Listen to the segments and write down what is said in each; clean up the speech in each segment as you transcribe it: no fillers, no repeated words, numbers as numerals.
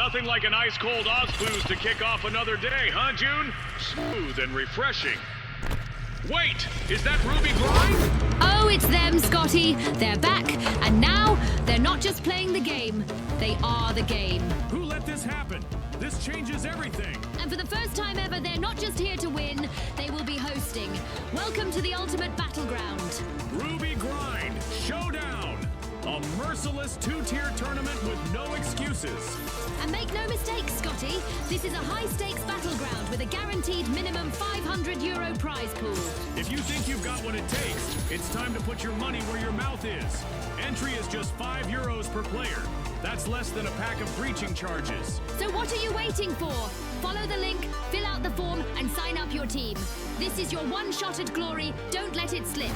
Nothing like an ice-cold Ozbooze to kick off another day, huh, June? Smooth and refreshing. Wait, is that Ruby Grind? Oh, it's them, Scotty. They're back, and now they're not just playing the game, they are the game. Who let this happen? This changes everything. And for the first time ever, they're not just here to win, they will be hosting. Welcome to the ultimate battleground. Ruby Grind Showdown. A merciless two-tier tournament with no excuses. And make no mistake, Scotty, this is a high-stakes battleground with a guaranteed minimum €500 prize pool. If you think you've got what it takes, it's time to put your money where your mouth is. Entry is just €5 per player. That's less than a pack of breaching charges. So what are you waiting for? Follow the link, fill out the form, and sign up your team. This is your one shot at glory. Don't let it slip.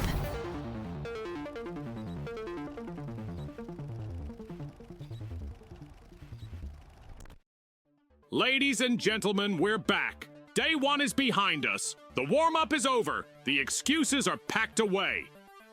Ladies and gentlemen, we're back. Day one is behind us. The warm-up is over. The excuses are packed away.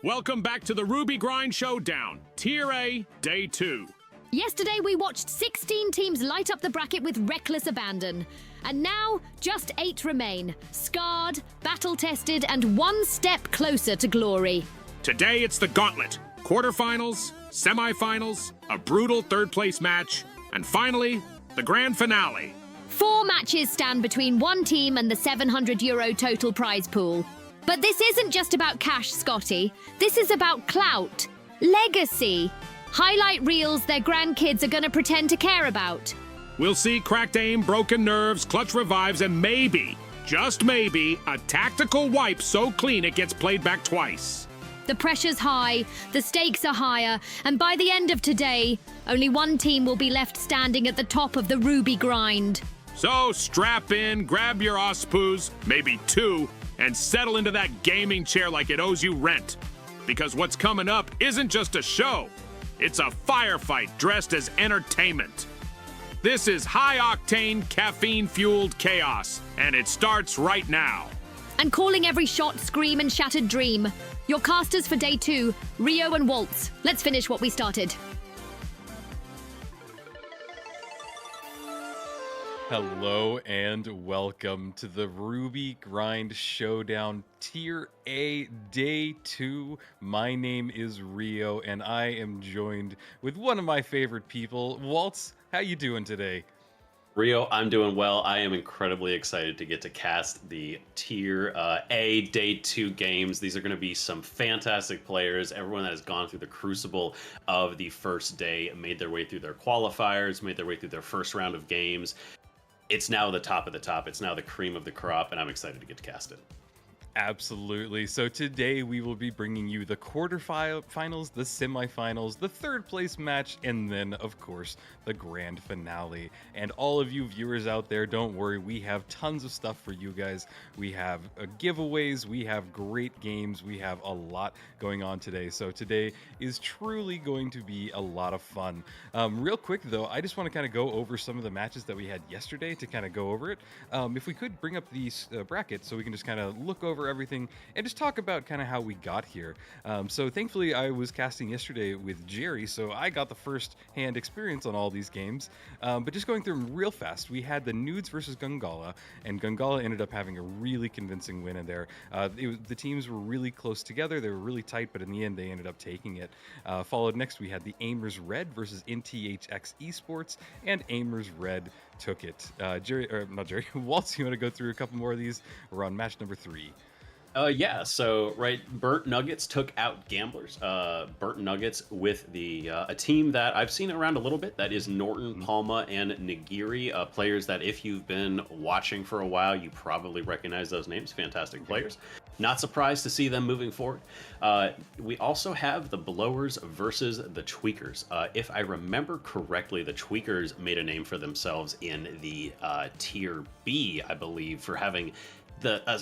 Welcome back to the Ruby Grind Showdown, Tier A, Day 2. Yesterday, we watched 16 teams light up the bracket with reckless abandon. And now, just 8 remain, scarred, battle-tested, and one step closer to glory. Today, it's the gauntlet. Quarterfinals, semifinals, a brutal third-place match, and finally, the grand finale. 4 matches stand between one team and the €700 total prize pool. But this isn't just about cash, Scotty. This is about clout, legacy, highlight reels their grandkids are gonna pretend to care about. We'll see cracked aim, broken nerves, clutch revives, and maybe, just maybe, a tactical wipe so clean it gets played back twice. The pressure's high, the stakes are higher, and by the end of today, only one team will be left standing at the top of the Ruby Grind. So strap in, grab your Ozbooze, maybe 2, and settle into that gaming chair like it owes you rent. Because what's coming up isn't just a show, it's a firefight dressed as entertainment. This is high-octane, caffeine-fueled chaos, and it starts right now. And calling every shot, scream, and shattered dream. Your casters for Day 2, Rio and Waltz. Let's finish what we started. Hello and welcome to the Ruby Grind Showdown Tier A Day 2. My name is Rio and I am joined with one of my favorite people. Waltz, how you doing today? Rio, I'm doing well. I am incredibly excited to get to cast the Tier A Day 2 games. These are going to be some fantastic players. Everyone that has gone through the crucible of the first day, made their way through their qualifiers, made their way through their first round of games. It's now the top of the top. It's now the cream of the crop, and I'm excited to get to cast it. Absolutely. So today we will be bringing you the quarterfinals, the semifinals, the third place match, and then, of course, the grand finale. And all of you viewers out there, don't worry, we have tons of stuff for you guys. We have giveaways, we have great games, we have a lot going on today. So today is truly going to be a lot of fun. Real quick, though, I just want to kind of go over some of the matches that we had yesterday to kind of go over it. If we could bring up the bracket so we can just kind of look over everything and just talk about kind of how we got here. So thankfully I was casting yesterday with Jerry, so I got the first hand experience on all these games. But just going through them real fast, we had the Nudes versus Gungala, and Gungala ended up having a really convincing win in there. The teams were really close together, they were really tight, but in the end they ended up taking it. Followed next we had the Aimers Red versus NTHX Esports, and Aimers Red took it. Waltz, you want to go through a couple more of these? We're on match number 3. Yeah, so Burnt Nuggets took out Gamblers. Burnt Nuggets with a team that I've seen around a little bit. That is Norton, Palma, and Nagiri, players that if you've been watching for a while, you probably recognize those names. Fantastic players. Not surprised to see them moving forward. We also have the Blowers versus the Tweakers. If I remember correctly, the Tweakers made a name for themselves in the Tier B, I believe, for having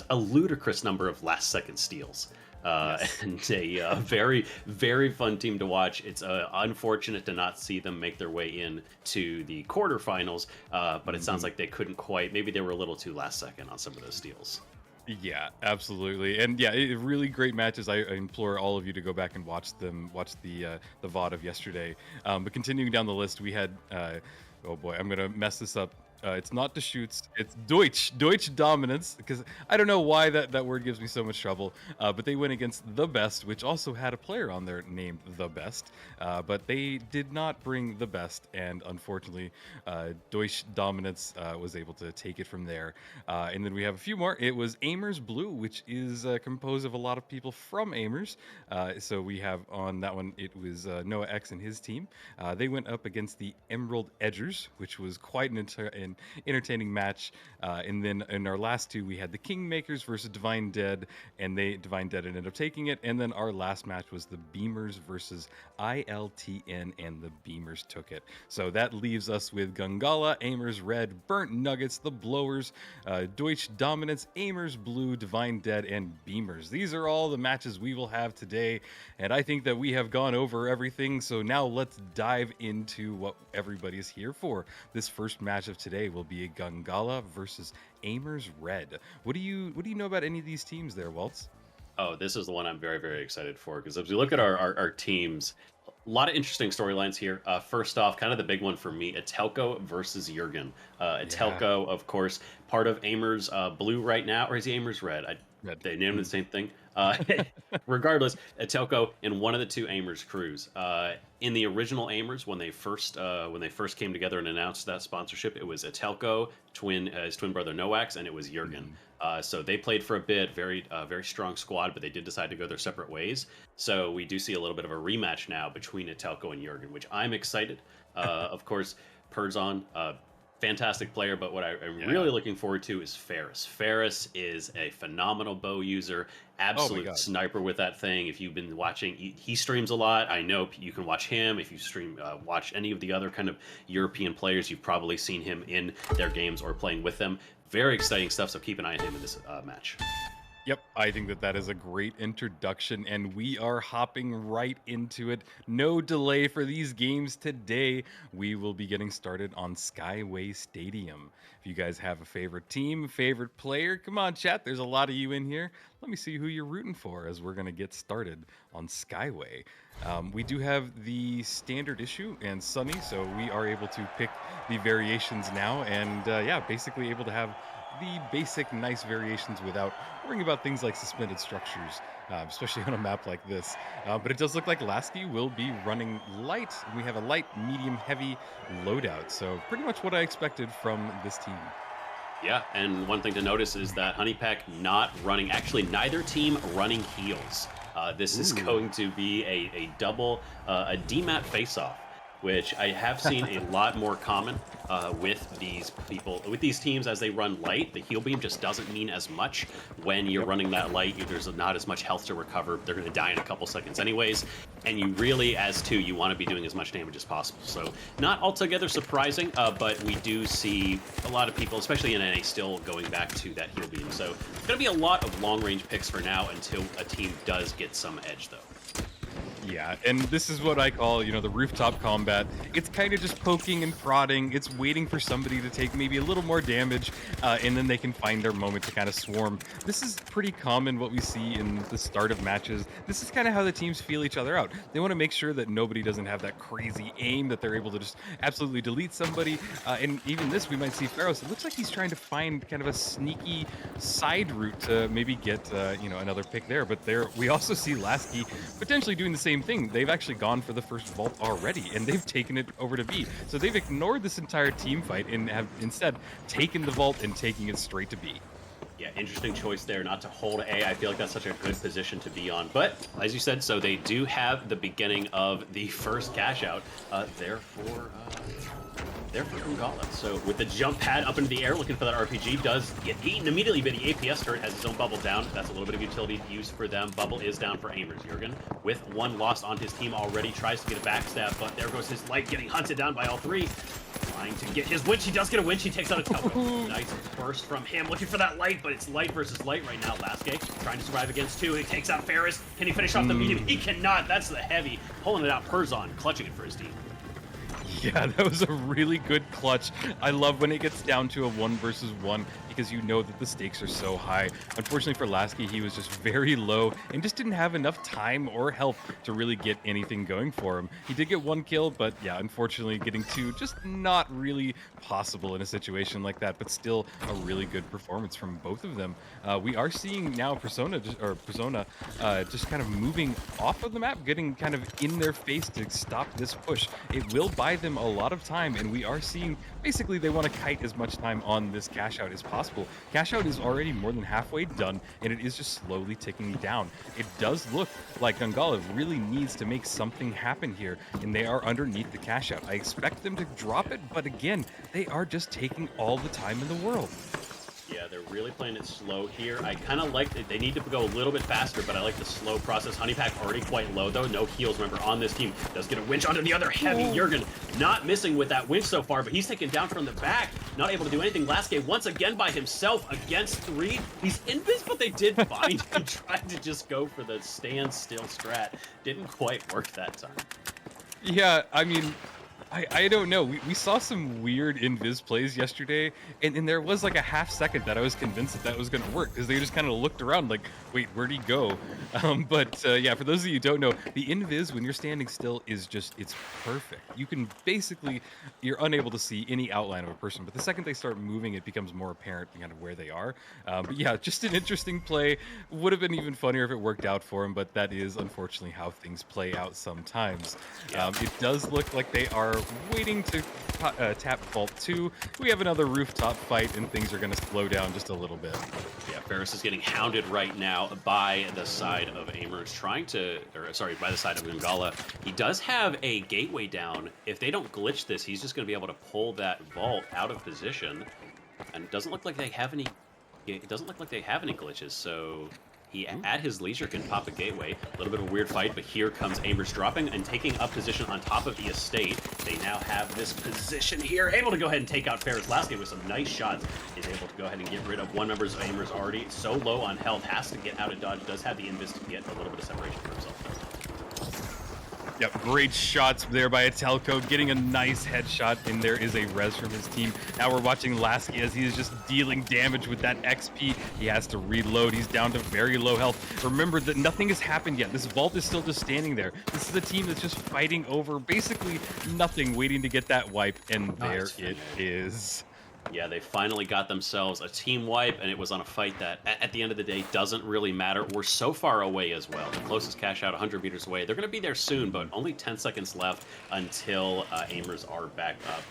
a ludicrous number of last-second steals. Yes. And a very, very fun team to watch. It's unfortunate to not see them make their way in to the quarterfinals, but it sounds like they couldn't quite. Maybe they were a little too last second on some of those steals. Yeah, absolutely, and yeah, really great matches. I implore all of you to go back and watch them, watch the VOD of yesterday. But continuing down the list, we had oh boy, I'm gonna mess this up. It's not Deschutes, it's Deutsch Dominance, because I don't know why that word gives me so much trouble. But they went against The Best, which also had a player on there named The Best. But they did not bring The Best, and unfortunately, Deutsch Dominance was able to take it from there. And then we have a few more. It was Amers Blue, which is composed of a lot of people from Amers. So we have on that one, it was Noah X and his team. They went up against the Emerald Edgers, which was quite an entertaining match. And then in our last two, we had the Kingmakers versus Divine Dead, and Divine Dead ended up taking it. And then our last match was the Beamers versus ILTN, and the Beamers took it. So that leaves us with Gungala, Amers Red, Burnt Nuggets, the Blowers, Deutsch Dominance, Amers Blue, Divine Dead, and Beamers. These are all the matches we will have today, and I think that we have gone over everything. So now let's dive into what everybody's here for. This first match of today will be a Gungala versus Amers Red. What do you know about any of these teams there, Waltz? Oh, this is the one I'm very, very excited for, because as we look at our teams, a lot of interesting storylines here. First off, kind of the big one for me, Atelco versus Jurgen. Atelco, of course, part of Amers Blue right now, or is he Amers Red? Red. They named the same thing. Regardless, Atelco in one of the two Amers crews. In the original Amers, when they first came together and announced that sponsorship, it was Atelco, his twin brother Noax, and it was Jurgen. So they played for a bit, very strong squad, but they did decide to go their separate ways. So we do see a little bit of a rematch now between Atelco and Jurgen, which I'm excited. Of course, Perzon, fantastic player, but what I'm really looking forward to is Ferris. Ferris is a phenomenal bow user, absolute sniper with that thing. If you've been watching, he streams a lot. I know you can watch him. If you watch any of the other kind of European players, you've probably seen him in their games or playing with them. Very exciting stuff, so keep an eye on him in this match. Yep, I think that is a great introduction, and we are hopping right into it. No delay for these games today. We will be getting started on Skyway Stadium. If you guys have a favorite team, favorite player, come on, chat. There's a lot of you in here. Let me see who you're rooting for as we're going to get started on Skyway. We do have the standard issue and Sunny, so we are able to pick the variations now, and basically able to have the basic nice variations without worrying about things like suspended structures, especially on a map like this. But it does look like Lasky will be running light. We have a light, medium, heavy loadout. So pretty much what I expected from this team. Yeah, and one thing to notice is that Honeypack not running, actually neither team running heals. This is going to be a double, a DMAT face-off, which I have seen a lot more common with these people, with these teams as they run light. The heal beam just doesn't mean as much when you're running that light. There's not as much health to recover. They're going to die in a couple seconds anyways. And you really, as two, you want to be doing as much damage as possible. So not altogether surprising, but we do see a lot of people, especially in NA, still going back to that heal beam. So it's going to be a lot of long-range picks for now until a team does get some edge, though. Yeah, and this is what I call, the rooftop combat. It's kind of just poking and prodding. It's waiting for somebody to take maybe a little more damage, and then they can find their moment to kind of swarm. This is pretty common what we see in the start of matches. This is kind of how the teams feel each other out. They want to make sure that nobody doesn't have that crazy aim, that they're able to just absolutely delete somebody. And even this, we might see Pharos. It looks like he's trying to find kind of a sneaky side route to maybe get, another pick there. But we also see Lasky potentially doing the same thing. They've actually gone for the first vault already, and they've taken it over to B. So they've ignored this entire team fight and have instead taken the vault and taking it straight to B. Yeah, interesting choice there not to hold A. I feel like that's such a good position to be on. But, as you said, so they do have the beginning of the first cash out there for Gungala. So with the jump pad up into the air, looking for that RPG, does get eaten immediately, but the APS turret has his own bubble down. That's a little bit of utility used for them. Bubble is down for Amers. Jurgen, with one lost on his team already, tries to get a backstab, but there goes his light, getting hunted down by all three. Trying to get his winch. He does get a winch. He takes out a Telco. Nice burst from him, looking for that light, but it's light versus light right now. Laske trying to survive against two. He takes out Ferris. Can he finish off the medium? He cannot. That's the heavy. Pulling it out. Perzon clutching it for his team. Yeah, that was a really good clutch. I love when it gets down to a 1 versus 1. because you know that the stakes are so high. Unfortunately for Lasky, he was just very low and just didn't have enough time or health to really get anything going for him. He did get 1 kill, but yeah, unfortunately getting 2 just not really possible in a situation like that, but still a really good performance from both of them. We are seeing now Persona just kind of moving off of the map, getting kind of in their face to stop this push. It will buy them a lot of time, and we are seeing basically they want to kite as much time on this cash out as possible. Cash out is already more than halfway done, and it is just slowly ticking down. It does look like Gangala really needs to make something happen here, and they are underneath the cash out. I expect them to drop it, but again, they are just taking all the time in the world. Yeah, they're really playing it slow here. I kind of like it. They need to go a little bit faster, but I like the slow process. Honeypack already quite low, though. No heals, remember, on this team. Does get a winch onto the other heavy. Jurgen not missing with that winch so far, but he's taken down from the back. Not able to do anything. Lasky once again by himself against 3. He's invis, but they did find him trying to just go for the standstill strat. Didn't quite work that time. Yeah, I mean, I don't know. We saw some weird invis plays yesterday, and there was like a half second that I was convinced that was going to work because they just kind of looked around like, wait, where'd he go? Yeah, for those of you who don't know, the invis when you're standing still is just, it's perfect. You can basically, you're unable to see any outline of a person, but the second they start moving, it becomes more apparent kind of where they are. But yeah, just an interesting play. Would have been even funnier if it worked out for him, but that is unfortunately how things play out sometimes. It does look like they are waiting to tap Vault 2. We have another rooftop fight, and things are going to slow down just a little bit. Yeah, Ferris is getting hounded right now by the side of Amers, by the side of Gangala. He does have a gateway down. If they don't glitch this, he's just going to be able to pull that Vault out of position. And it doesn't look like they have any. It doesn't look like they have any glitches, so he, at his leisure, can pop a gateway. A little bit of a weird fight, but here comes Amers dropping and taking up position on top of the estate. They now have this position here, able to go ahead and take out Ferris. Lasky with some nice shots is able to go ahead and get rid of one member of Amers already. So low on health, has to get out of dodge, does have the invis to get a little bit of separation for himself. Yep, great shots there by Atelco, getting a nice headshot, and there is a res from his team. Now we're watching Lasky as he is just dealing damage with that XP. He has to reload. He's down to very low health. Remember that nothing has happened yet. This Vault is still just standing there. This is a team that's just fighting over basically nothing, waiting to get that wipe, and there it is. Yeah, they finally got themselves a team wipe, and it was on a fight that, at the end of the day, doesn't really matter. We're so far away as well. The closest cash out 100 meters away. They're going to be there soon, but only 10 seconds left until Amers are back up.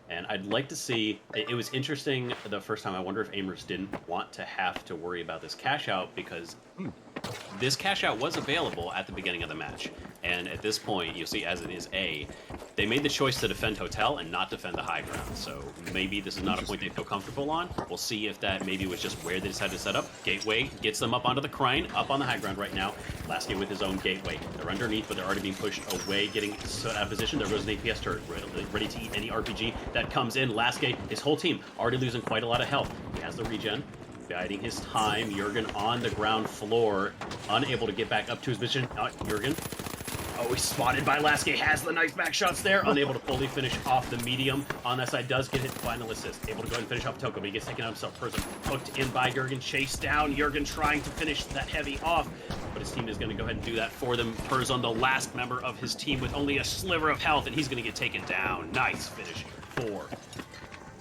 And I'd like to see, it was interesting the first time. I wonder if Amers didn't want to have to worry about this cash out, because this cash out was available at the beginning of the match. And at this point, you'll see as it is A, they made the choice to defend Hotel and not defend the high ground. So maybe this is not a point they feel comfortable on. We'll see if that maybe was just where they decided to set up. Gateway gets them up onto the crane, up on the high ground right now. Lasky with his own gateway. They're underneath, but they're already being pushed away, getting out of position. There goes an APS turret, ready to eat any RPG that comes in. Lasky, his whole team, already losing quite a lot of health. He has the regen. Biding his time. Jurgen on the ground floor, unable to get back up to his position. Jurgen. Oh, he's spotted by Lasky. Has the nice back shots there. Unable to fully finish off the medium. On that side, does get his final assist. Able to go ahead and finish off Toko, but he gets taken out himself. Person hooked in by Jurgen. Chased down. Jurgen trying to finish that heavy off, but his team is going to go ahead and do that for them. Perzon, the last member of his team with only a sliver of health, and he's going to get taken down. Nice finish for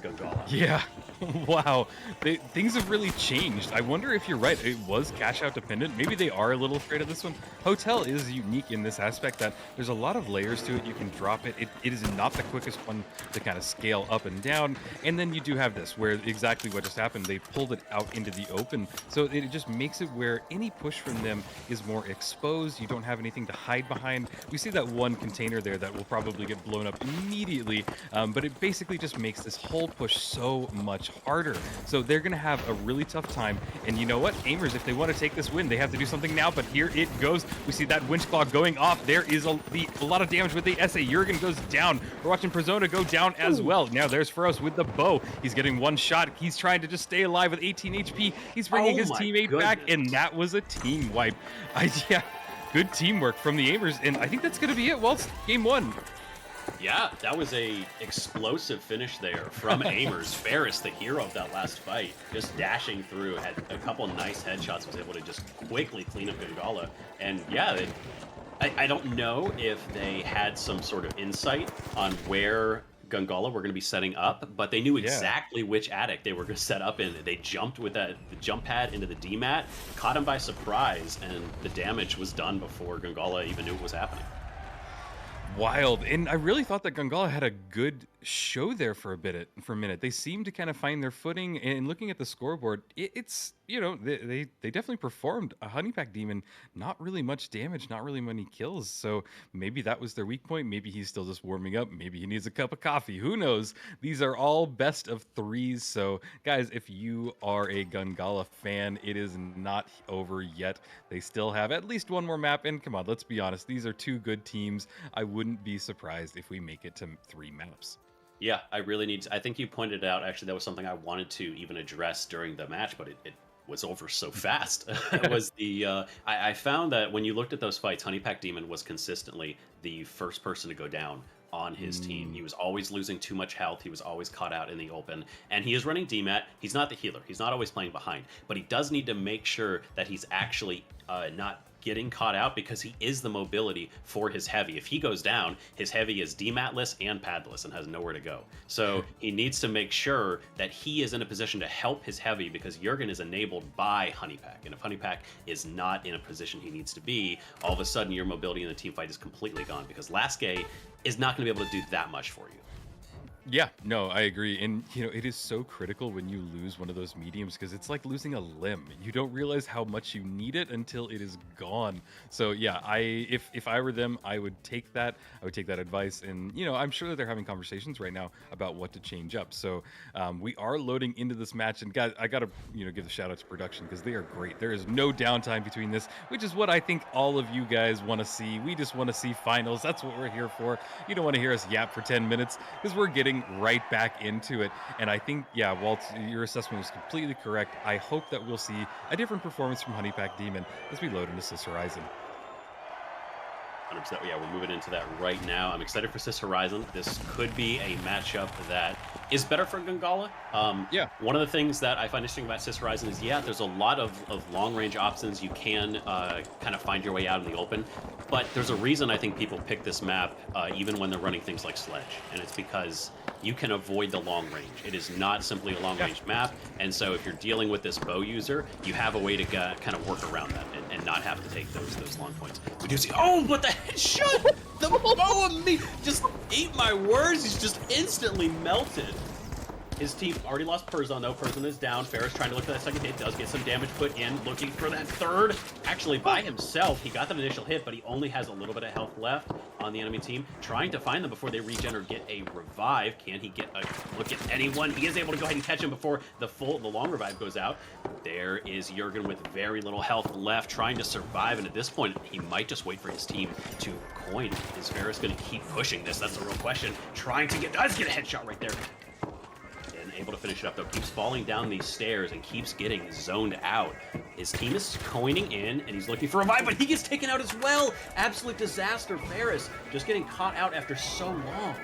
Gangala. Yeah. Wow, things have really changed. I wonder if you're right. It was cash out dependent. Maybe they are a little afraid of this one. Hotel is unique in this aspect that there's a lot of layers to it. You can drop it. It is not the quickest one to kind of scale up and down. And then you do have this where exactly what just happened. They pulled it out into the open. So it just makes it where any push from them is more exposed. You don't have anything to hide behind. We see that one container there that will probably get blown up immediately. But it basically just makes this whole push so much harder. So they're going to have a really tough time. And you know what? Amers, if they want to take this win, they have to do something now. But here it goes. We see that winch claw going off. There is a lot of damage with the SA. Jurgen goes down. We're watching Persona go down as well. Now there's Feroz with the bow. He's getting one shot. He's trying to just stay alive with 18 HP. He's bringing his teammate back, and that was a team wipe. Yeah, good teamwork from the Amers, and I think that's going to be it. Well, it's game one. Yeah, that was a explosive finish there from Amers. Ferris, the hero of that last fight, just dashing through, had a couple nice headshots, was able to just quickly clean up Gangala. And yeah, I don't know if they had some sort of insight on where Gangala were going to be setting up, but they knew exactly which attic they were going to set up in. They jumped with the jump pad into the D-mat, caught him by surprise, and the damage was done before Gangala even knew it was happening. Wild. And I really thought that Gangala had a good show there for a minute. They seemed to kind of find their footing, and looking at the scoreboard, it's they definitely performed. A Honeypack Demon, not really much damage, not really many kills. So maybe that was their weak point. Maybe he's still just warming up. Maybe he needs a cup of coffee. Who knows? These are all best of threes. So guys, if you are a Gangala fan, it is not over yet. They still have at least one more map. And come on, let's be honest. These are two good teams. I wouldn't be surprised if we make it to 3 maps. Yeah, I really need to. I think you pointed out, actually, that was something I wanted to even address during the match, but it was over so fast. It was I found that when you looked at those fights, Honeypack Demon was consistently the first person to go down on his team. He was always losing too much health. He was always caught out in the open. And he is running DMAT. He's not the healer. He's not always playing behind. But he does need to make sure that he's actually not getting caught out, because he is the mobility for his heavy. If he goes down, his heavy is DMAT-less and padless and has nowhere to go. So he needs to make sure that he is in a position to help his heavy, because Jurgen is enabled by Honeypack. And if Honeypack is not in a position he needs to be, all of a sudden your mobility in the team fight is completely gone, because Lasky is not going to be able to do that much for you. Yeah, no, I agree. And, it is so critical when you lose one of those mediums, because it's like losing a limb. You don't realize how much you need it until it is gone. So, yeah, if I were them, I would take that. I would take that advice. And, I'm sure that they're having conversations right now about what to change up. So we are loading into this match. And, guys, I got to, give a shout out to production, because they are great. There is no downtime between this, which is what I think all of you guys want to see. We just want to see finals. That's what we're here for. You don't want to hear us yap for 10 minutes, because we're getting right back into it. And I think, yeah, Walt, your assessment was completely correct. I hope that we'll see a different performance from Honeypack Demon as we load into Sis Horizon. 100%. Yeah, we're moving into that right now. I'm excited for Sis Horizon. This could be a matchup that is better for Gangala. Yeah. One of the things that I find interesting about Sis Horizon is, there's a lot of long-range options. You can kind of find your way out in the open. But there's a reason I think people pick this map, even when they're running things like Sledge. And it's because you can avoid the long range. It is not simply a long-range map. And so if you're dealing with this bow user, you have a way to kind of work around that and not have to take those long points. We do see, but the headshot! The bow of me just ate my words. He's just instantly melted. His team already lost Perzon, though. Perzon is down. Ferris trying to look for that second hit. Does get some damage put in. Looking for that third. Actually, by himself, he got that initial hit, but he only has a little bit of health left on the enemy team. Trying to find them before they regen or get a revive. Can he get a look at anyone? He is able to go ahead and catch him before the long revive goes out. There is Jurgen with very little health left, trying to survive. And at this point, he might just wait for his team to coin. Is Ferris going to keep pushing this? That's the real question. Trying to does get a headshot right there. Able to finish it up, though. Keeps falling down these stairs and keeps getting zoned out. His team is coining in, and he's looking for a revive, but he gets taken out as well. Absolute disaster. Ferris just getting caught out after so long.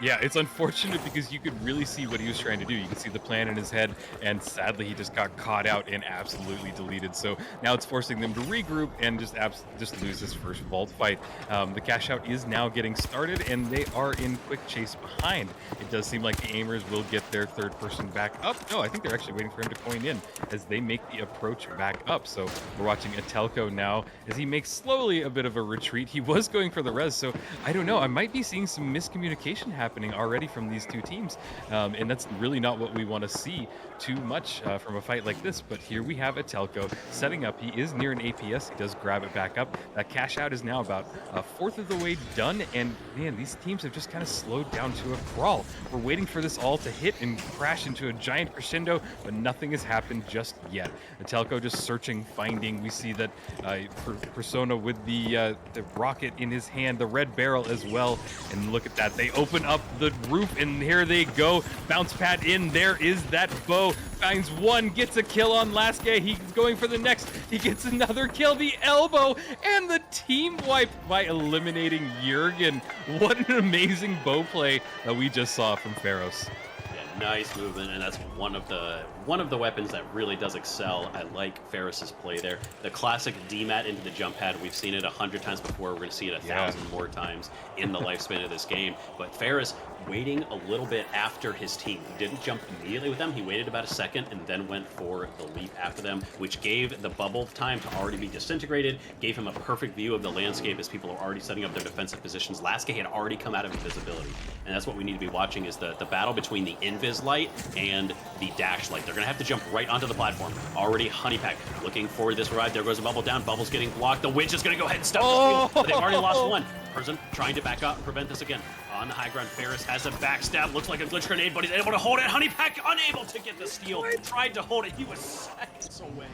Yeah, it's unfortunate because you could really see what he was trying to do. You could see the plan in his head, and sadly he just got caught out and absolutely deleted. So now it's forcing them to regroup and just lose this first vault fight. The cash out is now getting started, and they are in quick chase behind. It does seem like the aimers will get their third person back up. No, I think they're actually waiting for him to coin in as they make the approach back up. So we're watching Atelko now as he makes slowly a bit of a retreat. He was going for the res, so I don't know. I might be seeing some miscommunication happening already from these two teams, and that's really not what we want to see too much from a fight like this. But here we have Atelko setting up. He is near an APS. He does grab it back up. That cash out is now about a fourth of the way done, and man, these teams have just kind of slowed down to a crawl. We're waiting for this all to hit and crash into a giant crescendo, but nothing has happened just yet. Atelko just searching, finding. We see that Persona with the rocket in his hand, the red barrel as well, and look at that. They open up the roof, and here they go. Bounce pad in. There is that bow. Finds one, gets a kill on Laske. He's going for the next. He gets another kill. The elbow and the team wipe by eliminating Jurgen. What an amazing bow play that we just saw from Pharos. Nice movement, and that's one of the weapons that really does excel. I like Ferris's play there. The classic DMAT into the jump pad. We've seen it 100 times before. We're going to see it 1,000 more times in the lifespan of this game. But Ferris waiting a little bit after his team. He didn't jump immediately with them. He waited about a second and then went for the leap after them, which gave the bubble time to already be disintegrated, gave him a perfect view of the landscape as people are already setting up their defensive positions. Laske had already come out of invisibility, and that's what we need to be watching is the battle between the invis light and the dash light. They're going to have to jump right onto the platform. Already Honeypack looking for this ride. There goes the bubble down. Bubble's getting blocked. The Witch is going to go ahead and step the field, but they've already lost one. Person trying to back up and prevent this again. On the high ground, Ferris has a backstab. Looks like a glitch grenade, but he's able to hold it. Honeypack unable to get the steal. Tried to hold it. He was seconds away.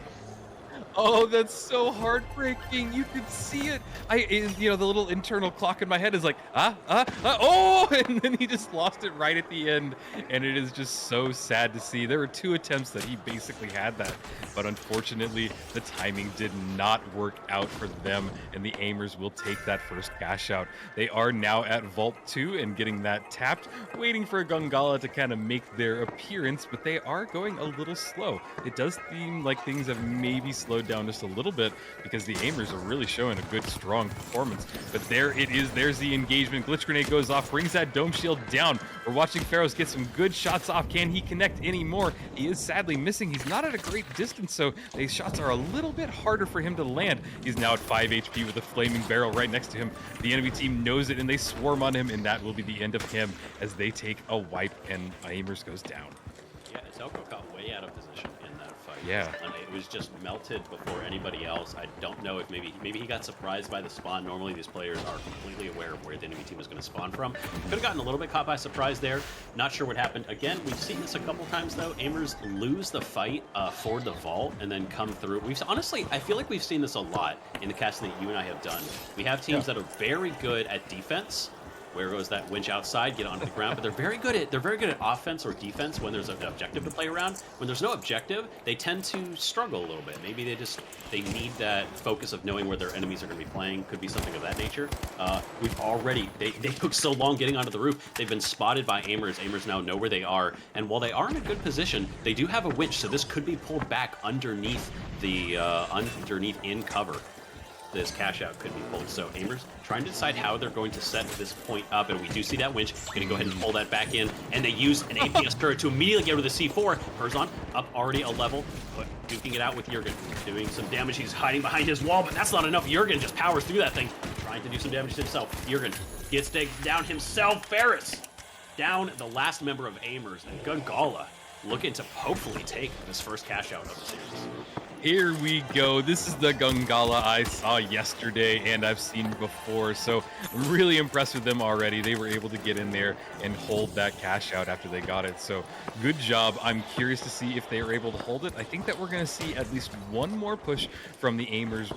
Oh, that's so heartbreaking. You could see it. The little internal clock in my head is like, oh, and then he just lost it right at the end. And it is just so sad to see. There were 2 attempts that he basically had that, but unfortunately, the timing did not work out for them, and the aimers will take that first cash out. They are now at Vault 2 and getting that tapped, waiting for Gongala to kind of make their appearance, but they are going a little slow. It does seem like things have maybe slowed down just a little bit because the aimers are really showing a good, strong performance. But there it is. There's the engagement. Glitch grenade goes off, brings that dome shield down. We're watching Pharos get some good shots off. Can he connect anymore? He is sadly missing. He's not at a great distance, so these shots are a little bit harder for him to land. He's now at 5 HP with a flaming barrel right next to him. The enemy team knows it, and they swarm on him, and that will be the end of him as they take a wipe, and aimers goes down. Yeah, Zelko got way out of position in that fight. Yeah. And it was just melted before anybody else. I don't know if maybe he got surprised by the spawn. Normally these players are completely aware of where the enemy team was going to spawn from. Could have gotten a little bit caught by surprise there. Not sure what happened. Again, we've seen this a couple times though. Aimers lose the fight for the vault and then come through. Honestly, I feel like we've seen this a lot in the casting that you and I have done. We have teams that are very good at defense. Where goes that winch outside? Get onto the ground, but they're very good at offense or defense when there's an objective to play around. When there's no objective, they tend to struggle a little bit. Maybe they need that focus of knowing where their enemies are going to be playing. Could be something of that nature. They took so long getting onto the roof. They've been spotted by aimers. Aimers now know where they are, and while they are in a good position, they do have a winch, so this could be pulled back underneath the in cover. This cash out could be pulled. So aimers trying to decide how they're going to set this point up, and we do see that winch. Going to go ahead and pull that back in, and they use an APS turret to immediately get rid of the C4. Perzon up already a level, but duking it out with Jurgen. Doing some damage. He's hiding behind his wall, but that's not enough. Jurgen just powers through that thing, trying to do some damage to himself. Jurgen gets down himself. Ferris down the last member of aimers, and Gongala looking to hopefully take this first cash out of the series. Here we go. This is the Gongala I saw yesterday and I've seen before, so I'm really impressed with them already. They were able to get in there and hold that cash out after they got it, so good job. I'm curious to see if they are able to hold it. I think that we're going to see at least one more push from the Aimers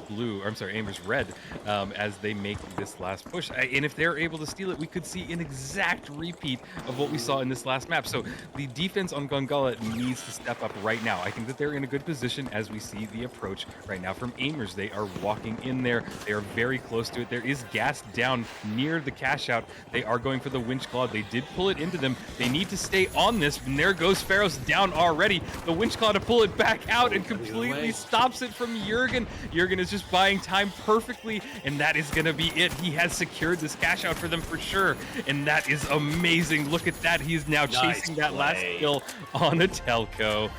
Red as they make this last push. And if they're able to steal it, we could see an exact repeat of what we saw in this last map. So the defense on Gongala needs to step up right now. I think that they're in a good position as we see the approach right now from aimers. They are walking in there. They are very close to it. There is gas down near the cash out. They are going for the winch claw. They did pull it into them. They need to stay on this, and there goes Pharos down already. The winch claw to pull it back out and completely stops it from Jurgen. Jurgen is just buying time perfectly, and that is going to be it. He has secured this cash out for them for sure, and that is amazing. Look at that. He's now chasing that last kill on a telco.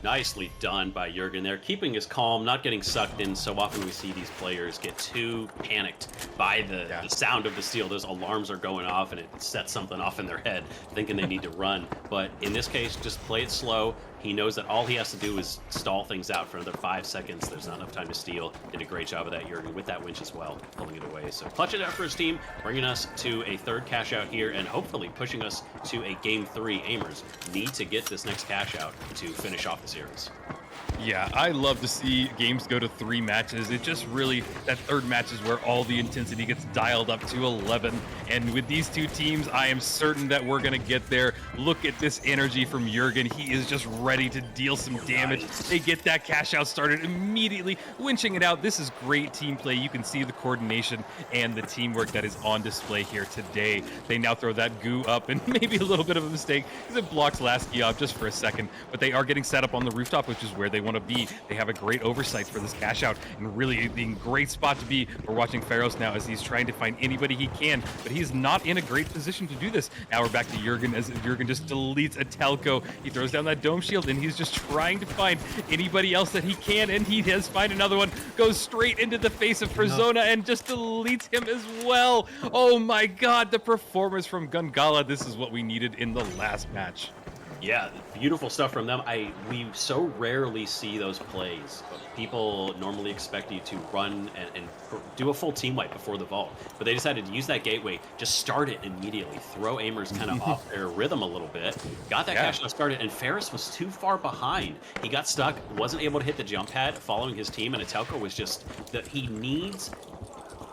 Nicely done by Jurgen there, keeping his calm, not getting sucked in. So often we see these players get too panicked by the sound of the steal. Those alarms are going off and it sets something off in their head, thinking they need to run. But in this case, just play it slow. He knows that all he has to do is stall things out for another 5 seconds. There's not enough time to steal. Did a great job of that, Jurgen, with that winch as well, pulling it away. So clutch it out for his team, bringing us to a third cash out here, and hopefully pushing us to a game 3. Aimers need to get this next cash out to finish off the series. Yeah, I love to see games go to 3 matches. It just really, that third match is where all the intensity gets dialed up to 11. And with these two teams, I am certain that we're going to get there. Look at this energy from Jurgen. He is just ready to deal some damage. Nice. They get that cash out started immediately, winching it out. This is great team play. You can see the coordination and the teamwork that is on display here today. They now throw that goo up, and maybe a little bit of a mistake because it blocks Lasky off just for a second. But they are getting set up on the rooftop, which is where they want to be. They have a great oversight for this cash out, and really being great spot to be. We're watching Pharos now as he's trying to find anybody he can, but he's not in a great position to do this. Now we're back to Jurgen as Jurgen just deletes a Telco. He throws down that dome shield, and he's just trying to find anybody else that he can, and he does find another one. Goes straight into the face of Persona and just deletes him as well. Oh my god, the performance from Gungala. This is what we needed in the last match. Yeah, beautiful stuff from them. We so rarely see those plays. People normally expect you to run and do a full team wipe before the vault, but they decided to use that gateway, just start it immediately, throw Aimers kind of off their rhythm a little bit, got that cash out started, and Ferris was too far behind. He got stuck, wasn't able to hit the jump pad following his team, and Atelko was just that he needs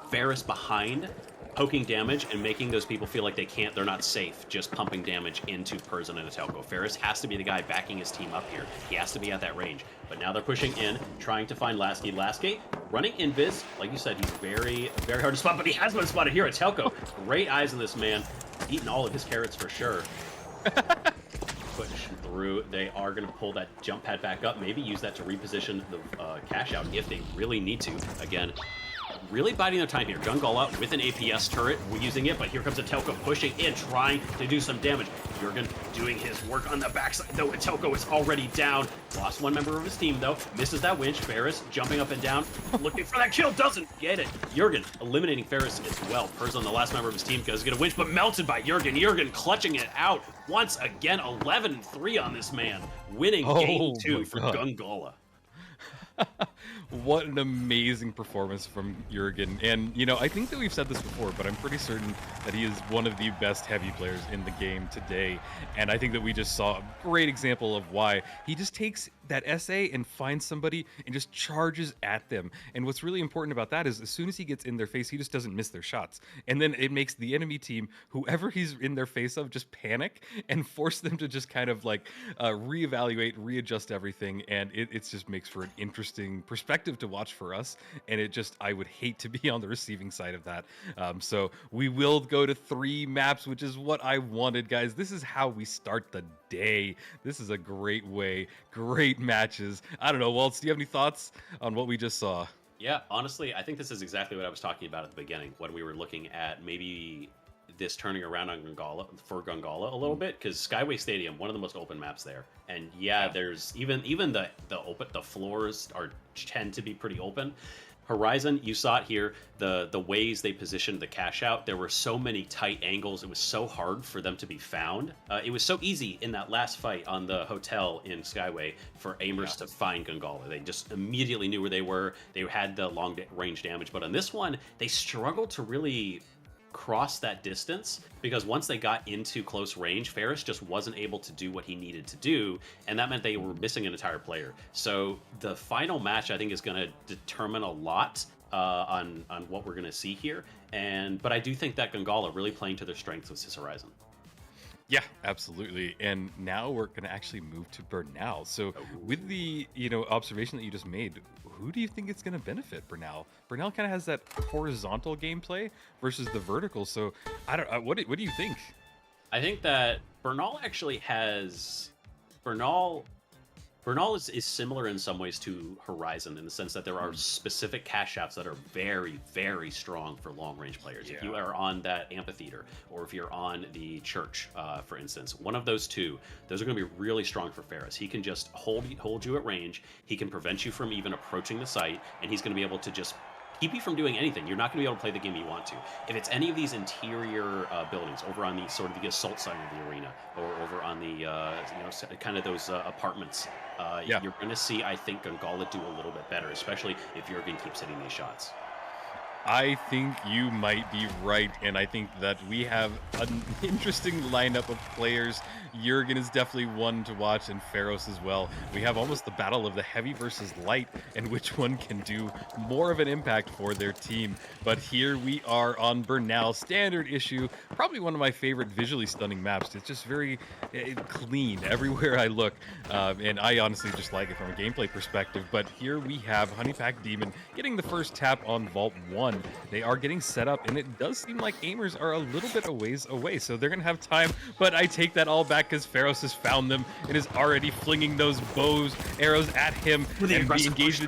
Ferris behind, poking damage and making those people feel like they're not safe, just pumping damage into Persian and Atelko. Ferris has to be the guy backing his team up here. He has to be at that range. But now they're pushing in, trying to find Lasky. Lasky running invis. Like you said, he's very, very hard to spot, but he has been spotted here. Atelko, great eyes on this man. Eating all of his carrots for sure. Push through. They are going to pull that jump pad back up, maybe use that to reposition the cash out if they really need to. Again, really biding their time here. Gungala with an APS turret, we're using it, but here comes Atelko pushing in, trying to do some damage. Jurgen doing his work on the backside, though Atelko is already down. Lost one member of his team, though. Misses that winch. Ferris jumping up and down, looking for that kill, doesn't get it. Jurgen eliminating Ferris as well. Person, the last member of his team, goes get a winch, but melted by Jurgen. Jurgen clutching it out once again. 11-3 on this man, winning game 2 for Gungala. What an amazing performance from Jurgen. And, you know, I think that we've said this before, but I'm pretty certain that he is one of the best heavy players in the game today. And I think that we just saw a great example of why. He just takes that SA and finds somebody and just charges at them. And what's really important about that is as soon as he gets in their face, he just doesn't miss their shots. And then it makes the enemy team, whoever he's in their face of, just panic and force them to just kind of like reevaluate, readjust everything. And it just makes for an interesting perspective to watch for us. And it just, I would hate to be on the receiving side of that. So we will go to 3 maps, which is what I wanted, guys. This is how we start the day. This is a great way, great matches. I don't know, Waltz, do you have any thoughts on what we just saw? Yeah, honestly, I think this is exactly what I was talking about at the beginning when we were looking at maybe this turning around on Gungala a little bit, because Skyway Stadium, one of the most open maps there, and there's even the floors tend to be pretty open. Horizon, you saw it here, the ways they positioned the cash out, there were so many tight angles, it was so hard for them to be found. It was so easy in that last fight on the hotel in Skyway for Aimers to find Gungala. They just immediately knew where they were. They had the long range damage, but on this one, they struggled to really cross that distance, because once they got into close range, Ferris just wasn't able to do what he needed to do, and that meant they were missing an entire player. So the final match, I think, is going to determine a lot on what we're going to see here. But I do think that Gungala really playing to their strengths with this Horizon. Yeah, absolutely. And now we're going to actually move to Bernal. So with the, observation that you just made, who do you think it's going to benefit Bernal? Bernal kind of has that horizontal gameplay versus the vertical. So I don't what do you think? I think that Bernal actually has Bernal is similar in some ways to Horizon in the sense that there are specific cash outs that are very, very strong for long-range players. Yeah. If you are on that amphitheater, or if you're on the church, for instance, one of those two, those are going to be really strong for Ferris. He can just hold you at range. He can prevent you from even approaching the site, and he's going to be able to just keep you from doing anything. You're not going to be able to play the game you want to. If it's any of these interior buildings over on the sort of the assault side of the arena, or over on the kind of those apartments, you're going to see, I think, Gongala do a little bit better, especially if Jurgen keeps hitting these shots. I think you might be right, and I think that we have an interesting lineup of players. Jurgen is definitely one to watch, and Pharos as well. We have almost the battle of the heavy versus light, and which one can do more of an impact for their team. But here we are on Bernal, standard issue, probably one of my favorite visually stunning maps. It's just very clean everywhere I look, and I honestly just like it from a gameplay perspective. But here we have Honeypack Demon getting the first tap on Vault 1. They are getting set up, and it does seem like aimers are a little bit a ways away, so they're gonna have time, but I take that all back because Pharos has found them and is already flinging those bows, arrows at him, and be engaged.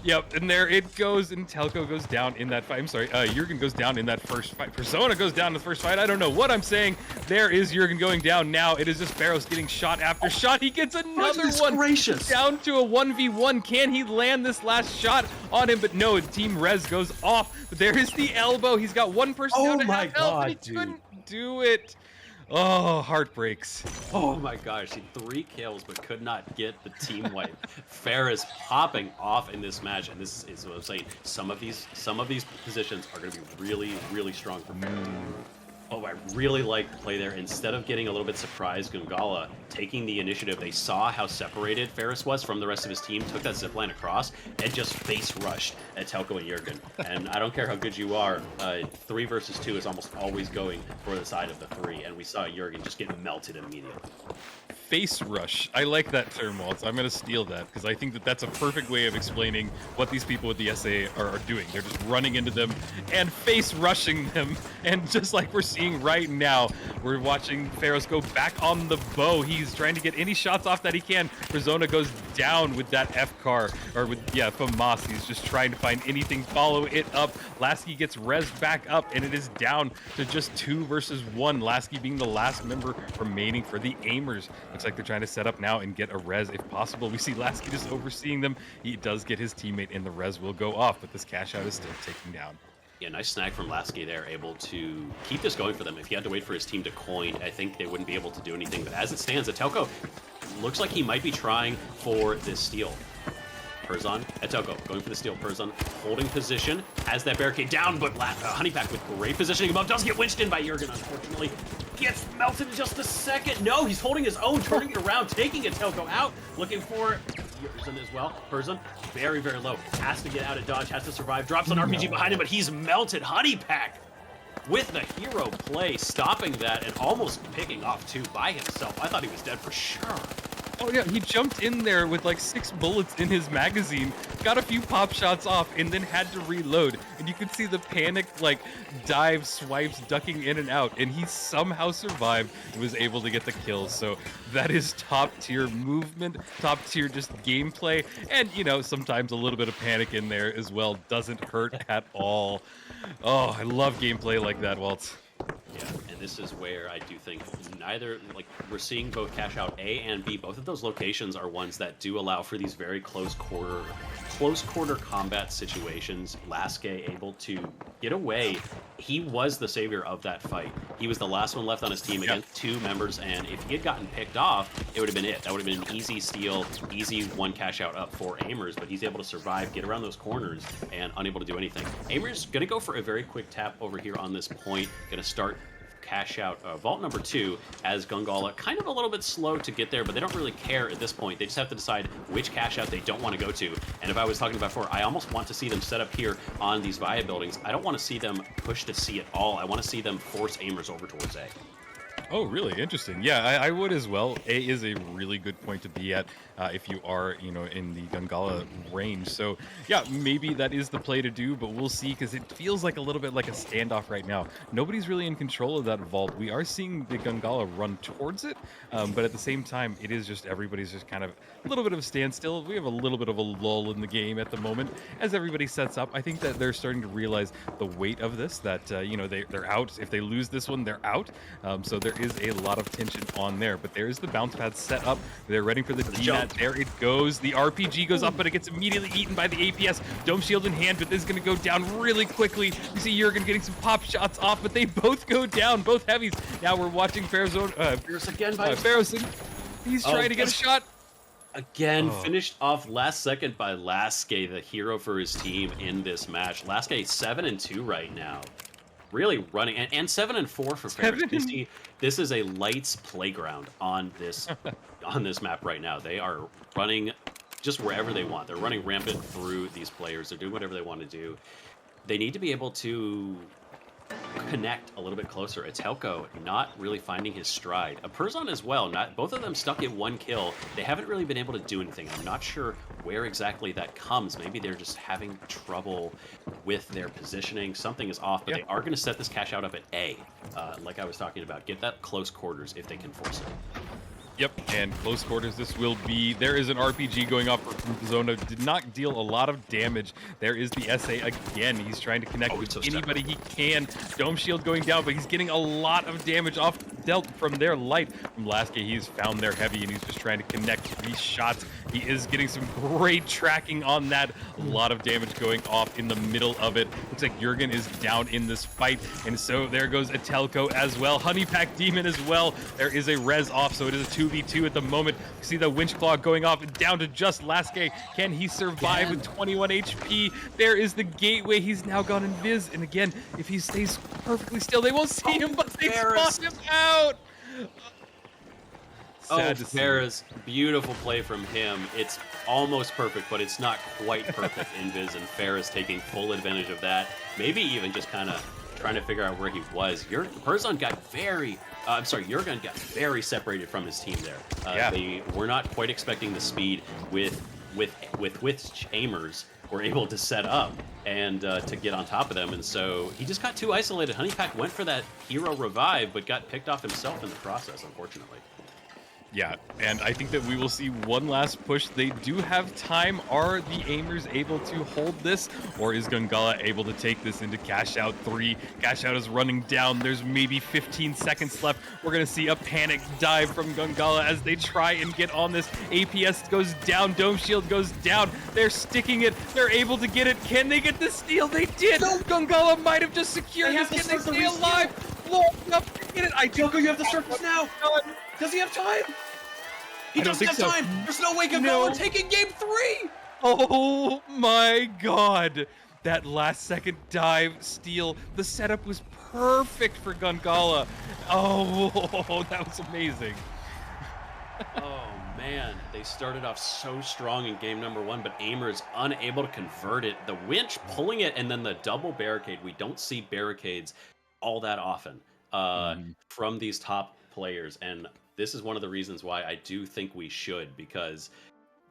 Yep, and there it goes, and Telco goes down in that fight. I'm sorry, Jurgen goes down in that first fight. Persona goes down in the first fight. I don't know what I'm saying. There is Jurgen going down now. It is just Pharos getting shot after shot. He gets another one. Gracious. Down to a 1v1. Can he land this last shot on him? But no, Team Rez goes off. But there is the elbow. He's got one person down to half health, but he couldn't do it. Oh, heartbreaks. Oh my gosh, he 3 kills but could not get the team wipe. Pharos popping off in this match, and this is what I'm saying. Some of these positions are going to be really, really strong for Pharos. Oh, I really like the play there. Instead of getting a little bit surprised, Gongala taking the initiative. They saw how separated Pharos was from the rest of his team, took that zip line across, and just face rushed at Telco and Jurgen. And I don't care how good you are, 3 versus 2 is almost always going for the side of the 3, and we saw Jurgen just get melted immediately. Face rush. I like that term, Waltz. I'm going to steal that because I think that that's a perfect way of explaining what these people with the SA are doing. They're just running into them and face rushing them. And just like we're seeing right now, we're watching Pharos go back on the bow. He's trying to get any shots off that he can. Persona goes down with that F-car, or with, FAMAS. He's just trying to find anything, follow it up. Lasky gets res back up, and it is down to just 2 versus 1. Lasky being the last member remaining for the aimers. Looks like they're trying to set up now and get a res if possible. We see Lasky just overseeing them. He does get his teammate, and the res will go off, but this cash out is still taken down. Yeah, nice snag from Lasky there, able to keep this going for them. If he had to wait for his team to coin, I think they wouldn't be able to do anything. But as it stands, Telco looks like he might be trying for this steal. Perzon at Telco, going for the steal. Perzon holding position, has that barricade down, but Honeypack with great positioning above does get winched in by Jurgen, unfortunately. Gets melted in just a second. No, he's holding his own, turning it around, taking it. Telco out, looking for Perzon as well. Perzon, very, very low. Has to get out of dodge, has to survive. Drops an RPG behind him, but he's melted. Honeypack with the hero play, stopping that and almost picking off 2 by himself. I thought he was dead for sure. Oh yeah, he jumped in there with like 6 bullets in his magazine, got a few pop shots off, and then had to reload. And you could see the panicked like dive swipes ducking in and out, and he somehow survived and was able to get the kills. So that is top tier movement, top tier just gameplay, and sometimes a little bit of panic in there as well doesn't hurt at all. Oh, I love gameplay like that, Waltz. Yeah, and this is where I do think we're seeing both cash out A and B. Both of those locations are ones that do allow for these very close quarter combat situations. Lasky able to get away. He was the savior of that fight. He was the last one left on his team against 2 members, and if he had gotten picked off, it would have been it. That would have been an easy steal, easy 1 cash out up for aimers, but he's able to survive, get around those corners, and unable to do anything. Aimers gonna go for a very quick tap over here on this point, gonna start cash out vault number 2 as Gongala kind of a little bit slow to get there, but they don't really care at this point. They just have to decide which cash out they don't want to go to. And if I was talking about before, I almost want to see them set up here on these Via buildings. I don't want to see them push to C at all. I want to see them force aimers over towards A. Oh, really? Interesting. Yeah, I would as well. A is a really good point to be at if you are, in the Gongala range. So, yeah, maybe that is the play to do, but we'll see, because it feels like a little bit like a standoff right now. Nobody's really in control of that vault. We are seeing the Gongala run towards it, but at the same time, it is just everybody's just kind of a little bit of a standstill. We have a little bit of a lull in the game at the moment as everybody sets up. I think that they're starting to realize the weight of this, that, they're out. If they lose this one, they're out. So there is a lot of tension on there, but there is the bounce pad set up. They're ready for the D9 that. There it goes. The RPG goes up, but it gets immediately eaten by the APS. Dome shield in hand, but this is going to go down really quickly. You see Jurgen getting some pop shots off, but they both go down, both heavies. Now we're watching Ferris again by Ferris. He's trying to get a shot. Again, finished off last second by Lasky, the hero for his team in this match. Lasky 7-2 right now. Really running, and 7-4 for Ferris. This is a lights playground on this map right now. They are running just wherever they want. They're running rampant through these players. They're doing whatever they want to do. They need to be able to connect a little bit closer. Atelko not really finding his stride. A Perzon as well. Both of them stuck at 1 kill. They haven't really been able to do anything. I'm not sure where exactly that comes. Maybe they're just having trouble with their positioning. Something is off, but they are going to set this cash out up at A. Like I was talking about, get that close quarters if they can force it. Yep, and close quarters this will be. There is an RPG going off from Zona. Did not deal a lot of damage. There is the SA again. He's trying to connect with anybody he can. Dome shield going down, but he's getting a lot of damage off dealt from their light. From Lasky, he's found their heavy, and he's just trying to connect these shots. He is getting some great tracking on that. A lot of damage going off in the middle of it. Looks like Jurgen is down in this fight, and so there goes Atelko as well. Honeypack Demon as well. There is a res off, so it is a 2v2 at the moment. You see the winch claw going off down to just Lasky. Can he survive with 21 HP? There is the gateway. He's now gone invis, and again, if he stays perfectly still, they won't see him, but they spot him out. Sad to see. Ferris, beautiful play from him. It's almost perfect, but it's not quite perfect. Invis and Ferris taking full advantage of that. Maybe even just kind of trying to figure out where he was. Perzon got Jurgen got very separated from his team there. They were not quite expecting the speed with which aimers were able to set up and to get on top of them, and so he just got too isolated. Honeypack went for that hero revive, but got picked off himself in the process, unfortunately. Yeah, and I think that we will see one last push. They do have time. Are the aimers able to hold this, or is Gungala able to take this into Cash Out 3? Cash Out is running down. There's maybe 15 seconds left. We're going to see a panic dive from Gungala as they try and get on this. APS goes down. Dome Shield goes down. They're sticking it. They're able to get it. Can they get the steal? They did. No. Gungala might have just secured this. Can they stay alive? Blowing up to get it. Joko, you have the surface now. Does he have time? He doesn't have time. There's no way Gungala taking game 3. Oh my god. That last second dive steal. The setup was perfect for Gungala. Oh, that was amazing. Oh man, they started off so strong in game number 1, but Aimers unable to convert it. The winch pulling it, and then the double barricade. We don't see barricades all that often from these top players, and this is one of the reasons why I do think we should, because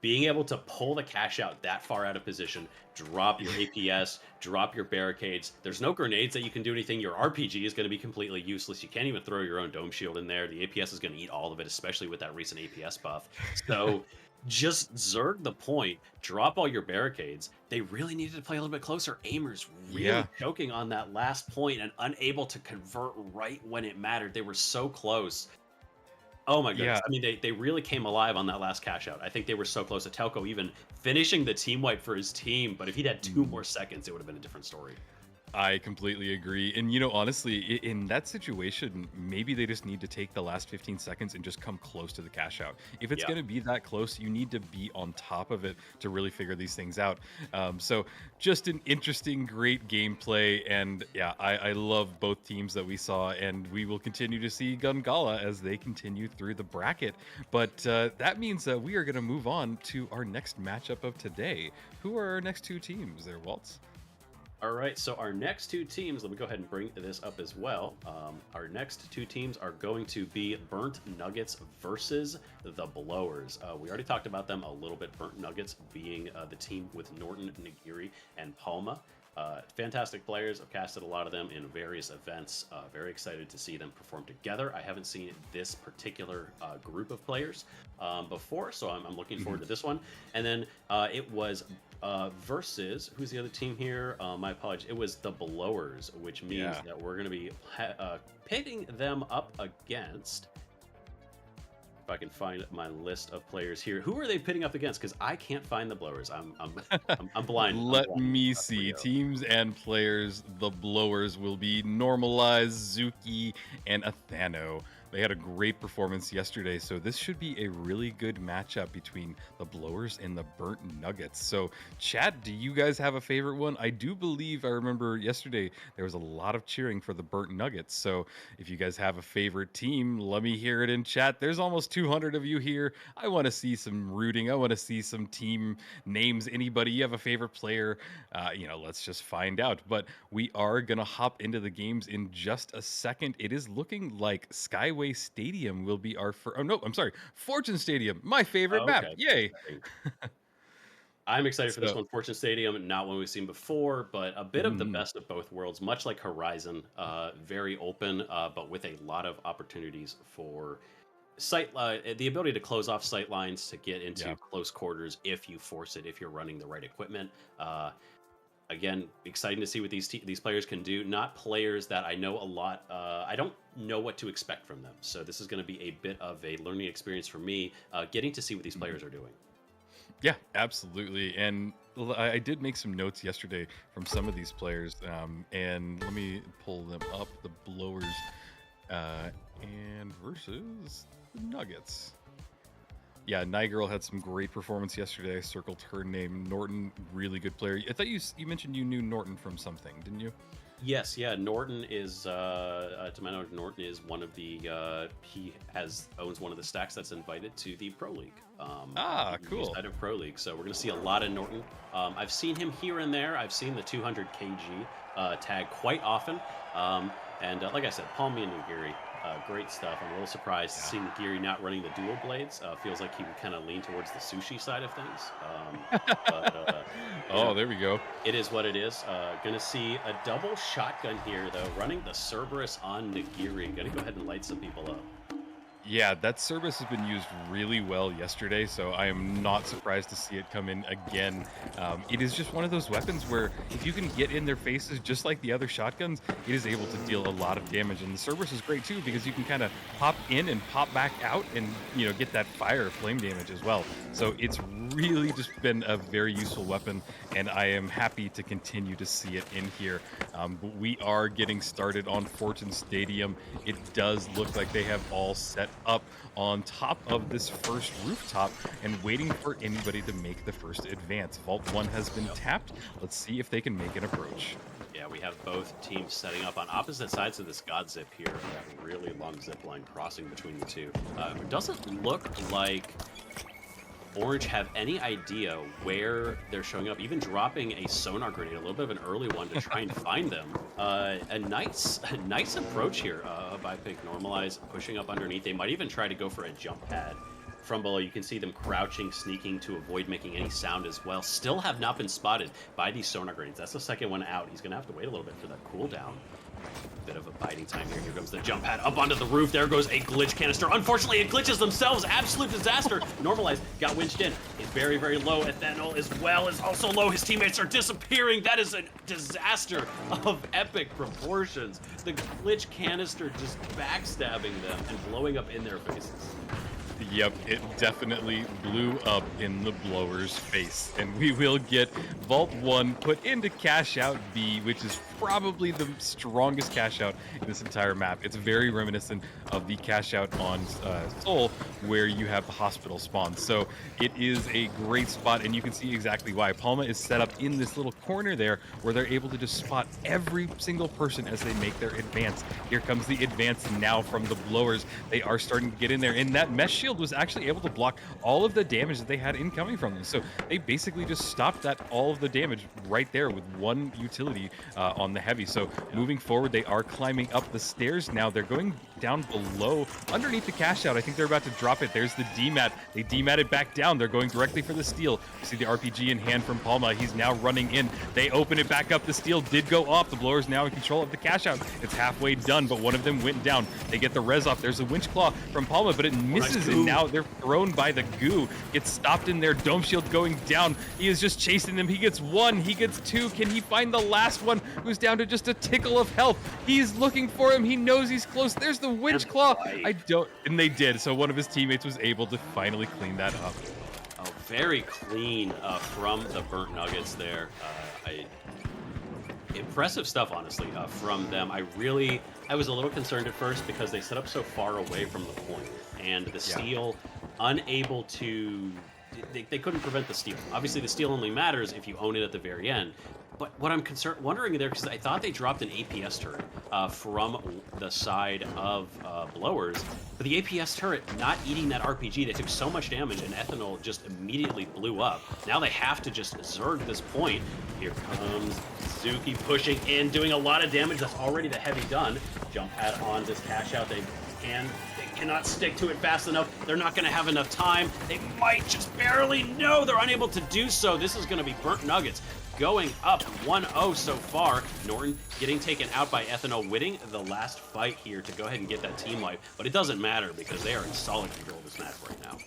being able to pull the cash out that far out of position, drop your APS, drop your barricades, there's no grenades that you can do anything. Your RPG is going to be completely useless. You can't even throw your own dome shield in there. The APS is going to eat all of it, especially with that recent APS buff. So just Zerg the point, drop all your barricades. They really needed to play a little bit closer. Aimers really choking on that last point and unable to convert right when it mattered. They were so close. Oh my goodness. I mean, they really came alive on that last cash out. I think they were so close to Telco even finishing the team wipe for his team, but if he'd had 2 more seconds, it would have been a different story. I completely agree. And, you know, honestly, in that situation, maybe they just need to take the last 15 seconds and just come close to the cash out. If it's going to be that close, you need to be on top of it to really figure these things out. So just an interesting, great gameplay. And yeah, I love both teams that we saw, and we will continue to see Gungala as they continue through the bracket. But that means that we are going to move on to our next matchup of today. Who are our next 2 teams there, Waltz? All right, so our next 2 teams, let me go ahead and bring this up as well. Our next 2 teams are going to be Burnt Nuggets versus the Blowers. We already talked about them a little bit. Burnt Nuggets being the team with Norton, Nagiri, and Palma. Fantastic players. I've casted a lot of them in various events. Very excited to see them perform together. I haven't seen this particular group of players before, so I'm looking forward to this one. And then it was versus, who's the other team here? My apologies. It was the Blowers, which means that we're going to be pitting them up against, if I can find my list of players here. Who are they pitting up against? Because I can't find the Blowers. I'm blind. Let me see. Teams and players. The Blowers will be Normalized, Zuki, and Athano. They had a great performance yesterday, so this should be a really good matchup between the Blowers and the Burnt Nuggets. So, chat, do you guys have a favorite one? I do believe I remember yesterday there was a lot of cheering for the Burnt Nuggets. So, if you guys have a favorite team, let me hear it in chat. There's almost 200 of you here. I want to see some rooting. I want to see some team names. Anybody, you have a favorite player? Let's just find out. But we are going to hop into the games in just a second. It is looking like Skyway Stadium will be our first. Oh, no, I'm sorry. Fortune Stadium, my favorite map. Yay. I'm excited for this one. Fortune Stadium, not one we've seen before, but a bit of the best of both worlds, much like Horizon. Very open, but with a lot of opportunities for the ability to close off sight lines, to get into close quarters if you force it, if you're running the right equipment. Again, exciting to see what these players can do. Not players that I know a lot. I don't know what to expect from them. So this is going to be a bit of a learning experience for me, getting to see what these players are doing. Yeah, absolutely. And I did make some notes yesterday from some of these players. And let me pull them up. The Blowers and versus the Nuggets. Yeah, Nigirl had some great performance yesterday. I circled her name. Norton, really good player. I thought you mentioned you knew Norton from something, didn't you? Yes, yeah. Norton is, to my knowledge, Norton is one of the. He owns one of the stacks that's invited to the Pro League. Cool. Side of Pro League, so we're gonna see a lot of Norton. I've seen him here and there. I've seen the 200 kg tag quite often. And like I said, Palmy and Nigiri. Great stuff. I'm a little surprised to see Nigiri not running the dual blades. Feels like he would kind of lean towards the sushi side of things. There we go. It is what it is. Gonna see a double shotgun here, though, running the Cerberus on Nigiri. Gonna go ahead and light some people up. Yeah, that Cerberus has been used really well yesterday, so I am not surprised to see it come in again. It is just one of those weapons where if you can get in their faces just like the other shotguns, it is able to deal a lot of damage. And the Cerberus is great too because you can kind of pop in and pop back out and get that fire flame damage as well. So it's really just been a very useful weapon, and I am happy to continue to see it in here. But we are getting started on Fortune Stadium. It does look like they have all set up on top of this first rooftop and waiting for anybody to make the first advance. Vault 1 has been tapped. Let's see if they can make an approach. Yeah, we have both teams setting up on opposite sides of this God Zip here. That really long zip line crossing between the two. It doesn't look like Orange have any idea where they're showing up, even dropping a sonar grenade, a little bit of an early one to try and find them. A nice approach here by Pick Normalize, pushing up underneath. They might even try to go for a jump pad from below. You can see them crouching, sneaking to avoid making any sound as well. Still have not been spotted by these sonar grenades. That's the second one out. He's going to have to wait a little bit for that cooldown. Bit of a biding time here. Here comes the jump pad up onto the roof. There goes a glitch canister. Unfortunately, it glitches themselves. Absolute disaster. Normalized got winched in. It's very, very low. Ethanol as well is also low. His teammates are disappearing. That is a disaster of epic proportions. The glitch canister just backstabbing them and blowing up in their faces. Yep, it definitely blew up in the Blower's face. And we will get Vault 1 put into Cash Out B, which is probably the strongest cash out in this entire map. It's very reminiscent of the cash out on Soul, where you have the hospital spawn. So it is a great spot, and you can see exactly why. Palma is set up in this little corner there, where they're able to just spot every single person as they make their advance. Here comes the advance now from the Blowers. They are starting to get in there, and that mesh shield was actually able to block all of the damage that they had incoming from them. So they basically just stopped all of the damage right there with one utility on the heavy. So moving forward, they are climbing up the stairs now. They're going down below underneath the cash out. I think they're about to drop it. There's the demat. They dematted back down. They're going directly for the steal. You see the RPG in hand from Palma. He's now running in. They open it back up. The steal did go off. The Blower's now in control of the cash out. It's halfway done, but one of them went down. They get the res off. There's a winch claw from Palma, but it misses, and now they're thrown by the goo. Gets stopped in there. Dome shield going down. He is just chasing them. He gets one. He gets two. Can he find the last one, who's down to just a tickle of health? He's looking for him. He knows he's close. There's the winch claw. And they did. So one of his teammates was able to finally clean that up. Oh, very clean from the Burnt Nuggets there. Impressive stuff, honestly, from them. I was a little concerned at first because they set up so far away from the point, and the steal, unable to. They couldn't prevent the steal. Obviously, the steal only matters if you own it at the very end. But what I'm wondering there, because I thought they dropped an APS turret from the side of Blowers, but the APS turret not eating that RPG, they took so much damage, and Ethanol just immediately blew up. Now they have to just zerg this point. Here comes Zuki pushing in, doing a lot of damage. That's already the heavy done. Jump pad on this cash out. They cannot stick to it fast enough. They're not going to have enough time. They might just barely. No, they're unable to do so. This is going to be Burnt Nuggets going up 1-0 so far. Norton getting taken out by Ethanol, winning the last fight here to go ahead and get that team wipe. But it doesn't matter because they are in solid control of this map right now.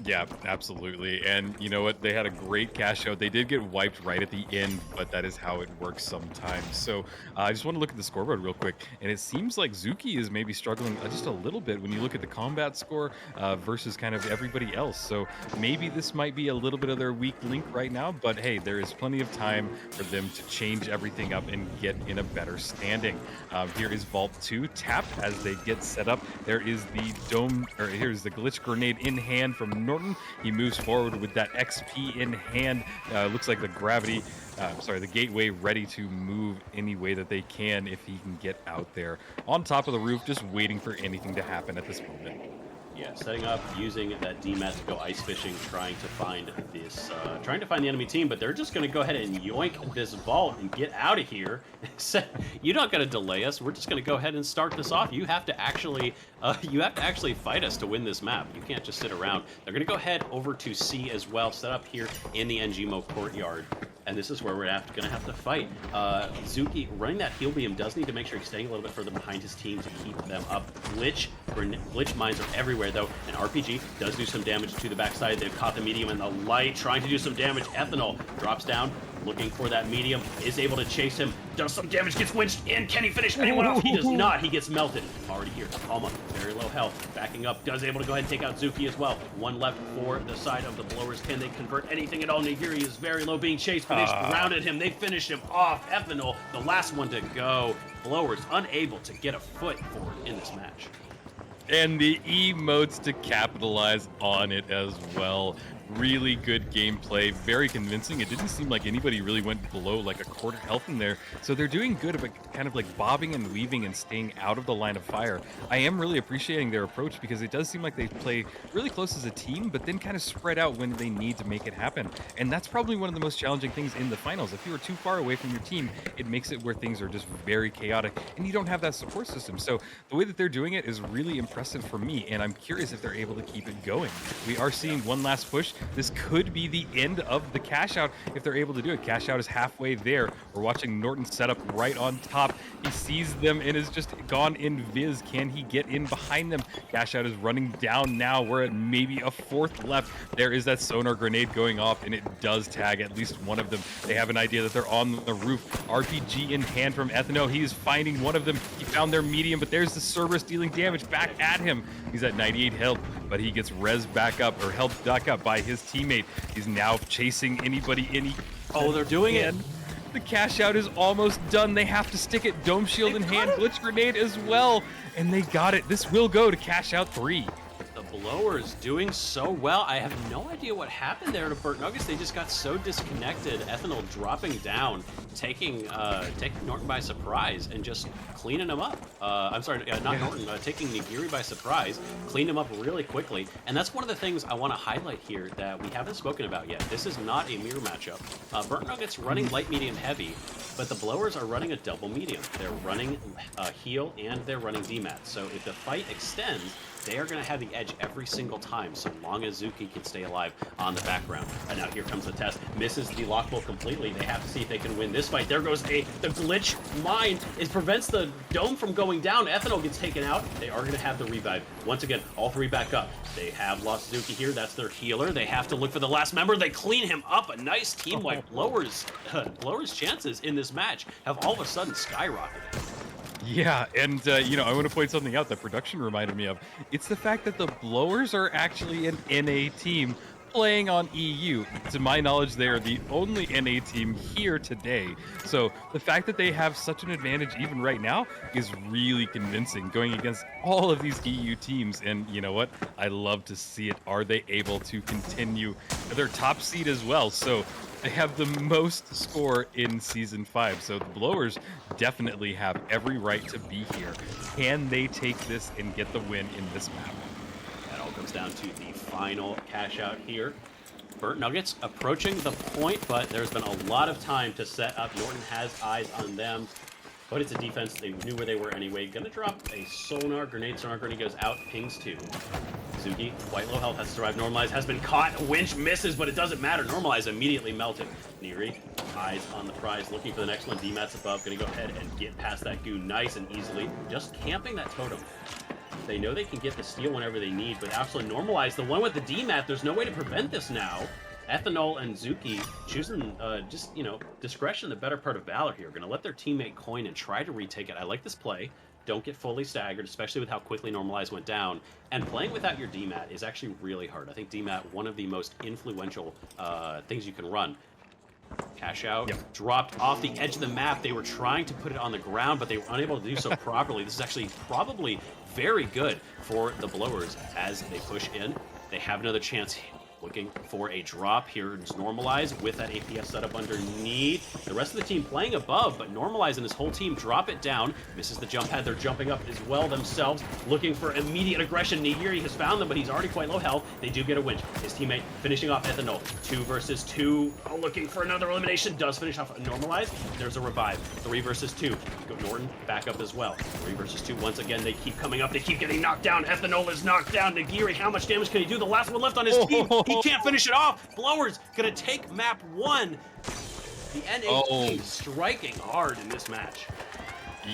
Yeah, absolutely. And you know what? They had a great cash out. They did get wiped right at the end, but that is how it works sometimes. So I just want to look at the scoreboard real quick. And it seems like Zuki is maybe struggling just a little bit when you look at the combat score versus kind of everybody else. So maybe this might be a little bit of their weak link right now. But hey, there is plenty of time for them to change everything up and get in a better standing. Here is Vault 2 tap as they get set up. There is the here's the glitch grenade in hand from Norton. He moves forward with that XP in hand. Looks like the gateway ready to move any way that they can if he can get out there. On top of the roof, just waiting for anything to happen at this moment. Yeah, setting up, using that DMAT to go ice fishing, trying to find the enemy team, but they're just going to go ahead and yoink this vault and get out of here. You're not going to delay us. We're just going to go ahead and start this off. You have to actually fight us to win this map. You can't just sit around. They're going to go ahead over to C as well, set up here in the NGMO courtyard. And this is where we're going to have to fight. Zuki running that heal beam does need to make sure he's staying a little bit further behind his team to keep them up. Glitch mines are everywhere though, and RPG does do some damage to the backside. They've caught the medium in the light, trying to do some damage. Ethanol drops down, looking for that medium, is able to chase him, does some damage, gets winched in. Can he finish anyone off? He does not. He gets melted. Already here. Palma, very low health. Backing up, does able to go ahead and take out Zuki as well. One left for the side of the Blowers. Can they convert anything at all? Nigiri is very low, being chased, but they surrounded him. They finished him off. Ethanol, the last one to go. Blowers unable to get a foot forward in this match. And the emotes to capitalize on it as well. Really good gameplay, very convincing. It didn't seem like anybody really went below like a quarter health in there. So they're doing good about kind of like bobbing and weaving and staying out of the line of fire. I am really appreciating their approach because it does seem like they play really close as a team, but then kind of spread out when they need to make it happen. And that's probably one of the most challenging things in the finals. If you are too far away from your team, it makes it where things are just very chaotic and you don't have that support system. So the way that they're doing it is really impressive for me, and I'm curious if they're able to keep it going. We are seeing one last push. This could be the end of the cash out if they're able to do it. Cash out is halfway there. We're watching Norton set up right on top. He sees them and is just gone in viz. Can he get in behind them? Cash out is running down now. We're at maybe a fourth left. There is that sonar grenade going off, and it does tag at least one of them. They have an idea that they're on the roof. RPG in hand from Ethno. He is finding one of them. He found their medium, but there's the Cerberus dealing damage back at him. He's at 98 health, but he gets res back up, or helped back up by his teammate. He's now chasing anybody in. Oh, they're doing it. The cash out is almost done. They have to stick it. Dome shield in hand, glitch grenade as well, and they got it. This will go to cash out 3. The Blowers doing so well. I have no idea what happened there to Burnt Nuggets. They just got so disconnected. Ethanol dropping down, taking Norton by surprise and just cleaning him up. I'm sorry, not Norton, taking Nigiri by surprise, cleaned him up really quickly. And that's one of the things I want to highlight here that we haven't spoken about yet. This is not a mirror matchup. Burnt Nuggets running light, medium, heavy, but the Blowers are running a double medium. They're running heal and they're running DMAT. So if the fight extends, they are going to have the edge every single time, so long as Zuki can stay alive on the background. And now here comes the test. Misses the lockbolt completely. They have to see if they can win this fight. There goes the glitch mine. It prevents the dome from going down. Ethanol gets taken out. They are going to have the revive. Once again, all three back up. They have lost Zuki here. That's their healer. They have to look for the last member. They clean him up. A nice team wipe. Blowers' chances in this match have all of a sudden skyrocketed. Yeah, and I want to point something out that production reminded me of. It's the fact that the Blowers are actually an NA team playing on EU. To my knowledge, they are the only NA team here today. So the fact that they have such an advantage even right now is really convincing, going against all of these EU teams. And you know what? I love to see it. Are they able to continue their top seed as well? So they have the most score in Season 5, so the Blowers definitely have every right to be here. Can they take this and get the win in this map? That all comes down to the final cash out here. Burnt Nuggets approaching the point, but there's been a lot of time to set up. Norton has eyes on them, but it's a defense. They knew where they were anyway. Gonna drop a sonar grenade. Sonar grenade goes out, pings 2. Zuki, quite low health, has to survive. Normalize has been caught. Winch misses, but it doesn't matter. Normalize immediately melted. Neri, eyes on the prize, looking for the next one. DMAT's above, gonna go ahead and get past that goo nice and easily. Just camping that totem. They know they can get the steal whenever they need, but absolutely Normalize, the one with the DMAT, there's no way to prevent this now. Ethanol and Zuki choosing discretion, the better part of valor here. Gonna let their teammate coin and try to retake it. I like this play. Don't get fully staggered, especially with how quickly Normalize went down. And playing without your DMAT is actually really hard. I think DMAT, one of the most influential things you can run. Cash out, dropped off the edge of the map. They were trying to put it on the ground, but they were unable to do so properly. This is actually probably very good for the Blowers as they push in. They have another chance. Looking for a drop here. It's Normalize with that APS setup underneath. The rest of the team playing above, but Normalize and his whole team drop it down. Misses the jump pad. They're jumping up as well themselves, looking for immediate aggression. Nigiri has found them, but he's already quite low health. They do get a winch. His teammate finishing off Ethanol. 2 versus 2. Oh, looking for another elimination. Does finish off Normalize. There's a revive. 3 versus 2. Go Norton back up as well. 3 versus 2. Once again, they keep coming up. They keep getting knocked down. Ethanol is knocked down. Nigiri, how much damage can he do? The last one left on his team. He can't finish it off. Blowers gonna take map 1. The NA team striking hard in this match.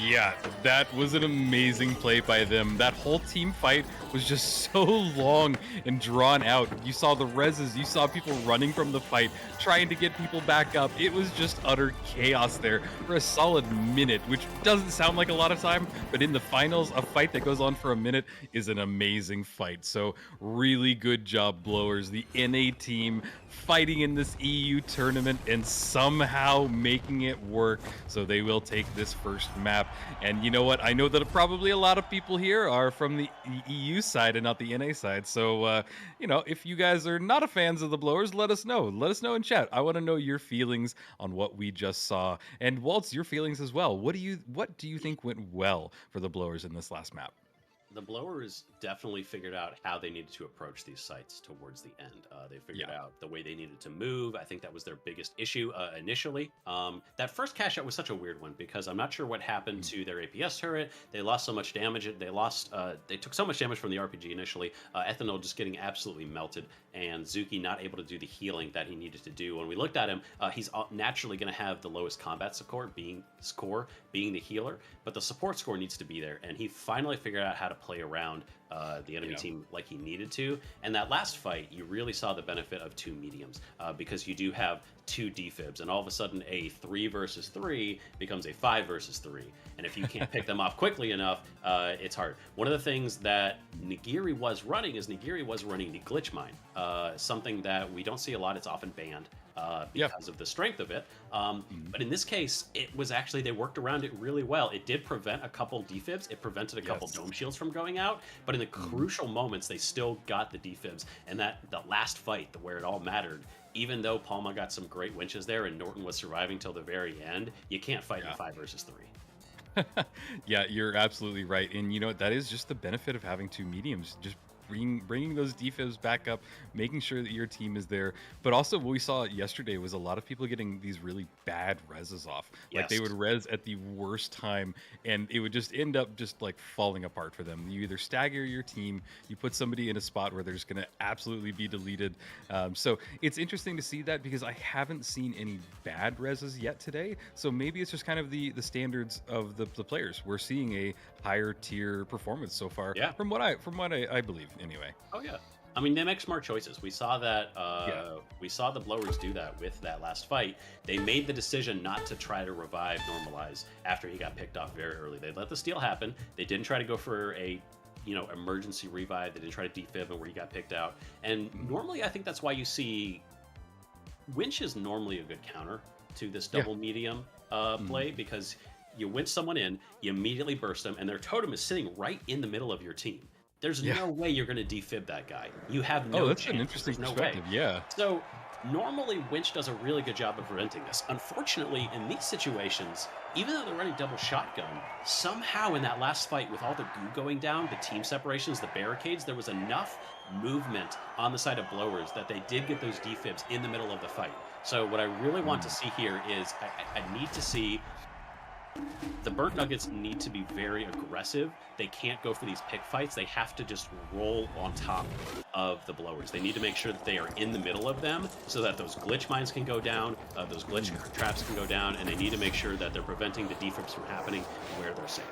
Yeah, that was an amazing play by them. That whole team fight was just so long and drawn out. You saw the reses, you saw people running from the fight, trying to get people back up. It was just utter chaos there for a solid minute, which doesn't sound like a lot of time, but in the finals, a fight that goes on for a minute is an amazing fight. So really good job, Blowers. The NA team fighting in this EU tournament and somehow making it work. So they will take this first map. And you know what? I know that probably a lot of people here are from the EU side and not the NA side. So, if you guys are not a fans of the Blowers, let us know. Let us know in chat. I want to know your feelings on what we just saw. And Waltz, your feelings as well. What do you think went well for the Blowers in this last map? The Blowers definitely figured out how they needed to approach these sites towards the end. They figured out the way they needed to move. I think that was their biggest issue initially. That first cash out was such a weird one because I'm not sure what happened to their APS turret. They lost so much damage. They took so much damage from the RPG initially. Ethanol just getting absolutely melted, and Zuki not able to do the healing that he needed to do. When we looked at him, he's naturally going to have the lowest combat score, being the healer, but the support score needs to be there, and he finally figured out how to play around the enemy team like he needed to. And that last fight, you really saw the benefit of 2 mediums because you do have 2 defibs, and all of a sudden a 3 versus 3 becomes a 5 versus 3. And if you can't pick them off quickly enough, it's hard. One of the things that Nigiri was running the glitch mine, something that we don't see a lot. It's often banned because of the strength of it. But in this case, it was actually, they worked around it really well. It did prevent a couple defibs. It prevented a couple dome shields from going out. But in the crucial moments, they still got the defibs. And the last fight, where it all mattered, even though Palma got some great winches there and Norton was surviving till the very end, you can't fight in 5 versus 3. Yeah, you're absolutely right. And you know what? That is just the benefit of having 2 mediums. Just bringing those defibs back up, making sure that your team is there. But also what we saw yesterday was a lot of people getting these really bad reses off. Like they would res at the worst time and it would just end up just like falling apart for them. You either stagger your team, you put somebody in a spot where they're just going to absolutely be deleted. So it's interesting to see that because I haven't seen any bad reses yet today. So maybe it's just kind of the standards of the players. We're seeing a higher tier performance so far from what I believe anyway. Oh yeah. I mean, they make smart choices. We saw that. We saw the Blowers do that with that last fight. They made the decision not to try to revive Normalize after he got picked off very early. They let the steal happen. They didn't try to go for a, emergency revive. They didn't try to defib him where he got picked out. And normally, I think that's why you see Winch is normally a good counter to this double medium play, because you winch someone in, you immediately burst them, and their totem is sitting right in the middle of your team. There's no way you're going to defib that guy. You have no that's chance. an interesting There's perspective, no way. yeah. So normally Winch does a really good job of preventing this. Unfortunately, in these situations, even though they're running double shotgun, somehow in that last fight with all the goo going down, the team separations, the barricades, there was enough movement on the side of Blowers that they did get those defibs in the middle of the fight. So what I really want to see here is I need to see the Burnt Nuggets need to be very aggressive. They can't go for these pick fights. They have to just roll on top of the Blowers. They need to make sure that they are in the middle of them so that those glitch mines can go down, those glitch traps can go down, and they need to make sure that they're preventing the defibs from happening where they're safe.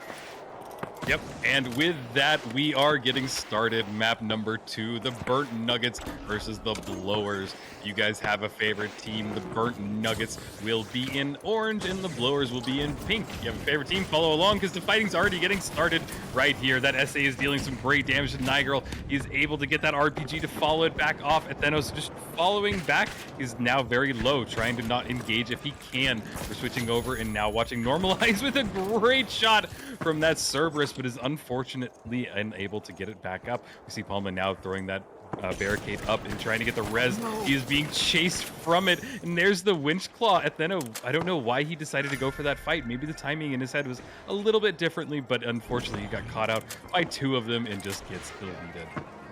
Yep, and with that, we are getting started. Map number 2, the Burnt Nuggets versus the Blowers. You guys have a favorite team. The Burnt Nuggets will be in orange, and the Blowers will be in pink. You have a favorite team? Follow along, because the fighting's already getting started right here. That SA is dealing some great damage to Nigirl. He's able to get that RPG to follow it back off. Athenos just following back. He's now very low, trying to not engage if he can. We're switching over and now watching Normalize with a great shot from that Cerberus, but is unfortunately unable to get it back up. We see Palma now throwing that barricade up and trying to get the res. He is being chased from it, and there's the winch claw. Atheno, I don't know why he decided to go for that fight. Maybe the timing in his head was a little bit differently, but unfortunately he got caught out by 2 of them and just gets deleted.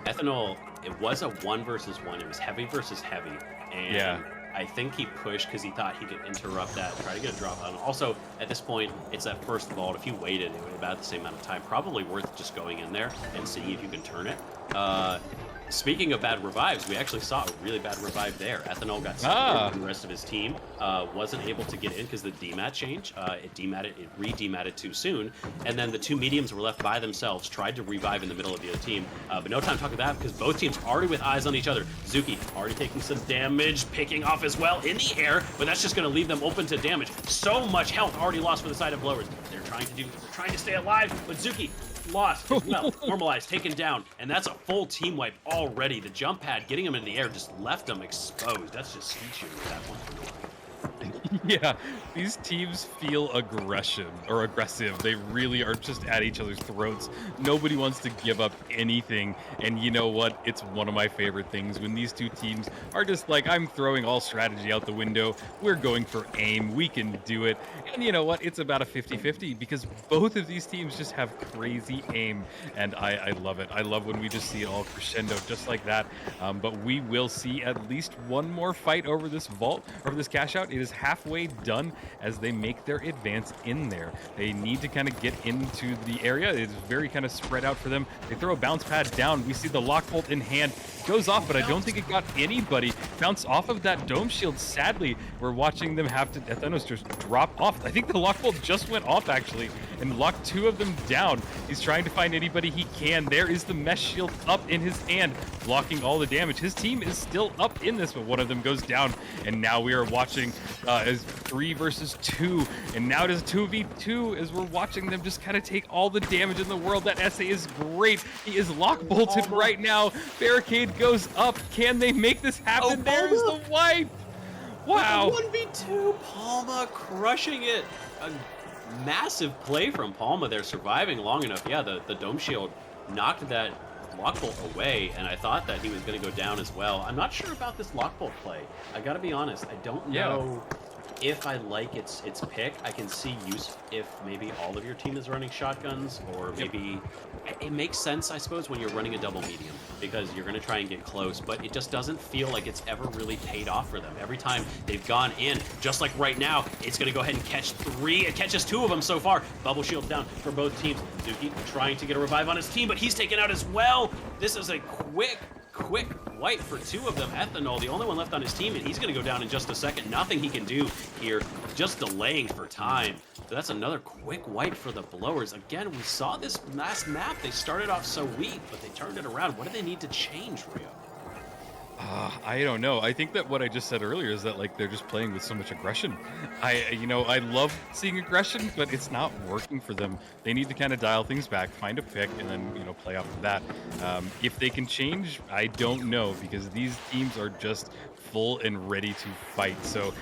Ethanol, it was a 1 versus 1. It was heavy versus heavy, and I think he pushed because he thought he could interrupt that, try to get a drop on. Also, at this point, it's that first vault. If you waited, it would have about the same amount of time. Probably worth just going in there and seeing if you can turn it. Speaking of bad revives, we actually saw a really bad revive there. Ethanol got separated from the rest of his team, wasn't able to get in because the demat change. It re-dematted too soon, and then the 2 mediums were left by themselves, tried to revive in the middle of the other team, but no time to talk about that because both teams are already with eyes on each other. Zuki already taking some damage, picking off as well in the air, but that's just going to leave them open to damage. So much health already lost for the side of Blowers. They're trying to stay alive, but Zuki lost as well. Normalized, taken down, and that's a full team wipe already. The jump pad getting him in the air just left him exposed. That's just skeet shooting at that point. Yeah, these teams feel aggressive. They really are just at each other's throats. Nobody wants to give up anything. And you know what? It's one of my favorite things when these 2 teams are just like, I'm throwing all strategy out the window. We're going for aim. We can do it. And you know what? It's about a 50-50 because both of these teams just have crazy aim. And I love it. I love when we just see it all crescendo just like that. But we will see at least one more fight over this vault, over this cash out. It is halfway done as they make their advance in there. They need to kind of get into the area. It's very kind of spread out for them. They throw a bounce pad down. We see the lock bolt in hand. Goes off, but I don't think it got anybody. Bounce off of that dome shield. Sadly, we're watching them have to Athenos just drop off. I think the lock bolt just went off actually and locked 2 of them down. He's trying to find anybody he can. There is the mesh shield up in his hand, blocking all the damage. His team is still up in this, but one of them goes down. And now we are watching as 3 versus 2. And now it is 2v2 as we're watching them just kind of take all the damage in the world. That SA is great. He is lock bolted right now. Barricade goes up. Can they make this happen? There's the wipe. Wow. 1v2, Palma crushing it. A massive play from Palma there, surviving long enough. Yeah, the dome shield knocked that lock bolt away, and I thought that he was going to go down as well. I'm not sure about this lock bolt play. I got to be honest. I don't know if I like its pick. I can see use if maybe all of your team is running shotguns, or maybe it makes sense, I suppose, when you're running a double medium because you're going to try and get close, but it just doesn't feel like it's ever really paid off for them. Every time they've gone in, just like right now, it's going to go ahead and catch 3. It catches 2 of them so far. Bubble shield down for both teams. Zuki trying to get a revive on his team, but he's taken out as well. This is a quick wipe for 2 of them. Ethanol, the only one left on his team, and he's going to go down in just a second. Nothing he can do here, just delaying for time. But that's another quick wipe for the Blowers. Again, we saw this last map. They started off so weak, but they turned it around. What do they need to change, Rio? I don't know. I think that what I just said earlier is that like they're just playing with so much aggression. I love seeing aggression, but it's not working for them. They need to kind of dial things back, find a pick, and then play off of that. If they can change, I don't know, because these teams are just full and ready to fight. So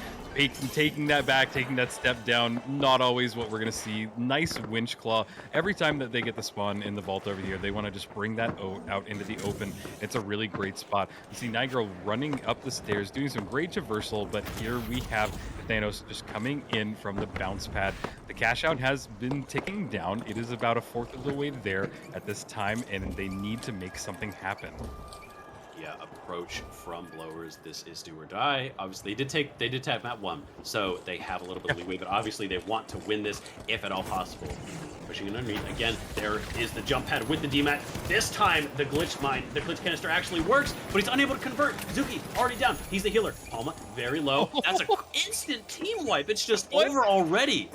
taking that back, taking that step down, not always what we're going to see. Nice winch claw. Every time that they get the spawn in the vault over here, they want to just bring that out into the open. It's a really great spot. You see Nigro running up the stairs, doing some great traversal, but here we have Thanos just coming in from the bounce pad. The cash out has been ticking down. It is about a fourth of the way there at this time, and they need to make something happen. Yeah, approach from blowers. This is do or die. Obviously, they did tap map 1, so they have a little bit of leeway, but obviously they want to win this if at all possible. Pushing it underneath. Again, there is the jump pad with the DMAT. This time, the glitch canister actually works, but he's unable to convert. Zuki already down. He's the healer. Palma, very low. That's an instant team wipe. It's just over already.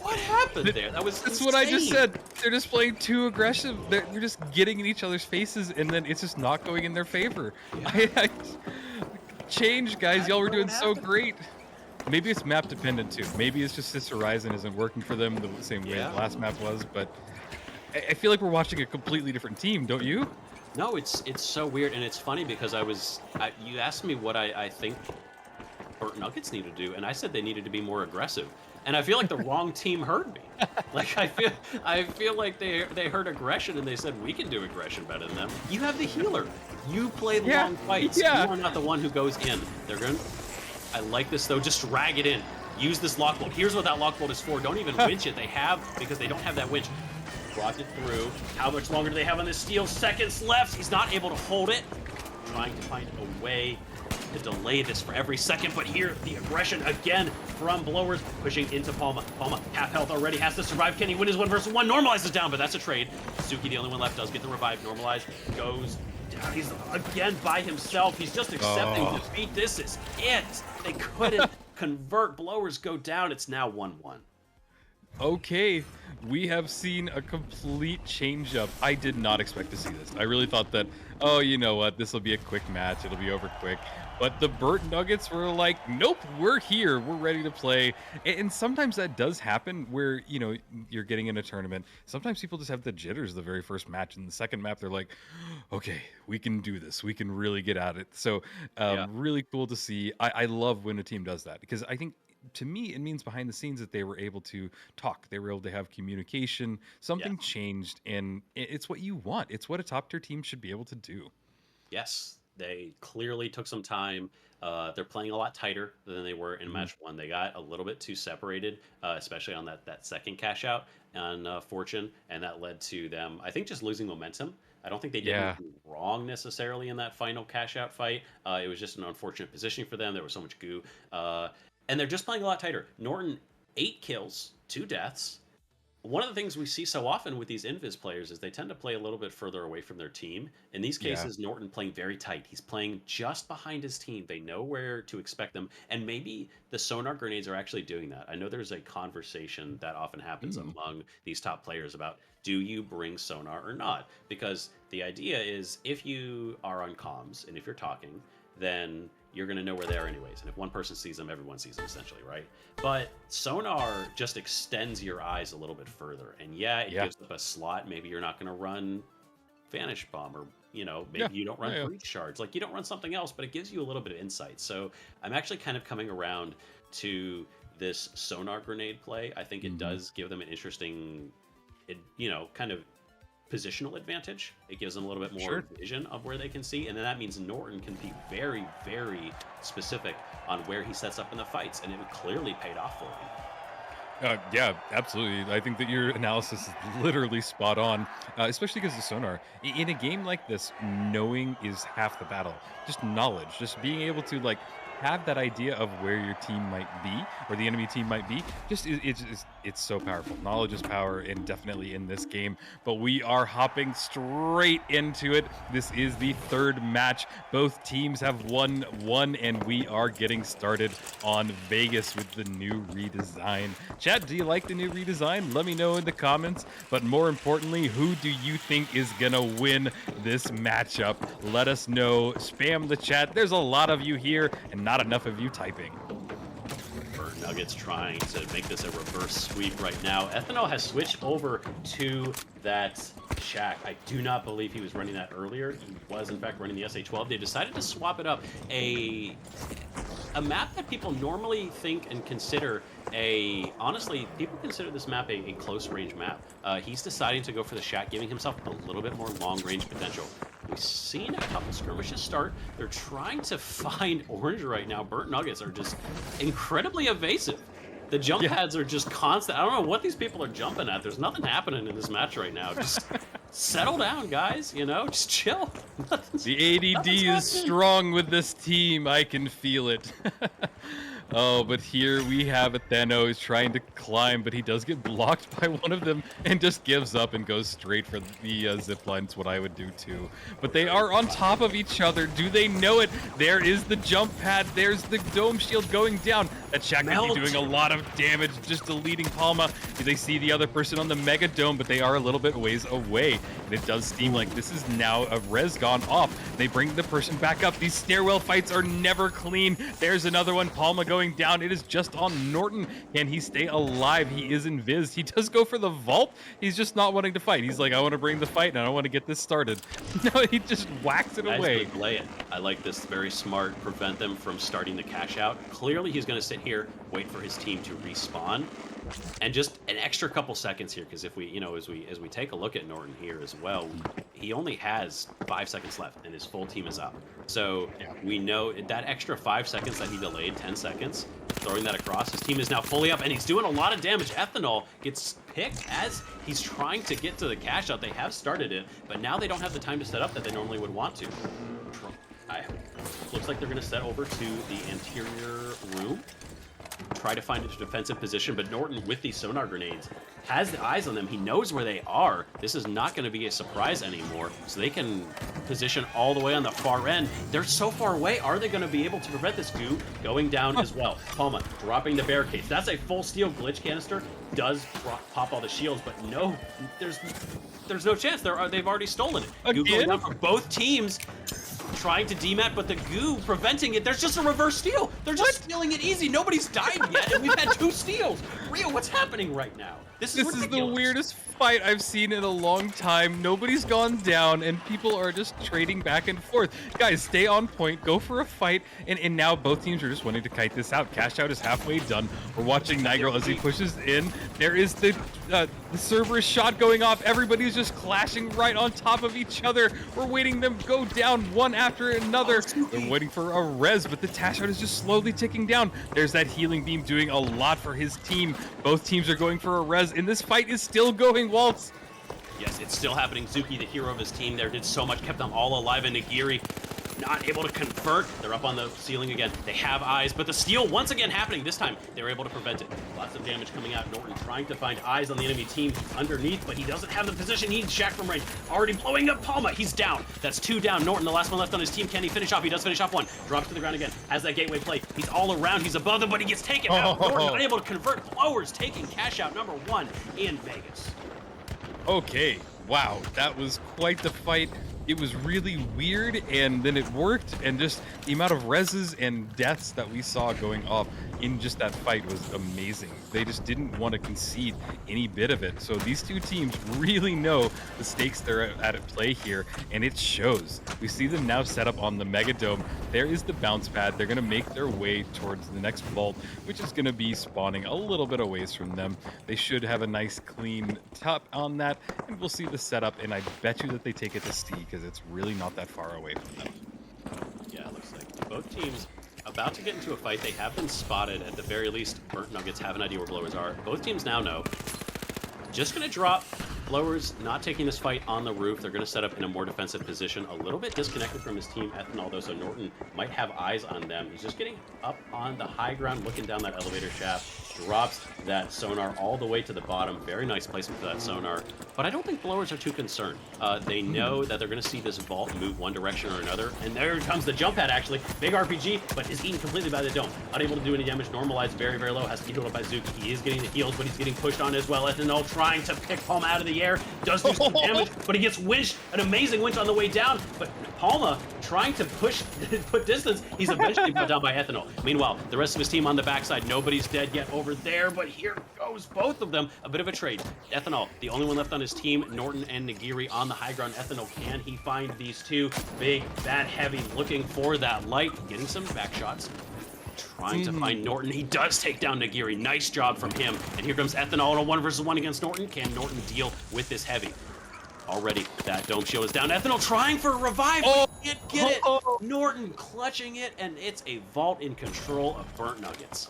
What happened there? That's insane. What I just said. They're just playing too aggressive. They're just getting in each other's faces, and then it's just not going in their favor. Yeah. Change, guys. Y'all were doing so great. Maybe it's map dependent too. Maybe it's just this Horizon isn't working for them the same way the last map was. But I feel like we're watching a completely different team, don't you? No, it's so weird, and it's funny because you asked me what I think Burt Nuggets need to do, and I said they needed to be more aggressive. And I feel like the wrong team heard me. Like I feel like they heard aggression and they said we can do aggression better than them. You have the healer. You play the long fights. You are not the one who goes in. I like this though. Just drag it in. Use this lock bolt. Here's what that lock bolt is for. Don't even winch it. They have, because they don't have that winch. Brought it through. How much longer do they have on this steel? Seconds left. He's not able to hold it. Trying to find a way to delay this for every second, but here the aggression again from blowers pushing into Palma. Palma half health already, has to survive. Can he win his 1v1? Normalizes down, but that's a trade. Suzuki, the only one left, does get the revive. Normalize goes down. He's again by himself. He's just accepting defeat. This is it. They couldn't convert. Blowers go down. It's now 1-1. Okay, we have seen a complete change up. I did not expect to see this. I really thought that, oh, you know what, this will be a quick match, it'll be over quick. But the Burt Nuggets were like, nope, we're here, we're ready to play. And sometimes that does happen where, you're getting in a tournament. Sometimes people just have the jitters the very first match. And the second map, they're like, okay, we can do this. We can really get at it. So really cool to see. I love when a team does that, because I think, to me, it means behind the scenes that they were able to talk. They were able to have communication. Something changed, and it's what you want. It's what a top-tier team should be able to do. Yes, they clearly took some time. They're playing a lot tighter than they were in match 1. They got a little bit too separated, especially on that second cash out on Fortune, and that led to them, I think, just losing momentum. I don't think they did anything wrong necessarily in that final cash out fight. It was just an unfortunate positioning for them. There was so much goo. And they're just playing a lot tighter. Norton, 8 kills, 2 deaths. One of the things we see so often with these Invis players is they tend to play a little bit further away from their team. In these cases, Norton playing very tight. He's playing just behind his team. They know where to expect them. And maybe the sonar grenades are actually doing that. I know there's a conversation that often happens among these top players about, do you bring sonar or not? Because the idea is, if you are on comms and if you're talking, then you're going to know where they are anyways. And if one person sees them, everyone sees them essentially, right? But sonar just extends your eyes a little bit further. And it gives up a slot. Maybe you're not going to run Vanish Bomb, or, maybe you don't run Breach Shards. Like, you don't run something else, but it gives you a little bit of insight. So I'm actually kind of coming around to this sonar grenade play. I think it does give them an interesting, kind of positional advantage. It gives them a little bit more vision of where they can see, and then that means Norton can be very, very specific on where he sets up in the fights, and it clearly paid off for him. Yeah, absolutely. I think that your analysis is literally spot on, especially because of sonar. In a game like this, knowing is half the battle. Just knowledge, just being able to have that idea of where your team might be or the enemy team might be, it's so powerful. Knowledge is power, and definitely in this game. But we are hopping straight into it. This is the third match. Both teams have won one, and we are getting started on Vegas with the new redesign. Chat, do you like the new redesign? Let me know in the comments. But more importantly, who do you think is gonna win this matchup? Let us know. Spam the chat. There's a lot of you here and not enough of you typing. Nuggets trying to make this a reverse sweep right now. Ethanol has switched over to that shack. I do not believe he was running that earlier. He was, in fact, running the SH12. They decided to swap it up. A map that people normally think and consider honestly, people consider this map a close-range map. He's deciding to go for the shack, giving himself a little bit more long-range potential. We've seen a couple skirmishes start. They're trying to find orange right now. Burnt Nuggets are just incredibly evasive. The jump pads are just constant. I don't know what these people are jumping at. There's nothing happening in this match right now. Just settle down, guys. You know, just chill. The ADD is strong with this team. I can feel it. Oh, but here we have Atheno trying to climb, but he does get blocked by one of them and just gives up and goes straight for the zip line. It's what I would do too. But they are on top of each other. Do they know it? There is the jump pad. There's the dome shield going down. That shack could be doing a lot of damage, just deleting Palma. They see the other person on the mega dome, but they are a little bit ways away. And it does seem like this is now a res gone off. They bring the person back up. These stairwell fights are never clean. There's another one. Palma going down. It is just on Norton. Can he stay alive? He is invis. He does go for the vault. He's just not wanting to fight. He's like, I want to bring the fight and I want to get this started. No, he just whacks it away. Play it. I like this. Very smart. Prevent them from starting the cash out. Clearly, he's going to sit here, wait for his team to respawn. And just an extra couple seconds here, because if we, as we take a look at Norton here as well, he only has 5 seconds left, and his full team is up. So we know that extra 5 seconds that he delayed, 10 seconds, throwing that across, his team is now fully up, and he's doing a lot of damage. Ethanol gets picked as he's trying to get to the cash out. They have started it, but now they don't have the time to set up that they normally would want to. Looks like they're going to set over to the anterior room. Try to find a defensive position, but Norton, with these sonar grenades, has the eyes on them. He knows where they are. This is not going to be a surprise anymore, so they can position all the way on the far end. They're so far away. Are they going to be able to prevent this goo going down as well? Palma dropping the barricades. That's a full steel glitch canister. Does pop all the shields, but no, there's no chance. They've already stolen it. Goo going down for both teams. Trying to demat, but the goo preventing it. There's just a reverse steal. They're just stealing it easy. Nobody's died yet, and we've had 2 steals. Rio, what's happening right now? This is the weirdest fight I've seen in a long time. Nobody's gone down, and people are just trading back and forth. Guys, stay on point. Go for a fight. And now both teams are just wanting to kite this out. Cash out is halfway done. We're watching Nigel as he pushes in. There is the Cerberus shot going off. Everybody's just clashing right on top of each other. We're waiting them go down one after another. They're waiting for a res, but the Tash out is just slowly ticking down. There's that healing beam doing a lot for his team. Both teams are going for a res, and this fight is still going, Waltz. Yes, it's still happening. Zuki, the hero of his team there, did so much, kept them all alive, and Nagiri not able to convert. They're up on the ceiling again. They have eyes, but the steal once again happening. This time, they were able to prevent it. Lots of damage coming out. Norton trying to find eyes on the enemy team underneath, but he doesn't have the position. He needs Shack from range. Already blowing up Palma. He's down. That's 2 down. Norton, the last one left on his team. Can he finish off? He does finish off 1. Drops to the ground again. Has that gateway play. He's all around. He's above them, but he gets taken out. Norton unable to convert. Blowers taking cash out number 1 in Vegas. Okay. Wow, that was quite the fight. It was really weird, and then it worked, and just the amount of reses and deaths that we saw going off in just that fight was amazing. They just didn't want to concede any bit of it. So these two teams really know the stakes they're at play here, and it shows. We see them now set up on the Mega Dome. There is the bounce pad. They're going to make their way towards the next vault, which is going to be spawning a little bit away from them. They should have a nice clean top on that, and we'll see the setup, and I bet you that they take it to C, because it's really not that far away from them. Yeah, it looks like both teams about to get into a fight. They have been spotted. At the very least, Burnt Nuggets have an idea where blowers are. Both teams now know. Just going to drop Blowers not taking this fight on the roof. They're going to set up in a more defensive position. A little bit disconnected from his team, Ethanol, though, so Norton might have eyes on them. He's just getting up on the high ground, looking down that elevator shaft. Drops that sonar all the way to the bottom. Very nice placement for that sonar. But I don't think Blowers are too concerned. They know that they're going to see this vault move one direction or another. And there comes the jump pad, actually. Big RPG, but is eaten completely by the dome. Unable to do any damage. Normalized very, very low. Has to be healed up by Zuki. He is getting the heals, but he's getting pushed on as well. Ethanol trying to pick Palma out of the air. Does do some damage, but he gets winched. An amazing winch on the way down. But Palma trying to put distance. He's eventually put down by Ethanol. Meanwhile, the rest of his team on the backside. Nobody's dead yet over there, but here goes both of them. A bit of a trade. Ethanol, the only one left on his team. Norton and Nagiri on the high ground. Ethanol, can he find these two? Big, bad, heavy, looking for that light. Getting some back shots. Trying to find Norton. He does take down Nagiri. Nice job from him. And here comes Ethanol on a 1v1 against Norton. Can Norton deal with this heavy? Already, that dome shield is down. Ethanol trying for a revive. But he can't get it. Norton clutching it, and it's a vault in control of Burnt Nuggets.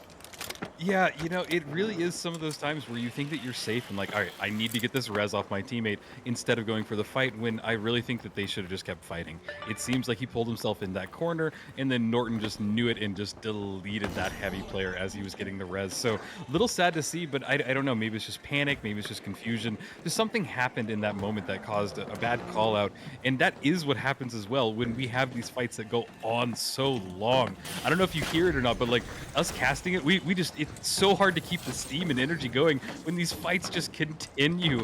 Yeah, you know, it really is some of those times where you think that you're safe and like, all right, I need to get this res off my teammate instead of going for the fight, when I really think that they should have just kept fighting. It seems like he pulled himself in that corner, and then Norton just knew it and just deleted that heavy player as he was getting the res. So a little sad to see, but I don't know, maybe it's just panic, maybe it's just confusion. Just something happened in that moment that caused a bad call out, and that is what happens as well when we have these fights that go on so long. I don't know if you hear it or not, but like us casting it, we just, it's so hard to keep the steam and energy going when these fights just continue.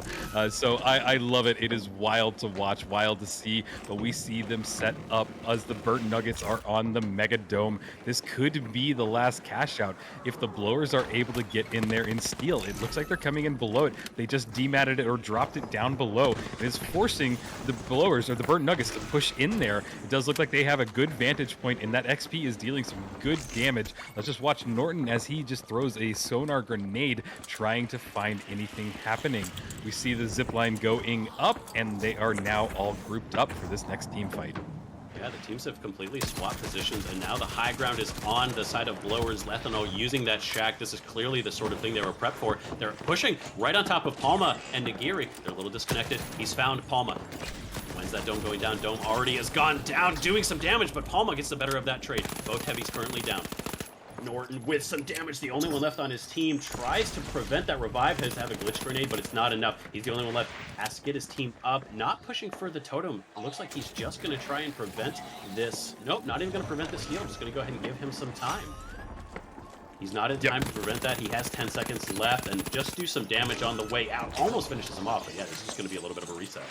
So I love it. It is wild to watch, wild to see, but we see them set up as the Burnt Nuggets are on the Mega Dome. This could be the last cash out if the Blowers are able to get in there and steal. It looks like they're coming in below it. They just dematted it or dropped it down below. It is forcing the Blowers or the Burnt Nuggets to push in there. It does look like they have a good vantage point, and that XP is dealing some good damage. Let's just watch Norton as he just throws a sonar grenade trying to find anything happening. We see the zip line going up, and they are now all grouped up for this next team fight. Yeah, the teams have completely swapped positions, and now the high ground is on the side of Blowers. Ethanol using that shack. This is clearly the sort of thing they were prepped for. They're pushing right on top of Palma and Nagiri. They're a little disconnected. He's found Palma. When's that dome going down? Dome already has gone down, doing some damage, but Palma gets the better of that trade. Both heavies currently down. Norton with some damage, the only one left on his team, tries to prevent that revive. Has to have a glitch grenade, but it's not enough. He's the only one left. Has to get his team up, not pushing for the totem. It looks like he's just going to try and prevent this. Nope, not even going to prevent this steal. Just going to go ahead and give him some time. He's not in time to prevent that. He has 10 seconds left, and just do some damage on the way out. Almost finishes him off, but yeah, this is going to be a little bit of a reset.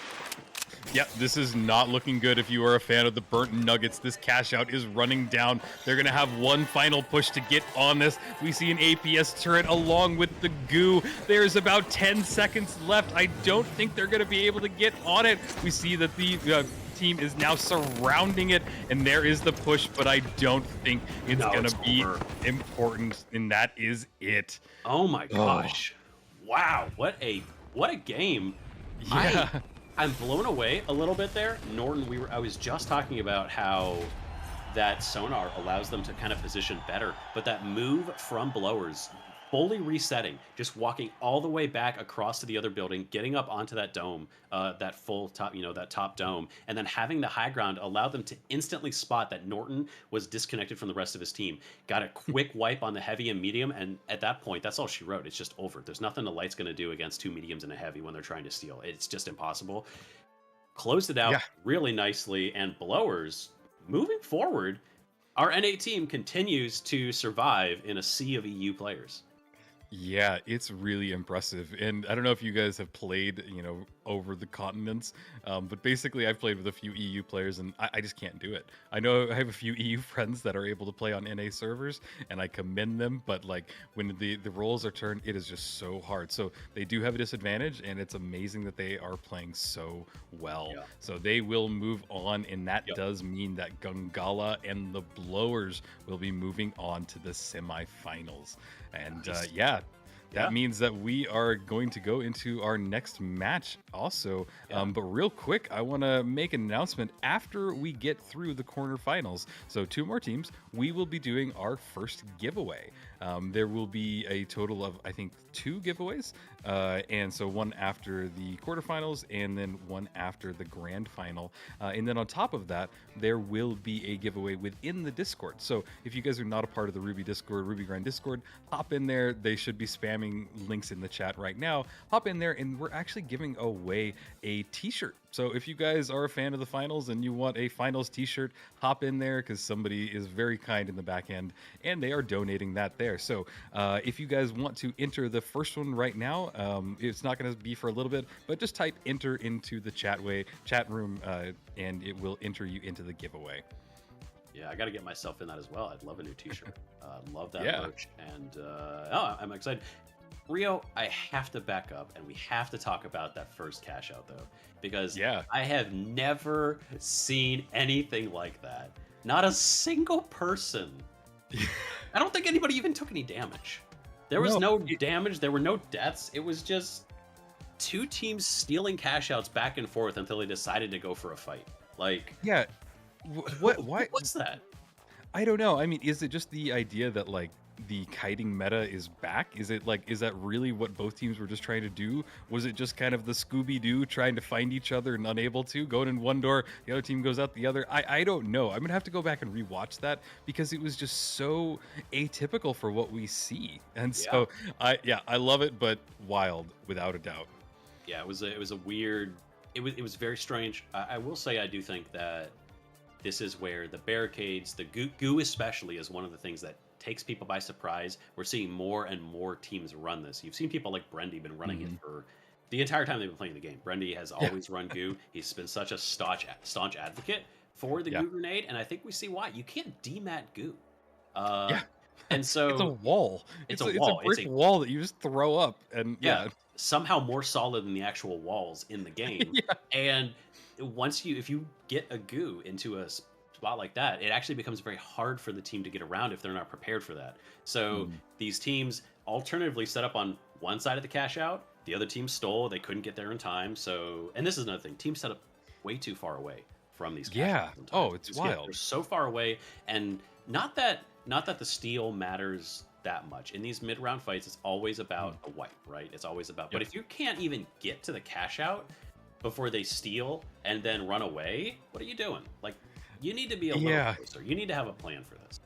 Yep, this is not looking good if you are a fan of the Burnt Nuggets. This cash out is running down. They're going to have one final push to get on this. We see an APS turret along with the goo. There's about 10 seconds left. I don't think they're going to be able to get on it. We see that the team is now surrounding it, and there is the push, but I don't think it's going to be important, and that is it. Oh my gosh. Wow, what a game. Yeah. I'm blown away a little bit there. Norton, I was just talking about how that sonar allows them to kind of position better, but that move from Blowers, fully resetting, just walking all the way back across to the other building, getting up onto that dome, that full top, that top dome, and then having the high ground allowed them to instantly spot that Norton was disconnected from the rest of his team. Got a quick wipe on the heavy and medium, and at that point, that's all she wrote. It's just over. There's nothing the light's going to do against two mediums and a heavy when they're trying to steal. It's just impossible. Closed it out really nicely, and Blowers, moving forward, our NA team continues to survive in a sea of EU players. Yeah, it's really impressive. And I don't know if you guys have played, over the continents, but basically I've played with a few EU players, and I just can't do it. I know I have a few EU friends that are able to play on NA servers, and I commend them, but like when the roles are turned, it is just so hard. So they do have a disadvantage, and it's amazing that they are playing so well. Yeah. So they will move on, and that does mean that Gungala and the Blowers will be moving on to the semifinals. And that means that we are going to go into our next match also. But real quick, I want to make an announcement after we get through the quarterfinals. So 2 more teams, we will be doing our first giveaway. There will be a total of, I think, 2 giveaways. And so one after the quarterfinals and then one after the grand final. And then on top of that, there will be a giveaway within the Discord. So if you guys are not a part of the Ruby Discord, Ruby Grind Discord, hop in there. They should be spamming links in the chat right now. Hop in there, and we're actually giving away a t-shirt. So if you guys are a fan of the finals and you want a finals t-shirt, hop in there because somebody is very kind in the back end and they are donating that there. So if you guys want to enter the first one right now, it's not going to be for a little bit, but just type enter into the chat room and it will enter you into the giveaway. Yeah, I got to get myself in that as well. I'd love a new t-shirt. Love that Yeah. merch. And I'm excited. Rio, I have to back up and we have to talk about that first cash out though, because I have never seen anything like that. Not a single person. I don't think anybody even took any damage. There was no damage. There were no deaths. It was just 2 teams stealing cash outs back and forth until they decided to go for a fight. Like, yeah. Why? What's that? I don't know. I mean, is it just the idea that like the kiting meta is back? Is that really what both teams were just trying to do? Was it just kind of the Scooby-Doo trying to find each other and unable to, going in one door, the other team goes out the other? I don't know. I'm gonna have to go back and rewatch that because it was just so atypical for what we see. And so I love it, but wild without a doubt. Yeah, it was a weird. It was very strange. I will say I do think that this is where the barricades, the goo especially, is one of the things that takes people by surprise. We're seeing more and more teams run this. You've seen people like Brendy been running it for the entire time they've been playing the game. Brendy has always run goo. He's been such a staunch advocate for the goo grenade, and I think we see why. You can't demat goo. And so it's a wall. It's a wall. It's a brick wall that you just throw up, and somehow more solid than the actual walls in the game. And if you get a goo into a spot like that, it actually becomes very hard for the team to get around if they're not prepared for that. So these teams alternatively set up on one side of the cash out, the other team stole, they couldn't get there in time. So, and this is another thing, teams set up way too far away from these cash outs sometimes. Oh, it's wild. They're so far away, and not that the steal matters that much. In these mid-round fights, it's always about a wipe, right? It's always about, but if you can't even get to the cash out before they steal and then run away, what are you doing? Like, you need to be a little closer. You need to have a plan for this.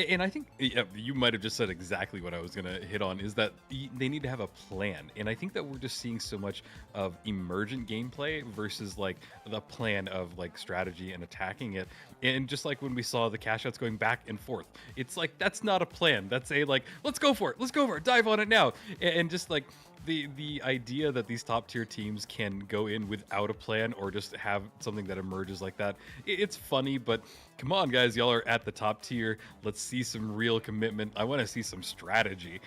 And I think you might have just said exactly what I was going to hit on, is that they need to have a plan. And I think that we're just seeing so much of emergent gameplay versus like the plan of like strategy and attacking it. And just like when we saw the cash outs going back and forth, it's like, that's not a plan. That's a like, let's go for it, dive on it now. And just like the idea that these top tier teams can go in without a plan or just have something that emerges like that, it's funny, but come on guys, y'all are at the top tier. Let's see some real commitment. I want to see some strategy.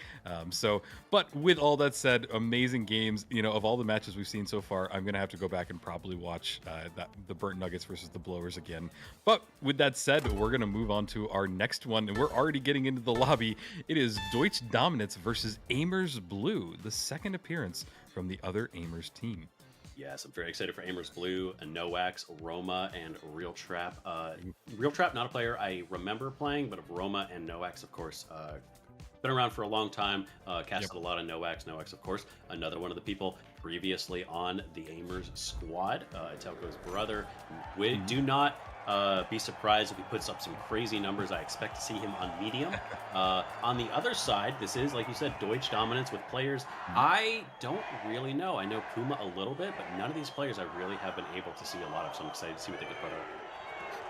But with all that said, amazing games. Of all the matches we've seen so far, I'm gonna have to go back and probably watch the Burnt Nuggets versus the Blowers again. But with that said, we're gonna move on to our next one, and we're already getting into the lobby. It is Deutsch Dominance versus Aimers Blue, the second appearance from the other Aimers team. Yes, I'm very excited for Aimers Blue, Noax, Roma, and Real Trap. Real Trap, not a player I remember playing, but of Roma and Noax, of course, been around for a long time. Casted a lot of Noax. Noax, of course, another one of the people previously on the Aimers squad. Telco's brother. We do not be surprised if he puts up some crazy numbers. I expect to see him on medium. On the other side, this is, like you said, Deutsch Dominance with players I don't really know. I know Puma a little bit, but none of these players I really have been able to see a lot of, so I'm excited to see what they can put up.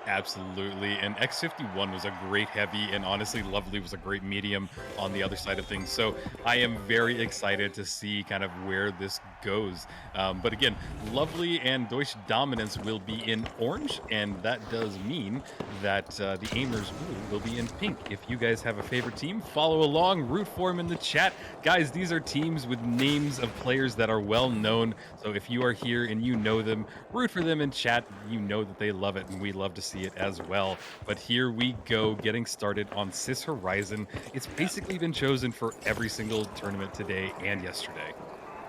Absolutely, and X51 was a great heavy, and honestly, Lovely was a great medium on the other side of things. So I am very excited to see kind of where this goes. But again, Lovely and Deutsch Dominance will be in orange, and that does mean that the Aimers Blue will be in pink. If you guys have a favorite team, follow along, root for them in the chat. Guys, these are teams with names of players that are well known. So if you are here and you know them, root for them in chat. You know that they love it, and we love to see it as well. But here we go, getting started on Cis Horizon. It's basically been chosen for every single tournament today and yesterday.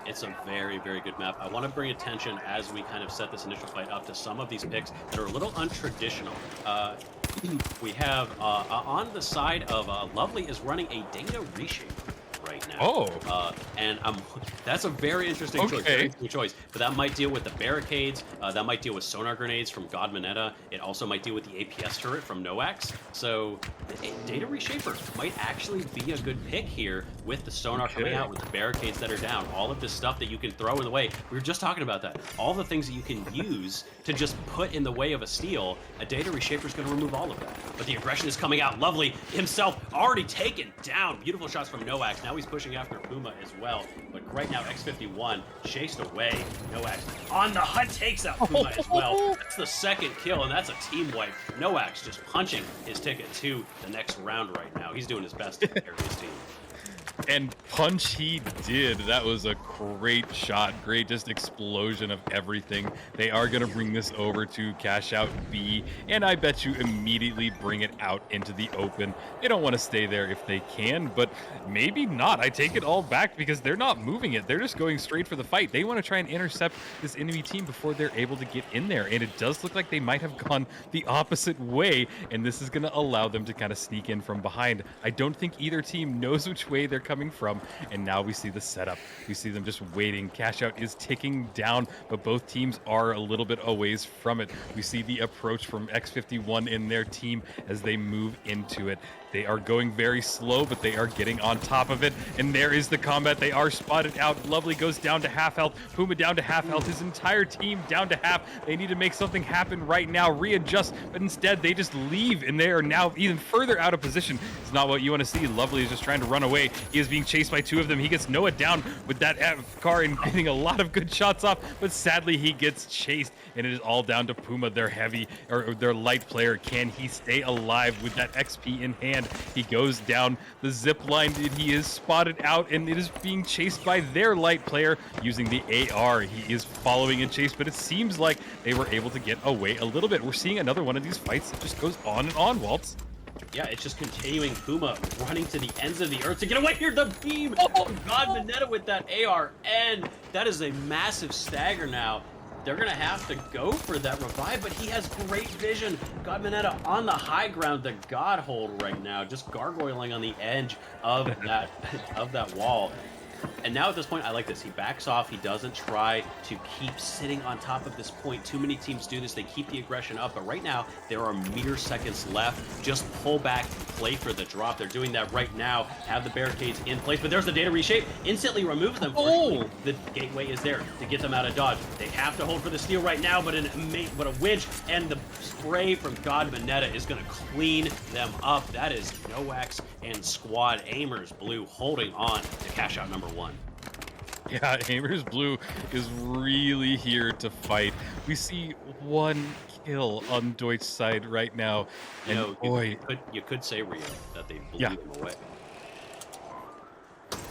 It's a very, very good map. I want to bring attention as we kind of set this initial fight up to some of these picks that are a little untraditional. we have on the side of Lovely is running a data reshape right now. And that's a very interesting choice. Very interesting choice. But that might deal with the barricades. That might deal with sonar grenades from God Mineta. It also might deal with the APS turret from Noax. So data reshaper might actually be a good pick here with the sonar coming out, with the barricades that are down, all of this stuff that you can throw in the way. We were just talking about that. All the things that you can use to just put in the way of a steal. A data reshaper is going to remove all of that. But the aggression is coming out. Lovely himself already taken down. Beautiful shots from Noax. Now he's pushing after Puma as well. But right now, X51 chased away. Noax on the hunt takes out Puma as well. That's the second kill, and that's a team wipe. Noax just punching his ticket to the next round right now. He's doing his best to carry his team. And punch he did. That was a great shot. Great just explosion of everything. They are going to bring this over to Cash Out B, and I bet you immediately bring it out into the open. They don't want to stay there if they can, but maybe not. I take it all back because they're not moving it. They're just going straight for the fight. They want to try and intercept this enemy team before they're able to get in there, and it does look like they might have gone the opposite way, and this is going to allow them to kind of sneak in from behind. I don't think either team knows which way they're coming from, and now we see the setup. We see them just waiting. Cash Out is ticking down, but both teams are a little bit a ways from it. We see the approach from X51 in their team as they move into it. They are going very slow, but they are getting on top of it, and there is the combat. They are spotted out. Lovely goes down to half health. Puma down to half health. His entire team down to half. They need to make something happen right now, readjust, but instead they just leave, and they are now even further out of position. It's not what you want to see. Lovely is just trying to run away. He is being chased by two of them. He gets Noah down with that car and getting a lot of good shots off, but sadly he gets chased, and it is all down to Puma, their heavy or their light player. Can he stay alive with that XP in hand? He goes down the zip line. He is spotted out, and it is being chased by their light player using the AR. He is following in chase, but it seems like they were able to get away a little bit. We're seeing another one of these fights that just goes on and on, Waltz. Yeah, it's just continuing. Puma running to the ends of the earth to get away here. The beam from God Mineta with that AR, and that is a massive stagger now. They're going to have to go for that revive, but he has great vision. God Mineta on the high ground, the God hold right now, just gargoyling on the edge of that wall. And now at this point, I like this. He backs off. He doesn't try to keep sitting on top of this point. Too many teams do this. They keep the aggression up. But right now, there are mere seconds left. Just pull back and play for the drop. They're doing that right now. Have the barricades in place. But there's the data reshape. Instantly removes them. Oh! The gateway is there to get them out of dodge. They have to hold for the steal right now, but a winch and the spray from God Mineta is going to clean them up. That is Noax and squad. Aimers Blue holding on to Cash Out number 1. Yeah, Aimers Blue is really here to fight. We see one kill on Deutsch's side right now. And boy, you could say, Rio, that they blew them away.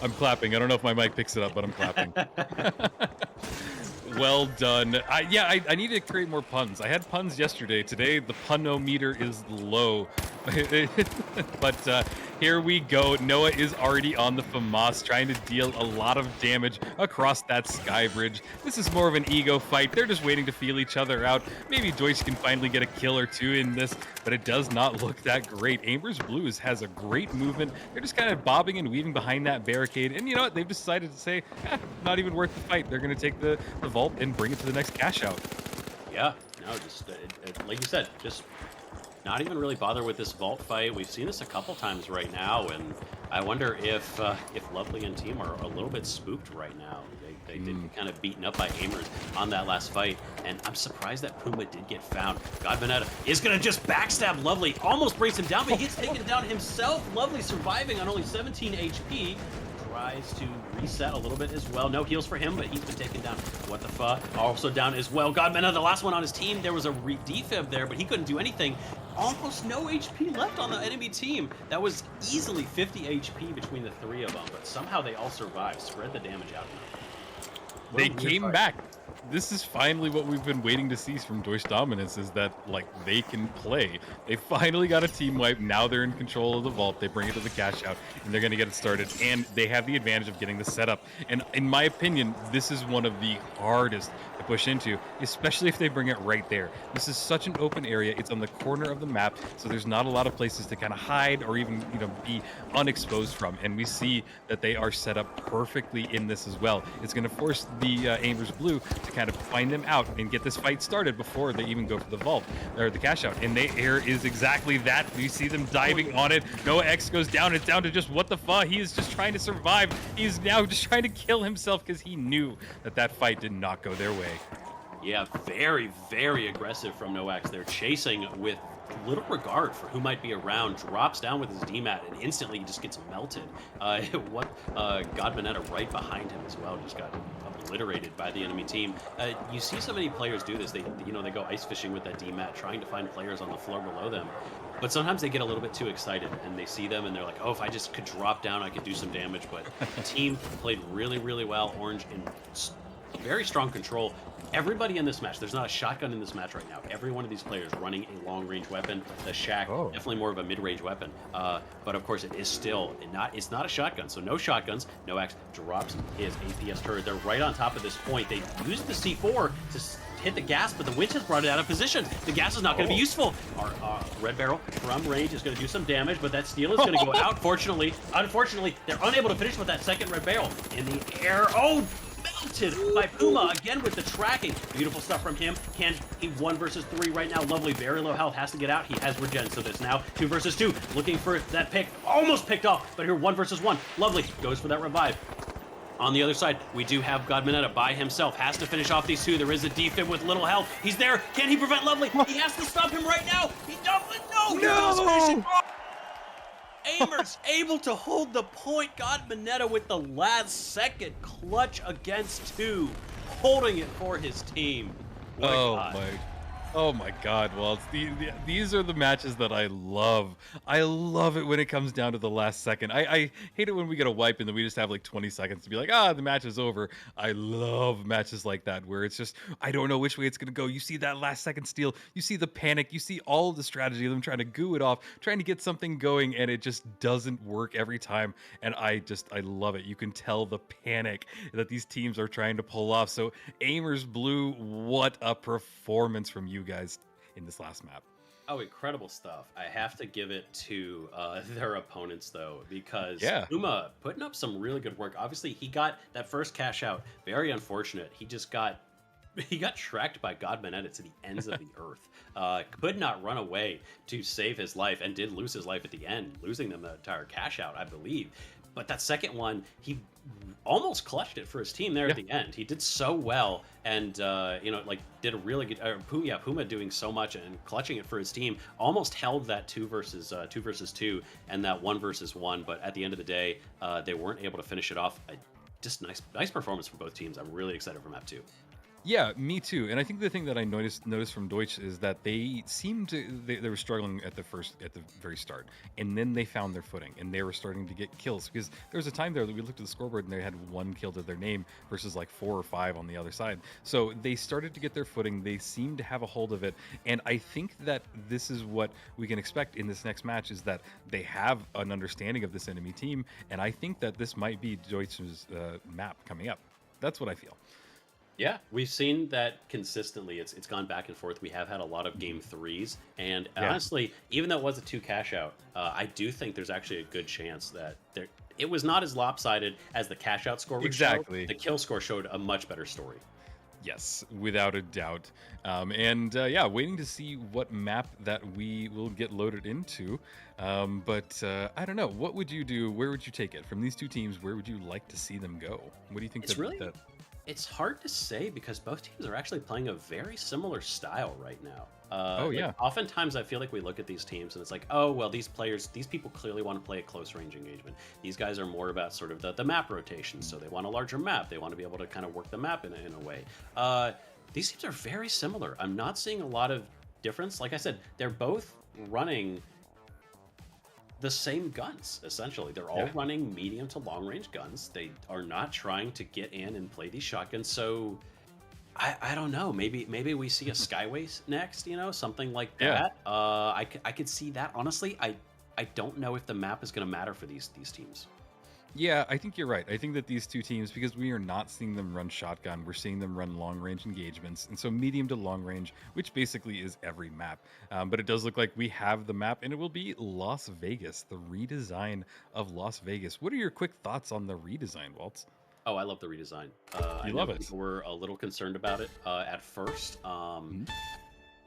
I'm clapping. I don't know if my mic picks it up, but I'm clapping. Well done. I need to create more puns. I had puns yesterday. Today, the punometer is low. But here we go. Noah is already on the FAMAS, trying to deal a lot of damage across that sky bridge. This is more of an ego fight. They're just waiting to feel each other out. Maybe Deutsch can finally get a kill or two in this, but it does not look that great. Aimers Blues has a great movement. They're just kind of bobbing and weaving behind that barricade. And you know what? They've decided to say, not even worth the fight. They're going to take the vault and bring it to the next Cash Out. Yeah, no, just like you said, just not even really bother with this vault fight. We've seen this a couple times right now, and I wonder if Lovely and team are a little bit spooked right now. They did get kind of beaten up by Aimers on that last fight, and I'm surprised that Puma did get found. God Mineta is going to just backstab Lovely, almost brings him down, but he gets taken down himself. Lovely surviving on only 17 HP. Tries to reset a little bit as well. No heals for him, but he's been taken down. What the fuck? Also down as well. God Mineta, the last one on his team. There was a defib there, but he couldn't do anything. Almost no HP left on the enemy team. That was easily 50 HP between the three of them, but somehow they all survived. Spread the damage out. They came back. This is finally what we've been waiting to see from Deutsch Dominance, is that, like, they can play. They finally got a team wipe. Now they're in control of the vault. They bring it to the cash out, and they're going to get it started. And they have the advantage of getting the setup. And in my opinion, this is one of the hardest to push into, especially if they bring it right there. This is such an open area. It's on the corner of the map, so there's not a lot of places to kind of hide or even, you know, be unexposed from. And we see that they are set up perfectly in this as well. It's going to force the Aimers Blue to kind of find them out and get this fight started before they even go for the vault or the cash out. And there is exactly that. You see them diving on it. Noah X goes down. It's down to just what the fuck. He is just trying to survive. He's now just trying to kill himself because he knew that that fight did not go their way. Yeah, very, very aggressive from Noax. They're chasing with little regard for who might be around, drops down with his DMAT, and instantly he just gets melted. Godmanetta right behind him as well, just got obliterated by the enemy team. You see so many players do this. They go ice fishing with that DMAT, trying to find players on the floor below them. But sometimes they get a little bit too excited and they see them and they're like, oh, if I just could drop down, I could do some damage. But the team played really, really well. Orange in very strong control. Everybody in this match, there's not a shotgun in this match right now. Every one of these players running a long-range weapon. The Shack, definitely more of a mid-range weapon. But of course, it is still it's not a shotgun. So no shotguns. Noax drops his APS turret. They're right on top of this point. They used the C4 to hit the gas, but the winch has brought it out of position. The gas is not going to be useful. Our Red Barrel from range is going to do some damage, but that steel is going to go out. Unfortunately, they're unable to finish with that second Red Barrel in the air. Oh! Melted by Puma again with the tracking. Beautiful stuff from him. Can he 1 versus 3 right now? Lovely, very low health, has to get out. He has regen, so there's now 2 versus 2. Looking for that pick, almost picked off, but here 1 versus 1. Lovely, goes for that revive. On the other side, we do have Godmanetta by himself. Has to finish off these two. There is a defib with little health. He's there. Can he prevent Lovely? He has to stop him right now. He doesn't. No! He does finish it off. Aimers able to hold the point. Godmanetta with the last second clutch against 2, holding it for his team. What a god. Oh my God, Waltz. These are the matches that I love. I love it when it comes down to the last second. I hate it when we get a wipe and then we just have like 20 seconds to be like, the match is over. I love matches like that where it's just, I don't know which way it's going to go. You see that last second steal. You see the panic. You see all of the strategy of them trying to goo it off, trying to get something going, and it just doesn't work every time. And I love it. You can tell the panic that these teams are trying to pull off. So Aimers Blue, what a performance from you guys in this last map. Oh, incredible stuff. I have to give it to their opponents, though, because Puma putting up some really good work. Obviously, he got that first cash out. Very unfortunate. He got tracked by Godmanetta to the ends of the earth. Could not run away to save his life and did lose his life at the end, losing them the entire cash out, I believe. But that second one, he almost clutched it for his team there at the end. He did so well, and did a really good. Puma doing so much and clutching it for his team. Almost held that 2 versus 2 and that 1 versus 1. But at the end of the day, they weren't able to finish it off. Just nice performance from both teams. I'm really excited for map 2. Yeah, me too. And I think the thing that I noticed from Deutsch is that they seemed to they were struggling at the very start, and then they found their footing and they were starting to get kills, because there was a time there that we looked at the scoreboard and they had 1 kill to their name versus like 4 or 5 on the other side. So they started to get their footing. They seemed to have a hold of it, and I think that this is what we can expect in this next match, is that they have an understanding of this enemy team, and I think that this might be Deutsch's map coming up. That's what I feel. Yeah, we've seen that consistently. It's gone back and forth. We have had a lot of game 3s, and honestly, even though it was a 2 cash out, I do think there's actually a good chance that it was not as lopsided as the cash out score would show. The kill score showed a much better story. Yes, without a doubt. Waiting to see what map that we will get loaded into. But I don't know. What would you do? Where would you take it? From these two teams, where would you like to see them go? What do you think? It's hard to say, because both teams are actually playing a very similar style right now. Oftentimes I feel like we look at these teams and it's like, oh, well, these people clearly want to play a close range engagement. These guys are more about sort of the map rotation, so they want a larger map. They want to be able to kind of work the map in a way. These teams are very similar. I'm not seeing a lot of difference. Like I said, they're both running the same guns, essentially. They're all running medium to long range guns. They are not trying to get in and play these shotguns. So I don't know. Maybe we see a Skyway next, something like that. I could see that. Honestly, I don't know if the map is going to matter for these teams. Yeah, I think you're right. I think that these two teams, because we are not seeing them run shotgun, we're seeing them run long-range engagements. And so medium to long range, which basically is every map. But it does look like we have the map, and it will be Las Vegas, the redesign of Las Vegas. What are your quick thoughts on the redesign, Waltz? Oh, I love the redesign. I love know it. people were a little concerned about it at first.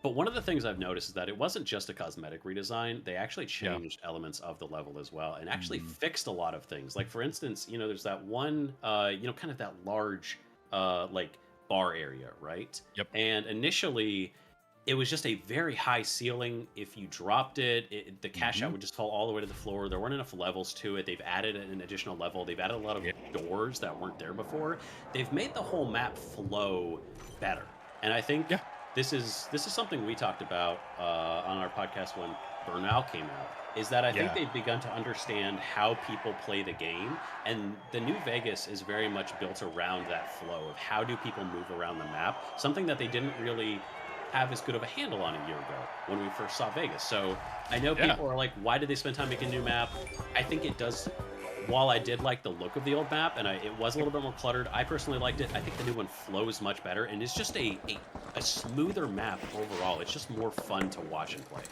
But one of the things I've noticed is that it wasn't just a cosmetic redesign. They actually changed elements of the level as well, and actually fixed a lot of things. Like, for instance, there's that one, kind of that large, like, bar area, right? Yep. And initially, it was just a very high ceiling. If you dropped it, the cash out would just fall all the way to the floor. There weren't enough levels to it. They've added an additional level. They've added a lot of doors that weren't there before. They've made the whole map flow better. And I think this is something we talked about on our podcast when Burnout came out, is that I think they've begun to understand how people play the game. And the new Vegas is very much built around that flow of how do people move around the map, something that they didn't really have as good of a handle on a year ago when we first saw Vegas. So I know people are like, why did they spend time making a new map? I think it does. While I did like the look of the old map, and it was a little bit more cluttered, I personally liked it. I think the new one flows much better, and it's just a smoother map overall. It's just more fun to watch and play.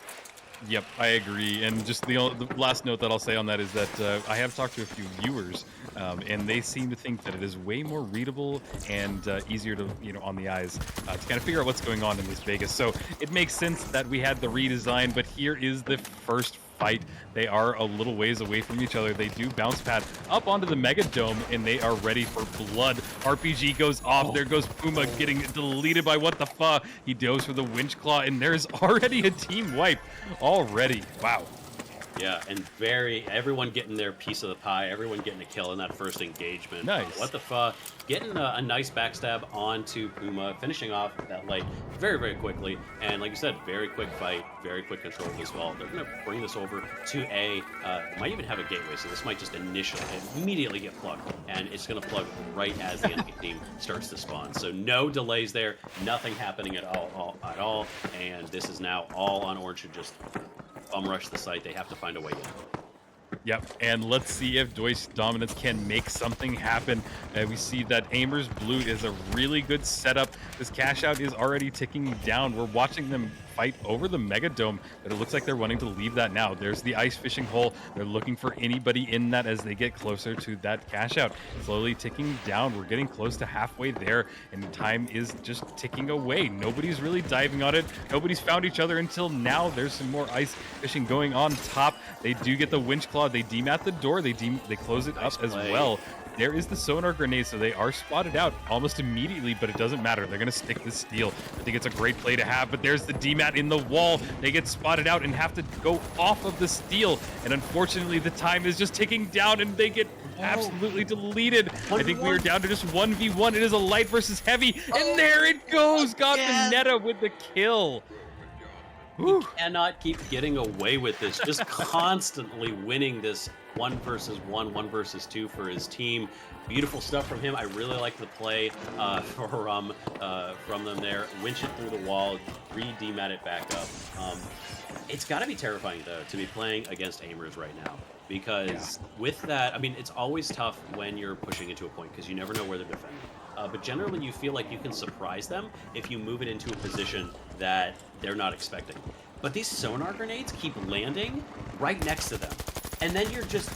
Yep, I agree. And just the last note that I'll say on that is that I have talked to a few viewers, and they seem to think that it is way more readable and easier to, on the eyes to kind of figure out what's going on in this Vegas. So it makes sense that we had the redesign, but here is the first fight. They are a little ways away from each other. They do bounce pad up onto the Mega Dome, and they are ready for blood. RPG goes off. There goes Puma getting deleted by what the fuck. He goes for the Winch Claw, and there's already a team wipe already. Wow. Yeah, and everyone getting their piece of the pie, everyone getting a kill in that first engagement. Nice. What the fuck? Getting a nice backstab onto Puma, finishing off that, like, very, very quickly. And like you said, very quick fight, very quick control as well. They're going to bring this over to A. Might even have a gateway, so this might just immediately get plugged. And it's going to plug right as the enemy team starts to spawn. So no delays there, nothing happening at all. And this is now all on Orange to just bum rush the site. They have to find a way in. Yep, and let's see if Deutsch Dominance can make something happen. We see that Aimers Blue is a really good setup. This cash out is already ticking down. We're watching them fight over the Mega Dome, but it looks like they're wanting to leave that now. There's the ice fishing hole. They're looking for anybody in that as they get closer to that cash out. Slowly ticking down. We're getting close to halfway there, and time is just ticking away. Nobody's really diving on it. Nobody's found each other until now. There's some more ice fishing going on top. They do get the Winch Claw. They demat the door. They close it up as well. There is the sonar grenade, so they are spotted out almost immediately, but it doesn't matter. They're going to stick the steel. I think it's a great play to have, but there's the demat in the wall. They get spotted out and have to go off of the steel, and unfortunately, the time is just ticking down, and they get absolutely deleted. I think we are down to just 1v1. It is a light versus heavy, and there it goes. Got the Netta with the kill. He cannot keep getting away with this, just constantly winning this 1 versus 1, 1 versus 2 for his team. Beautiful stuff from him. I really like the play from them there. Winch it through the wall, re-demat it back up. It's got to be terrifying, though, to be playing against aimers right now. Because with that, I mean, it's always tough when you're pushing into a point because you never know where they're defending. But generally, you feel like you can surprise them if you move it into a position that they're not expecting. But these sonar grenades keep landing right next to them. And then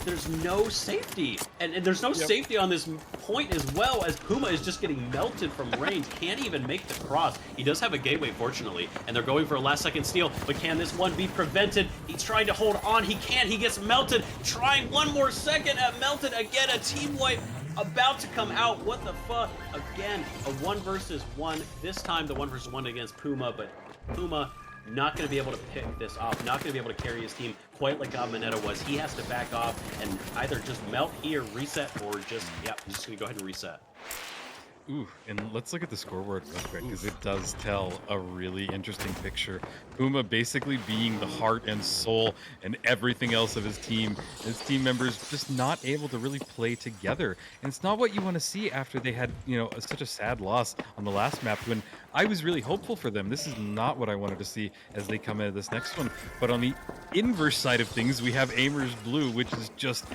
there's no safety. And there's no safety on this point as well, as Puma is just getting melted from range. Can't even make the cross. He does have a gateway, fortunately, and they're going for a last-second steal. But can this one be prevented? He's trying to hold on. He can't. He gets melted. Trying one more second at melted. Again, a team wipe about to come out. What the fuck? Again, a 1 versus 1. This time, the 1 versus 1 against Puma, but Puma not going to be able to pick this off, not going to be able to carry his team quite like Mineta was. He has to back off and either just melt here, reset, or just, he's just going to go ahead and reset. Ooh, and let's look at the scoreboard real quick because it does tell a really interesting picture. Puma basically being the heart and soul and everything else of his team. His team members just not able to really play together. And it's not what you want to see after they had, such a sad loss on the last map when I was really hopeful for them. This is not what I wanted to see as they come into this next one. But on the inverse side of things, we have Aimers Blue, which is just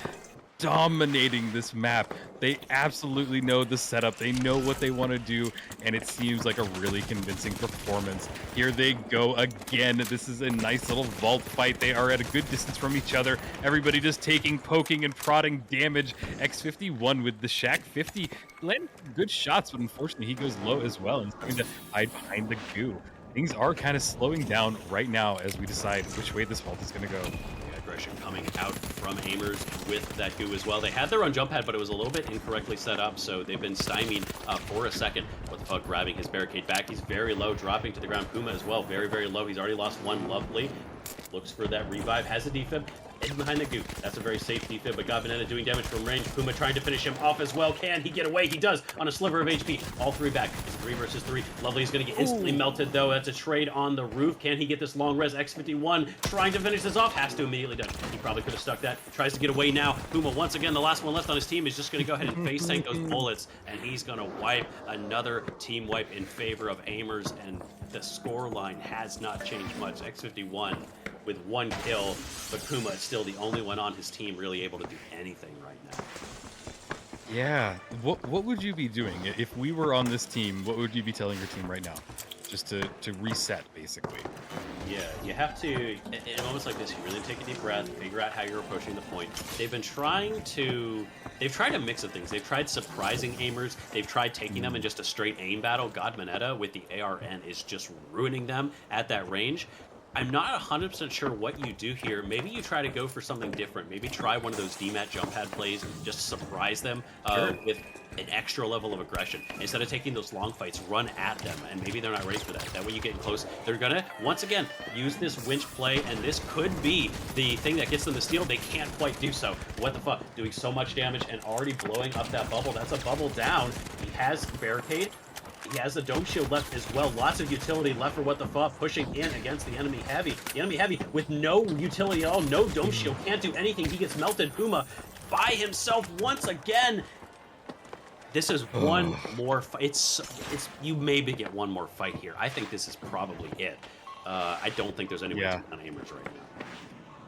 dominating this map. They absolutely know the setup. They know what they want to do, and it seems like a really convincing performance. Here they go again. This is a nice little vault fight. They are at a good distance from each other. Everybody just taking, poking, and prodding damage. X51 with the Shack 50 landing good shots, but unfortunately he goes low as well and is going to hide behind the goo. Things are kind of slowing down right now as we decide which way this vault is going to go. Aggression coming out from Aimers with that goo as well. They had their own jump pad, but it was a little bit incorrectly set up, so they've been stymied for a second. What the fuck, grabbing his barricade back. He's very low, dropping to the ground. Puma as well, very, very low. He's already lost one. Lovely. Looks for that revive, has a defib. Hidden behind the goo. That's a very safe defib, but Gabanetta doing damage from range. Puma trying to finish him off as well. Can he get away? He does on a sliver of HP. All three back. It's 3 versus 3. Lovely is going to get instantly melted, though. That's a trade on the roof. Can he get this long res? X51 trying to finish this off. Has to immediately done. He probably could have stuck that. Tries to get away now. Puma, once again, the last one left on his team, is just going to go ahead and face tank those bullets, and he's going to wipe another team wipe in favor of Aimers, and the score line has not changed much. X51 with 1 kill, but Puma is still the only one on his team really able to do anything right now. Yeah, what would you be doing if we were on this team? What would you be telling your team right now, just to reset, basically? Yeah, you have to, in moments like this, you really take a deep breath, figure out how you're approaching the point. They've tried a mix of things. They've tried surprising aimers. They've tried taking them in just a straight aim battle. God Manetta with the ARN is just ruining them at that range. I'm not 100% sure what you do here. Maybe you try to go for something different. Maybe try one of those DMAT jump pad plays, just surprise them with an extra level of aggression. Instead of taking those long fights, run at them, and maybe they're not ready for that. That way you get close. They're gonna, once again, use this winch play, and this could be the thing that gets them the steal. They can't quite do so. What the fuck? Doing so much damage and already blowing up that bubble. That's a bubble down. He has barricade. He has the dome shield left as well. Lots of utility left for what the fuck, pushing in against the enemy heavy. The enemy heavy with no utility at all, no dome shield, can't do anything. He gets melted. Puma by himself once again. This is one more fight. It's you maybe get one more fight here. I think this is probably it. I don't think there's any way to on Aimers right now.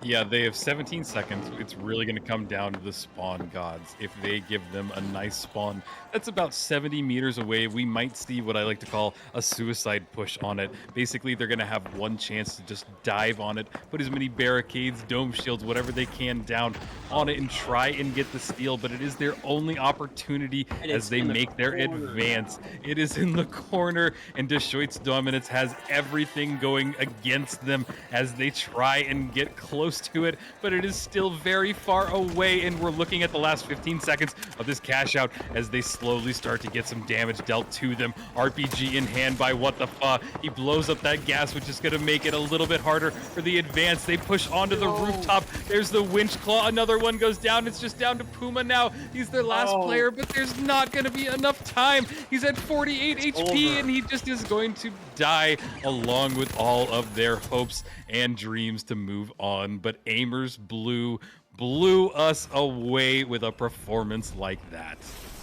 Yeah, they have 17 seconds. It's really going to come down to the spawn gods. If they give them a nice spawn that's about 70 meters away, we might see what I like to call a suicide push on it. Basically, they're going to have one chance to just dive on it, put as many barricades, dome shields, whatever they can down on it and try and get the steal, but it is their only opportunity as they make their advance. It is in the corner, and Deschutes Dominance has everything going against them as they try and get close to it, but it is still very far away, and we're looking at the last 15 seconds of this cash out as they slowly start to get some damage dealt to them. RPG in hand by What the Fuck. He blows up that gas, which is going to make it a little bit harder for the advance. They push onto the rooftop. There's the winch claw. Another one goes down. It's just down to Puma now. He's their last player, but there's not going to be enough time. He's at 48 HP, and he just is going to die along with all of their hopes and dreams to move on. But Aimers Blue blew us away with a performance like that.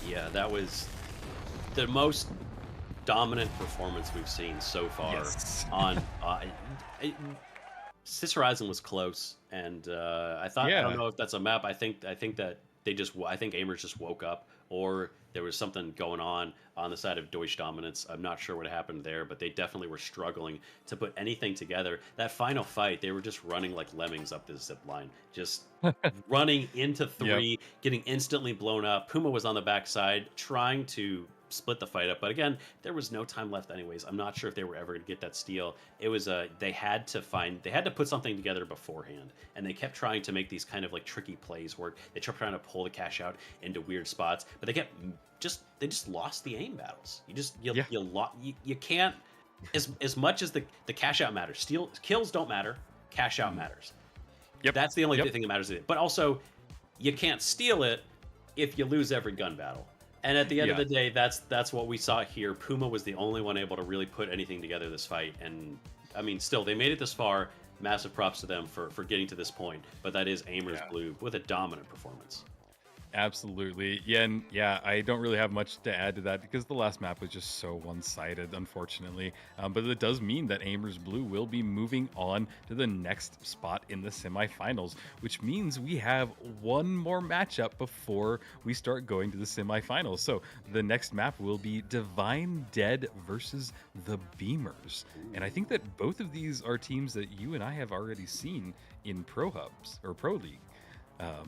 Yeah, that was the most dominant performance we've seen so far on Sis Horizon was close, and I thought I don't know if that's a map. I think that I think Aimers just woke up, or there was something going on the side of Deutsch Dominance. I'm not sure what happened there, but they definitely were struggling to put anything together. That final fight, they were just running like lemmings up this zip line, just running into 3, getting instantly blown up. Puma was on the backside trying to split the fight up, but again, there was no time left anyways. I'm not sure if they were ever going to get that steal. It was they had to put something together beforehand, and they kept trying to make these kind of like tricky plays work. They kept trying to pull the cash out into weird spots, but they just lost the aim battles. You can't, as much as the cash out matters. Kills don't matter, cash out matters. That's the only thing that matters. But also, you can't steal it if you lose every gun battle. And at the end of Yeah. the day, that's what we saw here. Puma was the only one able to really put anything together this fight, and I mean, still they made it this far. Massive props to them for getting to this point. But that is Aimers Blue with a dominant performance. Absolutely. Yeah, and yeah, I don't really have much to add to that because the last map was just so one-sided, unfortunately. But it does mean that Aimers Blue will be moving on to the next spot in the semifinals, which means we have one more matchup before we start going to the semifinals. So the next map will be Divine Dead versus the Beamers. And I think that both of these are teams that you and I have already seen in Pro Hubs or Pro League.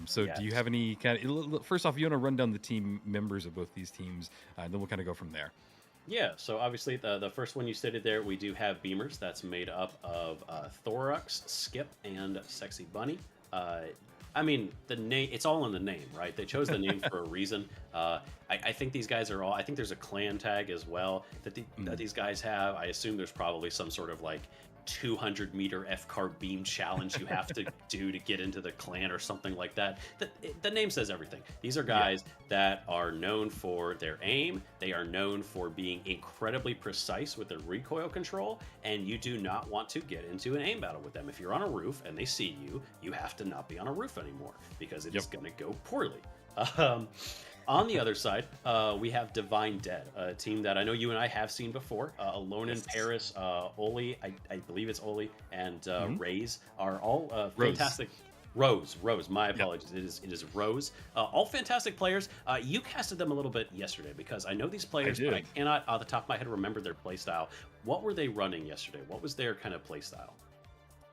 So do you have any kind of, first off, you want to run down the team members of both these teams, and then we'll kind of go from there. Yeah, so obviously the first one you stated there, we do have Beamers. That's made up of Thorax, Skip, and Sexy Bunny. I mean, the name, it's all in the name, right? They chose the name for a reason. I think these guys are all, I think there's a clan tag as well that these guys have. I assume there's probably some sort of like 200-meter F-car beam challenge you have to do to get into the clan or something like that. The name says everything. These are guys that are known for their aim. They are known for being incredibly precise with their recoil control, and you do not want to get into an aim battle with them. If you're on a roof and they see you, you have to not be on a roof anymore because it is going to go poorly. On the other side, we have Divine Dead, a team that I know you and I have seen before. Alone in Paris, Oli, I believe it's Oli, and Raze are all fantastic. Rose, my apologies. It is Rose. All fantastic players. You casted them a little bit yesterday because I know these players, but I cannot, off the top of my head, remember their playstyle. What were they running yesterday? What was their kind of playstyle?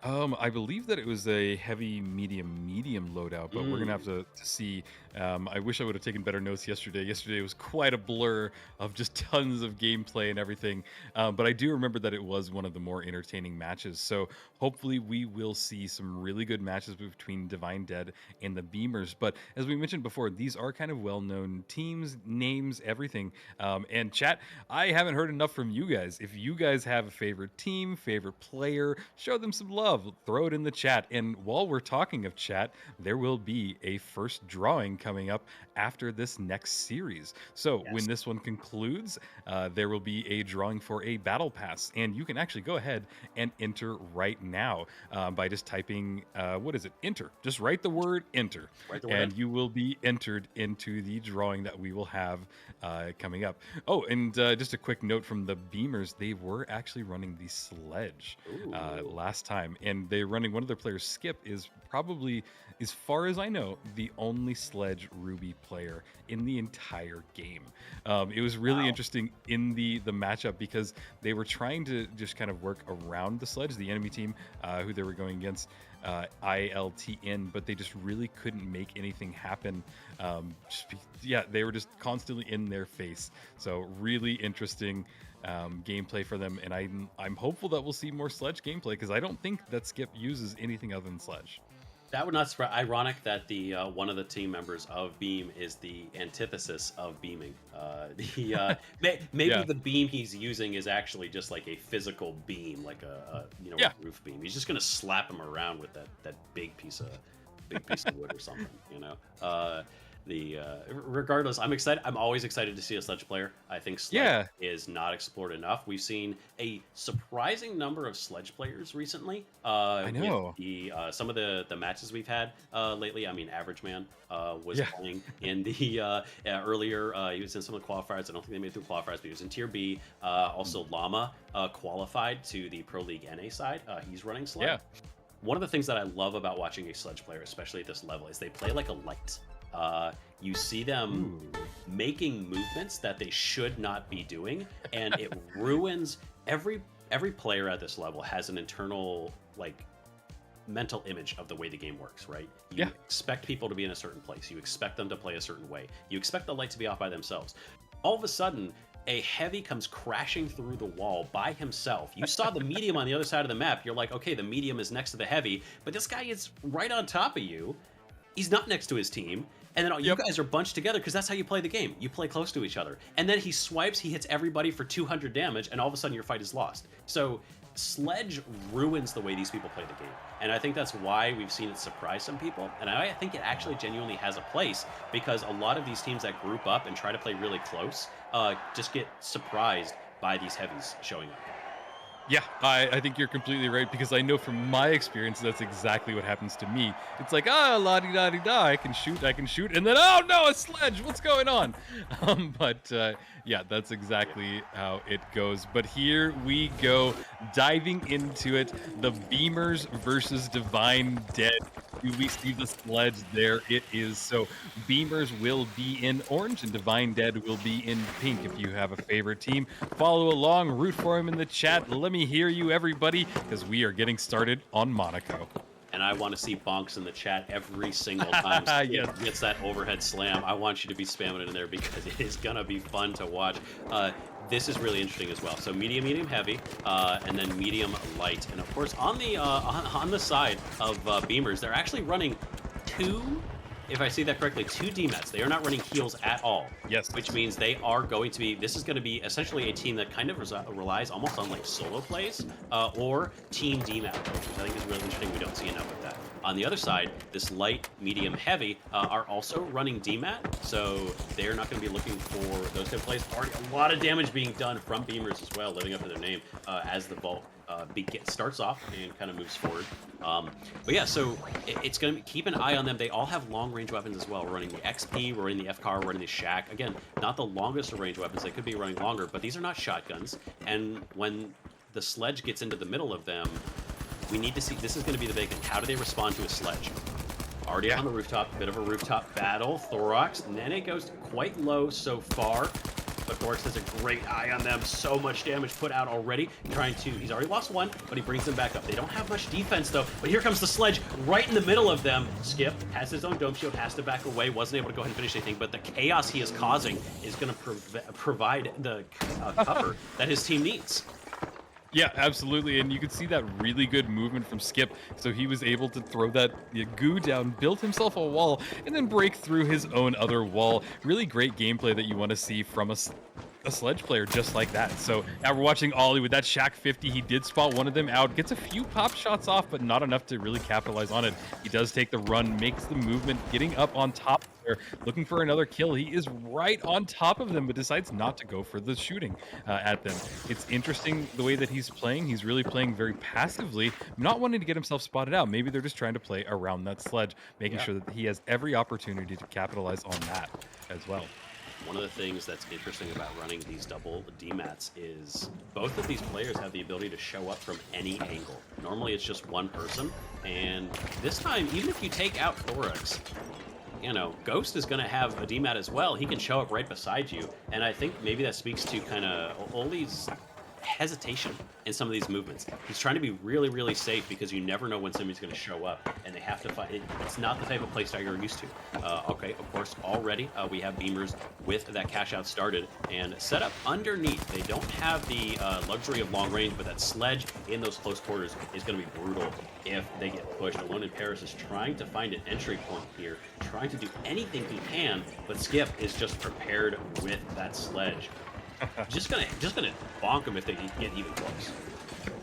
I believe that it was a heavy, medium loadout, but we're gonna have to see. I wish I would have taken better notes yesterday. Yesterday was quite a blur of just tons of gameplay and everything. But I do remember that it was one of the more entertaining matches. So hopefully we will see some really good matches between Divine Dead and the Beamers. But as we mentioned before, these are kind of well-known teams, names, everything. And chat, I haven't heard enough from you guys. If you guys have a favorite team, favorite player, show them some love. Throw it in the chat. And while we're talking of chat, there will be a first drawing coming up after this next series. So when this one concludes, there will be a drawing for a battle pass, and you can actually go ahead and enter right now by just typing enter. Just write the word enter, and you will be entered into the drawing that we will have coming up. Oh, and just a quick note from the Beamers, they were actually running the sledge last time, and they're running, one of their players, Skip, is probably, as far as I know, the only sledge Ruby player in the entire game. It was really interesting in the matchup because they were trying to just kind of work around the sledge, the enemy team who they were going against, ILTN, but they just really couldn't make anything happen. They were just constantly in their face. So really interesting gameplay for them, and I'm hopeful that we'll see more sledge gameplay because I don't think that Skip uses anything other than sledge. That would not surprise. Ironic that the one of the team members of Beam is the antithesis of beaming. Maybe the beam he's using is actually just like a physical beam, like a roof beam. He's just gonna slap him around with that big piece of wood or something, you know. Regardless, I'm excited. I'm always excited to see a sledge player. I think sledge is not explored enough. We've seen a surprising number of sledge players recently. I know. With some of the matches we've had lately. I mean, Average Man was playing in the earlier. He was in some of the qualifiers. I don't think they made it through qualifiers, but he was in Tier B. Also, Llama qualified to the Pro League NA side. He's running sledge. Yeah. One of the things that I love about watching a sledge player, especially at this level, is they play like a light. You see them making movements that they should not be doing, and it ruins every player at this level has an internal mental image of the way the game works, right? You expect people to be in a certain place. You expect them to play a certain way. You expect the light to be off by themselves. All of a sudden, a heavy comes crashing through the wall by himself. You saw the medium on the other side of the map. You're like, okay, the medium is next to the heavy, but this guy is right on top of you. He's not next to his team. And then you guys are bunched together because that's how you play the game. You play close to each other. And then he swipes, he hits everybody for 200 damage, and all of a sudden your fight is lost. So Sledge ruins the way these people play the game. And I think that's why we've seen it surprise some people. And I think it actually genuinely has a place, because a lot of these teams that group up and try to play really close just get surprised by these heavies showing up. Yeah, I think you're completely right, because I know from my experience that's exactly what happens to me. It's like, la-di-da-di-da, I can shoot, and then, oh no, a sledge, what's going on? Yeah, that's exactly how it goes. But here we go, diving into it, the Beamers versus Divine Dead. Do we see the sledge? There it is. So Beamers will be in orange and Divine Dead will be in pink. If you have a favorite team, follow along, root for him in the chat. Let me hear you, everybody, because we are getting started on Monaco. And I want to see bonks in the chat every single time Skip gets that overhead slam. I want you to be spamming it in there, because it is going to be fun to watch. This is really interesting as well. So medium, medium, heavy, and then medium, light. And of course, on the side of Beamers, they're actually running two, if I see that correctly, two DMATs. They are not running heals at all. Yes. Which means they are going to be, this is going to be essentially a team that kind of relies almost on like solo plays or team DMAT, which I think is really interesting. We don't see enough of that. On the other side, this light, medium, heavy are also running DMAT, so they're not going to be looking for those type of plays. Already a lot of damage being done from Beamers as well, living up to their name as the vault starts off and kind of moves forward. But yeah, so it's going to keep an eye on them. They all have long range weapons as well. We're running the XP, we're running the FCAR, we're running the Shack. Again, not the longest range weapons. They could be running longer, but these are not shotguns. And when the sledge gets into the middle of them, we need to see, this is going to be the big thing. How do they respond to a sledge? Already on the rooftop, bit of a rooftop battle. Thorax, Nene goes quite low so far, but Thorax has a great eye on them. So much damage put out already. He's already lost one, but he brings them back up. They don't have much defense though, but here comes the sledge right in the middle of them. Skip has his own dome shield, has to back away, wasn't able to go ahead and finish anything, but the chaos he is causing is going to provide the cover that his team needs. Yeah, absolutely, and you could see that really good movement from Skip. So he was able to throw that goo down, build himself a wall, and then break through his own other wall. Really great gameplay that you want to see from a sledge player just like that. So now we're watching Ollie with that Shack 50. He did spot one of them out, gets a few pop shots off, but not enough to really capitalize on it. He does take the run, makes the movement, getting up on top there, looking for another kill. He is right on top of them, but decides not to go for the shooting at them. It's interesting the way that he's playing. He's really playing very passively, not wanting to get himself spotted out. Maybe they're just trying to play around that sledge, making sure that he has every opportunity to capitalize on that as well. One of the things that's interesting about running these double DMATs is both of these players have the ability to show up from any angle. Normally it's just one person, and this time, even if you take out Thorax, you know, Ghost is going to have a DMAT as well. He can show up right beside you, and I think maybe that speaks to kind of Oli's hesitation in some of these movements. He's trying to be really, really safe, because you never know when somebody's going to show up, and they have to fight. It's not the type of playstyle you're used to. Okay, of course, already we have Beamers with that cash out started and set up underneath. They don't have the luxury of long range, but that sledge in those close quarters is going to be brutal if they get pushed. Alone in Paris is trying to find an entry point here, trying to do anything he can, but Skip is just prepared with that sledge. just gonna bonk them if they get even close.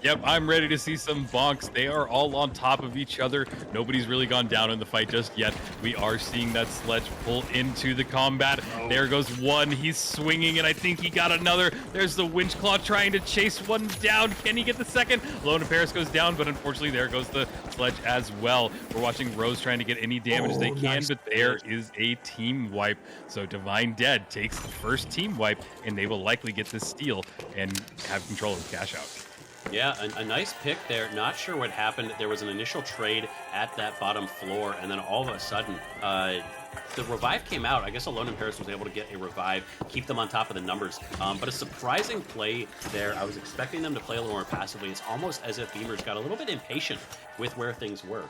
Yep, I'm ready to see some bonks. They are all on top of each other. Nobody's really gone down in the fight just yet. We are seeing that sledge pull into the combat. There goes one. He's swinging, and I think he got another. There's the winch claw trying to chase one down. Can he get the second? Lone Paris goes down, but unfortunately there goes the sledge as well. We're watching Rose trying to get any damage they can, nice, but there is a team wipe. So Divine Dead takes the first team wipe, and they will likely get this steal and have control of the cash out. Yeah, a nice pick there. Not sure what happened. There was an initial trade at that bottom floor, and then all of a sudden, the revive came out. I guess Alone in Paris was able to get a revive, keep them on top of the numbers. But a surprising play there. I was expecting them to play a little more passively. It's almost as if Beamers got a little bit impatient with where things were.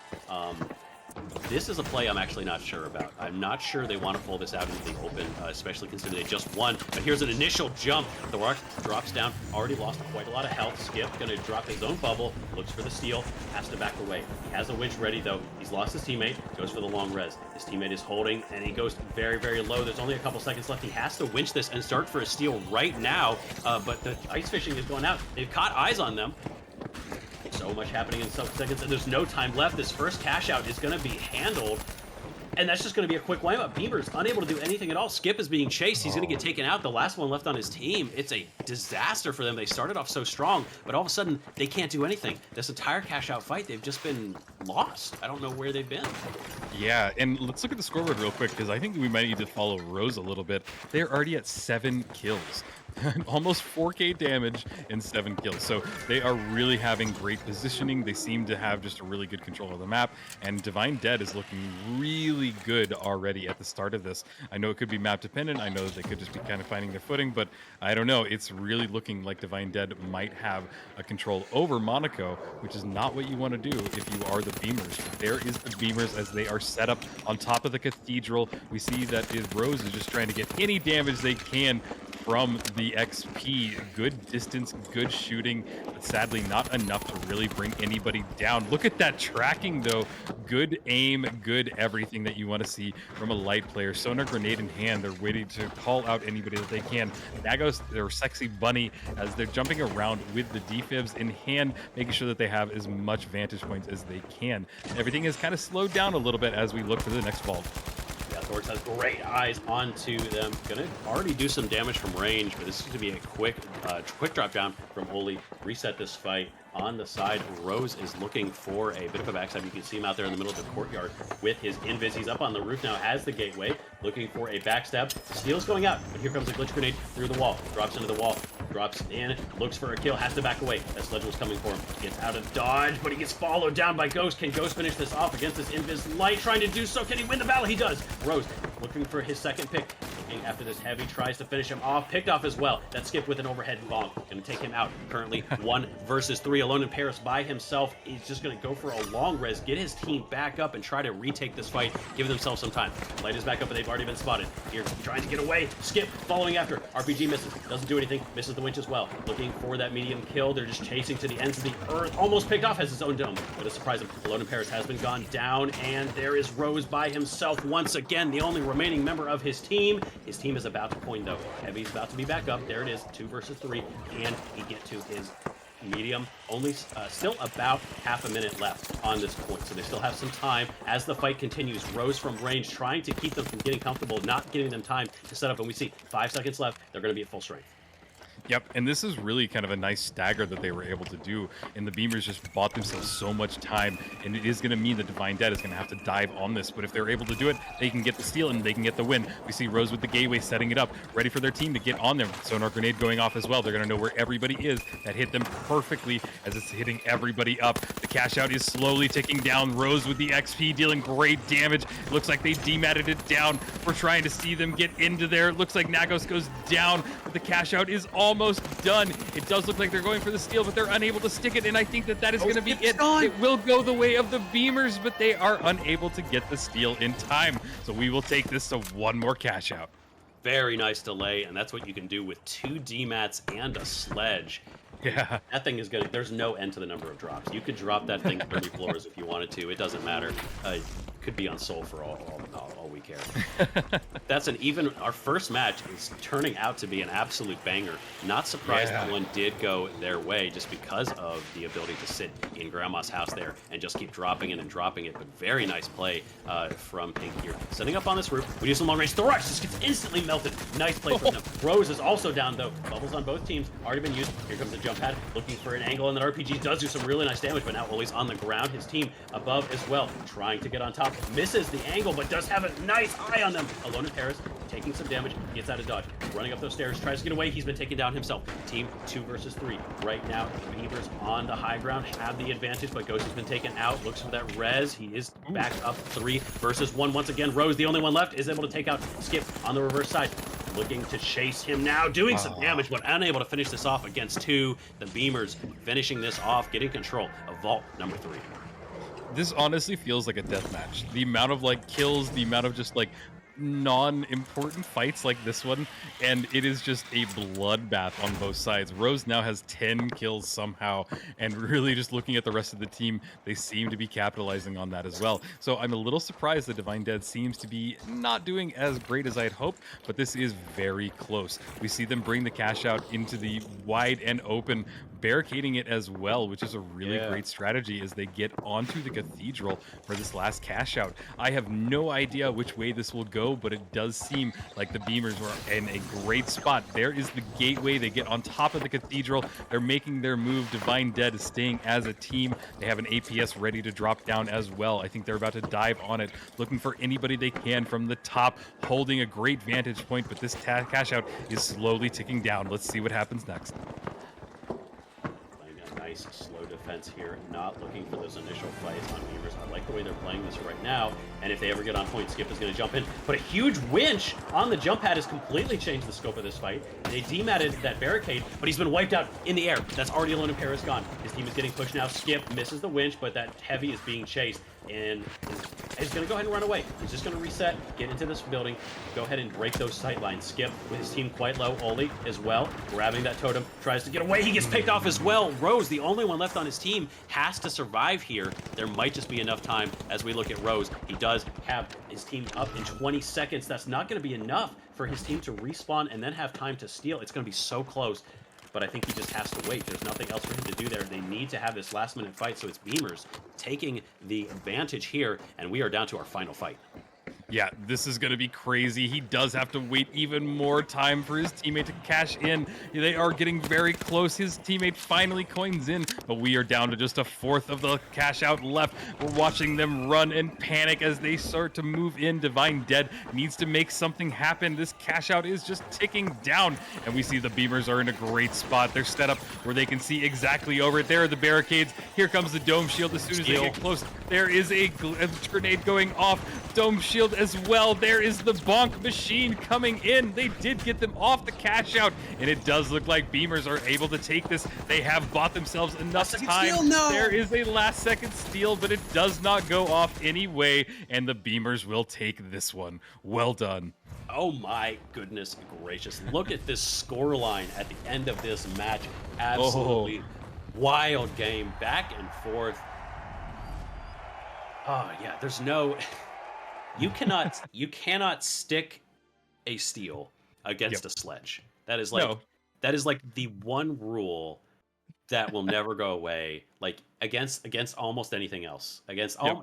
This is a play I'm actually not sure about. I'm not sure they want to pull this out into the open, especially considering they just won. But here's an initial jump. The rock drops down, already lost quite a lot of health. Skip gonna drop his own bubble, looks for the steal, has to back away. He has a winch ready though. He's lost his teammate, goes for the long res. His teammate is holding, and he goes very, very low. There's only a couple seconds left. He has to winch this and start for a steal right now, but the ice fishing is going out. They've caught eyes on them. So much happening in seconds, and there's no time left. This first cash out is going to be handled. And that's just going to be a quick wind up. Beamer's unable to do anything at all. Skip is being chased. He's going to get taken out. The last one left on his team. It's a disaster for them. They started off so strong, but all of a sudden, they can't do anything. This entire cash out fight, they've just been lost. I don't know where they've been. Yeah, and let's look at the scoreboard real quick, because I think we might need to follow Rose a little bit. They're already at 7 kills. Almost 4k damage and 7 kills. So they are really having great positioning. They seem to have just a really good control of the map. And Divine Dead is looking really good already at the start of this. I know it could be map dependent. I know they could just be kind of finding their footing, but I don't know. It's really looking like Divine Dead might have a control over Monaco, which is not what you want to do if you are the Beamers. There is the Beamers as they are set up on top of the cathedral. We see that Rose is just trying to get any damage they can from the XP. Good distance, good shooting, but sadly not enough to really bring anybody down. Look at that tracking though. Good aim, good everything that you want to see from a light player. Sonar grenade in hand, they're waiting to call out anybody that they can. Nagos, their sexy bunny, as they're jumping around with the defibs in hand, making sure that they have as much vantage points as they can. Everything is kind of slowed down a little bit as we look for the next vault. Yeah, Thorx has great eyes onto them. Gonna already do some damage from range, but this is gonna be a quick drop down from Oli. Reset this fight. On the side, Rose is looking for a bit of a backstab. You can see him out there in the middle of the courtyard with his invis. He's up on the roof now, has the gateway, looking for a backstab. Steel's going out, but here comes a glitch grenade through the wall. Drops into the wall, drops in, looks for a kill, has to back away. That Sledge was coming for him. Gets out of dodge, but he gets followed down by Ghost. Can Ghost finish this off against this invis light? Trying to do so. Can he win the battle? He does. Rose looking for his second pick. Looking after this heavy, tries to finish him off. Picked off as well. That Skip with an overhead bomb. Gonna take him out. Currently 1 versus 3. Alone in Paris by himself. He's just gonna go for a long res, get his team back up and try to retake this fight, give themselves some time. Light is back up, but they've already been spotted. Here, trying to get away. Skip following after. RPG misses. Doesn't do anything. Misses the winch as well. Looking for that medium kill. They're just chasing to the ends of the earth. Almost picked off, has his own dome. But a surprise him. Alone in Paris has been gone down, and there is Rose by himself once again, the only remaining member of his team. His team is about to point though. Heavy's about to be back up. There it is. 2 versus 3. Can he get to his medium? Only still about half a minute left on this point, so they still have some time as the fight continues. Rose from range trying to keep them from getting comfortable, not giving them time to set up, and we see 5 seconds left. They're going to be at full strength. Yep, and this is really kind of a nice stagger that they were able to do, and the Beamers just bought themselves so much time, and it is going to mean that Divine Dead is going to have to dive on this, but if they're able to do it, they can get the steal and they can get the win. We see Rose with the gateway setting it up, ready for their team to get on there. Sonar grenade going off as well. They're going to know where everybody is. That hit them perfectly as it's hitting everybody up. The cash out is slowly ticking down. Rose with the XP dealing great damage. It looks like they dematted it down. We're trying to see them get into there. It looks like Nagos goes down, but the cash out is almost done. It does look like they're going for the steal, but they're unable to stick it, and I think that is going to be it. It will go the way of the Beamers, but they are unable to get the steal in time. So we will take this to one more cash out. Very nice delay, and that's what you can do with 2 DMATs and a Sledge. Yeah. That thing is good. There's no end to the number of drops. You could drop that thing 30 floors if you wanted to. It doesn't matter. Could be on Soul for all we care. That's our first match is turning out to be an absolute banger. Not surprised that one did go their way just because of the ability to sit in Grandma's house there and just keep dropping it and dropping it. But very nice play from Pink here. Setting up on this roof. We do some long range. Thorax just gets instantly melted. Nice play from them. Rose is also down though. Bubbles on both teams. Already been used. Here comes the jump pad. Looking for an angle, and that RPG does do some really nice damage, but now Oli's on the ground. His team above as well. Trying to get on top. Misses the angle, but does have a nice eye on them. Alone in Paris, taking some damage, gets out of dodge. Running up those stairs, tries to get away. He's been taken down himself. Team 2 versus 3. Right now, the Beavers on the high ground have the advantage, but Ghost has been taken out. Looks for that res. He is back up 3 versus 1. Once again, Rose, the only one left, is able to take out Skip on the reverse side. Looking to chase him now, doing some damage, but unable to finish this off against 2. The Beamers finishing this off, getting control of Vault number 3. This honestly feels like a death match. The amount of like kills, the amount of just like non-important fights like this one, and it is just a bloodbath on both sides. Rose now has 10 kills somehow, and really just looking at the rest of the team, they seem to be capitalizing on that as well. So I'm a little surprised that Divine Dead seems to be not doing as great as I'd hoped, but this is very close. We see them bring the cash out into the wide and open, barricading it as well, which is a really great strategy as they get onto the cathedral for this last cash out. I have no idea which way this will go, but it does seem like the Beamers were in a great spot. There is the gateway. They get on top of the cathedral. They're making their move. Divine Dead is staying as a team. They have an APS ready to drop down as well. I think they're about to dive on it, looking for anybody they can from the top, holding a great vantage point, but this cash out is slowly ticking down. Let's see what happens next. Playing a nice slow defense here, not looking for those initial fights on Beamers. I like the way they're playing this right now, and if they ever get on point, Skip is going to jump in. But a huge winch on the jump pad has completely changed the scope of this fight. They dematted that barricade, but he's been wiped out in the air. That's already Alone in Paris gone. His team is getting pushed now. Skip misses the winch, but that heavy is being chased, and he's going to go ahead and run away. He's just going to reset, get into this building, go ahead and break those sight lines. Skip with his team quite low. Oli as well, grabbing that totem, tries to get away. He gets picked off as well. Rose, the only one left on his team, has to survive here. There might just be enough time as we look at Rose. He does have his team up in 20 seconds. That's not going to be enough for his team to respawn and then have time to steal. It's going to be so close. But I think he just has to wait. There's nothing else for him to do there. They need to have this last-minute fight, so it's Beamers taking the advantage here, and we are down to our final fight. Yeah, this is going to be crazy. He does have to wait even more time for his teammate to cash in. They are getting very close. His teammate finally coins in, but we are down to just a fourth of the cash out left. We're watching them run and panic as they start to move in. Divine Dead needs to make something happen. This cash out is just ticking down, and we see the Beamers are in a great spot. They're set up where they can see exactly over it. There are the barricades. Here comes the dome shield as soon as they get close. There is a grenade going off. Dome shield as well. There is the bonk machine coming in. They did get them off the cash out, and it does look like Beamers are able to take this. They have bought themselves enough time. Steal, no! There is a last second steal, but it does not go off anyway, and the Beamers will take this one. Well done. Oh my goodness gracious. Look at this score line at the end of this match. Absolutely wild game, back and forth. Oh yeah, there's no... You cannot stick a steal against a sledge. That is like that is like the one rule that will never go away. Like against almost anything else.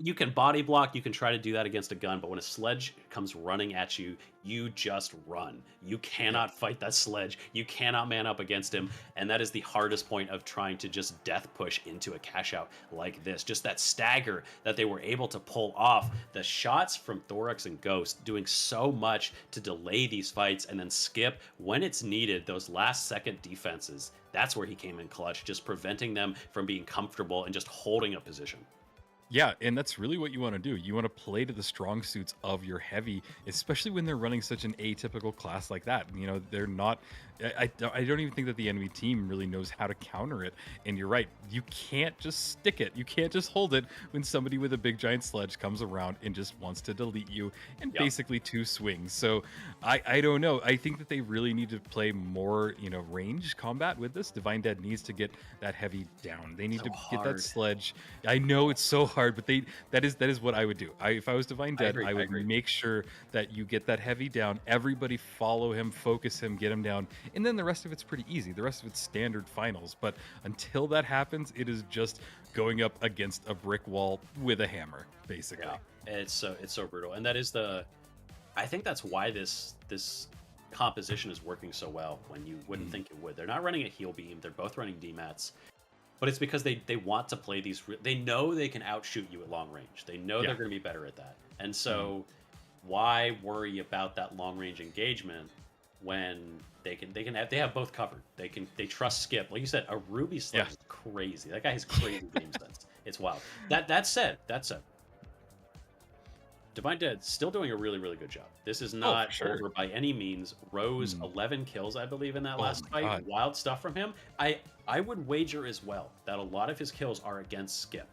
You can body block, you can try to do that against a gun, but when a sledge comes running at you, you just run. You cannot fight that sledge. You cannot man up against him, and that is the hardest point of trying to just death push into a cash out like this. Just that stagger that they were able to pull off. The shots from Thorax and Ghost doing so much to delay these fights, and then Skip when it's needed, those last second defenses. That's where he came in clutch, just preventing them from being comfortable and just holding a position. Yeah, and that's really what you want to do. You want to play to the strong suits of your heavy, especially when they're running such an atypical class like that. You know, they're not... I don't even think that the enemy team really knows how to counter it. And you're right, you can't just stick it. You can't just hold it when somebody with a big giant sledge comes around and just wants to delete you in basically two swings. So I don't know. I think that they really need to play more, range combat with this. Divine Dead needs to get that heavy down. They need to get that sledge. I know it's so hard, but that is what I would do. If I was Divine Dead, I would make sure that you get that heavy down. Everybody follow him, focus him, get him down. And then the rest of it's pretty easy. The rest of it's standard finals. But until that happens, it is just going up against a brick wall with a hammer, basically. Yeah, it's so brutal. And that is I think that's why this composition is working so well when you wouldn't think it would. They're not running a heal beam. They're both running DMATs. But it's because they want to play these... They know they can outshoot you at long range. They know they're going to be better at that. And so why worry about that long range engagement when they have both covered? They trust Skip. Like you said, a Ruby sledge is crazy. That guy has crazy game sense. It's wild. That said, Divine Dead still doing a really, really good job. This is not over by any means. Rose 11 kills, I believe, in that last fight. God. Wild stuff from him. I would wager as well that a lot of his kills are against Skip.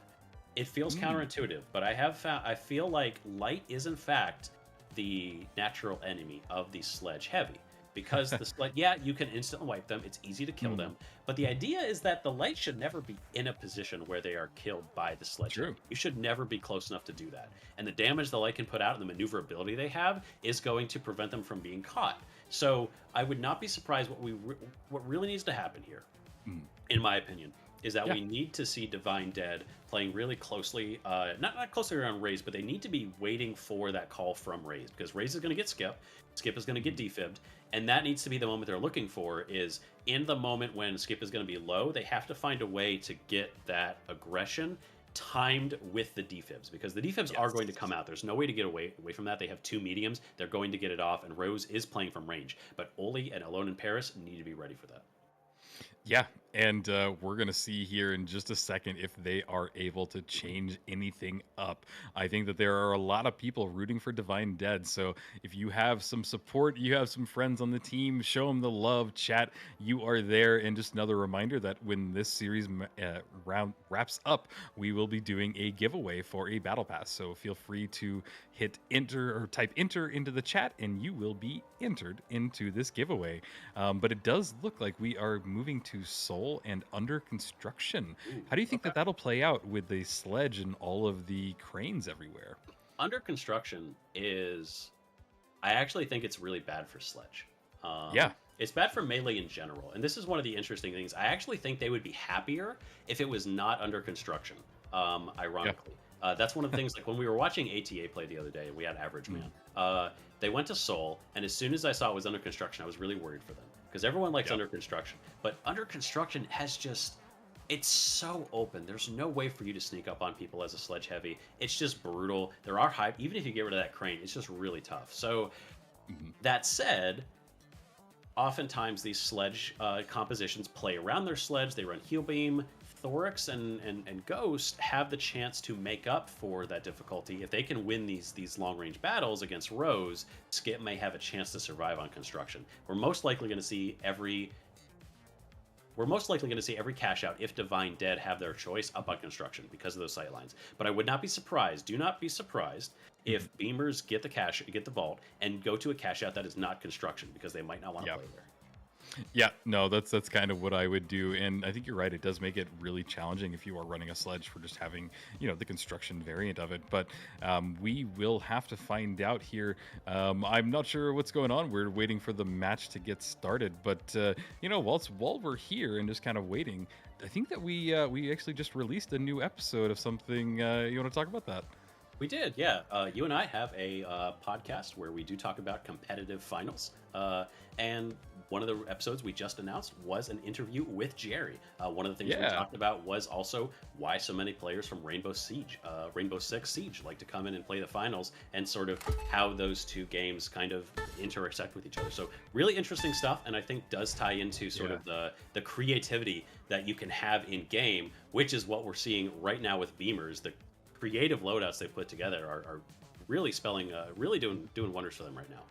It feels counterintuitive, but I feel like Light is in fact the natural enemy of the sledge heavy. Because the sledge, you can instantly wipe them. It's easy to kill them. But the idea is that the Light should never be in a position where they are killed by the sledge. True. You should never be close enough to do that. And the damage the Light can put out and the maneuverability they have is going to prevent them from being caught. So I would not be surprised what really needs to happen here in my opinion, is that Yeah. we need to see Divine Dead playing really closely, not closely around Raze, but they need to be waiting for that call from Raze, because Raze is going to get Skip, Skip is going to get defibbed, and that needs to be the moment they're looking for. Is in the moment when Skip is going to be low, they have to find a way to get that aggression timed with the defibs, because the defibs are going to come out. There's no way to get away from that. They have two mediums. They're going to get it off, and Rose is playing from range. But Oli and Alone in Paris need to be ready for that. Yeah, and we're going to see here in just a second if they are able to change anything up. I think that there are a lot of people rooting for Divine Dead, so if you have some support, you have some friends on the team, show them the love, chat, you are there. And just another reminder that when this series round wraps up, we will be doing a giveaway for a battle pass, so feel free to hit enter or type enter into the chat and you will be entered into this giveaway. But it does look like we are moving to Soul and Under Construction. How do you think that that'll play out with the sledge and all of the cranes everywhere? Under Construction is, I actually think it's really bad for Sledge. Yeah. It's bad for Melee in general. And this is one of the interesting things. I actually think they would be happier if it was not Under Construction, ironically. That's one of the things, like when we were watching ATA play the other day, we had Average Man. They went to Soul, and as soon as I saw it was Under Construction, I was really worried for them. Because everyone likes Under Construction. But Under Construction has just... It's so open. There's no way for you to sneak up on people as a Sledge Heavy. It's just brutal. There are hype. Even if you get rid of that crane, it's just really tough. So, that said... Oftentimes, these Sledge compositions play around their Sledge. They run Heal Beam. Thorax and Ghost have the chance to make up for that difficulty. If they can win these long-range battles against Rose, Skip may have a chance to survive on Construction. We're most likely going to see every cash out if Divine Dead have their choice up on Construction because of those sight lines. But I would not be surprised, do not be surprised, if Beamers get the vault and go to a cash out that is not Construction, because they might not want to play there. Yeah, no, that's kind of what I would do, and I think you're right. It does make it really challenging if you are running a Sledge for just having, the Construction variant of it. But we will have to find out here. I'm not sure what's going on. We're waiting for the match to get started. But while we're here and just kind of waiting, I think that we actually just released a new episode of something. You want to talk about that? We did, yeah. You and I have a podcast where we do talk about competitive finals. And one of the episodes we just announced was an interview with Jerry. One of the things we talked about was also why so many players from Rainbow Six Siege like to come in and play the finals, and sort of how those two games kind of intersect with each other. So really interesting stuff, and I think does tie into sort of the creativity that you can have in game, which is what we're seeing right now with Beamers. The creative loadouts they put together are really really doing wonders for them right now.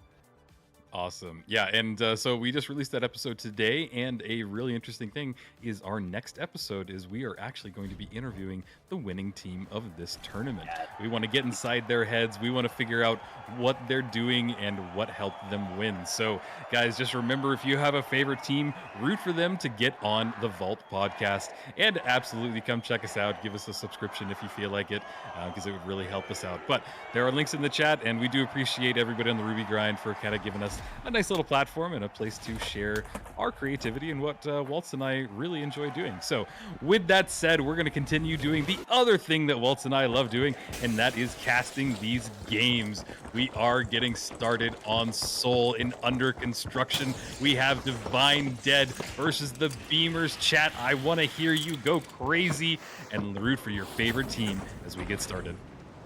Awesome. Yeah, and so we just released that episode today, and a really interesting thing is our next episode is we are actually going to be interviewing the winning team of this tournament. We want to get inside their heads. We want to figure out what they're doing and what helped them win. So, guys, just remember, if you have a favorite team, root for them to get on the Vault podcast, and absolutely come check us out. Give us a subscription if you feel like it, because it would really help us out. But there are links in the chat, and we do appreciate everybody on the Ruby Grind for kind of giving us a nice little platform and a place to share our creativity and what Waltz and I really enjoy doing. So with that said, we're going to continue doing the other thing that Waltz and I love doing, and that is casting these games. We are getting started on Soul in Under Construction. We have Divine Dead versus the Beamers. Chat, I want to hear you go crazy and root for your favorite team as we get started.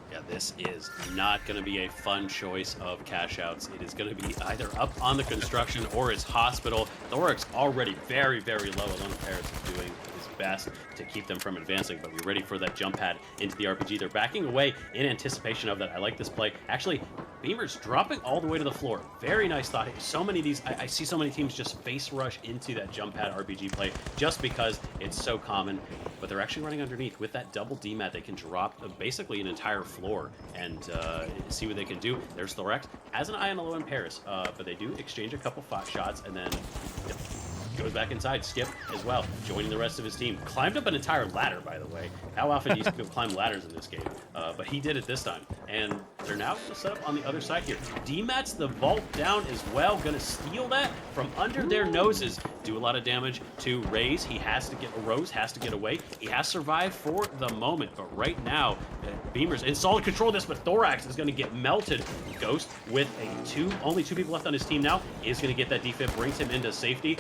Yeah, this is not going to be a fun choice of cash outs. It is going to be either up on the Construction or it's Hospital. Thorax already very, very low. Alone in Paris is doing his best to keep them from advancing, but we're ready for that jump pad into the RPG. They're backing away in anticipation of that. I like this play. Actually, Beamers dropping all the way to the floor. Very nice thought. So many of these, I see so many teams just face rush into that jump pad RPG play just because it's so common, but they're actually running underneath. With that double DMAT, they can drop basically an entire floor and see what they can do. There's Thorax. Has an eye on Alone in Paris, but they do exchange a couple shots and then goes back inside. Skip as well, joining the rest of his team. Climbed up an entire ladder, by the way. How often do you climb ladders in this game? But he did it this time. And They're now going to set up on the other side here. D-Mat's the vault down as well. Going to steal that from under their noses. Do a lot of damage to Rose. Rose has to get away. He has survived for the moment, but right now, Beamer's in solid control of this, but Thorax is going to get melted. Ghost with only two people left on his team now is going to get that defib, brings him into safety.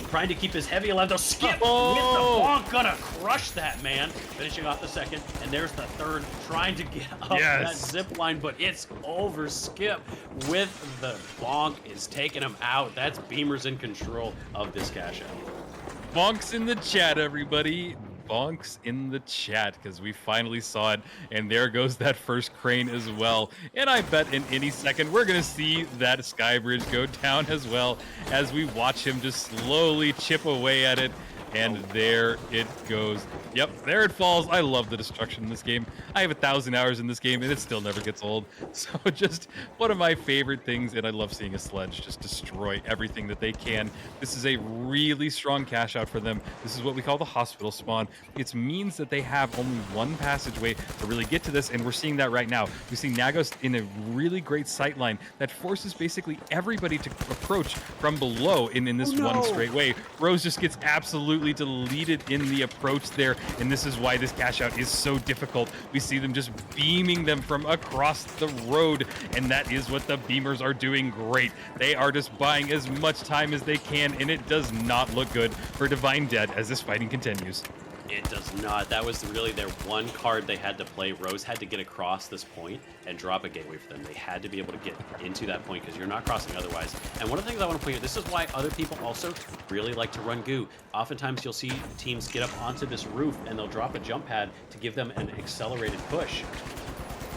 Trying to keep his heavy alive. They'll skip with the bonk. Gonna crush that, man. Finishing off the second. And there's the third. Trying to get up that zip line, but it's over. Skip with the bonk is taking him out. That's Beamer's in control of this cash out. Bonks in the chat, everybody. Bonks in the chat, because we finally saw it, and there goes that first crane as well. And I bet in any second we're gonna see that sky bridge go down as well, as we watch him just slowly chip away at it. And there it goes. Yep, there it falls. I love the destruction in this game. I have 1,000 hours in this game, and it still never gets old. So just one of my favorite things, and I love seeing a sledge just destroy everything that they can. This is a really strong cash out for them. This is what we call the hospital spawn. It means that they have only one passageway to really get to this, and we're seeing that right now. We see Nagos in a really great sight line that forces basically everybody to approach from below in this one straight way. Rose just gets absolutely deleted in the approach there, and this is why this cash out is so difficult. We see them just beaming them from across the road, and that is what the Beamers are doing great. They are just buying as much time as they can, and it does not look good for Divine Dead as this fighting continues. It does not. That was really their one card they had to play. Rose had to get across this point and drop a gateway for them. They had to be able to get into that point because you're not crossing otherwise. And one of the things I want to point out, this is why other people also really like to run goo. Oftentimes you'll see teams get up onto this roof and they'll drop a jump pad to give them an accelerated push.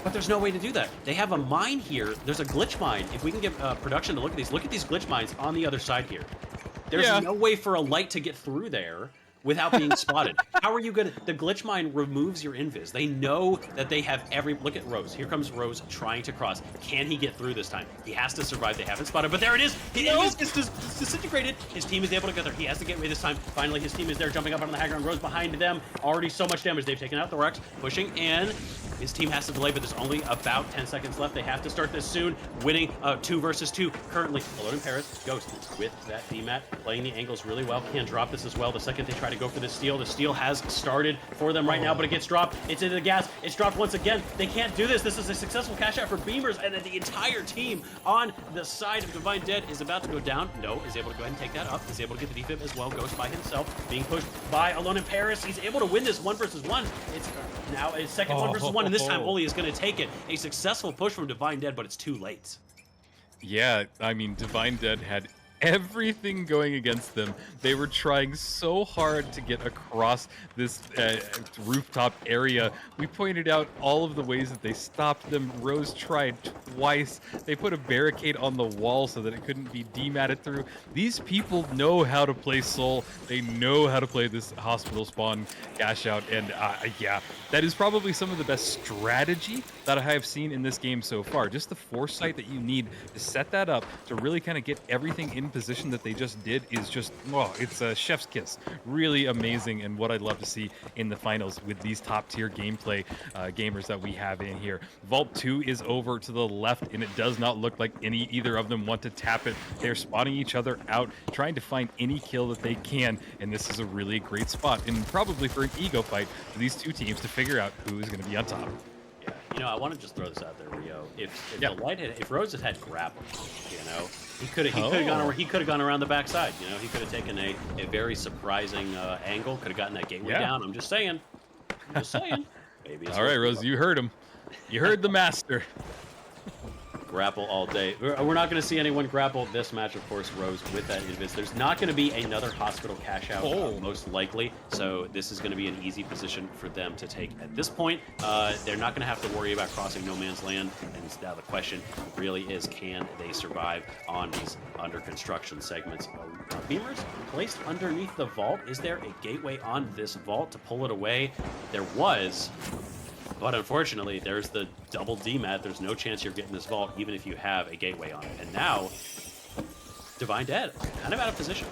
But there's no way to do that. They have a mine here. There's a glitch mine. If we can get production to look at these glitch mines on the other side here. There's no way for a light to get through there without being spotted. How are you gonna? The glitch mine removes your invis. They know that they have look at Rose. Here comes Rose trying to cross. Can he get through this time? He has to survive. They haven't spotted, but there it is. His invis is disintegrated. His team is able to get there. He has to get away this time. Finally, his team is there, jumping up on the high ground. Rose behind them. Already so much damage. They've taken out the Rex, pushing in. His team has to delay, but there's only about 10 seconds left. They have to start this soon. Winning 2 versus 2 currently. Alone in Paris. Ghost with that DMAT. Playing the angles really well. Can drop this as well. The second they try to go for this steal, the steal has started for them right now, but it gets dropped. It's into the gas. It's dropped once again. They can't do this. This is a successful cash out for Beamers, and then the entire team on the side of Divine Dead is about to go down. No, is able to go ahead and take that up. Is able to get the defib as well. Ghost by himself. Being pushed by Alone in Paris. He's able to win this 1 versus 1. It's now a second 1 versus 1, and this time Oli is going to take it. A successful push from Divine Dead, but it's too late. Yeah, I mean, Divine Dead had everything going against them. They were trying so hard to get across this rooftop area. We pointed out all of the ways that they stopped them. Rose tried twice. They put a barricade on the wall so that it couldn't be dematted through. These people know how to play Soul. They know how to play this hospital spawn cash out. And yeah, that is probably some of the best strategy that I have seen in this game so far. Just the foresight that you need to set that up to really kind of get everything in position that they just did is just, oh, it's a chef's kiss. Really amazing, and what I'd love to see in the finals with these top tier gameplay gamers that we have in here. Vault 2 is over to the left, and it does not look like either of them want to tap it. They're spotting each other out, trying to find any kill that they can, and this is a really great spot, and probably for an ego fight for these two teams to figure out who is going to be on top. Yeah, you know, I want to just throw this out there, Rio. If Rose had grappled, you know, he could have gone around the backside. You know, he could have taken a very surprising angle. Could have gotten that gateway down. I'm just saying. Maybe. All right, Rose, you heard him. You heard the master. Grapple all day. We're not going to see anyone grapple this match, of course, Rose with that invis. There's not going to be another hospital cash out, most likely. So this is going to be an easy position for them to take at this point. They're not going to have to worry about crossing no man's land. And now the question really is, can they survive on these under construction segments? Beamers placed underneath the vault. Is there a gateway on this vault to pull it away? There was. But unfortunately, there's the double DMAT. There's no chance you're getting this vault, even if you have a gateway on it. And now, Divine Dead, kind of out of position.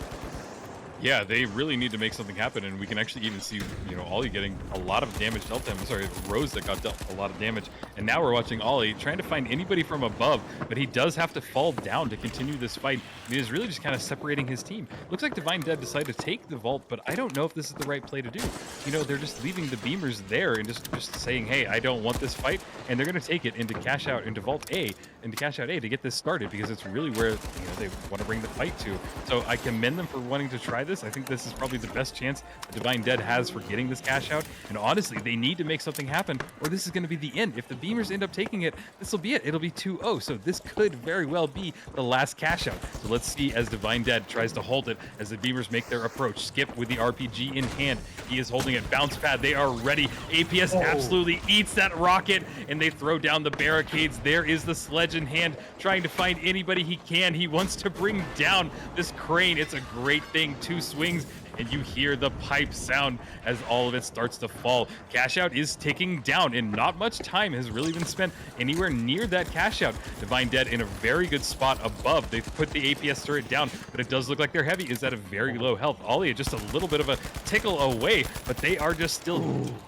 Yeah, they really need to make something happen, and we can actually even see, Ollie getting a lot of damage dealt to him. Sorry, Rose that got dealt a lot of damage. And now we're watching Ollie trying to find anybody from above, but he does have to fall down to continue this fight. He is really just kind of separating his team. Looks like Divine Dead decided to take the vault, but I don't know if this is the right play to do. They're just leaving the Beamers there and just saying, hey, I don't want this fight, and they're going to take it into cash out, into Vault A, into cash out A to get this started, because it's really where, they want to bring the fight to. So I commend them for wanting to try this. I think this is probably the best chance that Divine Dead has for getting this cash out. And honestly, they need to make something happen, or this is going to be the end. If the Beamers end up taking it, this will be it. It'll be 2-0. So this could very well be the last cash out. So let's see as Divine Dead tries to hold it as the Beamers make their approach. Skip with the RPG in hand. He is holding it. Bounce pad. They are ready. APS absolutely eats that rocket, and they throw down the barricades. There is the sledge in hand, trying to find anybody he can. He wants to bring down this crane. It's a great thing. 2 swings, and you hear the pipe sound as all of it starts to fall. Cash out is ticking down, and not much time has really been spent anywhere near that cash out. Divine Dead in a very good spot above. They've put the APS turret down, but it does look like their heavy is at a very low health. Ollie just a little bit of a tickle away, but they are just still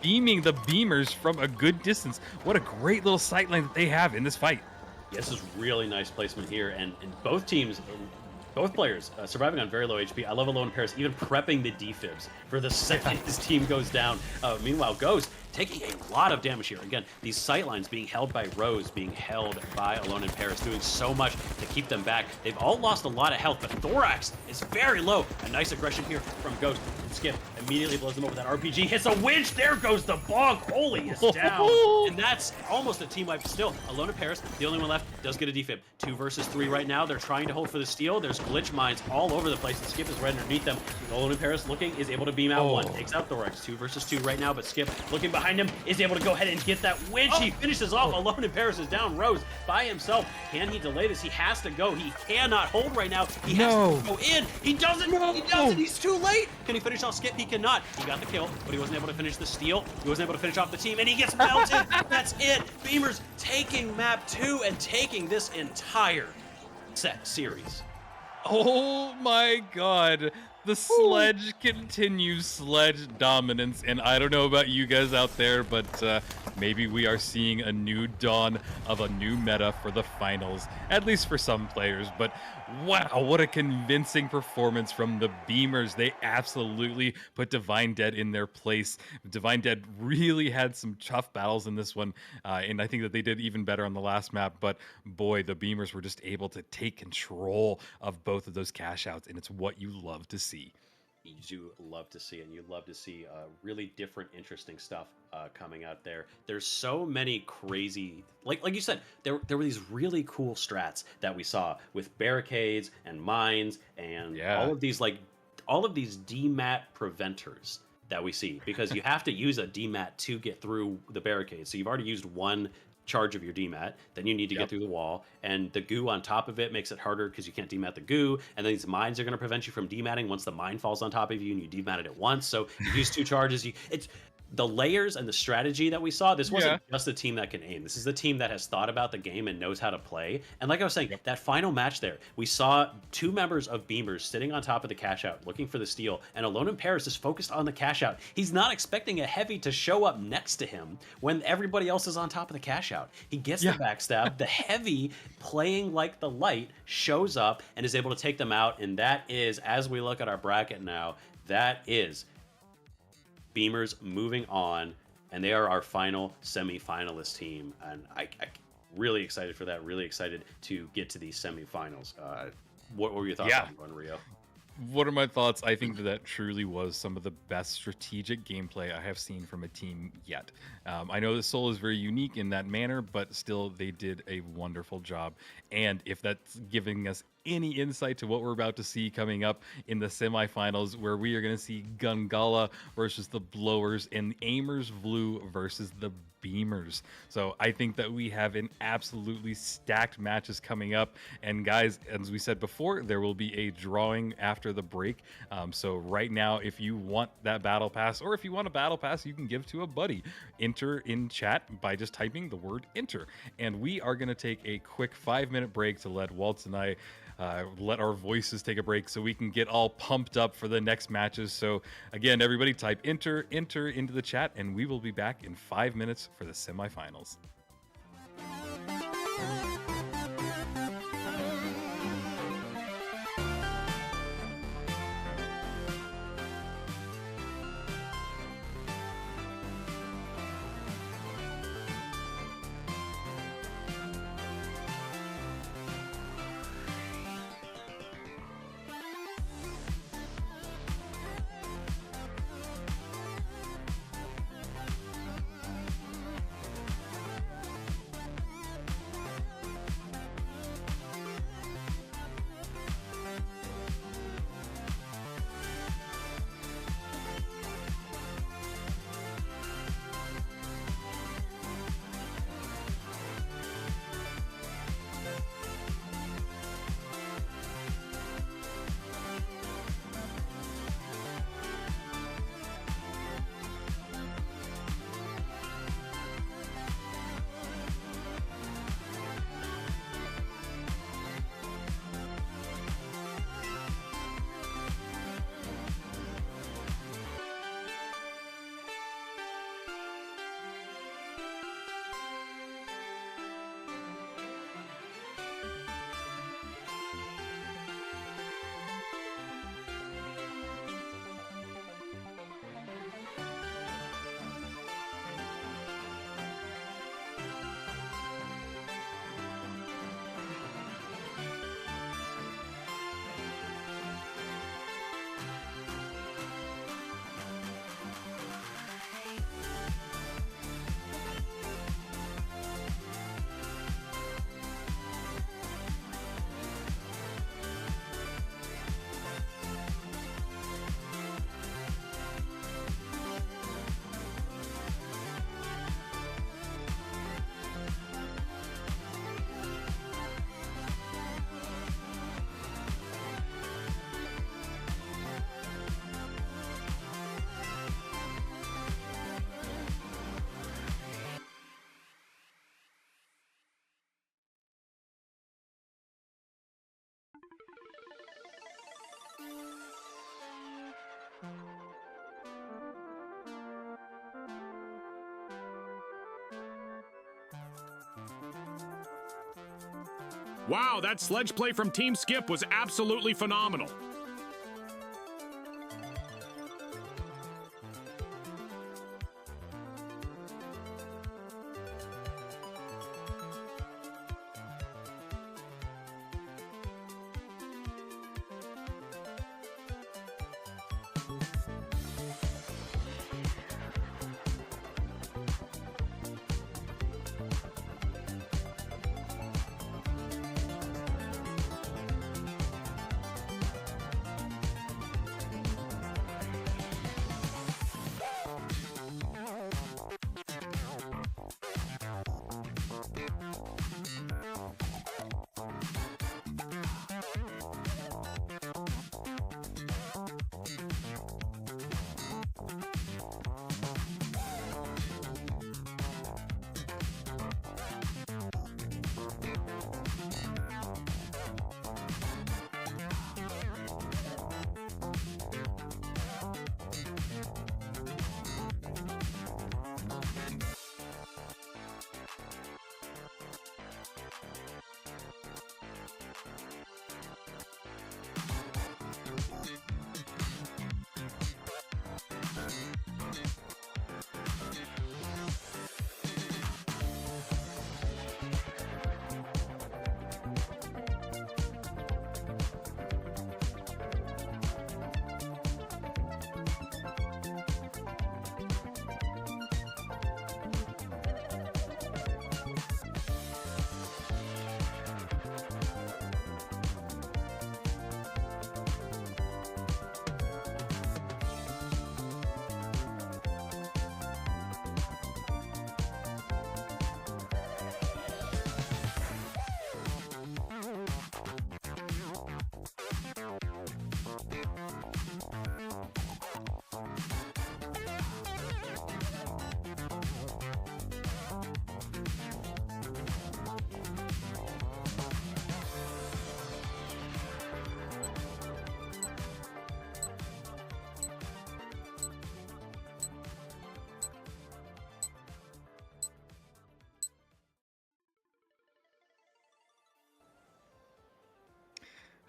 beaming the Beamers from a good distance. What a great little sightline that they have in this fight. This is really nice placement here, and both teams, both players surviving on very low HP. I love Alone in Paris even prepping the defibs for the second his team goes down. Meanwhile, Ghost taking a lot of damage here. Again, these sightlines being held by Rose, being held by Alone in Paris, doing so much to keep them back. They've all lost a lot of health, but Thorax is very low. A nice aggression here from Ghost. And Skip immediately blows them over with that RPG. Hits a winch. There goes the bonk. Holy is down. And that's almost a team wipe still. Alone in Paris, the only one left, does get a defib. 2 versus 3 right now. They're trying to hold for the steal. There's glitch mines all over the place, and Skip is right underneath them. Alone in Paris looking, is able to beam out one. Takes out Thorax. 2 versus 2 right now, but Skip looking behind him is able to go ahead and get that winch. He finishes off. Alone in Paris is down. Rose by himself. Can he delay this? He has to go. He cannot hold right now. He has to go in. He doesn't. He doesn't. He's too late. Can he finish off Skip? He cannot. He got the kill, but he wasn't able to finish the steal. He wasn't able to finish off the team, and he gets melted. That's it. Beamers taking map 2 and taking this entire set series. Oh my god. The sledge continues sledge dominance, and I don't know about you guys out there, but maybe we are seeing a new dawn of a new meta for the finals, at least for some players. But wow, what a convincing performance from the Beamers. They absolutely put Divine Dead in their place. Divine Dead really had some tough battles in this one, and I think that they did even better on the last map, but boy, the Beamers were just able to take control of both of those cash outs, and it's what you love to see. You do love to see it, and you love to see really different, interesting stuff coming out there. There's so many crazy, like you said, there were these really cool strats that we saw with barricades and mines and all of these demat preventers that we see, because you have to use a demat to get through the barricade. So you've already used one charge of your demat, then you need to get through the wall, and the goo on top of it makes it harder because you can't demat the goo, and then these mines are going to prevent you from dematting once the mine falls on top of you and you demat it at once. So you use 2 charges. It's the layers and the strategy that we saw. This wasn't just a team that can aim. This is the team that has thought about the game and knows how to play. And like I was saying, that final match there, we saw 2 members of Beamers sitting on top of the cash out looking for the steal, and Alone in Paris is focused on the cash out. He's not expecting a heavy to show up next to him when everybody else is on top of the cash out. He gets the backstab. The heavy, playing like the light, shows up and is able to take them out. And that is, as we look at our bracket now, that is Beamers moving on, and they are our final semi-finalist team, and I really excited for that. Really excited to get to these semi-finals. What were your thoughts on Rio? What are my thoughts? I think that truly was some of the best strategic gameplay I have seen from a team yet. I know that Seoul is very unique in that manner, but still they did a wonderful job. And if that's giving us any insight to what we're about to see coming up in the semifinals, where we are going to see Gungala versus the Blowers and Aimers Blue versus the Beamers. So I think that we have an absolutely stacked matches coming up. And guys, as we said before, there will be a drawing after the break. So right now, if you want that battle pass, or if you want a battle pass you can give to a buddy, enter in chat by just typing the word enter. And we are going to take a quick 5-minute break to let Waltz and I let our voices take a break so we can get all pumped up for the next matches. So again, everybody type enter into the chat, and we will be back in 5 minutes for the semifinals. Wow, that sledge play from Team Skip was absolutely phenomenal.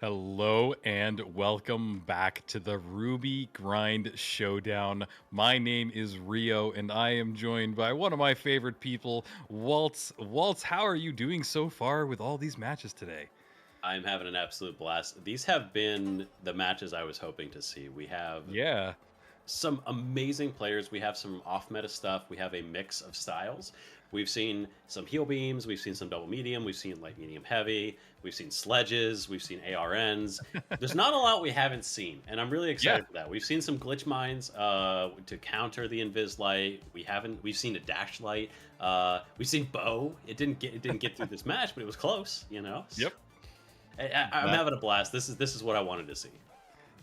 Hello and welcome back to the Ruby Grind Showdown. My name is Rio and I am joined by one of my favorite people, Waltz. Waltz, how are you doing so far with all these matches today? I'm having an absolute blast. These have been the matches I was hoping to see. We have Yeah. some amazing players. We have some off meta stuff. We have a mix of styles. We've seen some heal beams. We've seen some double medium. We've seen light medium heavy. We've seen sledges. We've seen ARNs. There's not a lot we haven't seen, and I'm really Yeah. excited for that. We've seen some glitch mines to counter the invis light. We've seen a dash light. We've seen bow. It didn't get through this match, but it was close. Yep. I'm That- having a blast. This is what I wanted to see.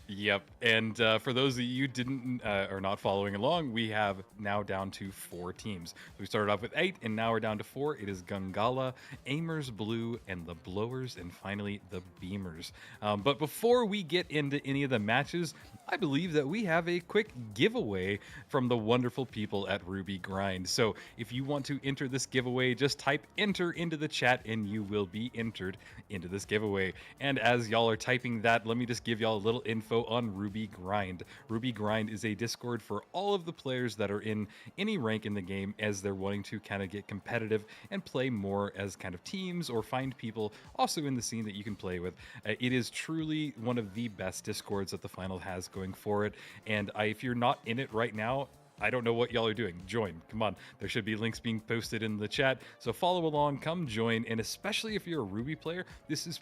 Yep. And for those of you didn't are not following along, we have now down to 4 teams. We started off with 8, and now we're down to 4. It is Gungala, Aimers Blue, and the Blowers, and finally the Beamers. But before we get into any of the matches, I believe that we have a quick giveaway from the wonderful people at Ruby Grind. So if you want to enter this giveaway, just type enter into the chat and you will be entered into this giveaway. And as y'all are typing that, let me just give y'all a little info on Ruby Grind. Ruby Grind is a Discord for all of the players that are in any rank in the game as they're wanting to kind of get competitive and play more as kind of teams or find people also in the scene that you can play with. It is truly one of the best Discords that the final has going for it. And if you're not in it right now, I don't know what y'all are doing. Join. Come on. There should be links being posted in the chat. So follow along, come join, and especially if you're a Ruby player, this is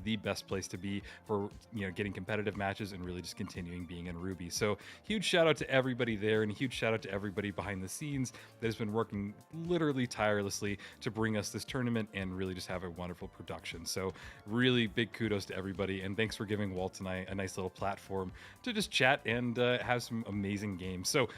the best place to be for, getting competitive matches and really just continuing being in Ruby. So huge shout out to everybody there and a huge shout out to everybody behind the scenes that has been working literally tirelessly to bring us this tournament and really just have a wonderful production. So really big kudos to everybody, and thanks for giving Walt and I a nice little platform to just chat and have some amazing games. So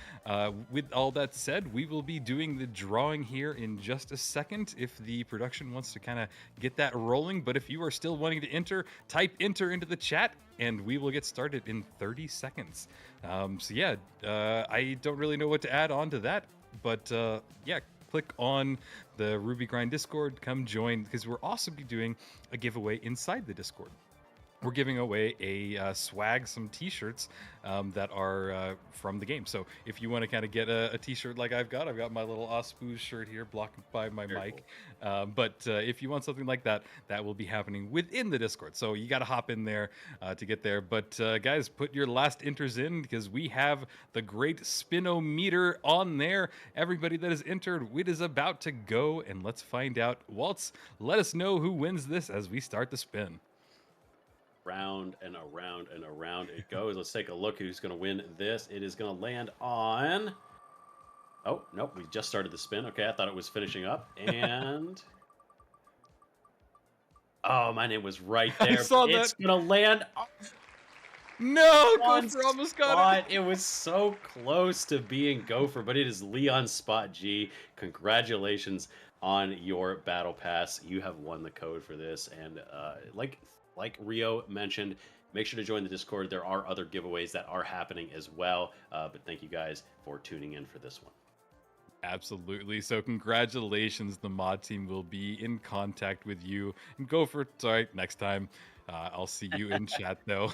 with all that said, we will be doing the drawing here in just a second if the production wants to kind of get that rolling. But if you are still wanting to enter, type enter into the chat and we will get started in 30 seconds. I don't really know what to add on to that, but click on the Ruby Grind Discord, come join, because we're also be doing a giveaway inside the Discord. We're giving away a swag, some t-shirts that are from the game. So if you want to kind of get a t-shirt like I've got my little Ospoos shirt here blocked by my mic. But if you want something like that, that will be happening within the Discord. So you got to hop in there to get there. But guys, put your last enters in because we have the great spinometer on there. Everybody that has entered, it is about to go. And let's find out. Waltz, let us know who wins this as we start the spin. Round and around and around it goes. Let's take a look who's going to win this. It is going to land on... Oh, nope. We just started the spin. Okay, I thought it was finishing up. And... Oh, my name was right there. I saw It's that. going to land on No, one Gopher almost got spot. It was so close to being Gopher, but it is Leon Spot G. Congratulations on your battle pass. You have won the code for this. And like Rio mentioned, make sure to join the Discord. There are other giveaways that are happening as well. But thank you guys for tuning in for this one. Absolutely. So congratulations. The mod team will be in contact with you. And go for it. Sorry, next time. I'll see you in chat though.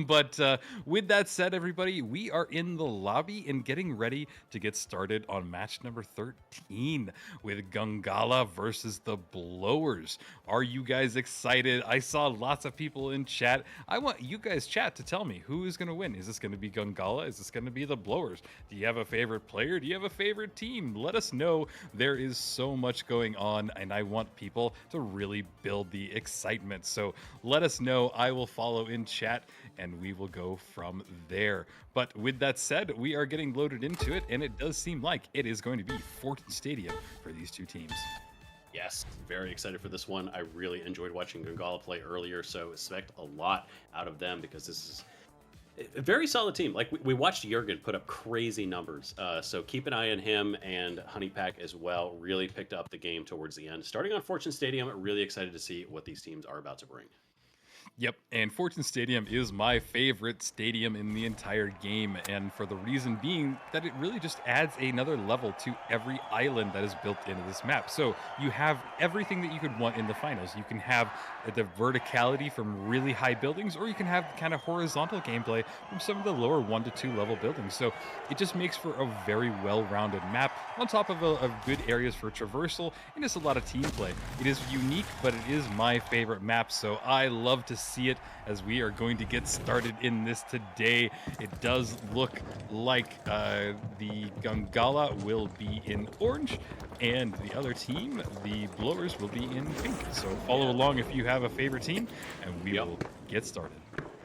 But with that said, everybody, we are in the lobby and getting ready to get started on match number 13 with Gungala versus the Blowers. Are you guys excited? I saw lots of people in chat. I want you guys chat to tell me who is going to win. Is this going to be Gungala? Is this going to be the Blowers? Do you have a favorite player? Do you have a favorite team? Let us know. There is so much going on and I want people to really build the excitement. So let us know. I will follow in chat and we will go from there. But with that said, we are getting loaded into it and it does seem like it is going to be Fortin Stadium for these two teams. Yes, very excited for this one. I really enjoyed watching Gungala play earlier, so expect a lot out of them because this is a very solid team. Like we watched Jurgen put up crazy numbers, so keep an eye on him, and Honeypack as well really picked up the game towards the end. Starting on Fortune Stadium, really excited to see what these teams are about to bring. Yep, and Fortune Stadium is my favorite stadium in the entire game, and for the reason being that it really just adds another level to every island that is built into this map. So you have everything that you could want in the finals. You can have the verticality from really high buildings, or you can have kind of horizontal gameplay from some of the lower 1 to 2 level buildings. So it just makes for a very well-rounded map on top of good areas for traversal and just a lot of team play. It is unique, but it is my favorite map, so I love to see it as we are going to get started in this today. It does look like the Gangala will be in orange, and the other team, the Blowers, will be in pink. So follow along if you have a favorite team, and we will get started.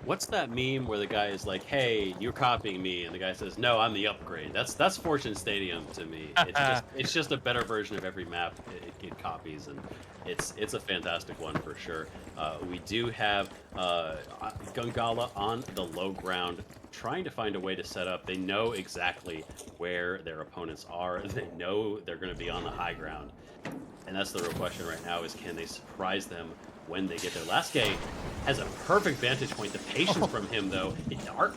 What's that meme where the guy is like, "Hey, you're copying me," and the guy says, "No, I'm the upgrade." That's Fortune Stadium to me. It's just a better version of every map it copies, and it's a fantastic one for sure. We do have Gungala on the low ground, trying to find a way to set up. They know exactly where their opponents are. They know they're going to be on the high ground, and that's the real question right now: is can they surprise them when they get there? Lasky has a perfect vantage point. The patience from him, though.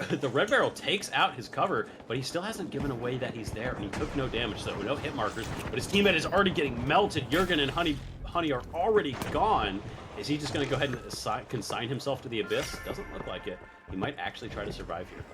The Red Barrel takes out his cover, but he still hasn't given away that he's there, and he took no damage, so no hit markers. But his teammate is already getting melted. Jurgen and Honey are already gone. Is he just going to go ahead and consign himself to the abyss? Doesn't look like it. He might actually try to survive here.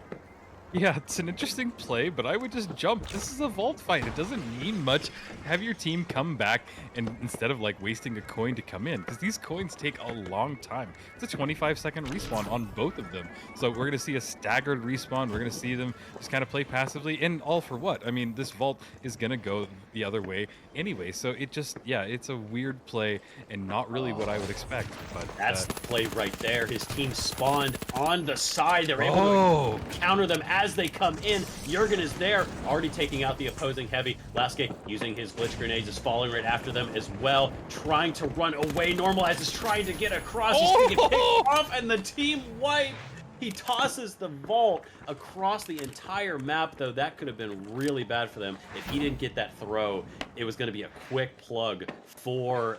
Yeah, it's an interesting play, but I would just jump. This is a vault fight. It doesn't need much. Have your team come back, and instead of like wasting a coin to come in, because these coins take a long time. It's a 25-second respawn on both of them. So we're going to see a staggered respawn. We're going to see them just kind of play passively, and all for what? I mean, this vault is going to go the other way anyway. So it just, yeah, it's a weird play and not really what I would expect. But that's the play right there. His team spawned on the side. They're able to counter them as they come in. Jurgen is there, already taking out the opposing heavy. Lasky, using his glitch grenades, is falling right after them as well, trying to run away. Normalize is trying to get across. He's going to get picked off, and the team wipe. He tosses the vault across the entire map, though. That could have been really bad for them. If he didn't get that throw, it was going to be a quick plug for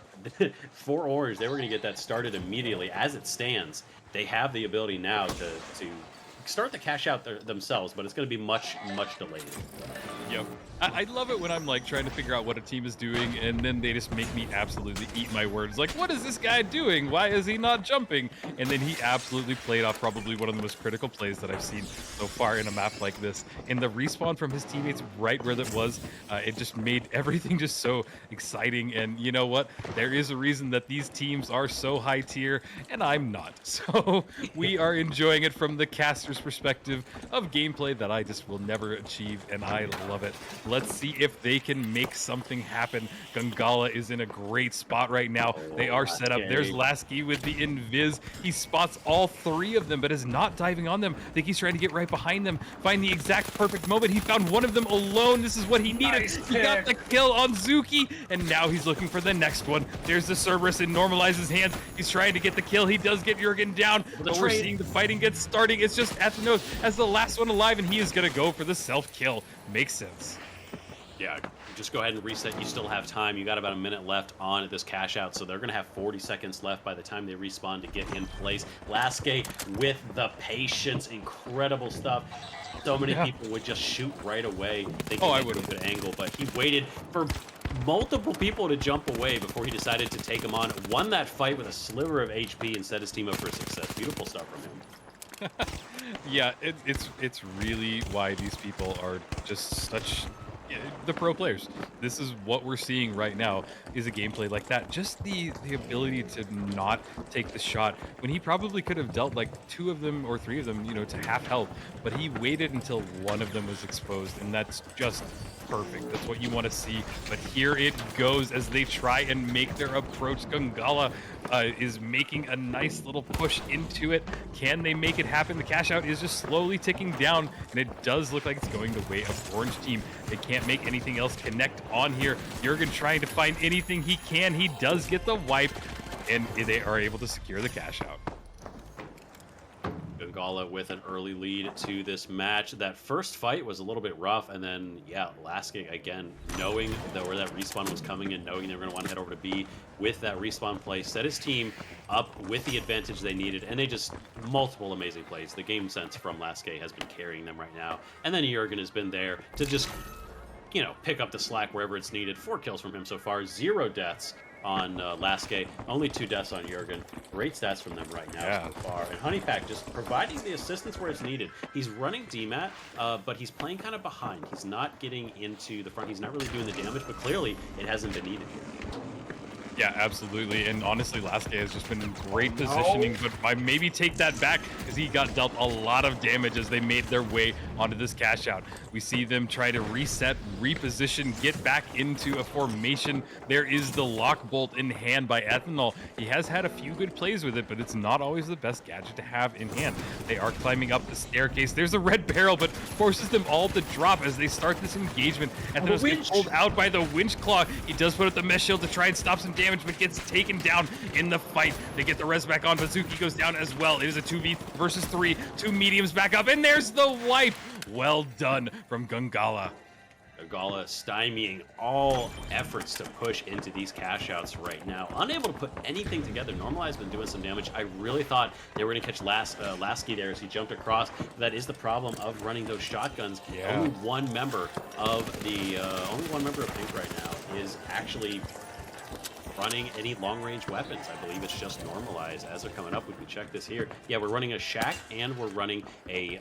Orange. They were going to get that started immediately. As it stands, they have the ability now to start the cash out themselves, but it's going to be much delayed. Yep. I love it when I'm like trying to figure out what a team is doing, and then they just make me absolutely eat my words. Like, what is this guy doing? Why is he not jumping? And then he absolutely played off probably one of the most critical plays that I've seen so far in a map like this. And the respawn from his teammates right where that was, it just made everything just so exciting. And you know what? There is a reason that these teams are so high tier, and I'm not. So we are enjoying it from the caster's perspective of gameplay that I just will never achieve, and I love it. Let's see if they can make something happen. Gangala is in a great spot right now. They are set up. There's Lasky with the invis. He spots all three of them, but is not diving on them. I think he's trying to get right behind them, find the exact perfect moment. He found one of them alone. This is what he needed. He got the kill on Zuki, and now he's looking for the next one. There's the Cerberus in Normalize's hands. He's trying to get the kill. He does get Jurgen down, but we're seeing the fighting get starting. It's just at the nose as the last one alive, and he is going to go for the self-kill. Makes sense. Yeah, just go ahead and reset. You still have time. You got about a minute left on this cash out, so they're going to have 40 seconds left by the time they respawn to get in place. Lasky with the patience. Incredible stuff. So many people would just shoot right away, thinking they had a good angle, but he waited for multiple people to jump away before he decided to take him on. Won that fight with a sliver of HP and set his team up for success. Beautiful stuff from him. Yeah, it's really why these people are just such the pro players. This is what we're seeing right now, is a gameplay like that. Just the ability to not take the shot when he probably could have dealt like 2 of them or 3 of them, you know, to half health, but he waited until one of them was exposed, and that's just perfect. That's what you want to see. But here it goes as they try and make their approach. Gangala is making a nice little push into it. Can they make it happen? The cash out is just slowly ticking down, and it does look like it's going the way of Orange team. They can't make anything else connect on here. Jurgen trying to find anything he can. He does get the wipe, and they are able to secure the cash out. Gongala with an early lead to this match. That first fight was a little bit rough, and then, yeah, Lasky, again, knowing where that respawn was coming and knowing they were going to want to head over to B with that respawn play, set his team up with the advantage they needed, and they just, multiple amazing plays. The game sense from Lasky has been carrying them right now, and then Jurgen has been there to just, you know, pick up the slack wherever it's needed. 4 kills from him so far, 0 deaths on Lasky, only 2 deaths on Jurgen. Great stats from them right now so far. And Honeypack just providing the assistance where it's needed. He's running DMAT, but he's playing kind of behind. He's not getting into the front. He's not really doing the damage, but clearly it hasn't been needed here. Yeah, absolutely. And honestly, Lasky has just been in great positioning, but I maybe take that back because he got dealt a lot of damage as they made their way onto this cash out. We see them try to reset, reposition, get back into a formation. There is the lock bolt in hand by Ethanol. He has had a few good plays with it, but it's not always the best gadget to have in hand. They are climbing up the staircase. There's a red barrel, but forces them all to drop as they start this engagement. And those get pulled out by the winch claw. He does put up the mesh shield to try and stop some damage, but gets taken down in the fight. They get the res back on, but Zuki goes down as well. It is a 2v versus 3. 2 mediums back up, and there's the wipe. Well done from Gongala. Gongala stymieing all efforts to push into these cash outs right now. Unable to put anything together. Normalize been doing some damage. I really thought they were going to catch Lasky there as he jumped across. That is the problem of running those shotguns. Yeah. Only one member of Pink right now is actually running any long-range weapons. I believe it's just Normalized as they're coming up. We can check this here. Yeah, we're running a Shack and we're running a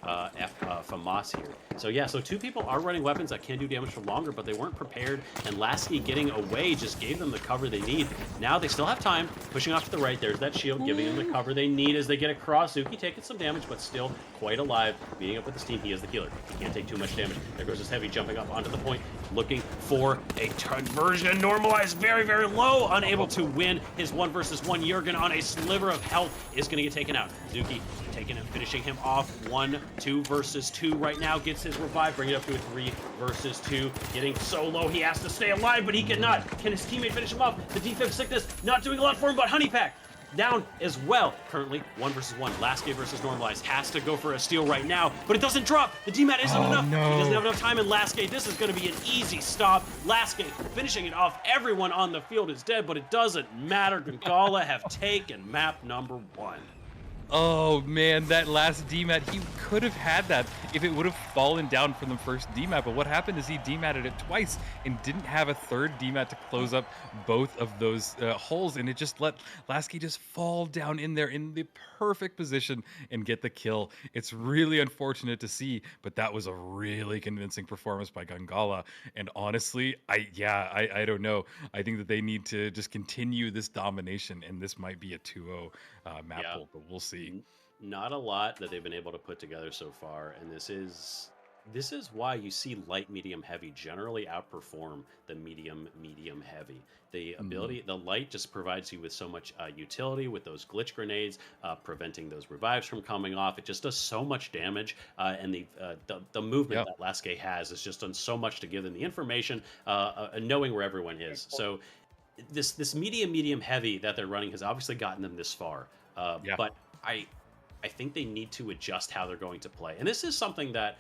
FAMAS here. So yeah, so 2 people are running weapons that can do damage for longer, but they weren't prepared, and Lasky getting away just gave them the cover they need. Now they still have time, pushing off to the right. There's that shield, giving them the cover they need as they get across. Zuki taking some damage, but still quite alive. Meeting up with his team, he is the healer. He can't take too much damage. There goes his heavy jumping up onto the point, looking for a conversion. Normalized very, very low, unable to win his 1 versus 1. Jurgen on a sliver of health is going to get taken out. Zuki taking him, finishing him off. 1, 2 versus 2 right now. Gets his revive, bring it up to a 3 versus 2. Getting so low, he has to stay alive, but he cannot. Can his teammate finish him off? The defense sickness not doing a lot for him, but Honeypack down as well. Currently 1 versus 1. Lasky versus Normalized has to go for a steal right now, but it doesn't drop. The DMAT isn't enough. No. He doesn't have enough time, and Lasky, this is going to be an easy stop. Lasky finishing it off. Everyone on the field is dead, but it doesn't matter. Gongala have taken map number 1. Oh man, that last DMAT, he could have had that if it would have fallen down from the first DMAT, but what happened is he DMATted it twice and didn't have a third DMAT to close up both of those holes, and it just let Lasky just fall down in there in the perfect position and get the kill. It's really unfortunate to see, but that was a really convincing performance by Gongala, and honestly, I don't know. I think that they need to just continue this domination, and this might be a 2-0 map pull, but we'll see. Not a lot that they've been able to put together so far, and this is why you see light, medium, heavy generally outperform the medium, heavy. The ability, the light just provides you with so much utility with those glitch grenades, preventing those revives from coming off. It just does so much damage, and the movement that Lasky has has just done so much to give them the information, knowing where everyone is. So this medium, heavy that they're running has obviously gotten them this far. But I think they need to adjust how they're going to play. And this is something that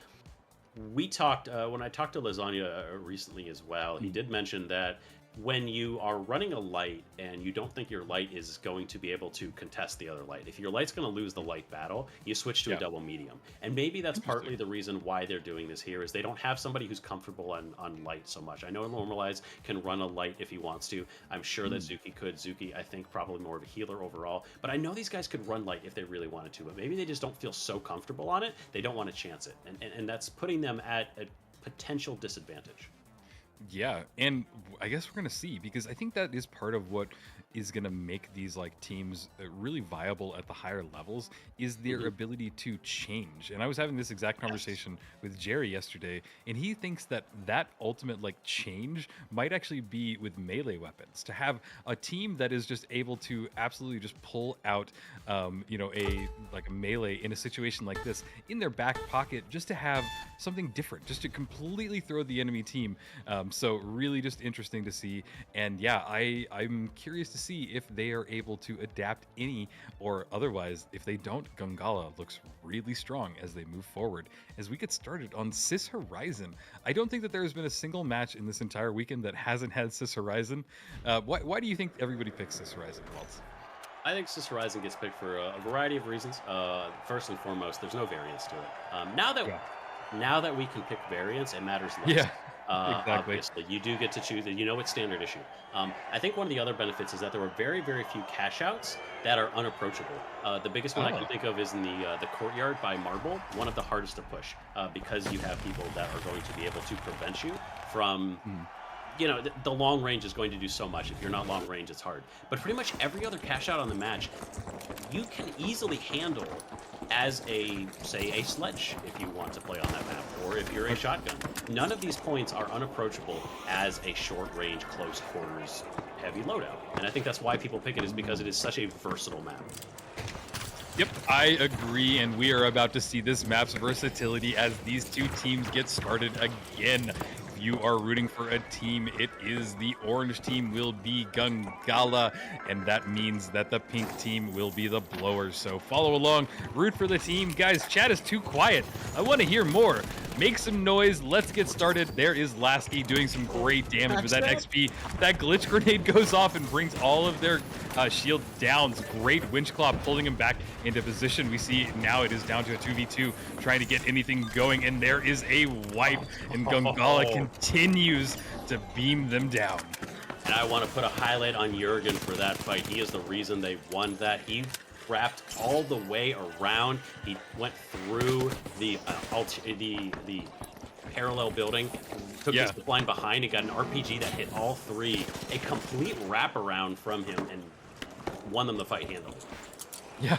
we talked, when I talked to Lasagna recently as well, he did mention that when you are running a light and you don't think your light is going to be able to contest the other light, if your light's going to lose the light battle, you switch to a double medium. And maybe that's partly the reason why they're doing this here, is they don't have somebody who's comfortable on light so much. I know Normalize can run a light if he wants to. I'm sure that Zuki could. Zuki, I think, probably more of a healer overall. But I know these guys could run light if they really wanted to, but maybe they just don't feel so comfortable on it. They don't want to chance it. And that's putting them at a potential disadvantage. Yeah, and I guess we're going to see, because I think that is part of what is going to make these like teams really viable at the higher levels, is their ability to change. And I was having this exact conversation with Jerry yesterday, and he thinks that that ultimate like change might actually be with melee weapons, to have a team that is just able to absolutely just pull out a melee in a situation like this in their back pocket, just to have something different, just to completely throw the enemy team. So really just interesting to see. And yeah, I'm curious to see if they are able to adapt any, or otherwise, if they don't, Gungala looks really strong as they move forward. As we get started on Sis Horizon, I don't think that there has been a single match in this entire weekend that hasn't had Sis Horizon. Why do you think everybody picks Sis Horizon, Waltz? I think Sis Horizon gets picked for a variety of reasons. First and foremost, there's no variance to it. Now that we can pick variants, it matters less. Yeah. Exactly. Obviously, you do get to choose it. You know it's standard issue. I think one of the other benefits is that there were very, very few cash outs that are unapproachable. The biggest one I can think of is in the courtyard by Marble, one of the hardest to push because you have people that are going to be able to prevent you from. You know, the long range is going to do so much. If you're not long range, it's hard. But pretty much every other cash out on the match, you can easily handle as say a sledge if you want to play on that map, or if you're a shotgun. None of these points are unapproachable as a short range, close quarters, heavy loadout. And I think that's why people pick it, is because it is such a versatile map. Yep, I agree, and we are about to see this map's versatility as these two teams get started again. You are rooting for a team, it is the orange team will be Gungala, and that means that the pink team will be the Blowers. So follow along, root for the team. Guys, chat is too quiet. I want to hear more. Make some noise. Let's get started. There is Lasky doing some great damage with that XP. That glitch grenade goes off and brings all of their shield downs. Great winch claw pulling him back into position. We see now it is down to a 2v2, trying to get anything going, and there is a wipe, and Gungala continues to beam them down. And I want to put a highlight on Jurgen for that fight. He is the reason they won that. He wrapped all the way around. He went through the parallel building, took his line behind, and got an RPG that hit all three. A complete wraparound from him and won them the fight handily. Yeah,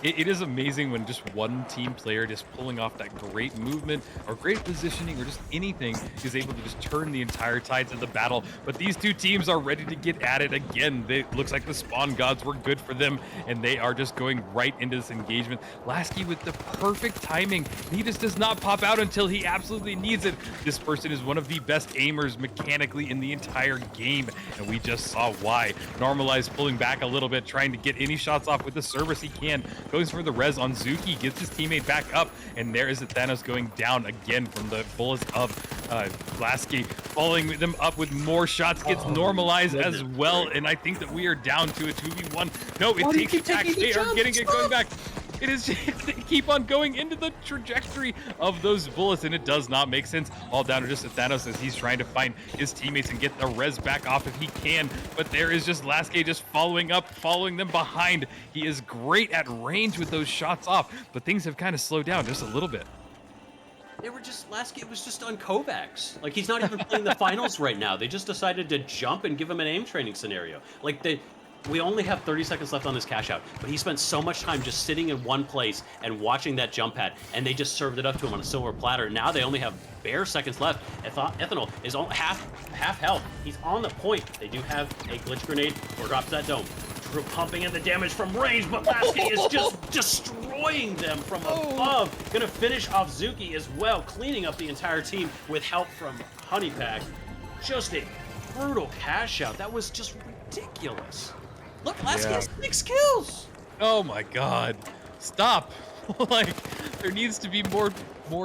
it is amazing when just one team player just pulling off that great movement or great positioning or just anything is able to just turn the entire tides of the battle. But these two teams are ready to get at it again. It looks like the spawn gods were good for them, and they are just going right into this engagement. Lasky with the perfect timing. He just does not pop out until he absolutely needs it. This person is one of the best aimers mechanically in the entire game, and we just saw why. Normalize pulling back a little bit, trying to get any shots off with the service he can. Goes for the res on Zuki, gets his teammate back up, and there is Thanos going down again from the bullets of Lasky, following them up with more shots, gets normalized as well, and I think that we are down to a 2v1. No, it takes it back. They are getting it going back. It is they keep on going into the trajectory of those bullets, and it does not make sense. All down to just Thanos as he's trying to find his teammates and get the res back off if he can. But there is just Lasky just following up, following them behind. He is great at range with those shots off, but things have kind of slowed down just a little bit. They were just, Lasky was just on Kovacs. Like, he's not even playing the finals right now. They just decided to jump and give him an aim training scenario. Like, we only have 30 seconds left on this cash out, but he spent so much time just sitting in one place and watching that jump pad, and they just served it up to him on a silver platter. Now they only have bare seconds left. Ethanol is on half health. He's on the point. They do have a glitch grenade or drops that dome. Pumping in the damage from range, but Lasky is just destroying them from above. Gonna finish off Zuki as well, cleaning up the entire team with help from Honeypack. Just a brutal cash out. That was just ridiculous. Look, Lasky has 6 kills. Oh my god. Stop. Like, there needs to be more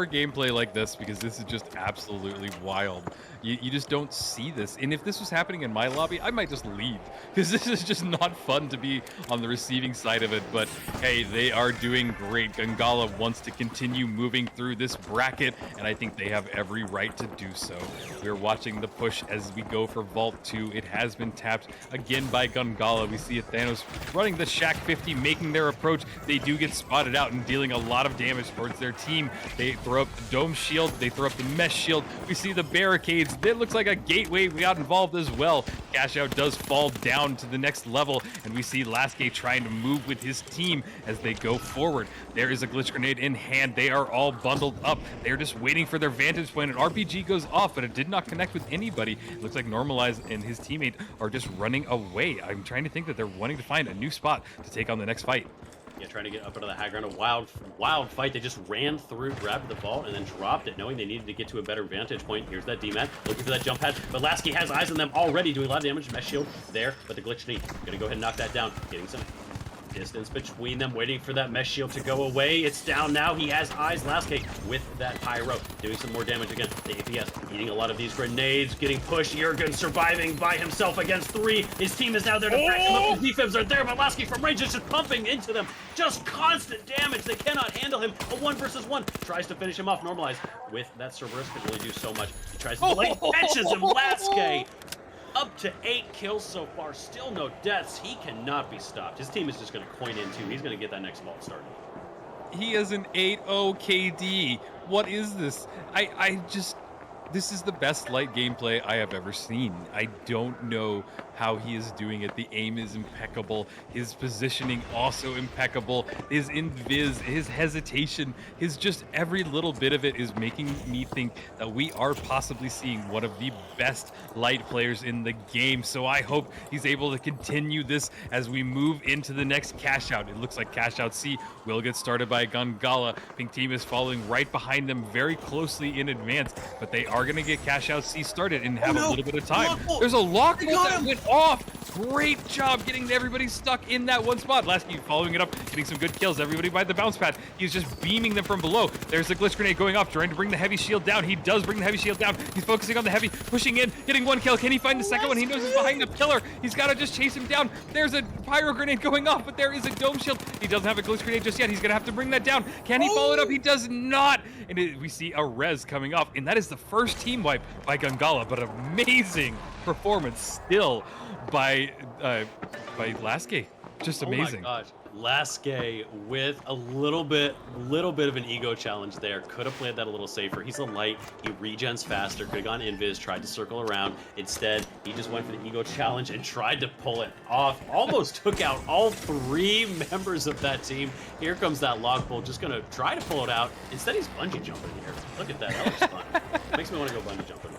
gameplay like this, because this is just absolutely wild. You just don't see this. And if this was happening in my lobby, I might just leave, because this is just not fun to be on the receiving side of it. But hey, they are doing great. Gungala wants to continue moving through this bracket, and I think they have every right to do so. We're watching the push as we go for Vault 2. It has been tapped again by Gungala. We see Thanos running the Shack 50, making their approach. They do get spotted out and dealing a lot of damage towards their team. They throw up the dome shield, they throw up the mesh shield. We see the barricades. It looks like a gateway got involved as well. Cash out does fall down to the next level, and we see Lasky trying to move with his team as they go forward. There is a glitch grenade in hand. They are all bundled up. They're just waiting for their vantage point. An RPG goes off, but it did not connect with anybody. It looks like Normalize and his teammate are just running away. I'm trying to think that they're wanting to find a new spot to take on the next fight. Yeah, trying to get up into the high ground. A wild fight. They just ran through, grabbed the vault, and then dropped it, knowing they needed to get to a better vantage point. Here's that D-Mat, looking for that jump pad. But Lasky has eyes on them already, doing a lot of damage. Mesh shield there, but the glitch knee. Gonna go ahead and knock that down. Getting some distance between them, waiting for that mesh shield to go away. It's down now. He has eyes. Lasky with that pyro, doing some more damage again. The APS eating a lot of these grenades, getting pushed. Jurgen surviving by himself against 3. His team is now there to back him up. The defense are there, but Lasky from range is just pumping into them. Just constant damage. They cannot handle him. A 1 versus 1. Tries to finish him off. Normalized with that Cerberus can only do so much. He tries to delay. Catches him. Lasky up to 8 kills so far, still no deaths. He cannot be stopped. His team is just going to coin in too. He's going to get that next vault started. He has an 8-0 KD. What is this? This is the best light gameplay I have ever seen. I don't know how he is doing it. The aim is impeccable. His positioning also impeccable. His invis, his hesitation, his just every little bit of it is making me think that we are possibly seeing one of the best light players in the game. So I hope he's able to continue this as we move into the next cash out. It looks like cash out C will get started by Gangala. Pink team is following right behind them very closely in advance, but they are going to get cash out C started and have a little bit of time. There's a lock that went off. Great job getting everybody stuck in that one spot. Lasky following it up, getting some good kills. Everybody by the bounce pad. He's just beaming them from below. There's the glitch grenade going off, trying to bring the heavy shield down. He does bring the heavy shield down. He's focusing on the heavy, pushing in, getting 1 kill. Can he find the second one? He knows he's behind the pillar. He's got to just chase him down. There's a pyro grenade going off, but there is a dome shield. He doesn't have a glitch grenade just yet. He's going to have to bring that down. Can he follow it up? He does not. And we see a res coming off, and that is the first team wipe by Gangala, but amazing performance still by Lasky. Just amazing. Oh my gosh. Lasky with a little bit of an ego challenge there. Could have played that a little safer. He's a light. He regens faster. Could have gone invis, tried to circle around. Instead, he just went for the ego challenge and tried to pull it off. Almost took out all 3 members of that team. Here comes that log pull. Just gonna try to pull it out. Instead, he's bungee jumping here. Look at that. That looks fun. Makes me want to go bungee jumping.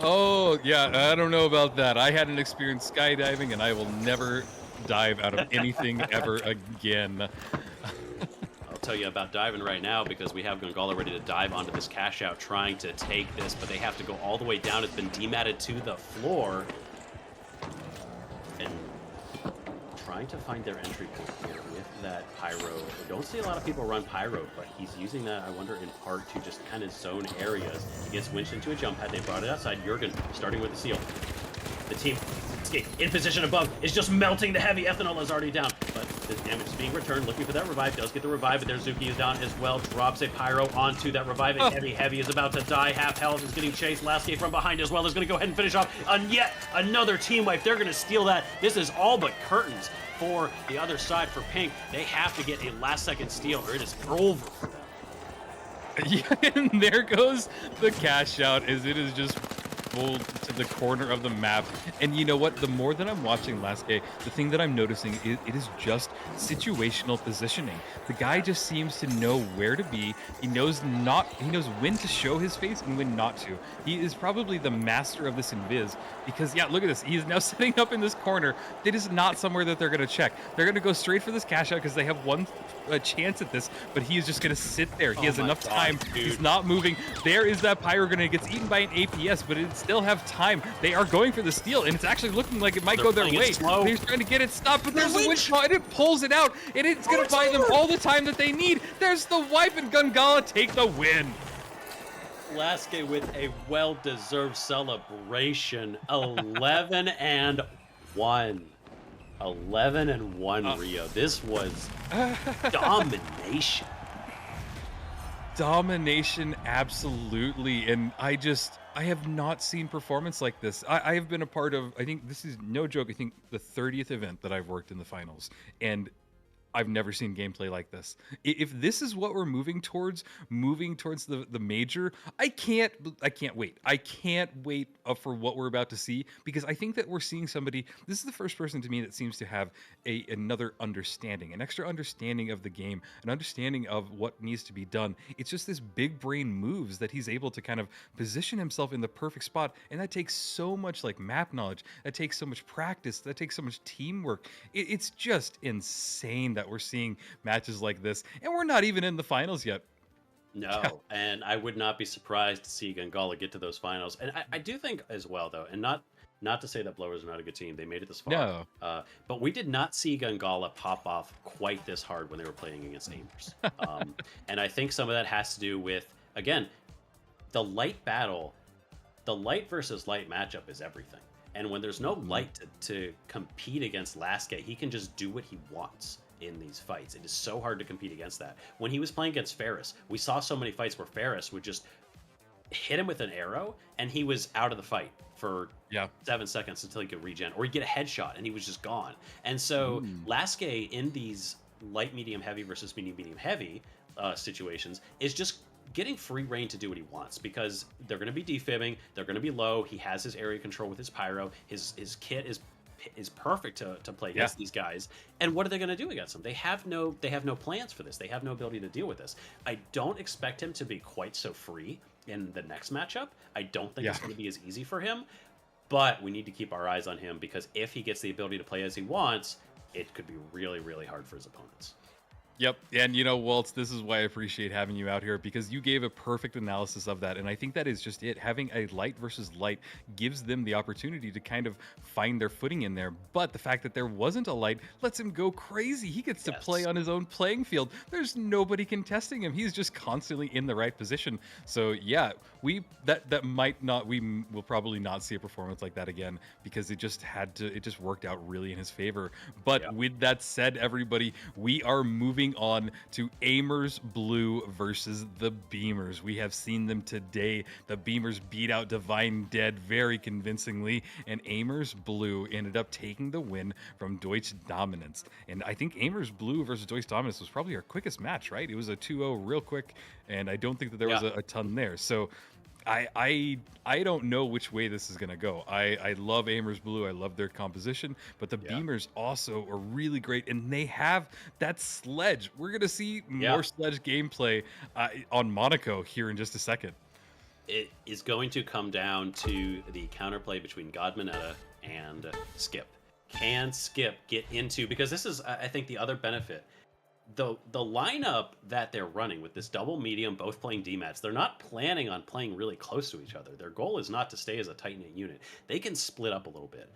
Oh, yeah, I don't know about that. I had an experience skydiving, and I will never dive out of anything ever again. I'll tell you about diving right now because we have Gangala ready to dive onto this cash out, trying to take this, but they have to go all the way down. It's been dematted to the floor. And trying to find their entry point here with that pyro. We don't see a lot of people run pyro, but he's using that, I wonder, in part to just kind of zone areas. He gets winched into a jump pad. They brought it outside. Jurgen starting with the seal. The team in position above is just melting the heavy. Ethanol is already down, but the damage is being returned. Looking for that revive. Does get the revive, but their Zuki is down as well. Drops a pyro onto that reviving heavy. Heavy is about to die. Half health is getting chased. Lasky from behind as well is going to go ahead and finish off on yet another team wipe. They're going to steal that. This is all but curtains for the other side for Pink. They have to get a last-second steal, or it is over for them. Yeah, and there goes the cash out as it is just pulled to the corner of the map. And you know what? The more that I'm watching Lasky, the thing that I'm noticing is it is just situational positioning. The guy just seems to know where to be. He knows when to show his face and when not to. He is probably the master of this invis because, yeah, look at this. He is now sitting up in this corner. It is not somewhere that they're going to check. They're going to go straight for this cash out because they have one chance at this, but he is just going to sit there. He has enough time. Dude. He's not moving. There is that pyro grenade. Gets eaten by an APS, but it still have time. They are going for the steal, and it's actually looking like it might go their way. He's trying to get it stopped, but there's a winch and it pulls it out, and it's going to buy them all the time that they need. There's the wipe, and Gangala take the win. Lasky with a well-deserved celebration. 11-1. 11-1, Rio. This was domination. Domination, absolutely. And I have not seen performance like this. I have been a part of, I think this is no joke, I think the 30th event that I've worked in the finals. And I've never seen gameplay like this. If this is what we're moving towards the major, I can't wait. I can't wait for what we're about to see, because I think that we're seeing somebody. This is the first person to me that seems to have another understanding, an extra understanding of the game, an understanding of what needs to be done. It's just this big brain moves that he's able to kind of position himself in the perfect spot, and that takes so much like map knowledge. That takes so much practice. That takes so much teamwork. It's just insane that that we're seeing matches like this, and we're not even in the finals yet. No, and I would not be surprised to see Gangala get to those finals. And I do think as well, though, and not to say that Blowers are not a good team. They made it this far. No. But we did not see Gangala pop off quite this hard when they were playing against Amers. And I think some of that has to do with, again, the light battle. The light versus light matchup is everything. And when there's no light to compete against Laske, he can just do what he wants in these fights. It is so hard to compete against that. When he was playing against Ferris, we saw so many fights where Ferris would just hit him with an arrow and he was out of the fight for 7 seconds until he could regen, or he'd get a headshot and he was just gone. And so Laske in these light, medium, heavy versus medium, heavy situations is just getting free reign to do what he wants, because they're going to be defibbing, they're going to be low, he has his area control with his pyro, his kit is perfect to play against these guys. And what are they going to do against them? They have no plans for this. They have no ability to deal with this. I don't expect him to be quite so free in the next matchup. I don't think it's going to be as easy for him, but we need to keep our eyes on him, because if he gets the ability to play as he wants, it could be really, really hard for his opponents. Yep. And you know, Waltz, this is why I appreciate having you out here, because you gave a perfect analysis of that. And I think that is just it. Having a light versus light gives them the opportunity to kind of find their footing in there. But the fact that there wasn't a light lets him go crazy. He gets to play on his own playing field. There's nobody contesting him. He's just constantly in the right position. So yeah, we will probably not see a performance like that again, because it just worked out really in his favor. But with that said, everybody, we are moving on to Amers Blue versus the Beamers. We have seen them today. The Beamers beat out Divine Dead very convincingly, and Amers Blue ended up taking the win from Deutsch Dominance. And I think Amers Blue versus Deutsch Dominance was probably our quickest match, right? It was a 2-0 real quick, and I don't think that there was a ton there. So I don't know which way this is going to go. I love Amers Blue. I love their composition, but the Beamers also are really great, and they have that sledge. We're going to see more sledge gameplay on Monaco here in just a second. It is going to come down to the counterplay between Godmanetta and Skip. Can Skip get into, because this is, I think, the other benefit. The lineup that they're running with this double medium, both playing DMATs, they're not planning on playing really close to each other. Their goal is not to stay as a tight-knit unit. They can split up a little bit.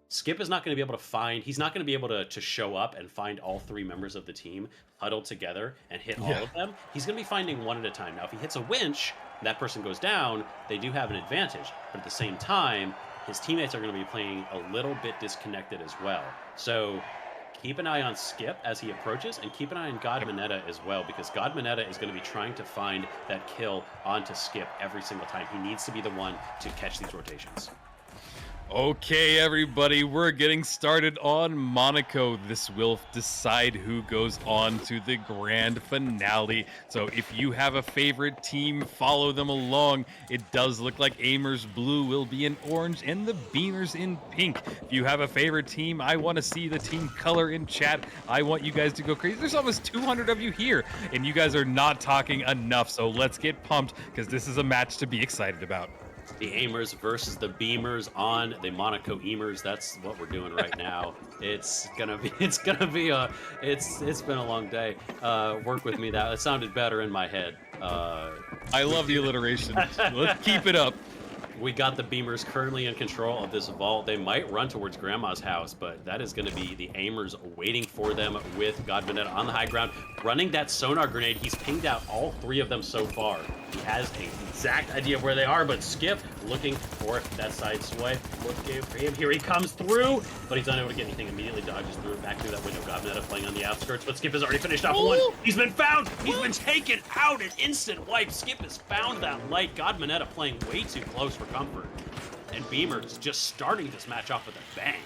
Skip is not going to be able to find, he's not going to be able to show up and find all three members of the team huddled together and hit all of them. He's going to be finding one at a time. Now, if he hits a winch, that person goes down, they do have an advantage. But at the same time, his teammates are going to be playing a little bit disconnected as well. So keep an eye on Skip as he approaches, and keep an eye on Godmanetta as well, because Godmanetta is going to be trying to find that kill onto Skip every single time. He needs to be the one to catch these rotations. Okay, everybody, we're getting started on Monaco. This will decide who goes on to the grand finale. So if you have a favorite team, follow them along. It does look like Amers Blue will be in orange and the Beamers in pink. If you have a favorite team, I want to see the team color in chat. I want you guys to go crazy. There's almost 200 of you here, and you guys are not talking enough. So let's get pumped, because this is a match to be excited about. The Amers versus the Beamers on the Monaco Emers. That's what we're doing right now. It's been a long day. Work with me. That sounded better in my head. I love the alliteration. Let's keep it up. We got the Beamers currently in control of this vault. They might run towards Grandma's house, but that is going to be the Amers waiting for them with Godmanetta on the high ground, running that sonar grenade. He's pinged out all three of them so far. He has an exact idea of where they are, but Skip looking for that side swipe. Looking for him. Here he comes through, but he's unable to get anything. Immediately dodges through back through that window. Godmanetta playing on the outskirts, but Skip has already finished off one. He's been found. He's been taken out. An instant wipe. Skip has found that light. Godmanetta playing way too close for comfort. And Beamers just starting this match off with a bang.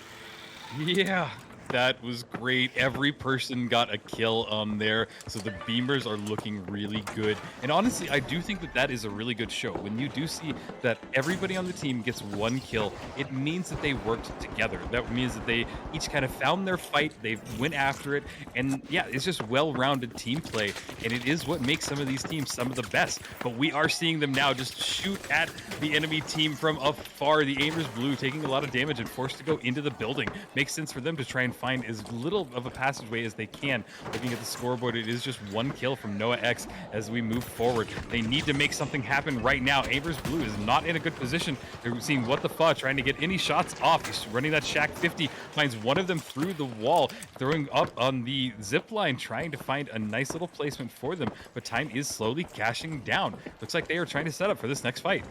Yeah, that was great. Every person got a kill on there, so the Beamers are looking really good. And honestly, I do think that that is a really good show. When you do see that everybody on the team gets one kill, it means that they worked together. That means that they each kind of found their fight, they went after it, and yeah, it's just well-rounded team play, and it is what makes some of these teams some of the best. But we are seeing them now just shoot at the enemy team from afar. The Amers Blue taking a lot of damage and forced to go into the building. Makes sense for them to try and find as little of a passageway as they can. Looking at the scoreboard, it is just 1 kill from Noah X as we move forward. They need to make something happen right now. Amers Blue is not in a good position. They're seeing What the Fuck, trying to get any shots off. He's running that Shack 50, finds one of them through the wall, throwing up on the zip line, trying to find a nice little placement for them, but time is slowly cashing down. Looks like they are trying to set up for this next fight.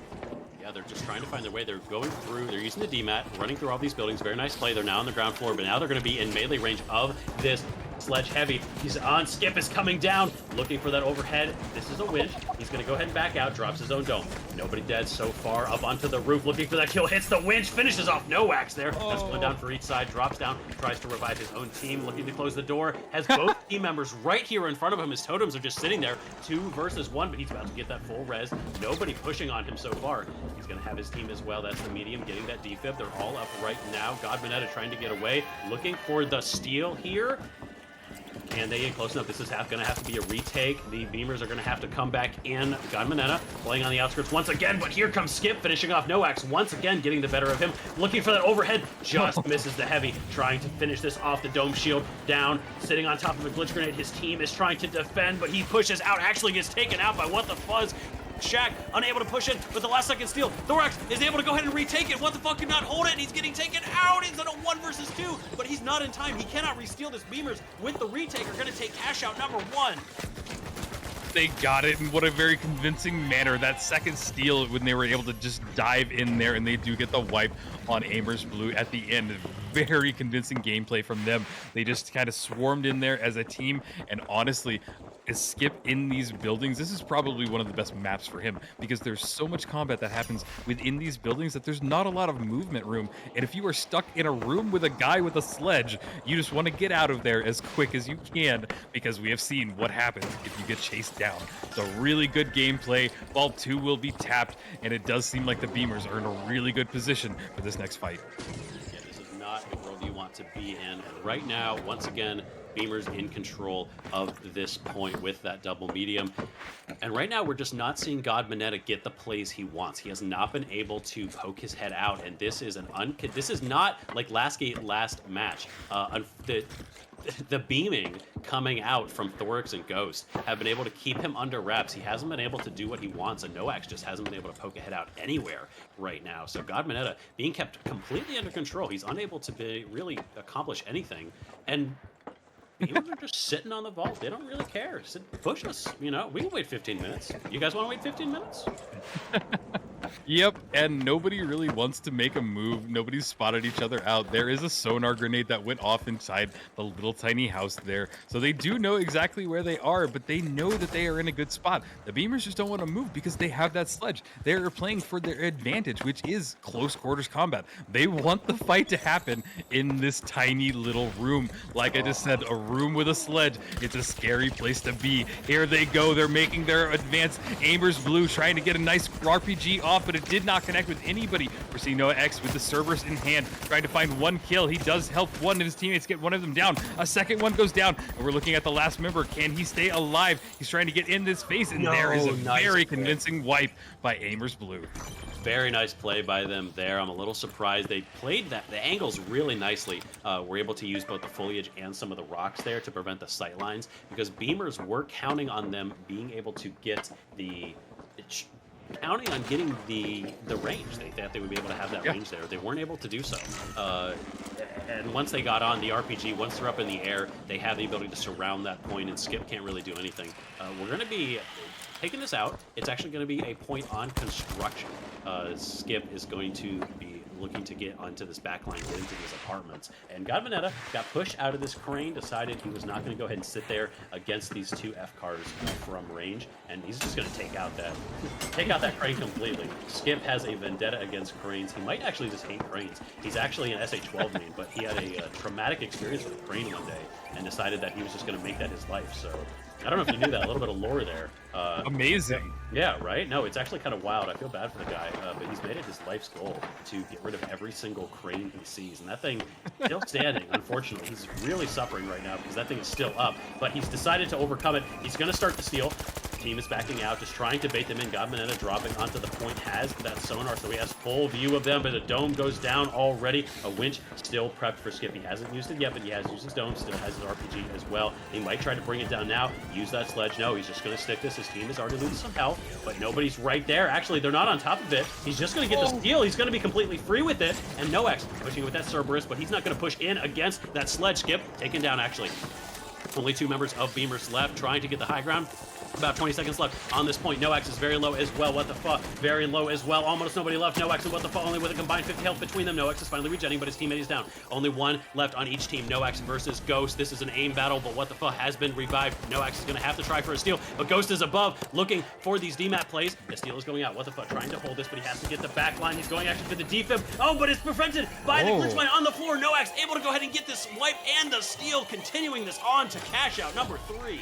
Yeah, they're just trying to find their way. They're going through, they're using the DMAT, running through all these buildings. Very nice play. They're now on the ground floor, but now they're going to be in melee range of this Sledge Heavy. He's on. Skip is coming down, looking for that overhead. This is a winch. He's going to go ahead and back out, drops his own dome. Nobody dead so far. Up onto the roof, looking for that kill. Hits the winch, finishes off No Wax there. That's one down for each side. Drops down, tries to revive his own team, looking to close the door. Has both team members right here in front of him. His totems are just sitting there. 2 versus 1, but he's about to get that full res. Nobody pushing on him so far. He's going to have his team as well. That's the medium getting that defib. They're all up right now. God Manetta trying to get away, looking for the steal here. And they get close enough. This is going to have to be a retake. The Beamers are going to have to come back in. God Manetta playing on the outskirts once again, but here comes Skip finishing off Noax once again, getting the better of him. Looking for that overhead, just misses the heavy. Trying to finish this off. The dome shield down, sitting on top of a glitch grenade. His team is trying to defend, but he pushes out, actually gets taken out by What the Fuzz. Shaq unable to push it with the last second steal. Thorax is able to go ahead and retake it. What the fuck, could not hold it, and he's getting taken out. He's in a 1 versus 2, but he's not in time. He cannot re-steal this. Beamers with the retake are going to take cash out number 1. They got it in what a very convincing manner. That second steal when they were able to just dive in there, and they do get the wipe on Amers Blue at the end. Very convincing gameplay from them. They just kind of swarmed in there as a team, and honestly, is Skip in these buildings. This is probably one of the best maps for him because there's so much combat that happens within these buildings that there's not a lot of movement room. And if you are stuck in a room with a guy with a sledge, you just want to get out of there as quick as you can because we have seen what happens if you get chased down. It's a really good gameplay. Ball 2 will be tapped, and it does seem like the Beamers are in a really good position for this next fight. Yeah, this is not the world you want to be in. And right now, once again, Beamers in control of this point with that double medium. And right now, we're just not seeing God Manetta get the plays he wants. He has not been able to poke his head out, and this is this is not like last match. The beaming coming out from Thorax and Ghost have been able to keep him under wraps. He hasn't been able to do what he wants, and Noax just hasn't been able to poke a head out anywhere right now. So God Manetta being kept completely under control. He's unable to really accomplish anything. And Beamers are just sitting on the vault. They don't really care. Push us. You know, we can wait 15 minutes. You guys want to wait 15 minutes? Yep, and nobody really wants to make a move. Nobody's spotted each other out. There is a sonar grenade that went off inside the little tiny house there. So they do know exactly where they are, but they know that they are in a good spot. The Beamers just don't want to move because they have that sledge. They are playing for their advantage, which is close quarters combat. They want the fight to happen in this tiny little room. Like I just said, a room with a sledge. It's a scary place to be. Here they go. They're making their advance. Amers Blue trying to get a nice RPG off, but it did not connect with anybody. We're seeing Noah X with the Cerberus in hand, trying to find 1 kill. He does help one of his teammates get one of them down. A second one goes down, and we're looking at the last member. Can he stay alive? He's trying to get in this face, and there is a very convincing wipe by Amers Blue. Very nice play by them there. I'm a little surprised. They played the angles really nicely. Were able to use both the foliage and some of the rocks there to prevent the sight lines because Beamers were counting on them being able to get counting on getting the range. They thought they would be able to have that range there. They weren't able to do so. And once they got on the RPG, once they're up in the air, they have the ability to surround that point, and Skip can't really do anything. We're going to be taking this out. It's actually going to be a point on construction. Skip is going to be looking to get onto this backline, get into these apartments. And God Manetta got pushed out of this crane, decided he was not going to go ahead and sit there against these 2 F-cars from range, and he's just going to take out that crane completely. Skip has a vendetta against cranes. He might actually just hate cranes. He's actually an SH12 main, but he had a traumatic experience with a crane one day and decided that he was just going to make that his life. So I don't know if you knew that, a little bit of lore there. Amazing. Yeah, right? No, it's actually kind of wild. I feel bad for the guy, but he's made it his life's goal to get rid of every single crane he sees. And that thing still standing, unfortunately. He's really suffering right now because that thing is still up, but he's decided to overcome it. He's going to start the steal. Team is backing out, just trying to bait them in. Godmanetta dropping onto the point, has that sonar, so he has full view of them, but the dome goes down already. A winch still prepped for Skip. He hasn't used it yet, but he has used his dome, still has his RPG as well. He might try to bring it down now, use that sledge. No, he's just going to stick this. His team is already losing some health, but nobody's right there. Actually, they're not on top of it. He's just going to get the steal. He's going to be completely free with it, and Nox pushing with that Cerberus, but he's not going to push in against that sledge. Skip taken down, actually. Only 2 members of Beamers left, trying to get the high ground. About 20 seconds left on this point. Nox is very low as well. What the fuck? Very low as well. Almost nobody left. Nox and what the fuck? Only with a combined 50 health between them. Nox is finally regenerating, but his teammate is down. Only 1 left on each team. Nox versus Ghost. This is an aim battle, but what the fuck has been revived. Nox is going to have to try for a steal, but Ghost is above, looking for these DMAT plays. The steal is going out. What the fuck? Trying to hold this, but he has to get the back line. He's going actually for the defib. Oh, but it's prevented by the glitch line on the floor. Nox able to go ahead and get this wipe and the steal, continuing this on to cash out number 3.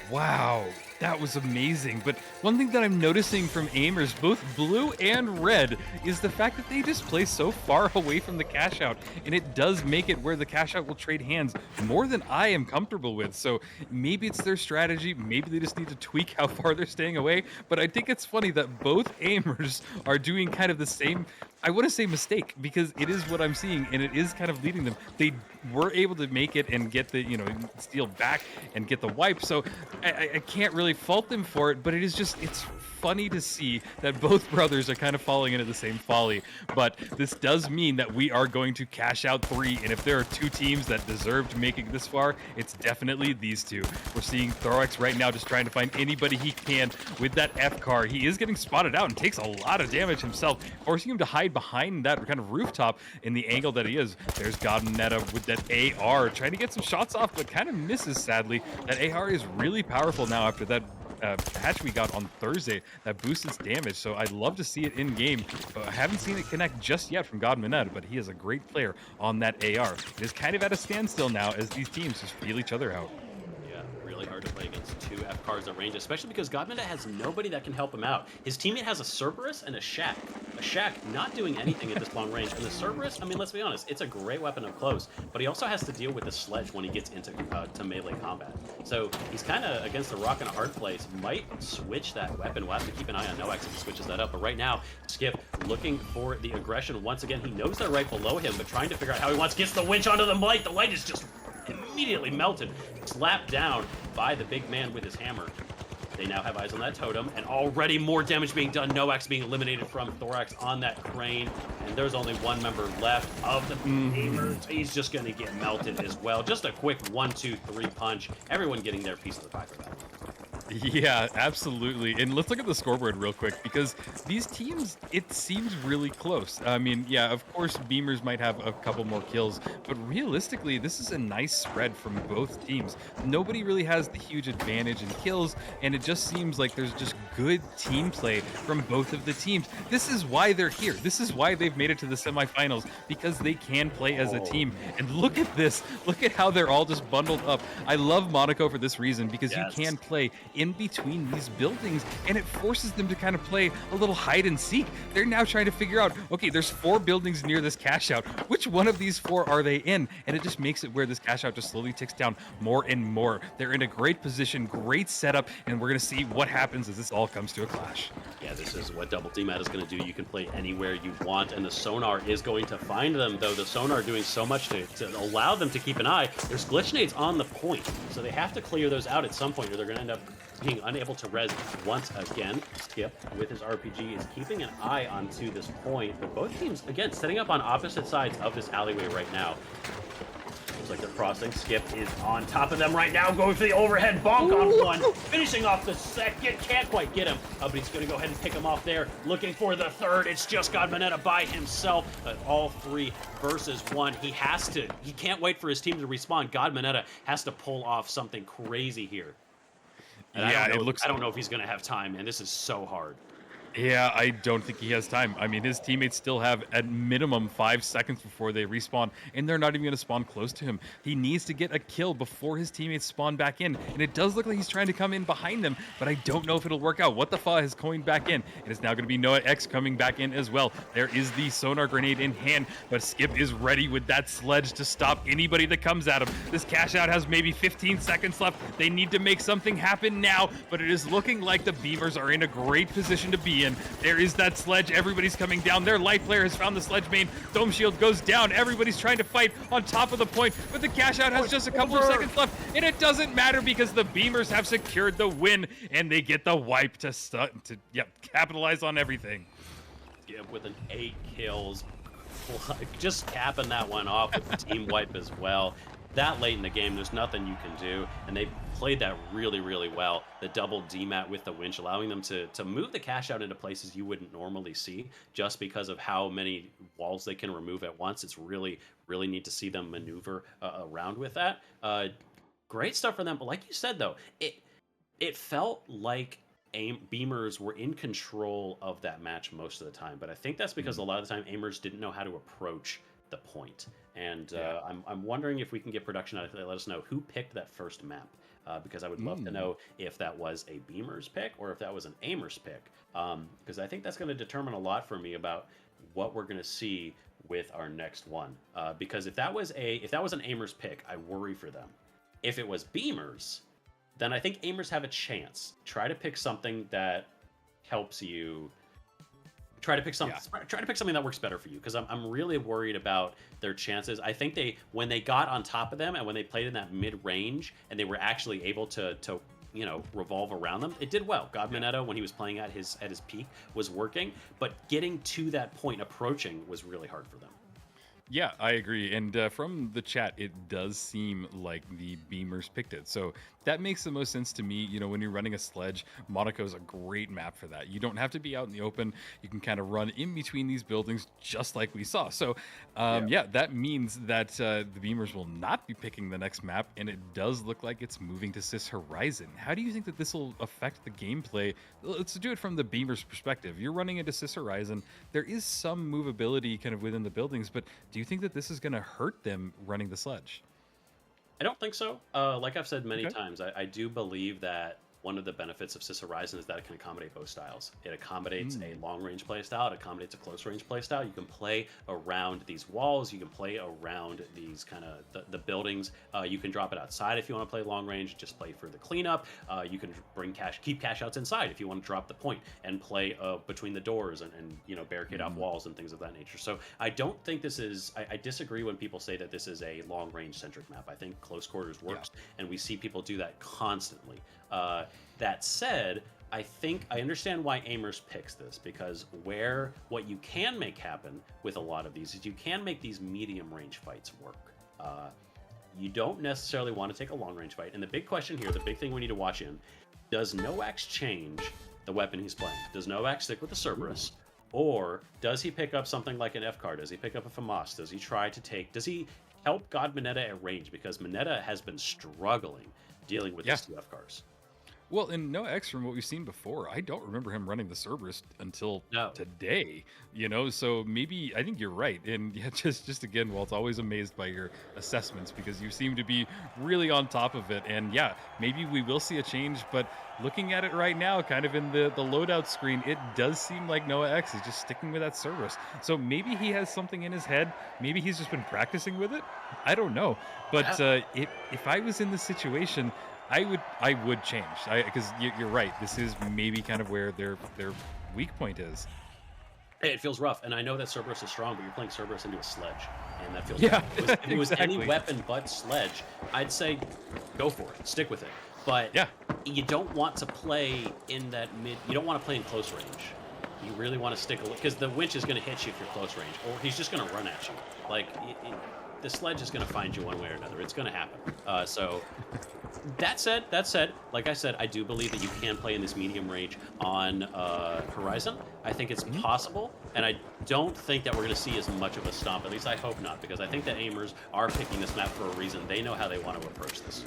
Wow, that was amazing. But one thing that I'm noticing from aimers, both blue and red, is the fact that they just play so far away from the cash out, and it does make it where the cash out will trade hands more than I am comfortable with. So maybe it's their strategy, maybe they just need to tweak how far they're staying away, but I think it's funny that both aimers are doing kind of the same, I want to say mistake, because it is what I'm seeing, and it is kind of leading them. They were able to make it and get the, steal back and get the wipe, so I can't really fault them for it, but it is just, it's funny to see that both brothers are kind of falling into the same folly. But this does mean that we are going to cash out 3, and if there are 2 teams that deserve to make it this far, it's definitely these 2. We're seeing Thorax right now just trying to find anybody he can with that F car. He is getting spotted out and takes a lot of damage himself, forcing him to hide behind that kind of rooftop in the angle that he is. There's Godmanetta with that AR, trying to get some shots off, but kind of misses, sadly. That AR is really powerful now after that patch we got on Thursday that boosts its damage, so I'd love to see it in game. I haven't seen it connect just yet from Godmanetta, but he is a great player on that AR. It is kind of at a standstill now as these teams just feel each other out. Really hard to play against 2 F-cars at range, especially because Godmanetta has nobody that can help him out. His teammate has a Cerberus and a Shack. A Shack not doing anything at this long range, and the Cerberus, I mean, let's be honest, it's a great weapon up close, but he also has to deal with the sledge when he gets into to melee combat. So he's kind of against a rock and a hard place. Might switch that weapon. We'll have to keep an eye on Nox if he switches that up, but right now, Skip looking for the aggression once again. He knows they're right below him, but trying to figure out how he wants, gets the winch onto the light. The light is just immediately melted, slapped down by the big man with his hammer. They now have eyes on that totem, and already more damage being done. Nox being eliminated from Thorax on that crane, and there's only 1 member left of the Beamers. He's just going to get melted as well. Just a quick 1, 2, 3 punch. Everyone getting their piece of the pie for that. Yeah, absolutely. And let's look at the scoreboard real quick, because these teams, it seems really close. I mean, yeah, of course, Beamers might have a couple more kills, but realistically, this is a nice spread from both teams. Nobody really has the huge advantage in kills, and it just seems like there's just good team play from both of the teams. This is why they're here. This is why they've made it to the semifinals, because they can play as a team. And look at this. Look at how they're all just bundled up. I love Monaco for this reason, because you can play in between these buildings, and it forces them to kind of play a little hide and seek. They're now trying to figure out, okay, there's 4 buildings near this cash out. Which one of these 4 are they in? And it just makes it where this cash out just slowly ticks down more and more. They're in a great position, great setup, and we're going to see what happens as this all comes to a clash. Yeah, this is what Double DMAT is going to do. You can play anywhere you want, and the sonar is going to find them, though the sonar doing so much to allow them to keep an eye. There's glitch nades on the point, so they have to clear those out at some point, or they're going to end up being unable to res once again. Skip with his RPG is keeping an eye onto this point, but both teams, again, setting up on opposite sides of this alleyway right now. Looks like they're crossing. Skip is on top of them right now, going for the overhead bonk on one, finishing off the second. Can't quite get him, but he's going to go ahead and pick him off there, looking for the third. It's just Godmanetta by himself, all 3 versus 1. He can't wait for his team to respawn. Godmanetta has to pull off something crazy here. And yeah, I don't know if he's going to have time, and this is so hard. Yeah, I don't think he has time. I mean, his teammates still have at minimum 5 seconds before they respawn, and they're not even going to spawn close to him. He needs to get a kill before his teammates spawn back in, and it does look like he's trying to come in behind them, but I don't know if it'll work out. What the fuck has coined back in? It is now going to be Noah X coming back in as well. There is the sonar grenade in hand, but Skip is ready with that sledge to stop anybody that comes at him. This cash out has maybe 15 seconds left. They need to make something happen now, but it is looking like the Beamers are in a great position to be in. There is that sledge. Everybody's coming down. Their light player has found the sledge main. Dome shield goes down. Everybody's trying to fight on top of the point, but the cash out has just a couple of seconds left, and it doesn't matter because the Beamers have secured the win, and they get the wipe to capitalize on everything. Yeah, with an 8 kills, just capping that one off with the team wipe as well. That late in the game, there's nothing you can do, and they played that really, really well. The double DMAT with the winch, allowing them to move the cash out into places you wouldn't normally see, just because of how many walls they can remove at once. It's really, really neat to see them maneuver around with that. Great stuff for them. But like you said, though, it felt like Beamers were in control of that match most of the time. But I think that's because a lot of the time Aimers didn't know how to approach the point. And I'm wondering if we can get production out of it. Let us know who picked that first map, because I would love to know if that was a Beamers pick or if that was an Aimers pick, because I think that's going to determine a lot for me about what we're going to see with our next one. Because if that was an Aimers pick, I worry for them. If it was Beamers, then I think Aimers have a chance. Try to pick something that helps you. Try to pick something that works better for you, because I'm really worried about their chances. I think when they got on top of them and when they played in that mid range and they were actually able to revolve around them, it did well. Godmanetto, when he was playing at his peak, was working, but getting to that point, approaching, was really hard for them. Yeah, I agree. And from the chat, it does seem like the Beamers picked it. So that makes the most sense to me. You know, when you're running a sledge, Monaco's a great map for that. You don't have to be out in the open. You can kind of run in between these buildings just like we saw. So, that means that the Beamers will not be picking the next map. And it does look like it's moving to Cis Horizon. How do you think that this will affect the gameplay? Let's do it from the Beamers perspective. You're running into Cis Horizon. There is some movability kind of within the buildings, but do you think that this is going to hurt them running the sledge? I don't think so. Like I've said many times, I do believe that one of the benefits of Cis Horizon is that it can accommodate both styles. It accommodates a long-range play style. It accommodates a close-range play style. You can play around these walls. You can play around these kind of the buildings. You can drop it outside if you want to play long-range. Just play for the cleanup. You can keep cash outs inside if you want to drop the point and play between the doors and barricade off walls and things of that nature. So I don't think this is. I disagree when people say that this is a long-range centric map. I think close quarters works, and we see people do that constantly. That said, I understand why Aimers picks this, because what you can make happen with a lot of these is you can make these medium range fights work. You don't necessarily want to take a long range fight. And the big question here, the big thing we need to watch in, does Noax change the weapon he's playing? Does Noax stick with the Cerberus? Or does he pick up something like an FCAR? Does he pick up a FAMAS? Does he help God Mineta at range? Because Mineta has been struggling dealing with these two FCARs. Well, in No X, from what we've seen before, I don't remember him running the Cerberus until today, so maybe, I think you're right. And yeah, just again, Walt's always amazed by your assessments, because you seem to be really on top of it. And yeah, maybe we will see a change, but looking at it right now, kind of in the loadout screen, it does seem like Noah X is just sticking with that Cerberus. So maybe he has something in his head. Maybe he's just been practicing with it. I don't know. But if I was in this situation, I would change, because you're right. This is maybe kind of where their weak point is. It feels rough, and I know that Cerberus is strong, but you're playing Cerberus into a sledge, and that feels rough. If it was any weapon but sledge, I'd say go for it, stick with it. But you don't want to play in that mid. You don't want to play in close range. You really want to stick, because the winch is going to hit you if you're close range, or he's just going to run at you. The sledge is going to find you one way or another. It's going to happen. So that said, like I said, I do believe that you can play in this medium range on Horizon. I think it's possible, and I don't think that we're going to see as much of a stomp. At least I hope not, because I think that Aimers are picking this map for a reason. They know how they want to approach this.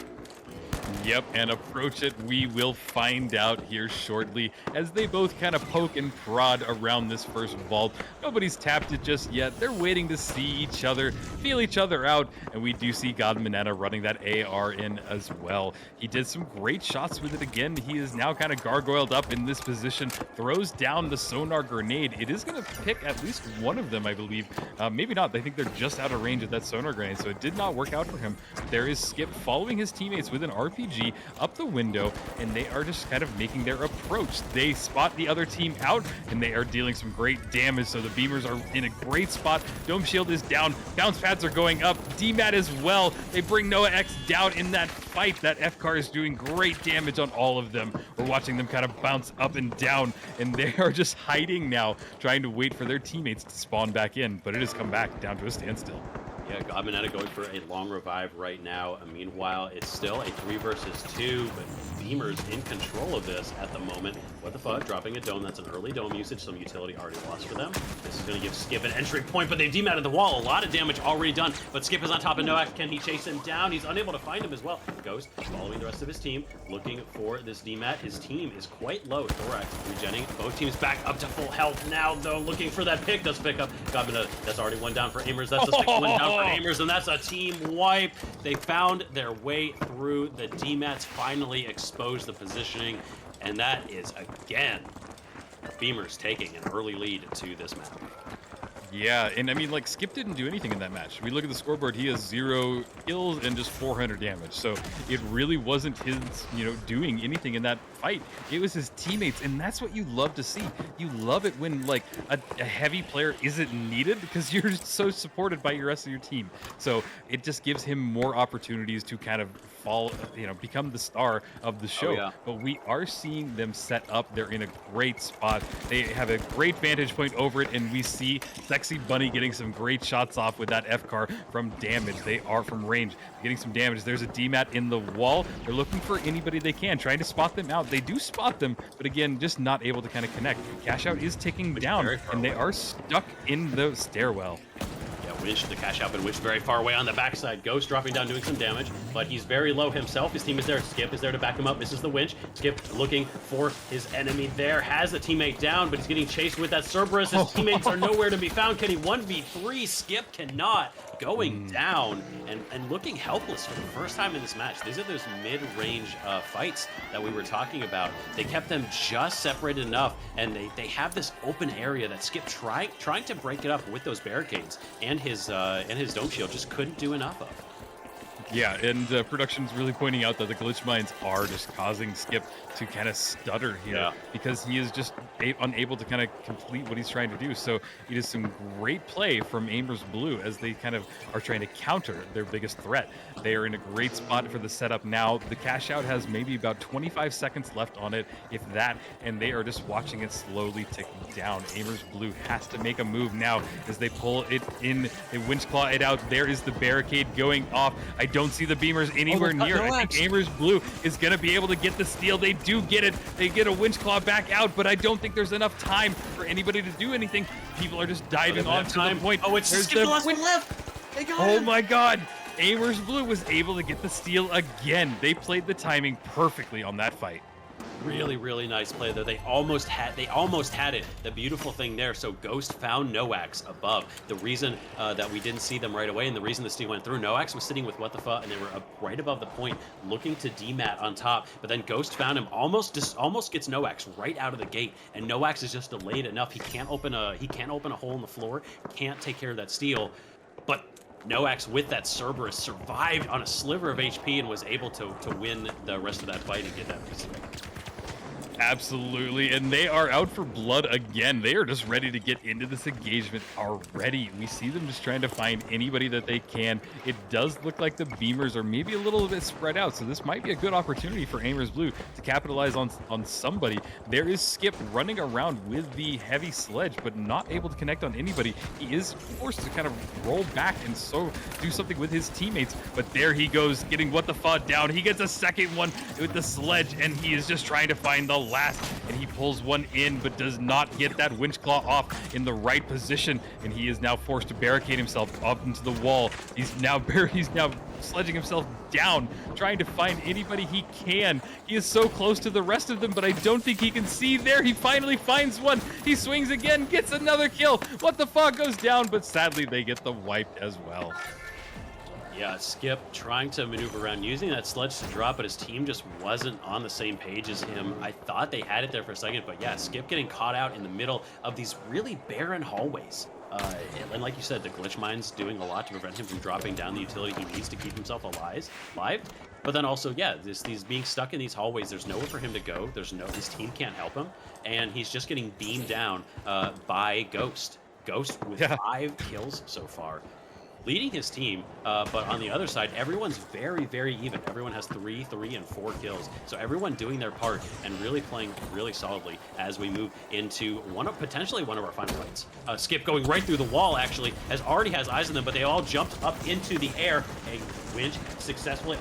Yep, and approach it, we will find out here shortly as they both kind of poke and prod around this first vault. Nobody's tapped it just yet. They're waiting to see each other, feel each other out, and we do see God Manetta running that AR in as well. He did some great shots with it again. He is now kind of gargoyled up in this position, throws down the sonar grenade. It is going to pick at least one of them, I believe. Maybe not. I think they're just out of range of that sonar grenade, so it did not work out for him. There is Skip following his teammates with an RPG up the window, and they are just kind of making their approach. They spot the other team out, and they are dealing some great damage, so the Beamers are in a great spot. Dome shield is down. Bounce pads are going up. DMAT as well. They bring Noah X down in that fight. That F-car is doing great damage on all of them. We're watching them kind of bounce up and down, and they are just hiding now, trying to wait for their teammates to spawn back in, but it has come back down to a standstill. Yeah, God Manetta going for a long revive right now. Meanwhile, it's still a 3 versus 2, but Beamers in control of this at the moment. What the fuck? Dropping a dome. That's an early dome usage. Some utility already lost for them. This is going to give Skip an entry point, but they've dematted the wall. A lot of damage already done, but Skip is on top of Noak. Can he chase him down? He's unable to find him as well. Ghost following the rest of his team, looking for this demat. His team is quite low. Thorax regenning. Both teams back up to full health now, though, looking for that pick. Does pick up. God Manetta, that's already one down for Amers. That's a 6 one down for Amers, and that's a team wipe. They found their way through. The demats finally exposed the positioning, and that is, again, Beamers taking an early lead to this map. Yeah, and I mean, like, Skip didn't do anything in that match. We look at the scoreboard, he has 0 kills and just 400 damage. So it really wasn't his, doing anything in that fight. It was his teammates, and that's what you love to see. You love it when, like, a heavy player isn't needed because you're so supported by your rest of your team. So it just gives him more opportunities to kind of become the star of the show. Oh, yeah. But we are seeing them set up. They're in a great spot. They have a great vantage point over it, and we see Sexy Bunny getting some great shots off with that F-car from damage. They are from range, getting some damage. There's a DMAT in the wall. They're looking for anybody they can, trying to spot them out. They do spot them, but again, just not able to kind of connect. Cash Out is ticking down, and they are stuck in the stairwell. Winch, the cash out, but Winch very far away on the backside. Ghost dropping down, doing some damage, but he's very low himself. His team is there. Skip is there to back him up. Misses the Winch. Skip looking for his enemy there. Has the teammate down, but he's getting chased with that Cerberus. His teammates are nowhere to be found. Can he 1v3? Skip cannot. Going down and looking helpless for the first time in this match. These are those mid-range fights that we were talking about. They kept them just separated enough, and they have this open area that Skip trying to break it up with those barricades, and his dome shield just couldn't do enough of. Yeah, and production's really pointing out that the glitch mines are just causing Skip to kind of stutter here because he is just unable to kind of complete what he's trying to do. So it is some great play from Amers Blue as they kind of are trying to counter their biggest threat. They are in a great spot for the setup now. The cash out has maybe about 25 seconds left on it, if that, and they are just watching it slowly tick down. Amers Blue has to make a move now as they pull it in. They winch claw it out. There is the barricade going off. I don't see the Beamers anywhere near. I think Amers Blue is going to be able to get the steal. They do get it. They get a winch claw back out, but I don't think there's enough time for anybody to do anything. People are just diving on to the point. Oh, it's Skip the last one left. They got him. Oh my God. Amers Blue was able to get the steal again. They played the timing perfectly on that fight. Really, really nice play there. They almost had it. The beautiful thing there. So Ghost found Noax above. The reason that we didn't see them right away, and the reason the steal went through, Noax was sitting with What the Fuck, and they were up right above the point, looking to DMAT on top. But then Ghost found him, almost gets Noax right out of the gate, and Noax is just delayed enough. He can't open a hole in the floor. Can't take care of that steal, but Noax with that Cerberus survived on a sliver of HP and was able to win the rest of that fight and get that piece of it. Absolutely, and they are out for blood again. They are just ready to get into this engagement already. We see them just trying to find anybody that they can. It does look like the Beamers are maybe a little bit spread out, so this might be a good opportunity for Amers Blue to capitalize on somebody. There is Skip running around with the heavy sledge, but not able to connect on anybody. He is forced to kind of roll back and so do something with his teammates, but there he goes, getting What the Fuck down. He gets a second one with the sledge, and he is just trying to find the last, and he pulls one in, but does not get that winch claw off in the right position, and he is now forced to barricade himself up into the wall. He's now sledging himself down, trying to find anybody he can. He is so close to the rest of them, but I don't think he can see. There, he finally finds one. He swings again, gets another kill. What the fuck, goes down, but sadly they get the wipe as well. Yeah, Skip trying to maneuver around, using that sledge to drop, but his team just wasn't on the same page as him. I thought they had it there for a second, but yeah, Skip getting caught out in the middle of these really barren hallways. And like you said, the glitch mine's doing a lot to prevent him from dropping down the utility he needs to keep himself alive. But then also, yeah, these being stuck in these hallways, there's nowhere for him to go. His team can't help him, and he's just getting beamed down by Ghost. Ghost with 5 kills so far, leading his team, but on the other side, everyone's very, very even. Everyone has 3, 3, and 4 kills. So everyone doing their part and really playing really solidly as we move into potentially one of our final fights. Skip going right through the wall, actually, already has eyes on them, but they all jumped up into the air. A winch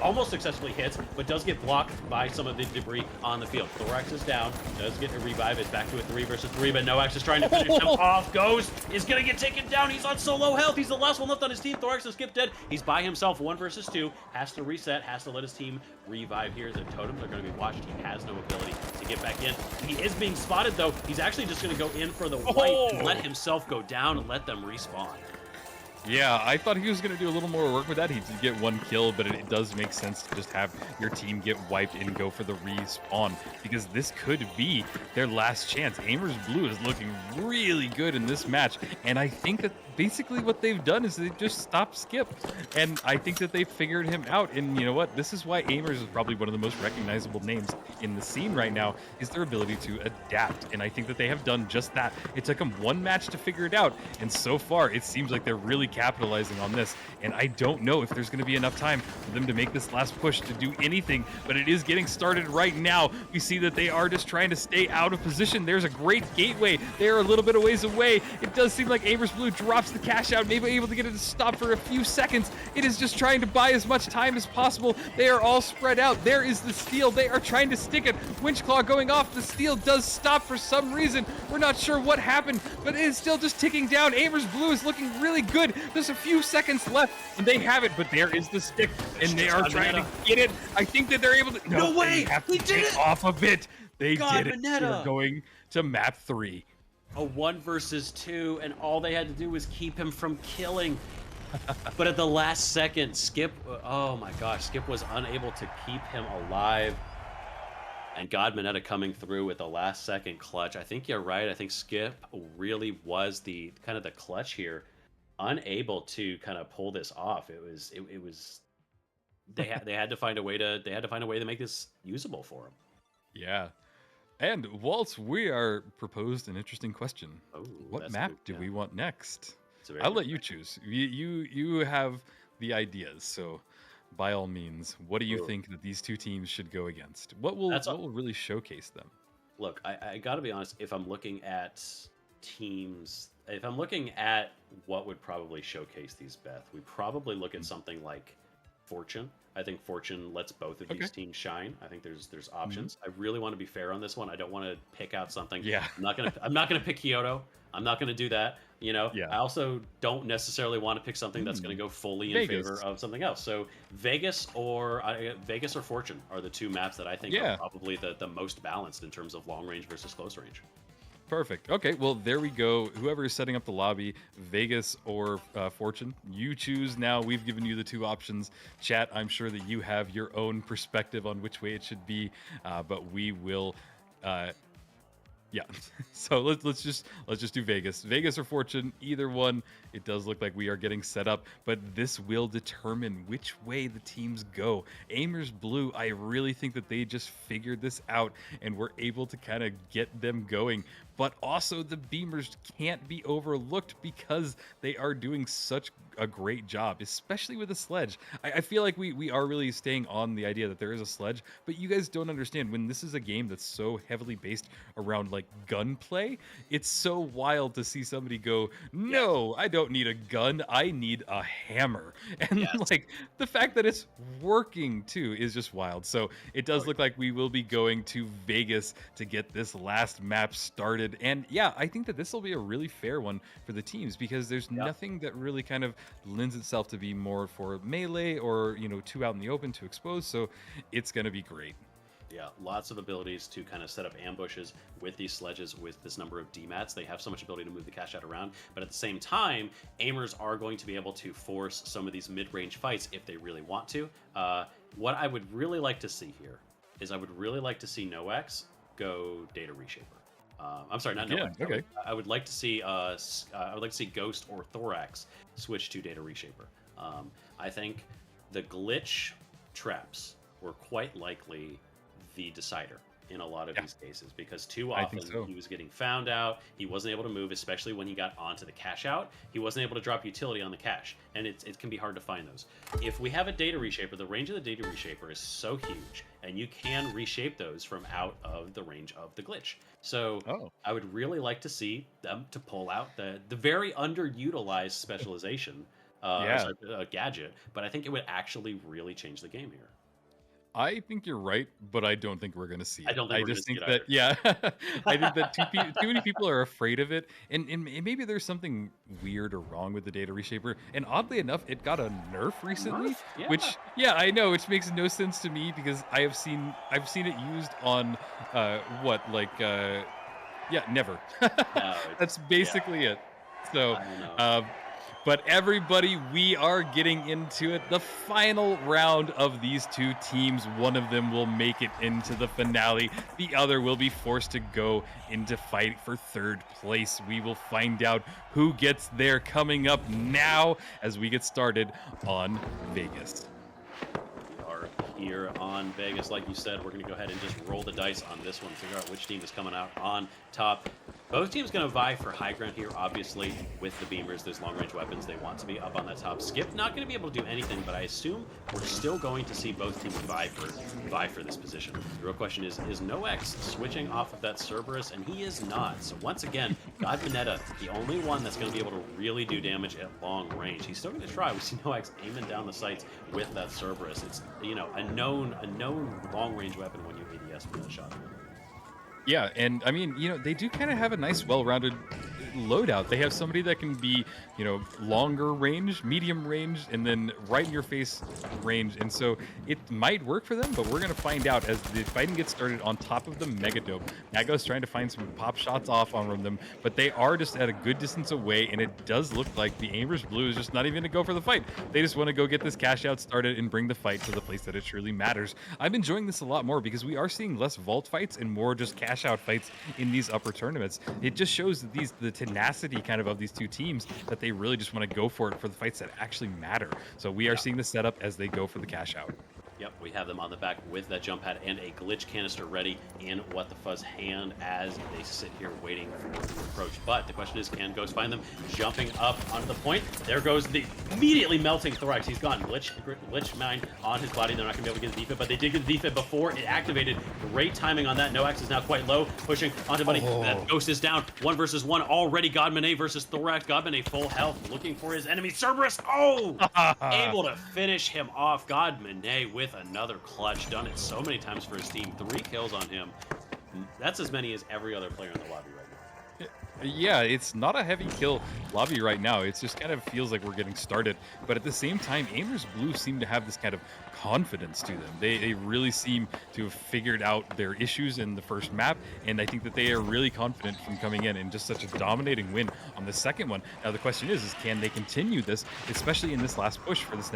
almost successfully hits, but does get blocked by some of the debris on the field. Thorax is down, does get a revive. It's back to a 3 versus 3, but Noax is trying to finish him off. Ghost is gonna get taken down. He's on so low health. He's the last one left on his team. Thorax and Skip dead. He's by himself, 1 versus 2. Has to reset, has to let his team revive. Here's a totem. They're going to be watched. He has no ability to get back in. He is being spotted, though. He's actually just going to go in for the wipe and let himself go down and let them respawn. Yeah, I thought he was going to do a little more work with that. He did get 1 kill, but it does make sense to just have your team get wiped and go for the respawn, because this could be their last chance. Aimers Blue is looking really good in this match, and I think that basically what they've done is they've just stopped Skip, and I think that they figured him out. And you know what? This is why Aimers is probably one of the most recognizable names in the scene right now, is their ability to adapt, and I think that they have done just that. It took them 1 match to figure it out, and so far it seems like they're really capitalizing on this, and I don't know if there's going to be enough time for them to make this last push to do anything, but it is getting started right now. We see that they are just trying to stay out of position. There's a great gateway. They are a little bit of ways away. It does seem like Aimers Blue drops the cash out, maybe able to get it to stop for a few seconds. It is just trying to buy as much time as possible. They are all spread out. There is the steal. They are trying to stick it. Winchclaw going off. The steal does stop for some reason. We're not sure what happened, but it is still just ticking down. Aimers Blue is looking really good. There's a few seconds left, and they have it, but there is the stick, and they are trying to get it. I think that they're able to... No way! They have to We did get it! off of it. They God, did it. Mineta. They're going to map 3. A 1 versus 2, and all they had to do was keep him from killing. But at the last second, Skip, oh my gosh, Skip was unable to keep him alive. And God Mineta coming through with a last second clutch. I think you're right. I think Skip really was the kind of the clutch here, unable to kind of pull this off. It was they had to find a way to make this usable for him. Yeah. And Waltz, we are proposed an interesting question. Oh, what that's map good, do yeah. we want next? It's a very I'll good let you question. choose. You have the ideas, so by all means, what do you think that these 2 teams should go against? What will really showcase them? Look, I got to be honest. If I'm looking at teams, if I'm looking at what would probably showcase these, Beth, we probably look at something like Fortune. I think Fortune lets both of these teams shine. I think there's options. I really want to be fair on this one. I don't want to pick out something. Yeah. I'm not gonna pick Kyoto. I'm not gonna do that. You know. Yeah. I also don't necessarily want to pick something that's gonna go fully in favor of something else. So Vegas or Fortune are the 2 maps that I think are probably the most balanced in terms of long range versus close range. Perfect. Okay, well, there we go. Whoever is setting up the lobby, Vegas or Fortune, you choose now. We've given you the 2 options. Chat, I'm sure that you have your own perspective on which way it should be, but we will... yeah, so let's just do Vegas or Fortune, either one. It does look like we are getting set up, but this will determine which way the teams go. Aimers Blue, I really think that they just figured this out and were able to kind of get them going but also the Beamers can't be overlooked because they are doing such a great job, especially with the sledge. I feel like we are really staying on the idea that there is a sledge, but you guys don't understand when this is a game that's so heavily based around like gunplay. It's so wild to see somebody go, no, I don't need a gun, I need a hammer. And like the fact that it's working too is just wild. So it does look like we will be going to Vegas to get this last map started. And yeah, I think that this will be a really fair one for the teams because there's nothing that really kind of lends itself to be more for melee or, you know, two out in the open to expose. So it's going to be great. Yeah, lots of abilities to kind of set up ambushes with these sledges with this number of DMATs. They have so much ability to move the cash out around, but at the same time, aimers are going to be able to force some of these mid-range fights if they really want to. What I would really like to see here is I would really like to see NoX go Data Reshaper. I'm sorry, not NoX. Okay. I would like to see Ghost or Thorax switch to Data Reshaper. I think the glitch traps were quite likely the decider in a lot of these cases because too often he was getting found out. He wasn't able to move, especially when he got onto the cash out. He wasn't able to drop utility on the cash, and it can be hard to find those. If we have a Data Reshaper, the range of the Data Reshaper is so huge, and you can reshape those from out of the range of the glitch. So I would really like to see them to pull out the very underutilized specialization gadget, but I think it would actually really change the game here. I think you're right, but I don't think we're going to see it. I don't think I just think that, I think that too many people are afraid of it, and maybe there's something weird or wrong with the Data Reshaper. And oddly enough, it got a nerf recently, which I know, which makes no sense to me because I've seen it used on never. No, that's basically it. So. But everybody, we are getting into it. The final round of these two teams. One of them will make it into the finale. The other will be forced to go into fight for third place. We will find out who gets there coming up now as we get started on Vegas. We are here on Vegas. Like you said, we're going to go ahead and just roll the dice on this one, figure out which team is coming out on top. Both teams going to vie for high ground here, obviously, with the Beamers. There's long-range weapons. They want to be up on that top. Skip not going to be able to do anything, but I assume we're still going to see both teams vie for this position. The real question is NoX switching off of that Cerberus? And he is not. So once again, God Mineta, the only one that's going to be able to really do damage at long range. He's still going to try. We see NoX aiming down the sights with that Cerberus. It's, you know, a known long-range weapon when you ADS for the shot. Yeah, and I mean, you know, they do kind of have a nice, well-rounded loadout. They have somebody that can be, you know, longer range, medium range, and then right in your face range. And so it might work for them, but we're going to find out as the fighting gets started on top of the Megadope. Nago's trying to find some pop shots off on them, but they are just at a good distance away, and it does look like the Aimers Blue is just not even going to go for the fight. They just want to go get this cash out started and bring the fight to the place that it truly matters. I'm enjoying this a lot more because we are seeing less vault fights and more just cash out fights in these upper tournaments. It just shows that the tenacity kind of these two teams, that they really just want to go for it for the fights that actually matter. So we are seeing the setup as they go for the cash out. Yep, we have them on the back with that jump pad and a glitch canister ready in What the Fuzz hand as they sit here waiting for the approach. But the question is, can Ghost find them? Jumping up onto the point. There goes the immediately melting Thorax. He's gone. Glitch mine on his body. They're not going to be able to get the defib, but they did get the defib before it activated. Great timing on that. NoX is now quite low, pushing onto Buddy. That Ghost is down. 1 versus 1 already. Godmane versus Thorax. Godmane full health, looking for his enemy. Cerberus, able to finish him off. Godmane with another clutch, done it so many times for his team. 3 kills on him. That's as many as every other player in the lobby right now. Yeah, it's not a heavy kill lobby right now. It just kind of feels like we're getting started. But at the same time, Aimers Blue seem to have this kind of confidence to them. They really seem to have figured out their issues in the first map, and I think that they are really confident from coming in and just such a dominating win on the second one. Now the question is can they continue this, especially in this last push for this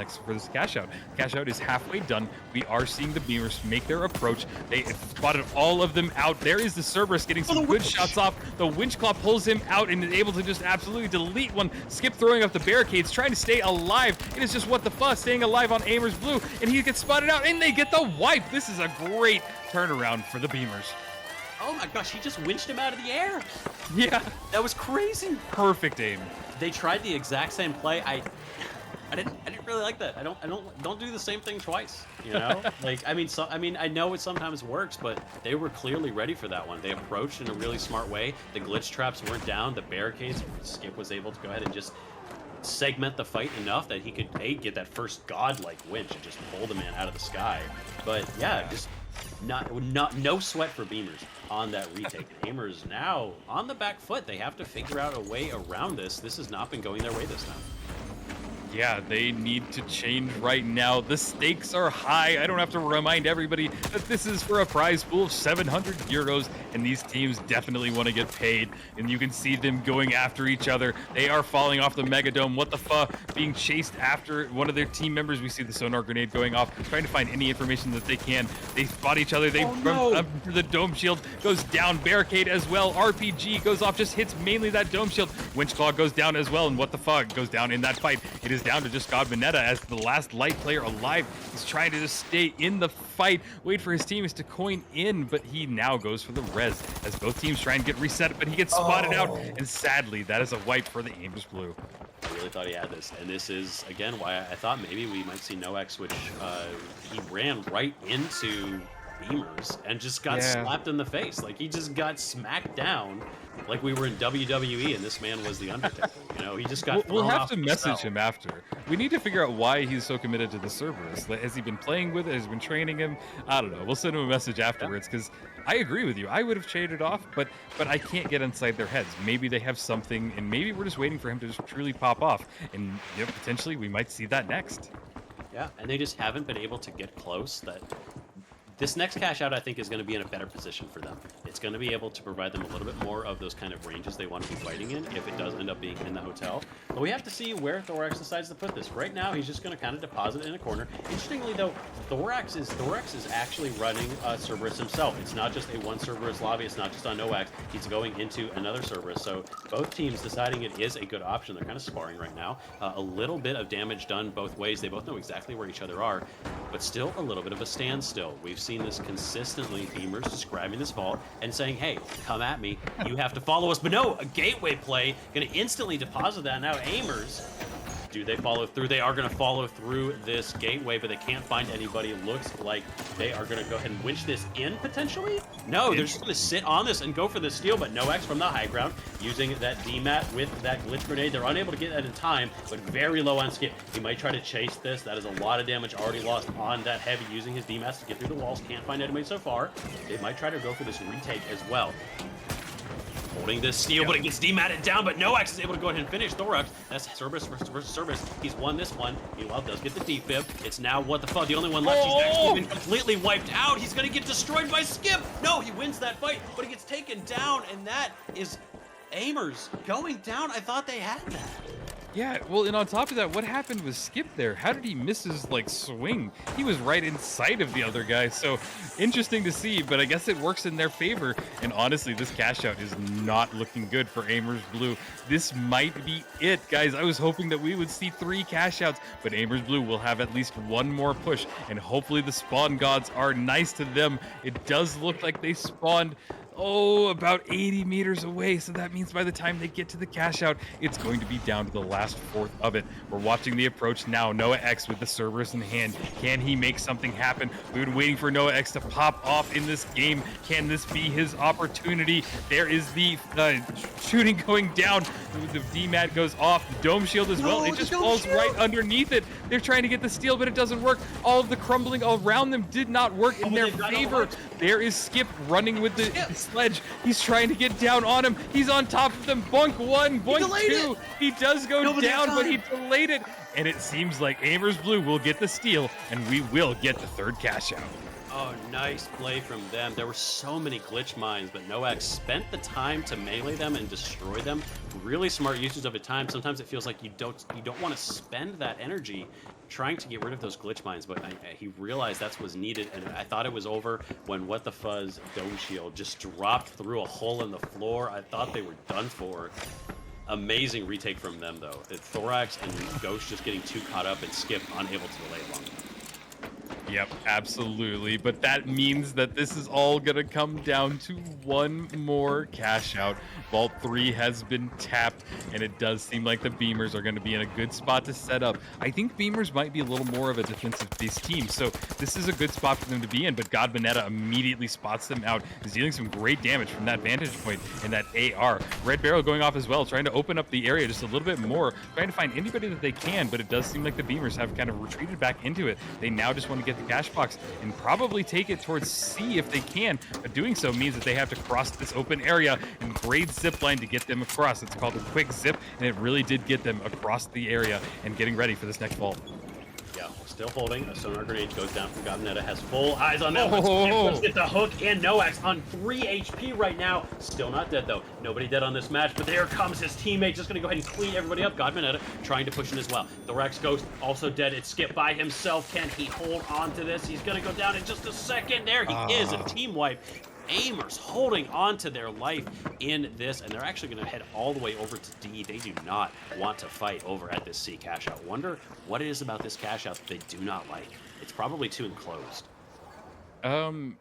cash out? Cash out is halfway done. We are seeing the Beamers make their approach. They spotted all of them out. There is the Cerberus getting some good shots off. The Winch Claw pulls him out and is able to just absolutely delete one. Skip throwing up the barricades, trying to stay alive. It is just What the Fuss staying alive on Aimers Blue, and he gets spotted out, and they get the wipe. This is a great turnaround for the Beamers. Oh my gosh, he just winched him out of the air. Yeah, That was crazy. perfect aim. They tried the exact same play. I didn't really like that. I don't do the same thing twice, you know? Like, I mean, I know it sometimes works, but they were clearly ready for that one. They approached in a really smart way. The glitch traps weren't down. The barricades, Skip was able to go ahead and just segment the fight enough that he could get that first godlike winch and just pull the man out of the sky. But yeah, just no sweat for Beamers on that retake. Beamers now on the back foot. They have to figure out a way around this. This has not been going their way this time. Yeah, they need to change right now. The stakes are high. I don't have to remind everybody that this is for a prize pool of 700 euros, and these teams definitely want to get paid. And you can see them going after each other. They are falling off the Megadome. What the fuck? Being chased after one of their team members. We see the sonar grenade going off, trying to find any information that they can. They spot each other. They run up to the dome shield, goes down. Barricade as well. RPG goes off, just hits mainly that dome shield. Winchclaw goes down as well, and what the fuck goes down in that fight. It is down to just God Mineta as the last light player alive. He's trying to just stay in the fight, wait for his teammates to coin in, but he now goes for the res as both teams try and get reset, but he gets spotted out, and sadly, that is a wipe for the Aimers Blue. I really thought he had this, and this is, again, why I thought maybe we might see NoX, which he ran right into Beamers and just got slapped in the face. Like, he just got smacked down like we were in WWE and this man was the Undertaker. You know, he just got We'll thrown have off to the message cell. him after. We need to figure out why he's so committed to the Cerberus. Like, has he been playing with it? Has he been training him? I don't know. We'll send him a message afterwards, because I agree with you. I would have traded off, but I can't get inside their heads. Maybe they have something, and maybe we're just waiting for him to just truly pop off. And potentially we might see that next. Yeah, and they just haven't been able to get close. That this next cash out, I think, is going to be in a better position for them. It's going to be able to provide them a little bit more of those kind of ranges they want to be fighting in if it does end up being in the hotel. But we have to see where Thorax decides to put this. Right now, he's just going to kind of deposit it in a corner. Interestingly, though, Thorax is actually running Cerberus himself. It's not just a one Cerberus lobby. It's not just on NoX. He's going into another Cerberus. So both teams deciding it is a good option. They're kind of sparring right now. A little bit of damage done both ways. They both know exactly where each other are, but still a little bit of a standstill. We've seen this consistently, Beamers describing this vault and saying, hey, come at me, you have to follow us. But no, a gateway play, gonna instantly deposit that. Now Aimers, do they follow through? They are gonna follow through this gateway, but they can't find anybody. It looks like they are gonna go ahead and winch this in, potentially? No, they're just gonna sit on this and go for the steal, but NoX from the high ground, using that DMAT with that glitch grenade. They're unable to get that in time, but very low on Skip. He might try to chase this. That is a lot of damage already lost on that heavy, using his DMATs to get through the walls. Can't find anybody so far. They might try to go for this retake as well. Holding this steal, but it gets dematted down, but NoX is able to go ahead and finish Thorax. That's Cerberus versus Cerberus. He's won this one. Meanwhile, does get the defib. It's now what the fuck, the only one left. He's actually been completely wiped out. He's gonna get destroyed by Skip. No, he wins that fight, but he gets taken down, and that is Aimers going down. I thought they had that. Yeah, well, and on top of that, what happened with Skip there? How did he miss his, swing? He was right inside of the other guy, so interesting to see, but I guess it works in their favor. And honestly, this cash out is not looking good for Aimers Blue. This might be it, guys. I was hoping that we would see 3 cash outs, but Aimers Blue will have at least one more push, and hopefully the spawn gods are nice to them. It does look like they spawned about 80 meters away, so that means by the time they get to the cash out, it's going to be down to the last fourth of it. We're watching the approach now. NoX with the Cerberus in hand. Can he make something happen? We've been waiting for NoX to pop off in this game. Can this be his opportunity? There is the shooting going down. The DMAT goes off. The dome shield as well. It just falls right underneath it. They're trying to get the steal, but it doesn't work. All of the crumbling around them did not work in their favor. There is Skip running with the sledge. He's trying to get down on him. He's on top of them. Boink 1, boink 2. He does go down, but he delayed it. And it seems like Aimers Blue will get the steal, and we will get the third cash out. Oh, nice play from them. There were so many glitch mines, but NoX spent the time to melee them and destroy them. Really smart usage of a time. Sometimes it feels like you don't want to spend that energy trying to get rid of those glitch mines, but he realized that's what's needed, and I thought it was over when What the Fuzz Dome Shield just dropped through a hole in the floor. I thought they were done for. Amazing retake from them, though. Thorax and Ghost just getting too caught up, and Skip unable to delay long enough. Yep, absolutely. But that means that this is all going to come down to one more cash out. Vault 3 has been tapped, and it does seem like the Beamers are going to be in a good spot to set up. I think Beamers might be a little more of a defensive-based team, so this is a good spot for them to be in, but God Bonetta immediately spots them out, is dealing some great damage from that vantage point and that AR. Red Barrel going off as well, trying to open up the area just a little bit more, trying to find anybody that they can, but it does seem like the Beamers have kind of retreated back into it. They now just want to get the cash box and probably take it towards C if they can, but doing so means that they have to cross this open area and grade zip line to get them across. It's called a quick zip, and it really did get them across the area and getting ready for this next vault. Yeah, still holding. A sonar grenade goes down from Gabinetta. Has full eyes on that one. Let's get the hook and Noax on 3 HP right now. Still not dead, though. Nobody dead on this match, but there comes his teammate. Just going to go ahead and clean everybody up. Gabinetta trying to push in as well. Thorax Ghost also dead. It's Skip by himself. Can he hold on to this? He's going to go down in just a second. There he is. A team wipe. Aimers holding on to their life in this, and they're actually going to head all the way over to D. They do not want to fight over at this C cash out. Wonder what it is about this cash out that they do not like. It's probably too enclosed.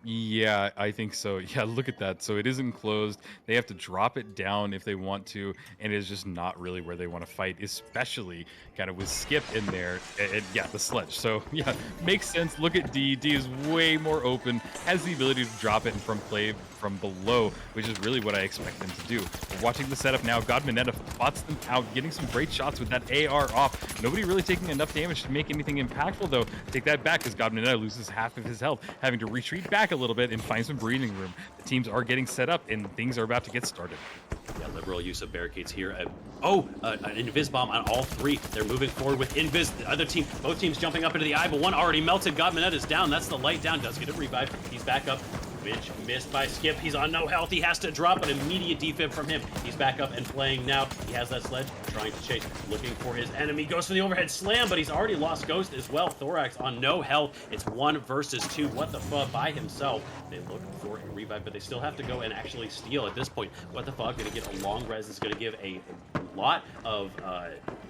Yeah, I think so. Yeah, look at that. So it is enclosed. They have to drop it down if they want to, and it is just not really where they want to fight, especially kind of with Skip in there. And yeah, the sledge. So yeah, makes sense. Look at D. D is way more open, has the ability to drop it and from play from below, which is really what I expect them to do. We're watching the setup now. God Minetta spots them out, getting some great shots with that AR off. Nobody really taking enough damage to make anything impactful, though. Take that back as God Minetta loses half of his health, having to retreat back a little bit and find some breathing room. The teams are getting set up, and things are about to get started. Yeah, liberal use of barricades here. An invis bomb on all three. They're moving forward with invis. The other team, both teams jumping up into the eye, but one already melted. God Minetta is down. That's the light down. Does get a revive. He's back up. Which missed by Skip. He's on no health. He has to drop an immediate defib from him. He's back up and playing now. He has that sledge, trying to chase, looking for his enemy. Goes for the overhead slam, but he's already lost Ghost as well. Thorax on no health. It's 1 versus 2. What the fuck by himself. They look for a revive, but they still have to go and actually steal at this point. What the fuck? Gonna get a long res. Is gonna give a lot of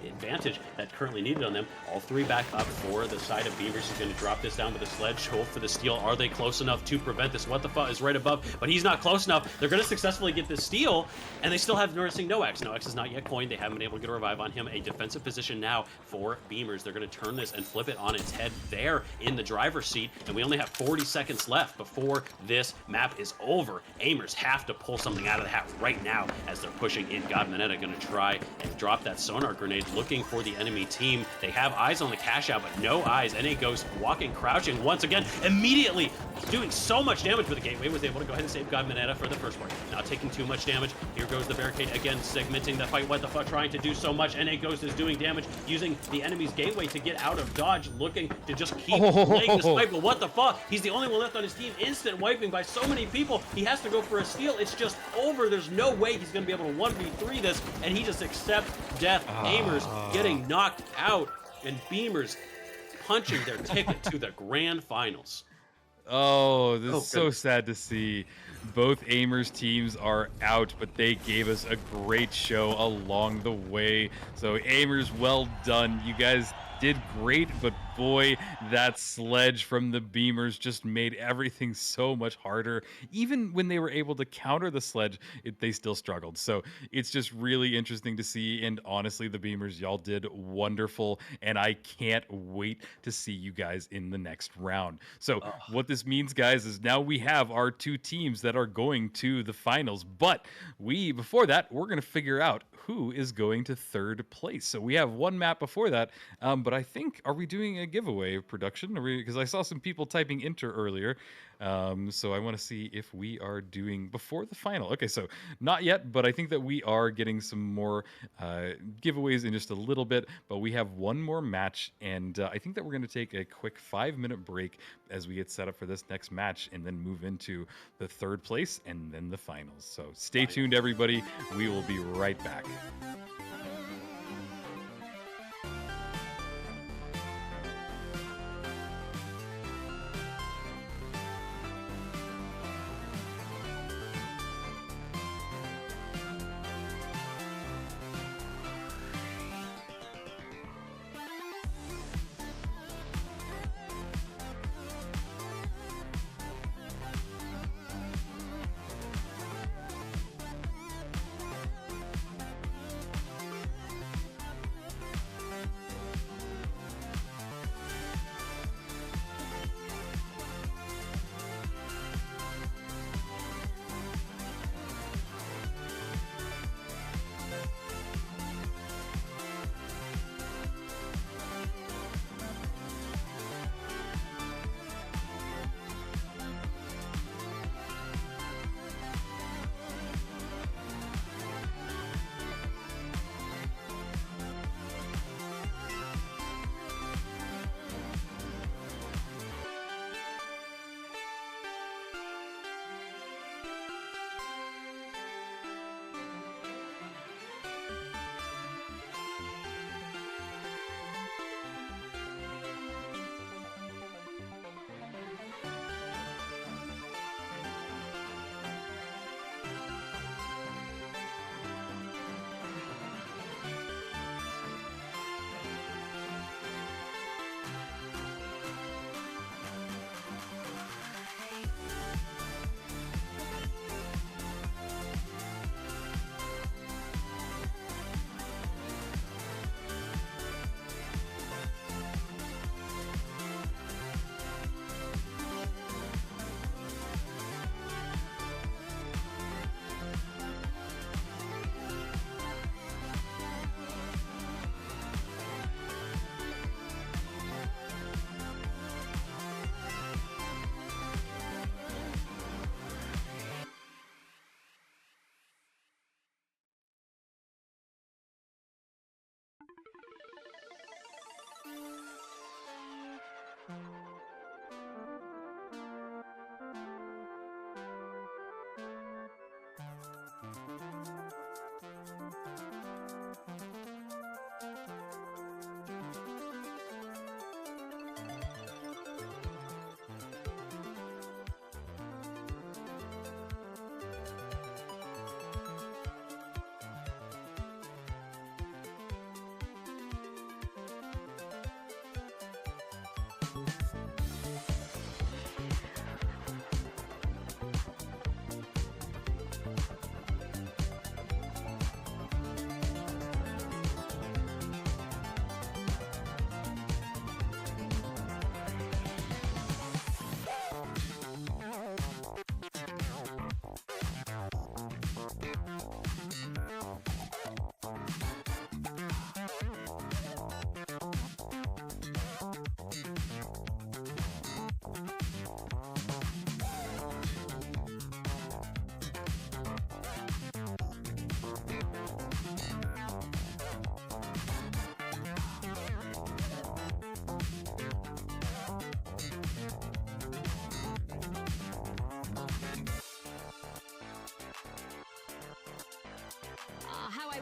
advantage that currently needed on them. All three back up for the side of Beavers. He's going to drop this down with a sledge. Hold for the steal. Are they close enough to prevent this? What the fuck is right above, but he's not close enough. They're going to successfully get this steal, and they still have nursing Noax. Noax is not yet coined. They haven't been able to get a revive on him. A defensive position now for Beamers. They're going to turn this and flip it on its head there in the driver's seat, and we only have 40 seconds left before this map is over. Aimers have to pull something out of the hat right now as they're pushing in. God Minetta going to try and drop that sonar grenade, looking for the enemy team. They have eyes on the cash out, but no eyes. NA goes walking, crouching once again, immediately doing so much damage, but the gateway was able to go ahead and save God Minetta for the first one. Not taking too much damage. Here goes the barricade again, segmenting the fight. What the fuck, trying to do so much. NA Ghost is doing damage, using the enemy's gateway to get out of dodge, looking to just keep playing this fight. But what the fuck? He's the only one left on his team. Instant wiping by so many people. He has to go for a steal. It's just over. There's no way he's going to be able to 1v3 this, and he just accepts death. Aimers getting knocked out, and Beamers punching their ticket to the grand finals. Oh, this is so sad to see. Both Aimers teams are out, but they gave us a great show along the way. So Aimers, well done. You guys did great, but boy, that sledge from the Beamers just made everything so much harder. Even when they were able to counter the sledge, they still struggled. So it's just really interesting to see. And honestly, the Beamers, y'all did wonderful. And I can't wait to see you guys in the next round. So what this means, guys, is now we have our two teams that are going to the finals. But before that, we're going to figure out who is going to third place. So we have one map before that, but I think, are we doing a giveaway production? Because I saw some people typing enter earlier, so I want to see if we are doing before the final. Okay, so not yet, but I think that we are getting some more giveaways in just a little bit, but we have one more match, and I think that we're going to take a quick 5-minute break as we get set up for this next match, and then move into the third place and then the finals. So stay tuned, everybody. We will be right back.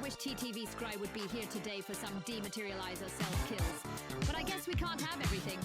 wish TTV Scry would be here today for some dematerializer self-kills. But I guess we can't have everything.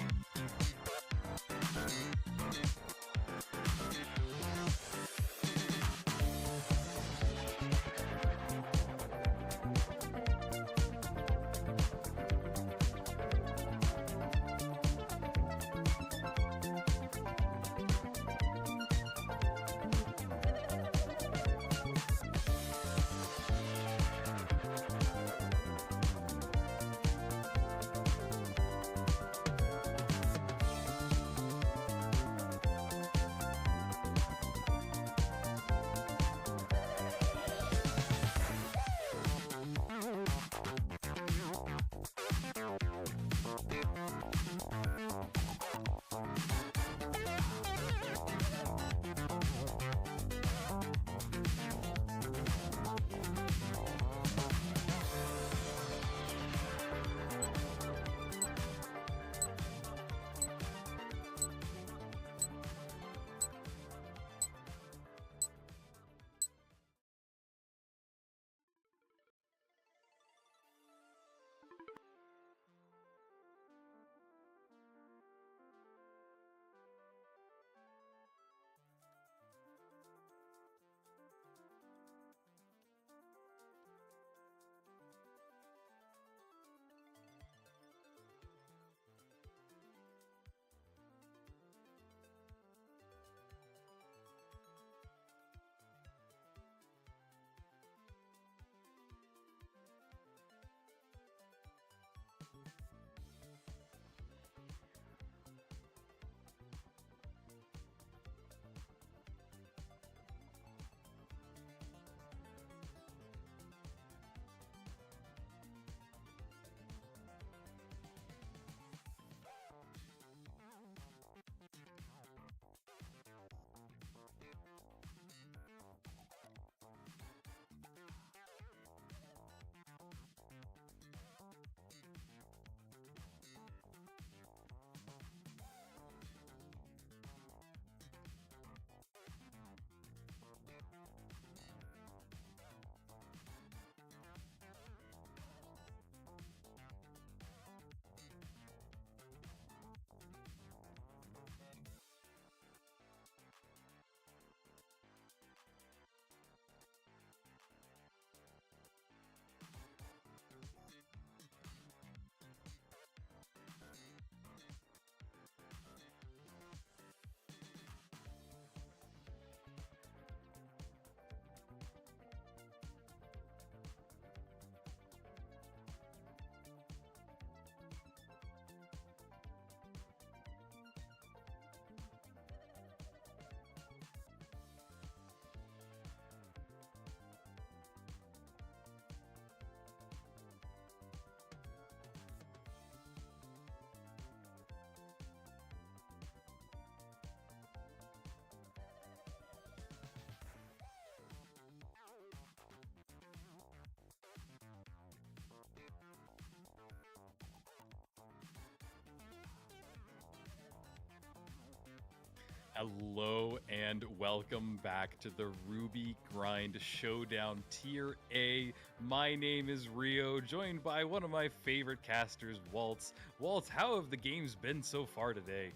Hello and welcome back to the Ruby Grind Showdown Tier A. My name is Rio, joined by one of my favorite casters, Waltz. Waltz, how have the games been so far today?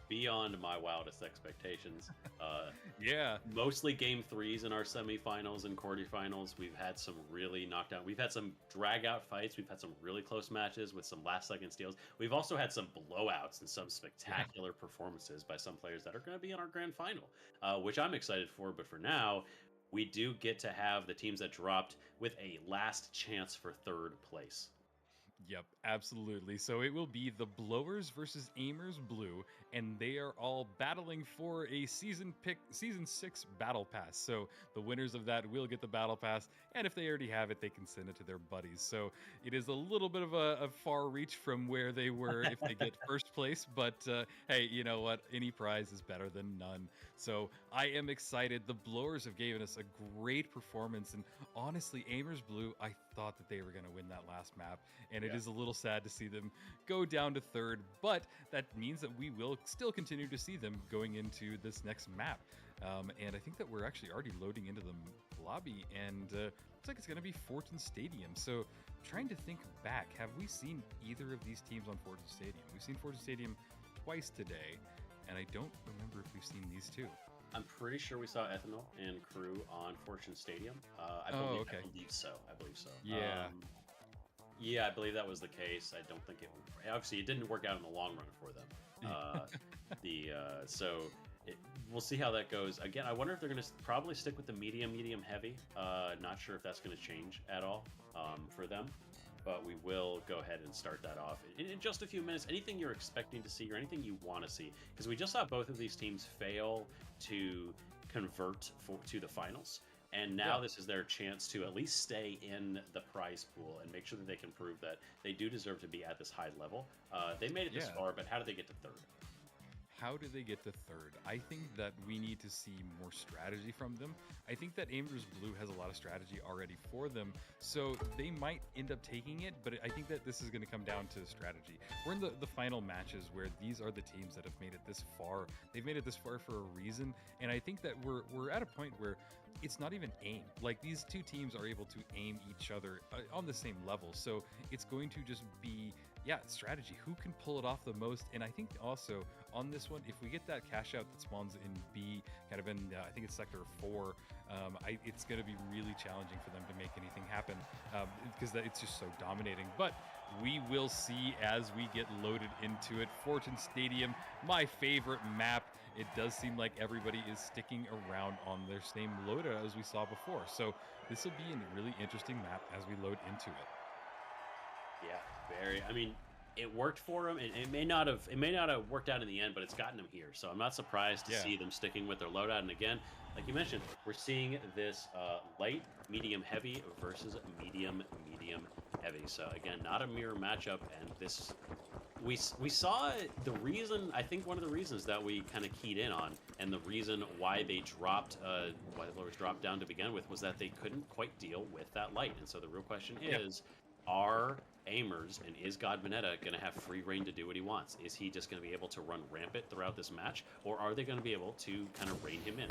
Beyond my wildest expectations. Yeah. Mostly game threes in our semifinals and quarterfinals. We've had some really knockdown. We've had some drag out fights. We've had some really close matches with some last second steals. We've also had some blowouts and some spectacular performances by some players that are going to be in our grand final, which I'm excited for. But for now, we do get to have the teams that dropped with a last chance for third place. Yep, absolutely. So it will be the Blowers versus Aimers Blue, and they are all battling for a season 6 battle pass. So the winners of that will get the battle pass, and if they already have it, they can send it to their buddies. So it is a little bit of a far reach from where they were if they get first place, but hey, you know what? Any prize is better than none. So I am excited. The Blowers have given us a great performance, and honestly, Aimers Blue, I thought that they were going to win that last map, and it is a little sad to see them go down to third, but that means that we will still continue to see them going into this next map. And I think that we're actually already loading into the lobby, and looks like it's going to be Fortune Stadium. So trying to think back, have we seen either of these teams on Fortune Stadium? We've seen Fortune Stadium twice today, and I don't remember if we've seen these two. I'm pretty sure we saw Ethanol and crew on Fortune Stadium. I believe so. Yeah. Yeah, I believe that was the case. I don't think obviously it didn't work out in the long run for them. We'll see how that goes. Again, I wonder if they're going to probably stick with the medium heavy. Not sure if that's going to change at all for them. But we will go ahead and start that off in just a few minutes. Anything you're expecting to see or anything you want to see, because we just saw both of these teams fail to convert to the finals. And now this is their chance to at least stay in the prize pool and make sure that they can prove that they do deserve to be at this high level. They made it this far, but how did they get to third? How do they get to third? I think that we need to see more strategy from them. I think that Aimers Blue has a lot of strategy already for them, so they might end up taking it, but I think that this is going to come down to strategy. We're in the final matches where these are the teams that have made it this far. They've made it this far for a reason, and I think that we're at a point where it's not even aim. Like, these two teams are able to aim each other on the same level, so it's going to just be, strategy. Who can pull it off the most? And I think also on this one, if we get that cash out that spawns in B, kind of in, I think it's sector 4, it's going to be really challenging for them to make anything happen because it's just so dominating. But we will see as we get loaded into it. Fortune Stadium, my favorite map. It does seem like everybody is sticking around on their same loadout as we saw before. So this will be a really interesting map as we load into it. Yeah, very. I mean, it worked for them. It may not have worked out in the end, but it's gotten them here. So I'm not surprised to see them sticking with their loadout. And again, like you mentioned, we're seeing this light, medium, heavy versus medium heavy. So again, not a mirror matchup. And this, we saw the reason. I think one of the reasons that we kind of keyed in on, and the reason why they dropped, why the blowers dropped down to begin with, was that they couldn't quite deal with that light. And so the real question is, are Aimers and is God Mineta going to have free reign to do what he wants? Is he just going to be able to run rampant throughout this match, or are they going to be able to kind of rein him in?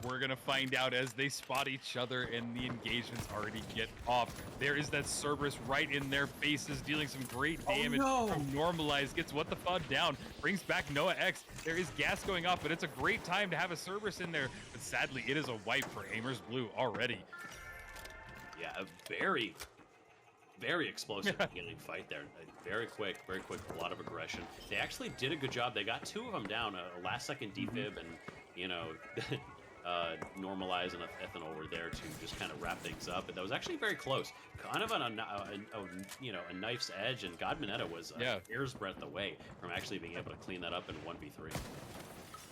We're going to find out as they spot each other and the engagements already get off. There is that Cerberus right in their faces, dealing some great damage from Normalize. Gets What the Fud down, brings back Noah X. There is gas going off, but it's a great time to have a Cerberus in there. But sadly, it is a wipe for Aimers Blue already. Yeah, a very explosive beginning fight there. Very quick, a lot of aggression. They actually did a good job. They got two of them down, a last-second defib, and, Normalize and Ethanol were there to just kind of wrap things up. But that was actually very close. Kind of on a knife's edge, and God Mineta was a hair's breadth away from actually being able to clean that up in 1v3.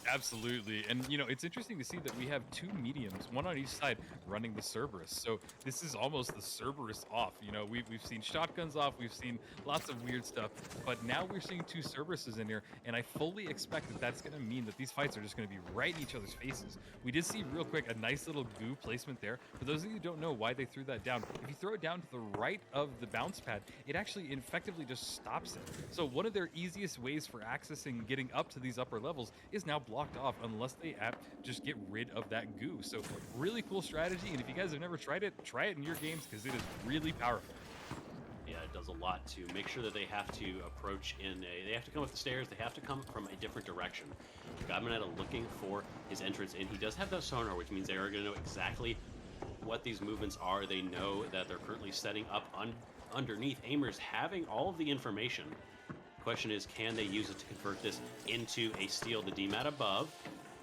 Absolutely. And, it's interesting to see that we have two mediums, one on each side, running the Cerberus. So this is almost the Cerberus off. We've seen shotguns off, we've seen lots of weird stuff, but now we're seeing two Cerberuses in here, and I fully expect that that's going to mean that these fights are just going to be right in each other's faces. We did see real quick a nice little goo placement there. For those of you who don't know why they threw that down, if you throw it down to the right of the bounce pad, it actually effectively just stops it. So one of their easiest ways for accessing getting up to these upper levels is now blocked off unless they just get rid of that goo. So really cool strategy, and if you guys have never tried it, try it in your games because it is really powerful. Yeah, it does a lot to make sure that they have to approach they have to come up the stairs, they have to come from a different direction. God Mineta looking for his entrance in. He does have that sonar, which means they are going to know exactly what these movements are. They know that they're currently setting up underneath. Aimers having all of the information. Question is, can they use it to convert this into a steal? The DMAT above,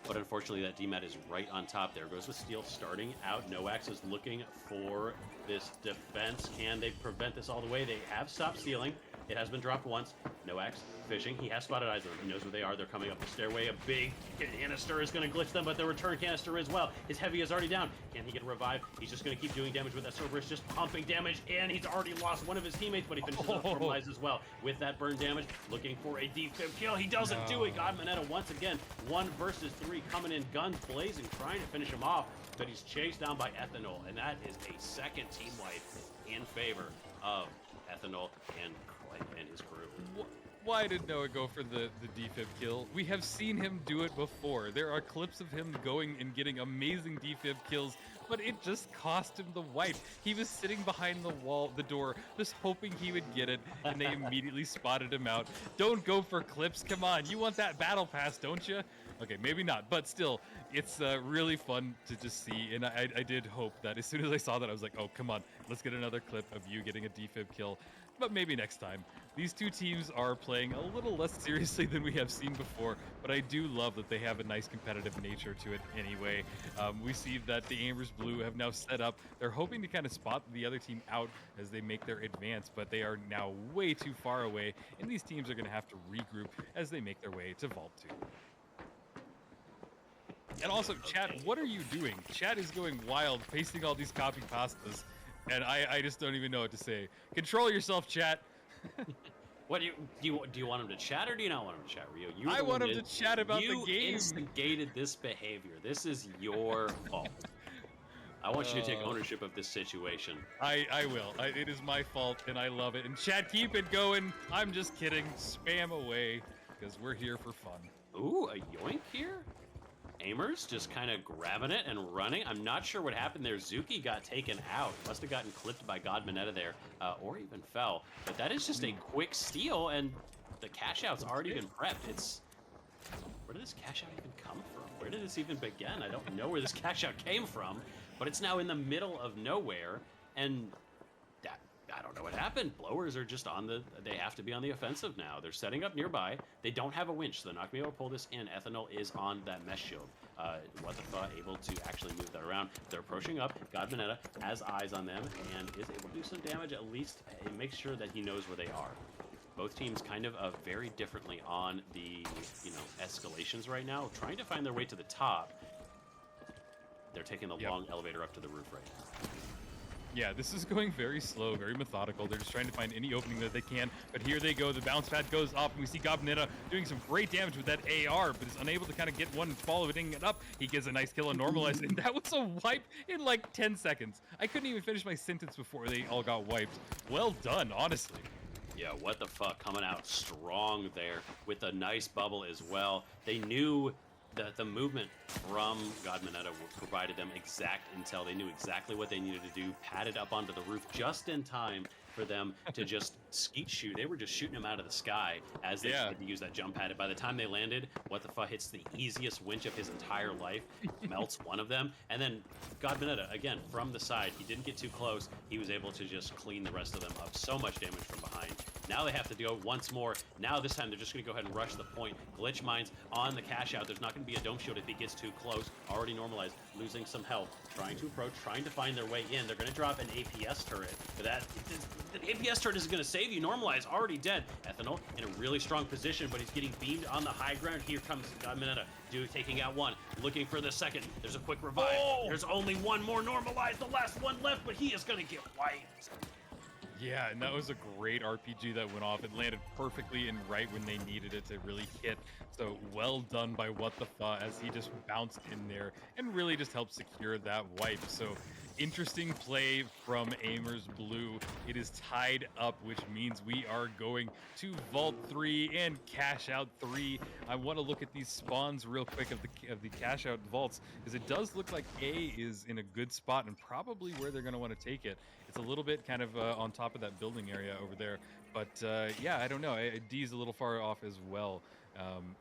but unfortunately that DMAT is right on top. There goes the steal starting out. Noax is looking for this defense. Can they prevent this all the way? They have stopped stealing. It has been dropped once. Noax fishing. He has spotted eyes on them. He knows where they are. They're coming up the stairway. A big canister is going to glitch them, but the return canister as well. His heavy is already down. Can he get a revive? He's just going to keep doing damage with that Cerberus, just pumping damage, and he's already lost one of his teammates, but he finishes up Normalize as well. With that burn damage, looking for a defib kill. He doesn't do it. God Mineta once again, 1 versus 3, coming in guns blazing, trying to finish him off, but he's chased down by Ethanol, and that is a second team wipe in favor of Ethanol and his crew. Why did Noah go for the defib kill? We have seen him do it before. There are clips of him going and getting amazing defib kills, but it just cost him the wipe. He was sitting behind the door, just hoping he would get it, and they immediately spotted him out. Don't go for clips, come on. You want that battle pass, don't you? Okay, maybe not, but still, it's really fun to just see, and I did hope that as soon as I saw that, I was like, oh, come on, let's get another clip of you getting a defib kill. But maybe next time. These two teams are playing a little less seriously than we have seen before, but I do love that they have a nice competitive nature to it anyway. We see that the Amers Blue have now set up. They're hoping to kind of spot the other team out as they make their advance, but they are now way too far away, and these teams are going to have to regroup as they make their way to Vault 2. And also, chat, what are you doing? Chat is going wild, pasting all these copy pastas, and I just don't even know what to say. Control yourself, chat. What do you want him to chat or do you not want him to chat, Rio? I want him to chat about the game. You instigated this behavior. This is your fault. I want you to take ownership of this situation. I will. It is my fault, and I love it. And chat, keep it going. I'm just kidding. Spam away, because we're here for fun. Ooh, a yoink here? Amers just kind of grabbing it and running. I'm not sure what happened there. Zuki got taken out. Must have gotten clipped by God Mineta there, or even fell. But that is just a quick steal, and the cash out's already been prepped. Where did this cash out even come from? Where did this even begin? I don't know where this cash out came from, but it's now in the middle of nowhere, and I don't know what happened. Blowers are just they have to be on the offensive now. They're setting up nearby. They don't have a winch, so they're not going to be able to pull this in. Ethanol is on that mesh shield. What the fuck, able to actually move that around. They're approaching up. God Mineta has eyes on them and is able to do some damage. At least it makes sure that he knows where they are. Both teams kind of very differently on the escalations right now, trying to find their way to the top. They're taking the long elevator up to the roof right now. Yeah, this is going very slow, very methodical. They're just trying to find any opening that they can. But here they go. The bounce pad goes up, and we see Gobnita doing some great damage with that AR, but is unable to kind of get one following it up. He gets a nice kill and normalized, and that was a wipe in like 10 seconds. I couldn't even finish my sentence before they all got wiped. Well done, honestly. Yeah, what the fuck, coming out strong there with a nice bubble as well. They knew that the movement from God Mineta provided them exact intel. They knew exactly what they needed to do, padded up onto the roof just in time for them to just skeet shoot. They were just shooting him out of the sky as they tried to use that jump pad. By the time they landed, what the fuck hits the easiest winch of his entire life, melts one of them, and then God Mineta, again, from the side, he didn't get too close. He was able to just clean the rest of them up. So much damage from behind. Now they have to go once more. Now this time they're just going to go ahead and rush the point. Glitch mines on the cash out. There's not going to be a dome shield if he gets too close. Already normalized, losing some health. Trying to approach, trying to find their way in. They're going to drop an APS turret. But the APS turret isn't going to save you. Normalize, already dead. Ethanol in a really strong position, but he's getting beamed on the high ground. Here comes God Mineta. Dude taking out one, looking for the second. There's a quick revive. There's only one more normalized, the last one left, but he is going to get wiped. Yeah, and that was a great RPG that went off. It landed perfectly and right when they needed it to really hit. So well done by What the Fuh as he just bounced in there and really just helped secure that wipe. So interesting play from Amers Blue. It is tied up, which means we are going to Vault 3 and Cash Out 3. I want to look at these spawns real quick of the Cash Out vaults, because it does look like A is in a good spot and probably where they're going to want to take it. It's a little bit kind of on top of that building area over there. But yeah, I don't know. D is a little far off as well.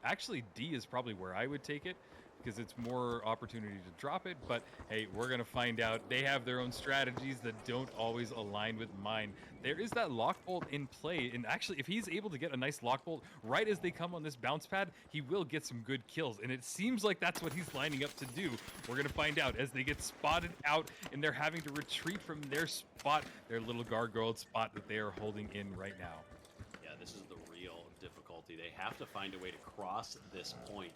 Actually, D is probably where I would take it, because it's more opportunity to drop it, but hey, we're gonna find out. They have their own strategies that don't always align with mine. There is that lock bolt in play, and actually, if he's able to get a nice lock bolt right as they come on this bounce pad, he will get some good kills, and it seems like that's what he's lining up to do. We're gonna find out as they get spotted out, and they're having to retreat from their spot, their little gargoyled spot that they are holding in right now. Yeah, this is the real difficulty. They have to find a way to cross this point.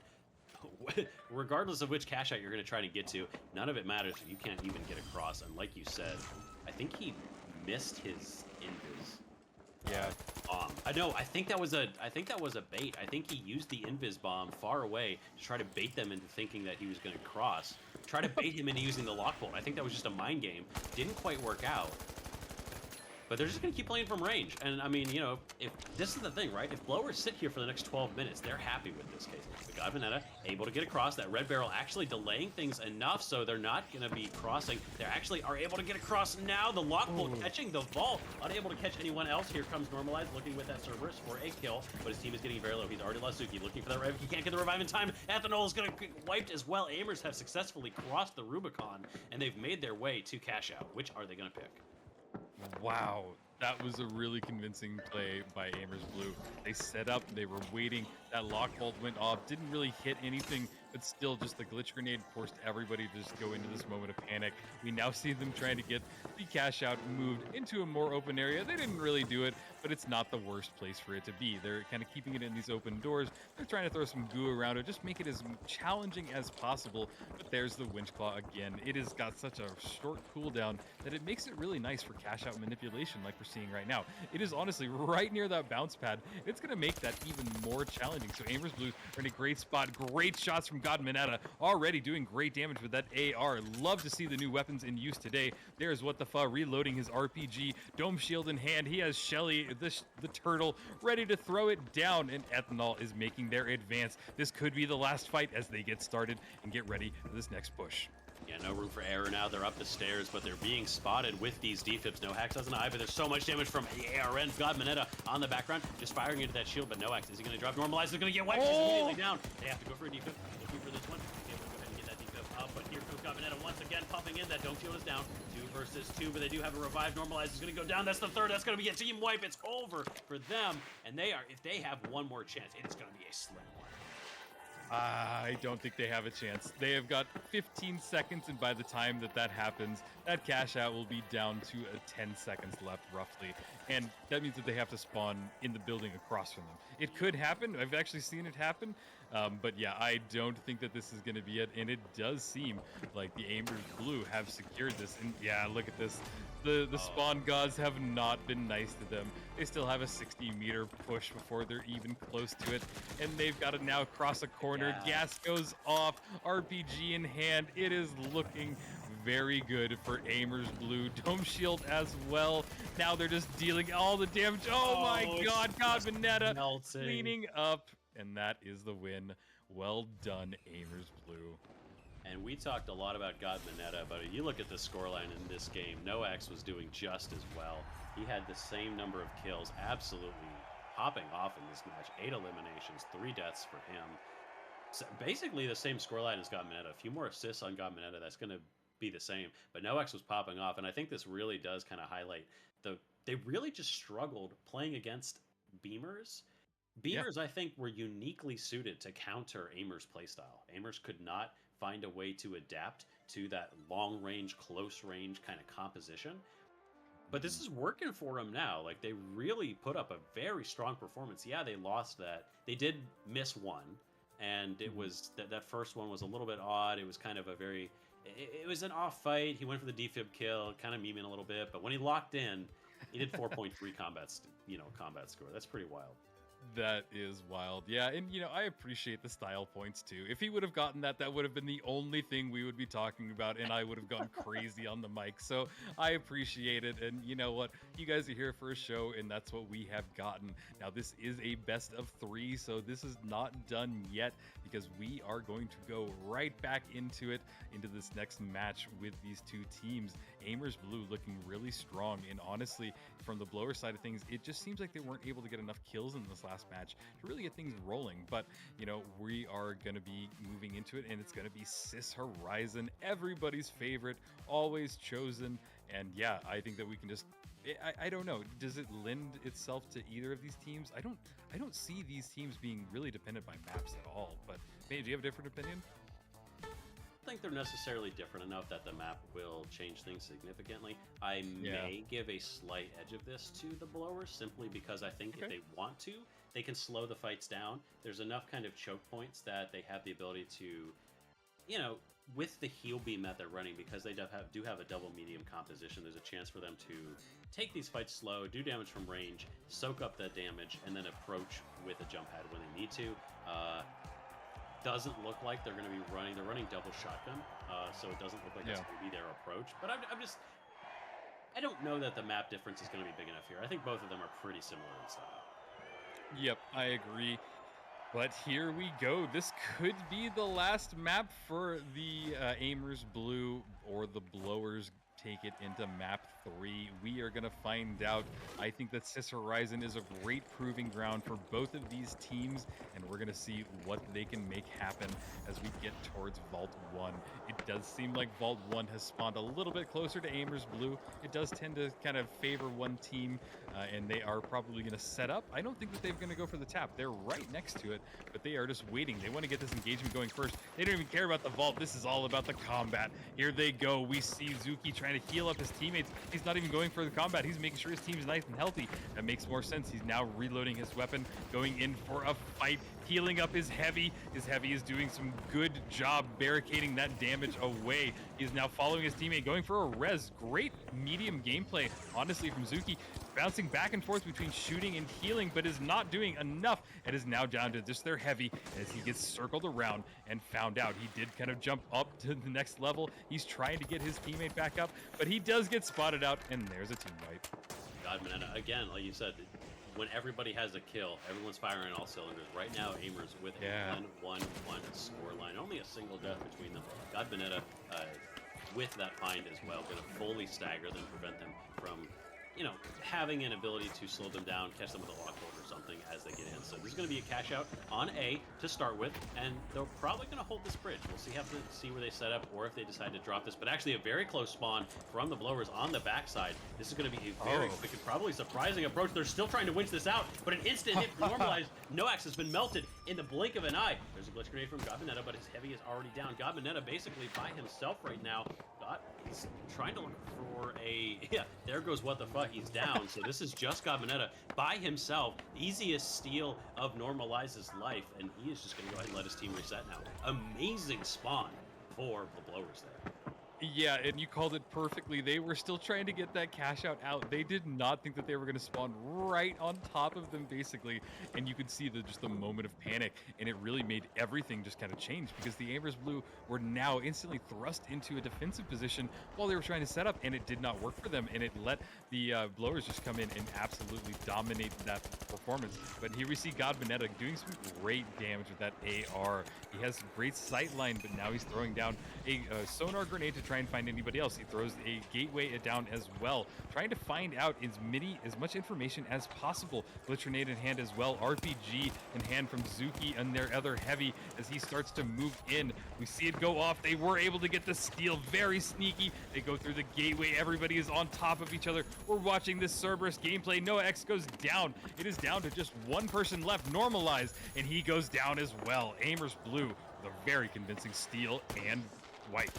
Regardless of which cash out you're going to try to get to, none of it matters if you can't even get across. And like you said, I think he missed his invis. Yeah. I know. I think that was a bait. I think he used the invis bomb far away to try to bait them into thinking that he was going to cross. Try to bait him into using the lock bolt. I think that was just a mind game. Didn't quite work out. but they're just going to keep playing from range. And I mean, you know, if this is the thing, right? If blowers sit here for the next 12 minutes, they're happy with this case. But God Vanetta able to get across. That red barrel actually delaying things enough so they're not going to be crossing. They actually are able to get across now. The lock pull catching the vault, unable to catch anyone else. Here comes Normalized looking with that Cerberus for a kill, but his team is getting very low. He's already lost Suki, looking for that revive. He can't get the revive in time. Ethanol is going to get wiped as well. Aimers have successfully crossed the Rubicon, and they've made their way to cash out. Which are they going to pick? Wow, that was a really convincing play by Amers Blue. They set up, they were waiting, that lock bolt went off, didn't really hit anything, but still just the glitch grenade forced everybody to just go into this moment of panic. We now see them trying to get the cash out moved into a more open area. They didn't really do it, but it's not the worst place for it to be. They're kind of keeping it in these open doors. They're trying to throw some goo around it, just make it as challenging as possible. But there's the Winch Claw again. It has got such a short cooldown that it makes it really nice for cash out manipulation like we're seeing right now. It is honestly right near that bounce pad. It's going to make that even more challenging. So Amers Blue are in a great spot. Great shots from God Mineta, already doing great damage with that AR. Love to see the new weapons in use today. There's What the Fuh reloading his RPG, dome shield in hand. He has Shelly, the turtle, ready to throw it down, and Ethanol is making their advance. This could be the last fight as they get started and get ready for this next push. Yeah, no room for error now. They're up the stairs, but they're being spotted with these defibs. No Hacks doesn't eye, but there's so much damage from the ARN. God Mineta on the background, just firing into that shield, but no Hacks. Is he going to drop? Normalize is going to get wiped. He's immediately down. They have to go for a defib. Looking for this one. Able to go ahead and get that defib up, but here comes God Mineta once again pumping in. That dome shield is down. 2 versus 2, but they do have a revive. Normalize is going to go down. That's the third. That's going to be a team wipe. It's over for them, and they are, if they have one more chance, it's going to be a slim one. I don't think they have a chance. They have got 15 seconds, and by the time that happens, that cash out will be down to 10 seconds left, roughly. And that means that they have to spawn in the building across from them. It could happen. I've actually seen it happen. But yeah, I don't think that this is going to be it. And it does seem like the Amers Blue have secured this. And yeah, look at this. The spawn gods have not been nice to them. They still have a 60-meter push before they're even close to it. And they've got to now cross a corner. Yeah. Gas goes off. RPG in hand. It is looking very good for Amers Blue. Dome shield as well. Now they're just dealing all the damage. Oh my god, God Vanetta cleaning up. And that is the win. Well done, Amers Blue. And we talked a lot about God Mineta, but if you look at the scoreline in this game, Noax was doing just as well. He had the same number of kills, absolutely popping off in this match. 8 eliminations, 3 deaths for him. So basically the same scoreline as God Mineta. A few more assists on God Mineta, that's going to be the same. But Noax was popping off, and I think this really does kind of highlight they really just struggled playing against Beamers. Beamers, yeah. I think, were uniquely suited to counter Amers' playstyle. Amers could not find a way to adapt to that long-range, close-range kind of composition. But this is working for them now. Like, they really put up a very strong performance. Yeah, they lost that. They did miss one, and it was that first one was a little bit odd. It was kind of a very... It was an off fight. He went for the defib kill, kind of memeing a little bit. But when he locked in, he did 4.3 combat score. That's pretty wild. That is wild. Yeah, and I appreciate the style points too. If he would have gotten that would have been the only thing we would be talking about, and I would have gone crazy on the mic. So I appreciate it. And you know what? You guys are here for a show, and that's what we have gotten. Now, this is a best of 3, so this is not done yet because we are going to go right back into this next match with these two teams. Amers Blue looking really strong, and honestly, from the blower side of things, it just seems like they weren't able to get enough kills in this last match to really get things rolling. But we are going to be moving into it, and it's going to be Sis Horizon, everybody's favorite, always chosen. And yeah, I think that we can just I don't know, does it lend itself to either of these teams? I don't see these teams being really dependent by maps at all. But maybe, do you have a different opinion? I think they're necessarily different enough that the map will change things significantly. I may give a slight edge of this to the blowers simply because I think if they want to, they can slow the fights down. There's enough kind of choke points that they have the ability to, with the heal beam that they're running, because they do have a double medium composition, there's a chance for them to take these fights slow, do damage from range, soak up that damage, and then approach with a jump pad when they need to. Doesn't look like they're going to be running double shotgun, so it doesn't look like that's going to be their approach. But I don't know that the map difference is going to be big enough here. I think both of them are pretty similar in style. Yep, I agree. But here we go. This could be the last map for the Aimers Blue, or the Blowers take it into map 3. We are going to find out. I think that SIS Horizon is a great proving ground for both of these teams, and we're going to see what they can make happen as we get towards Vault 1. It does seem like Vault 1 has spawned a little bit closer to Aimers Blue. It does tend to kind of favor one team, and they are probably going to set up. I don't think that they're going to go for the tap. They're right next to it, but they are just waiting. They want to get this engagement going first. They don't even care about the vault. This is all about the combat. Here they go. We see Zuki trying to heal up his teammates. He's not even going for the combat. He's making sure his team is nice and healthy. That makes more sense. He's now reloading his weapon, going in for a fight, healing up his heavy. His heavy is doing some good job barricading that damage away. He's now following his teammate, going for a res. Great medium gameplay, honestly, from Zuki. Bouncing back and forth between shooting and healing, but is not doing enough. It is now down to just their heavy as he gets circled around and found out. He did kind of jump up to the next level. He's trying to get his teammate back up, but he does get spotted out, and there's a team wipe. God, man, again, like you said, when everybody has a kill, everyone's firing on all cylinders. Right now, Aimers with a 1-1-1 score line. Only a single death between them. God Benetta, with that find as well, going to fully stagger them, prevent them from, having an ability to slow them down, catch them with a lockbolt or something as they get in. So this is going to be a cash out on A to start with, and they're probably going to hold this bridge. We'll have to see where they set up or if they decide to drop this. But actually a very close spawn from the Blowers on the backside. This is going to be a very quick and probably surprising approach. They're still trying to winch this out, but an instant hit normalized. Noax has been melted in the blink of an eye. There's a glitch grenade from Godbanetta, but his heavy is already down. Godbanetta basically by himself right now. He's trying to look for a... Yeah, there goes what the fuck. He's down. So this is just Godbanetta by himself. Easiest steal of Normalize's life, and he is just going to go ahead and let his team reset now. Amazing spawn for the Blowers there. Yeah, and you called it perfectly. They were still trying to get that cash out. They did not think that they were going to spawn right on top of them, basically. And you could see just the moment of panic, and it really made everything just kind of change, because the Aimers Blue were now instantly thrust into a defensive position while they were trying to set up, and it did not work for them, and it let the Blowers just come in and absolutely dominate that performance. But here we see Godbanetta doing some great damage with that AR. He has great sight line, but now he's throwing down a sonar grenade to try and find anybody else. He throws a gateway down as well, trying to find out as much information as possible. Glitch grenade in hand as well, RPG in hand from Zuki and their other heavy as he starts to move in. We see it go off. They were able to get the steal, very sneaky. They go through the gateway. Everybody is on top of each other. We're watching this Cerberus gameplay. Noax goes down. It is down to just one person left, Normalized, and he goes down as well. Aimers Blue with a very convincing steal and wipe.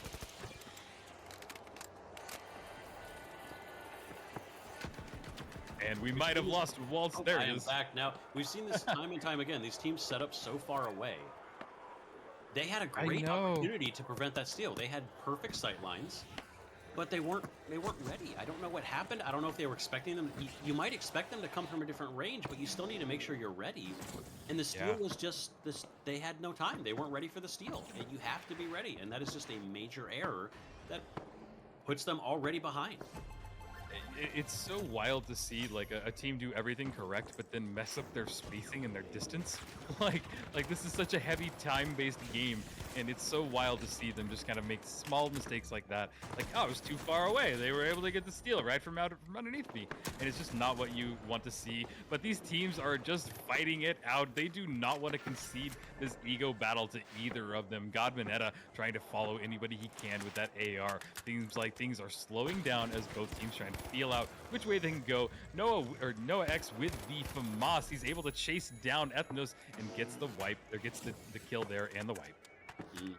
And we might have lost Waltz. There it is. Back now. We've seen this time and time again. These teams set up so far away. They had a great opportunity to prevent that steal. They had perfect sight lines, but they weren't ready. I don't know what happened. I don't know if they were expecting them. You might expect them to come from a different range, but you still need to make sure you're ready. And the steal was just this. They had no time. They weren't ready for the steal. And you have to be ready. And that is just a major error that puts them already behind. It's so wild to see like a team do everything correct, but then mess up their spacing and their distance. like this is such a heavy time-based game, and it's so wild to see them just kind of make small mistakes like that. Like, oh, it was too far away. They were able to get the steal right from underneath me, and it's just not what you want to see. But these teams are just fighting it out. They do not want to concede this ego battle to either of them. Godbanetta trying to follow anybody he can with that AR. Things are slowing down as both teams trying to feel out which way they can go. Noax with the FAMAS. He's able to chase down Ethnos and gets the wipe. There gets the kill there and the wipe.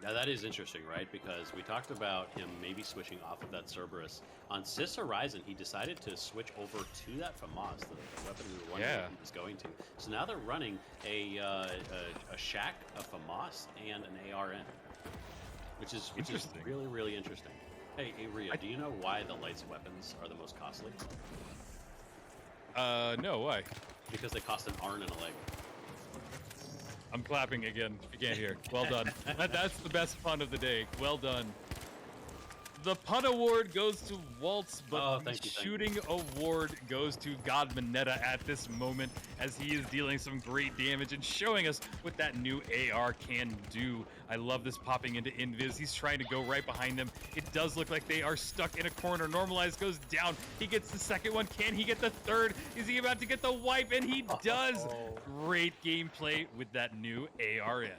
Now that is interesting, right? Because we talked about him maybe switching off of that Cerberus. On SIS Horizon, he decided to switch over to that FAMAS, the weapon we were wondering he was going to. So now they're running a Shack, a FAMAS, and an ARN, which is really, really interesting. Hey, Ria, do you know why the Lights weapons are the most costly? No, why? Because they cost an arm and a leg. I'm clapping again, if you can't hear. Well done. That's the best fun of the day. Well done. The punt award goes to Waltz, but Oh, the thank you. shooting award goes to God Mineta at this moment, as he is dealing some great damage and showing us what that new AR can do. I love this popping into Invis. He's trying to go right behind them. It does look like they are stuck in a corner. Normalize goes down. He gets the second one. Can he get the third? Is he about to get the wipe? And he does. Great gameplay with that new ARN.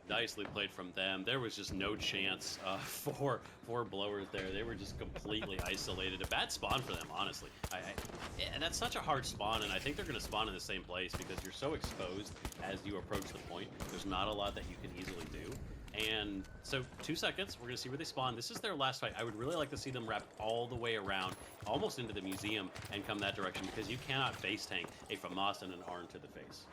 Nicely played from them. There was just no chance for blowers there. They were just completely isolated. A bad spawn for them, honestly. And that's such a hard spawn, and I think they're going to spawn in the same place because you're so exposed as you approach the point. There's not a lot that you can easily do. And so 2 seconds, we're going to see where they spawn. This is their last fight. I would really like to see them wrap all the way around, almost into the museum, and come that direction because you cannot face tank a FAMAS and an Arn to the face.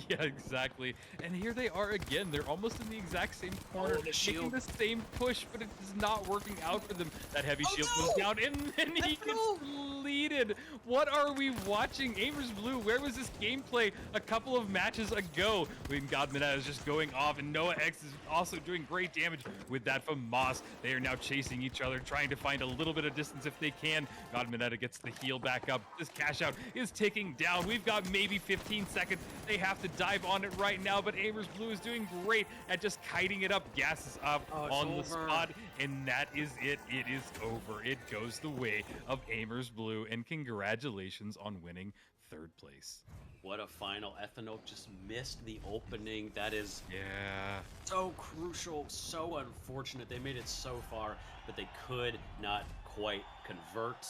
Yeah, exactly. And here they are again. They're almost in the exact same corner, the making shield. the same push, but it is not working out for them. That heavy shield goes down, and then he gets deleted. What are we watching? Amers Blue, where was this gameplay a couple of matches ago? When God Mineta is just going off, and Noah X is also doing great damage with that from Moss. They are now chasing each other, trying to find a little bit of distance if they can. God Mineta gets the heal back up. This cash out is ticking down. We've got maybe 15 seconds. They have to dive on it right now, but Amers Blue is doing great at just kiting it up. Gas is up on the spot, and that is it. It is over. It goes the way of Amers Blue, and congratulations on winning 3rd place. What a final. Ethanol just missed the opening. That is Yeah. so crucial, so unfortunate. They made it so far, but they could not quite convert.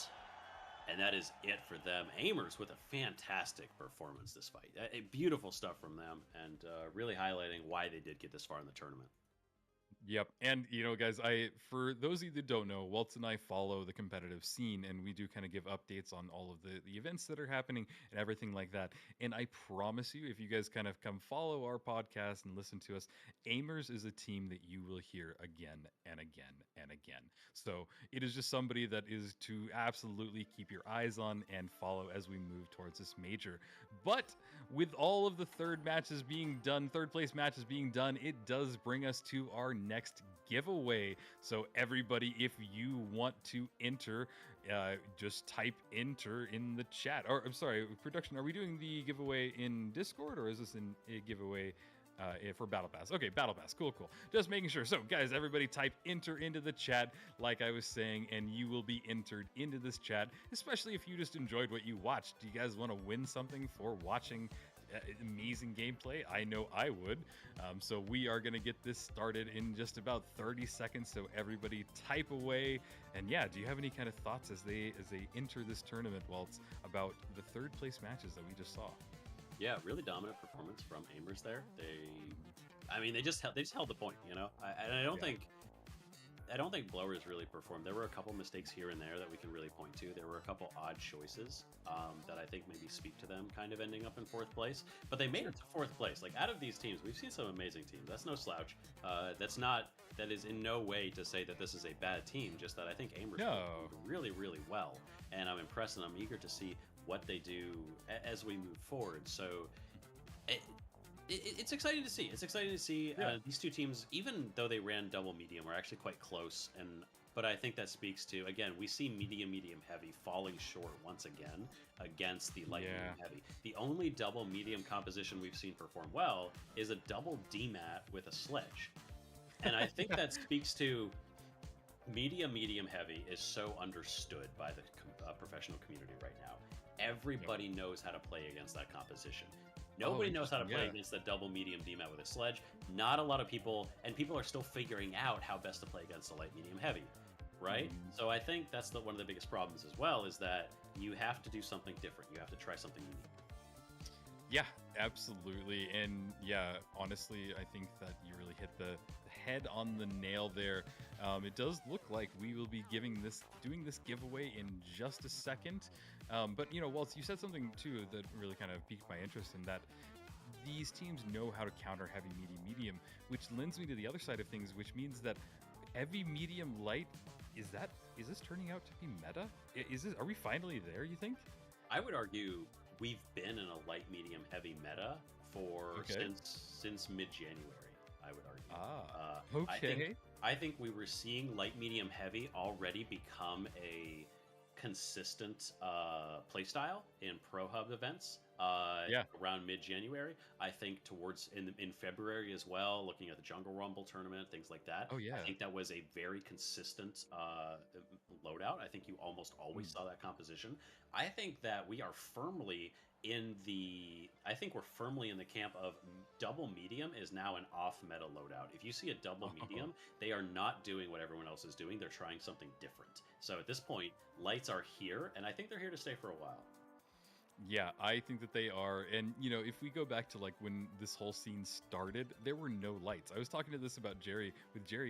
And that is it for them. Amers with a fantastic performance this fight. Beautiful stuff from them, and really highlighting why they did get this far in the tournament. Yep. And, you know, guys, for those of you that don't know, Waltz and I follow the competitive scene, and we do kind of give updates on all of the events that are happening and everything like that. And I promise you, if you guys kind of come follow our podcast and listen to us, Amers is a team that you will hear again and again and again. So it is just somebody that is to absolutely keep your eyes on and follow as we move towards this major. But with all of the third place matches being done, it does bring us to our next giveaway. So everybody, if you want to enter, just type enter in the chat. Or I'm sorry, production, are we doing the giveaway in Discord, or is this in a giveaway for Battle Pass? Okay, Battle Pass. Cool. Just making sure. So guys, everybody type enter into the chat like I was saying, and you will be entered into this chat, especially if you just enjoyed what you watched. Do you guys want to win something for watching amazing gameplay? I know I would. So we are going to get this started in just about 30 seconds. So everybody type away. And yeah, do you have any kind of thoughts as they enter this tournament, Waltz, about the 3rd place matches that we just saw? Yeah, really dominant performance from Amers there. They just held the point, you know. I don't think blowers really performed. There were a couple mistakes here and there that we can really point to. There were a couple odd choices that I think maybe speak to them kind of ending up in 4th place. But they made it to 4th place. Like, out of these teams, we've seen some amazing teams. That's no slouch. That is in no way to say that this is a bad team. Just that I think Amers did really, really well, and I'm impressed, and I'm eager to see what they do as we move forward. So it's exciting to see. It's exciting to see these two teams, even though they ran double medium, are actually quite close. But I think that speaks to, again, we see medium heavy falling short once again against the light medium heavy. The only double medium composition we've seen perform well is a double DMAT with a sledge. And I think that speaks to medium heavy is so understood by the professional community right now. Everybody knows how to play against that composition. Nobody knows how to play against the double medium DMAT with a sledge. Not a lot of people, and people are still figuring out how best to play against the light medium heavy, right? So I think that's one of the biggest problems as well, is that you have to do something different. You have to try something unique. Yeah, absolutely. And yeah, honestly, I think that you really hit the head on the nail there. It does look like we will be doing this giveaway in just a second. But, you know, Waltz, you said something too that really kind of piqued my interest, in that these teams know how to counter heavy, medium, which lends me to the other side of things, which means that heavy, medium, light, is this turning out to be meta? Are we finally there, you think? I would argue we've been in a light, medium, heavy meta since mid-January. I would argue. Okay. I think we were seeing light, medium, heavy already become a consistent play style in Pro Hub events Yeah. around mid-January. I think towards in February as well, looking at the Jungle Rumble tournament, things like that. Oh, I yeah. think that was a very consistent loadout. I think you almost always Mm. saw that composition. I think that we are firmly I think we're firmly in the camp of double medium is now an off meta loadout. If you see a double medium, they are not doing what everyone else is doing. They're trying something different. So at this point, lights are here, and I think they're here to stay for a while. Yeah, I think that they are. And, you know, if we go back to like when this whole scene started, there were no lights. I was talking to this about Jerry,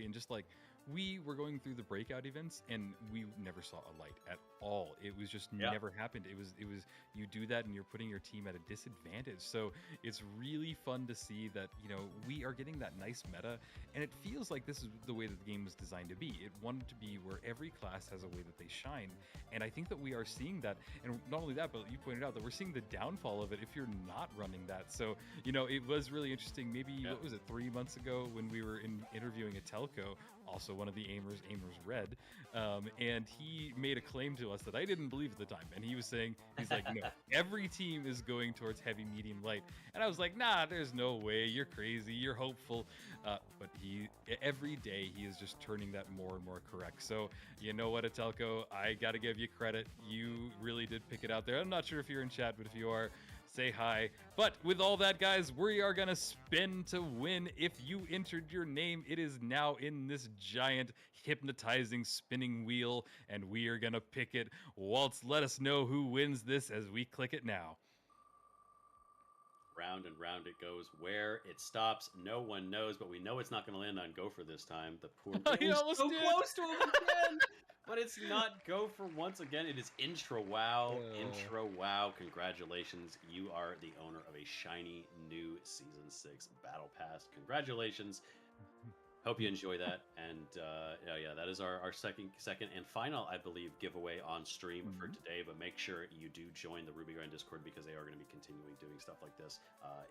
and just like we were going through the breakout events and we never saw a light at all. It was just never happened. It was you do that and you're putting your team at a disadvantage. So it's really fun to see that, you know, we are getting that nice meta, and it feels like this is the way that the game was designed to be. It wanted to be where every class has a way that they shine. And I think that we are seeing that. And not only that, but you pointed out that we're seeing the downfall of it if you're not running that. So, you know, it was really interesting. Maybe, what was it, 3 months ago when we were interviewing a telco, also one of the Aimers Red, and he made a claim to us that I didn't believe at the time. And he was saying, he's like, no, every team is going towards heavy, medium, light. And I was like, nah, there's no way. You're crazy. You're hopeful. But every day he is just turning that more and more correct. So, you know what, Atelco, I got to give you credit. You really did pick it out there. I'm not sure if you're in chat, but if you are, say hi. But with all that, guys, we are gonna spin to win. If you entered your name, it is now in this giant hypnotizing spinning wheel, and we are gonna pick it. Waltz, let us know who wins this as we click it now. Round and round it goes. Where it stops, no one knows, but we know it's not going to land on Gopher this time. The poor He almost so did. close to him again, but it's not Gopher once again. It is Intro Wow. Intro Wow. Congratulations. You are the owner of a shiny new Season 6 Battle Pass. Congratulations. Hope you enjoy that. And yeah, that is our second and final, I believe, giveaway on stream for today. But make sure you do join the Ruby Grind Discord, because they are going to be continuing doing stuff like this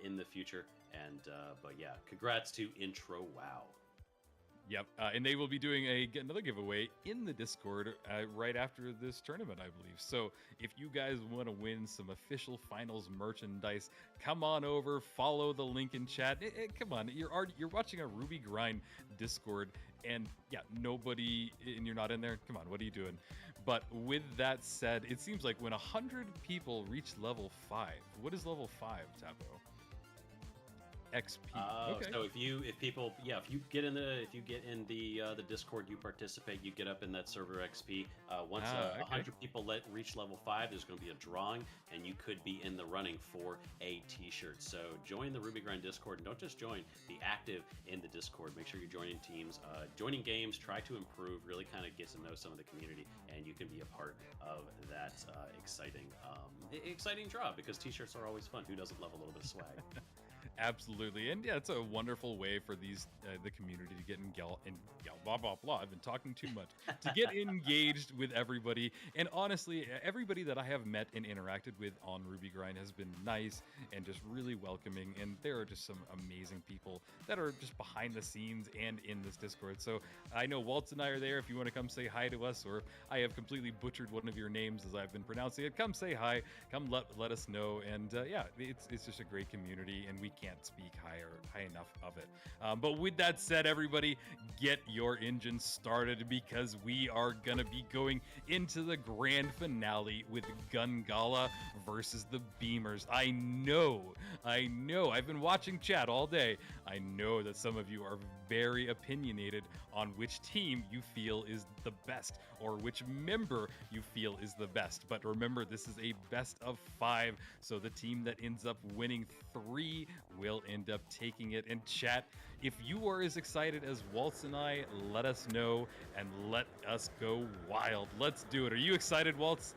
in the future. And but yeah, congrats to Intro Wow. Yep, and they will be doing another giveaway in the Discord right after this tournament, I believe. So if you guys want to win some official finals merchandise, come on over, follow the link in chat. Come on, you're watching a Ruby Grind Discord, and yeah, nobody, and you're not in there. Come on, what are you doing? But with that said, it seems like when 100 people reach level 5, what is level 5, Tapo? XP. Okay. So if you get in the Discord, you participate, you get up in that server XP. Once 100 people reach level 5, there's going to be a drawing, and you could be in the running for a T-shirt. So join the Ruby Grind Discord, and don't just join, be active in the Discord. Make sure you're joining teams, joining games, try to improve, really kind of get to know some of the community, and you can be a part of that exciting draw, because T-shirts are always fun. Who doesn't love a little bit of swag? Absolutely. And yeah, it's a wonderful way for these the community to get blah blah blah. I've been talking too much. To get engaged with everybody. And honestly, everybody that I have met and interacted with on Ruby Grind has been nice and just really welcoming. And there are just some amazing people that are just behind the scenes and in this Discord. So I know Waltz and I are there. If you want to come say hi to us, or if I have completely butchered one of your names as I've been pronouncing it, come say hi. Come let us know. And yeah, it's just a great community, and we can't speak high enough of it. But with that said, everybody, get your engine started, because we are gonna be going into the grand finale with Gungala versus the Beamers. I know I've been watching chat all day. I know that some of you are very opinionated on which team you feel is the best, or which member you feel is the best. But remember, this is a best of 5, so the team that ends up winning 3 will end up taking it. And chat, if you are as excited as Waltz and I, let us know and let us go wild. Let's do it. Are you excited, Waltz?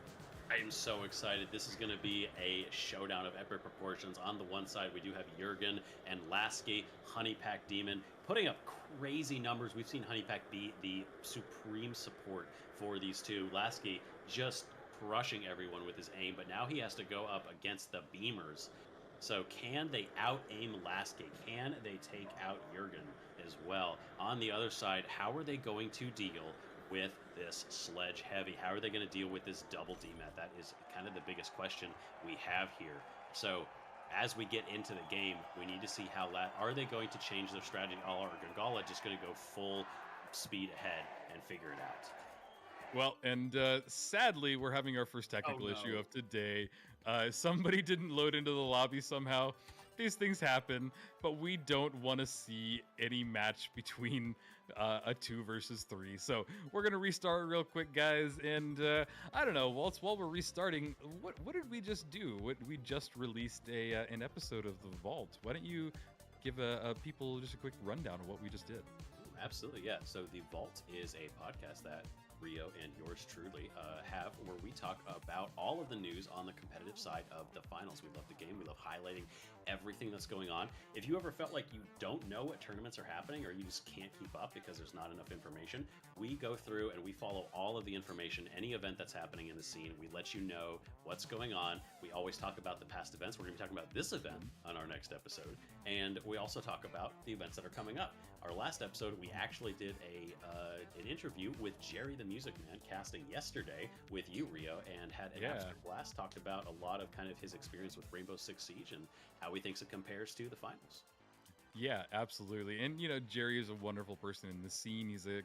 I am so excited. This is going to be a showdown of epic proportions. On the one side, we do have Jurgen and Lasky, Honeypack Demon, putting up crazy numbers. We've seen Honeypack be the supreme support for these two. Lasky just crushing everyone with his aim, but now he has to go up against the Beamers. So can they out-aim Lasky? Can they take out Jurgen as well? On the other side, how are they going to deal with this sledge heavy? How are they going to deal with this double DMAT? That is kind of the biggest question we have here. So as we get into the game, we need to see how are they going to change their strategy? Or Gangala just going to go full speed ahead and figure it out? Well, and sadly, we're having our first technical issue of today. Somebody didn't load into the lobby somehow. These things happen, but we don't want to see any match between a 2 versus 3. So we're going to restart real quick, guys. And I don't know, Waltz, while we're restarting, what did we just do? We just released an episode of The Vault. Why don't you give people just a quick rundown of what we just did? Absolutely, yeah. So The Vault is a podcast that Rio and yours truly have, where we talk about all of the news on the competitive side of the finals. We love the game. We love highlighting everything that's going on. If you ever felt like you don't know what tournaments are happening or you just can't keep up because there's not enough information, we go through and we follow all of the information, any event that's happening in the scene. We let you know what's going on. We always talk about the past events. We're going to be talking about this event on our next episode. And we also talk about the events that are coming up. Our last episode, we actually did an interview with Jerry the Music Man, casting yesterday with you, Rio, and had an absolute blast. Talked about a lot of kind of his experience with Rainbow Six Siege and how he thinks it compares to the finals. Yeah, absolutely. And, you know, Jerry is a wonderful person in the scene. He's a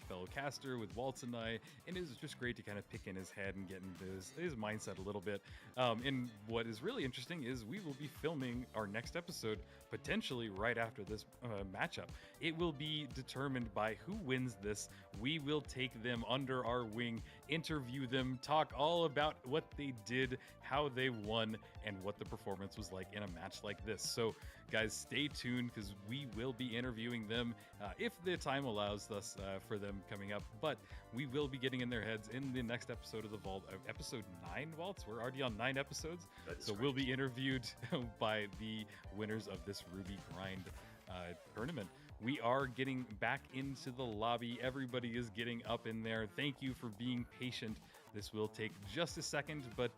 fellow caster with Waltz and I, and it was just great to kind of pick in his head and get into his mindset a little bit. And what is really interesting is we will be filming our next episode potentially right after this matchup. It will be determined by who wins this. We will take them under our wing, interview them, talk all about what they did, how they won, and what the performance was like in a match like this. So, guys, stay tuned, because we will be interviewing them if the time allows us for them coming up. But we will be getting in their heads in the next episode of The Vault, episode 9, Waltz. We're already on 9 episodes. So we'll be interviewed by the winners of this Ruby Grind tournament. We are getting back into the lobby. Everybody is getting up in there. Thank you for being patient. This will take just a second, but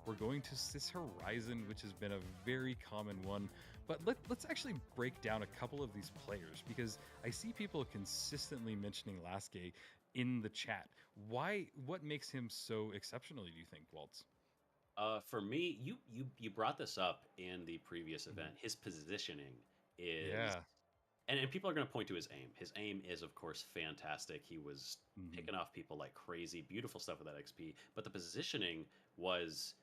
we're going to Sis Horizon, which has been a very common one. But let's actually break down a couple of these players, because I see people consistently mentioning Lasky in the chat. What makes him so exceptional, do you think, Waltz? For me, you brought this up in the previous event. His positioning is, and people are going to point to his aim. His aim is, of course, fantastic. He was picking off people like crazy. Beautiful stuff with that XP. But the positioning was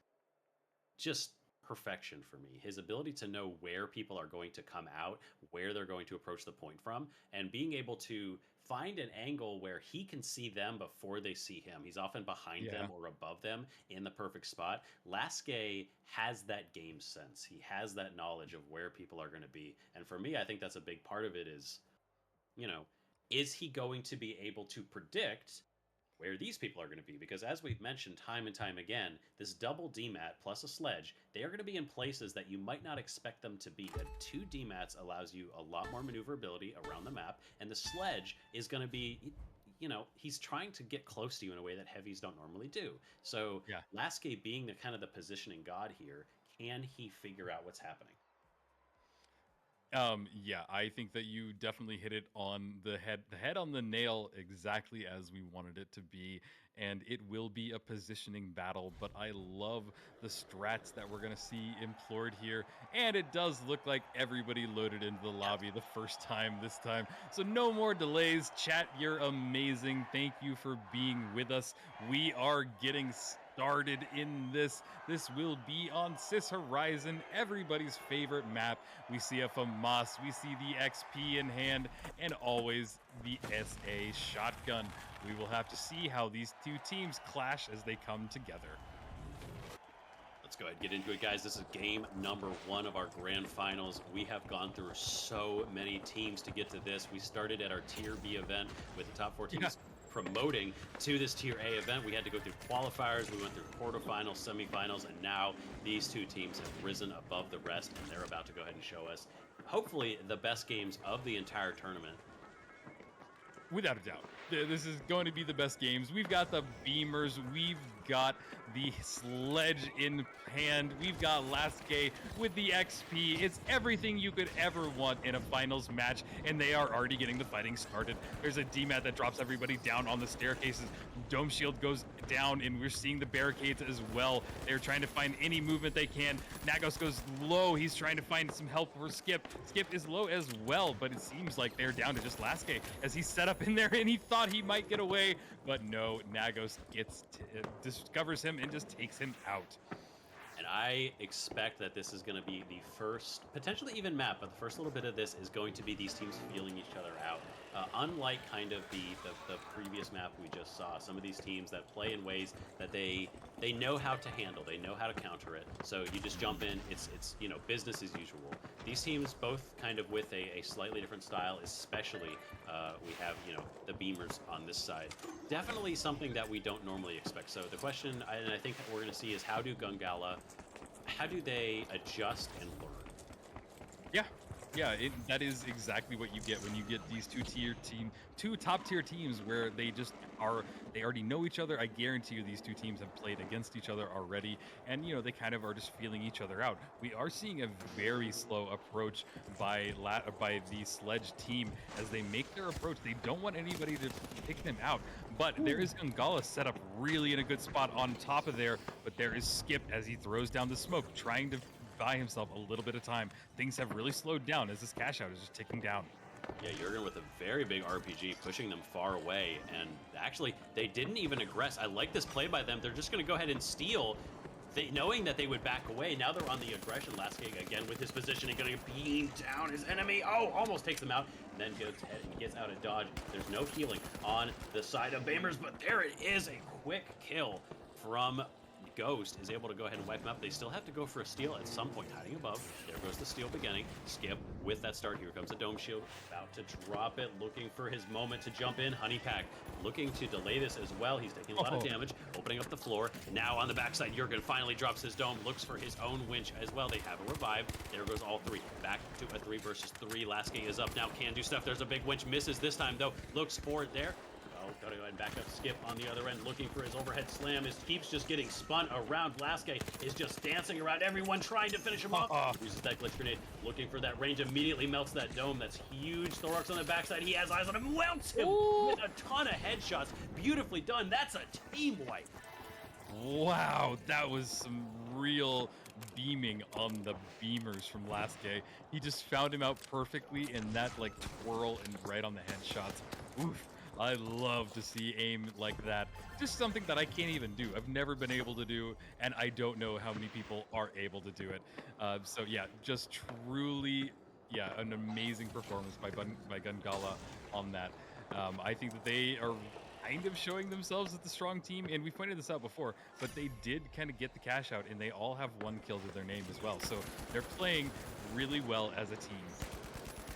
just perfection for me. His ability to know where people are going to come out, where they're going to approach the point from, and being able to find an angle where he can see them before they see him. He's often behind them or above them in the perfect spot. Lasky has that game sense. He has that knowledge of where people are going to be. And for me, I think that's a big part of it is, you know, is he going to be able to predict where these people are going to be? Because as we've mentioned time and time again, this double DMAT plus a sledge, they are going to be in places that you might not expect them to be. That 2 DMATs allows you a lot more maneuverability around the map, and the sledge is going to be, you know, he's trying to get close to you in a way that heavies don't normally do. So Lasky being the kind of the positioning god here, can he figure out what's happening? Yeah, I think that you definitely hit it on the head on the nail, exactly as we wanted it to be. And it will be a positioning battle, but I love the strats that we're going to see employed here. And it does look like everybody loaded into the lobby the first time this time. So no more delays. Chat, you're amazing. Thank you for being with us. We are getting started in this. This will be on Sis Horizon, everybody's favorite map. We see a FAMAS, we see the XP in hand, and always the SA shotgun. We will have to see how these two teams clash as they come together. Let's go ahead and get into it, guys. This is game number 1 of our grand finals. We have gone through so many teams to get to this. We started at our Tier B event with the top 4 teams promoting to this Tier A event. We had to go through qualifiers, we went through quarterfinals, semifinals, and now these 2 teams have risen above the rest, and they're about to go ahead and show us, hopefully, the best games of the entire tournament. Without a doubt, this is going to be the best games. We've got the beamers, we've got the sledge in hand. We've got Lasky with the XP. It's everything you could ever want in a finals match, and they are already getting the fighting started. There's a DMAT that drops everybody down on the staircases. Dome Shield goes down, and we're seeing the barricades as well. They're trying to find any movement they can. Nagos goes low. He's trying to find some help for Skip. Skip is low as well, but it seems like they're down to just Lasky as he's set up in there, and he thought he might get away, but no, Nagos discovers him and just takes him out. And I expect that this is going to be the first, potentially even map, but the first little bit of this is going to be these teams feeling each other out. Unlike kind of the previous map we just saw, some of these teams that play in ways that they know how to handle, they know how to counter it. So you just jump in, it's business as usual. These teams both kind of with a slightly different style, especially we have the Beamers on this side. Definitely something that we don't normally expect. So the question, and I think what we're going to see, is how do Gungala, how do they adjust and learn? Yeah, that is exactly what you get when you get these two top-tier teams where they already know each other. I guarantee you these two teams have played against each other already, and they kind of are just feeling each other out. We are seeing a very slow approach by the Sledge team as they make their approach. They don't want anybody to pick them out, but there is Gungala set up really in a good spot on top of there, but there is Skip as he throws down the smoke, trying to buy himself a little bit of time. Things have really slowed down as this cash out is just ticking down. Yeah, Jurgen with a very big RPG, pushing them far away, and actually, they didn't even aggress. I like this play by them. They're just going to go ahead and steal, knowing that they would back away. Now they're on the aggression. Lasky, again, with his positioning, going to beam down his enemy. Oh, almost takes them out, and then gets out of dodge. There's no healing on the side of Beamers, but there it is, a quick kill from Ghost, is able to go ahead and wipe him up. They still have to go for a steal at some point, hiding above. There goes the steal beginning. Skip with that start. Here comes a Dome Shield, about to drop it, looking for his moment to jump in. Honeypack looking to delay this as well. He's taking a lot of damage, opening up the floor. Now on the backside, Jurgen finally drops his dome, looks for his own winch as well. They have a revive. There goes all three. Back to a 3 versus 3. Lasky is up now, can do stuff. There's a big winch, misses this time though. Looks for it there. Gotta go ahead and back up Skip on the other end, looking for his overhead slam. His keeps just getting spun around. Lasky is just dancing around everyone, trying to finish him off. Uses that glitch grenade, looking for that range, immediately melts that dome. That's huge. Thorax on the backside. He has eyes on him, melts him with a ton of headshots. Beautifully done. That's a team wipe. Wow, that was some real beaming on the Beamers from Lasky. He just found him out perfectly in that twirl and right on the headshots. Oof. I love to see aim like that. Just something that I can't even do. I've never been able to do, and I don't know how many people are able to do it. So yeah, just truly, an amazing performance by Gungala on that. I think that they are kind of showing themselves as the strong team, and we pointed this out before, but they did kind of get the cash out, and they all have 1 kill to their name as well. So they're playing really well as a team.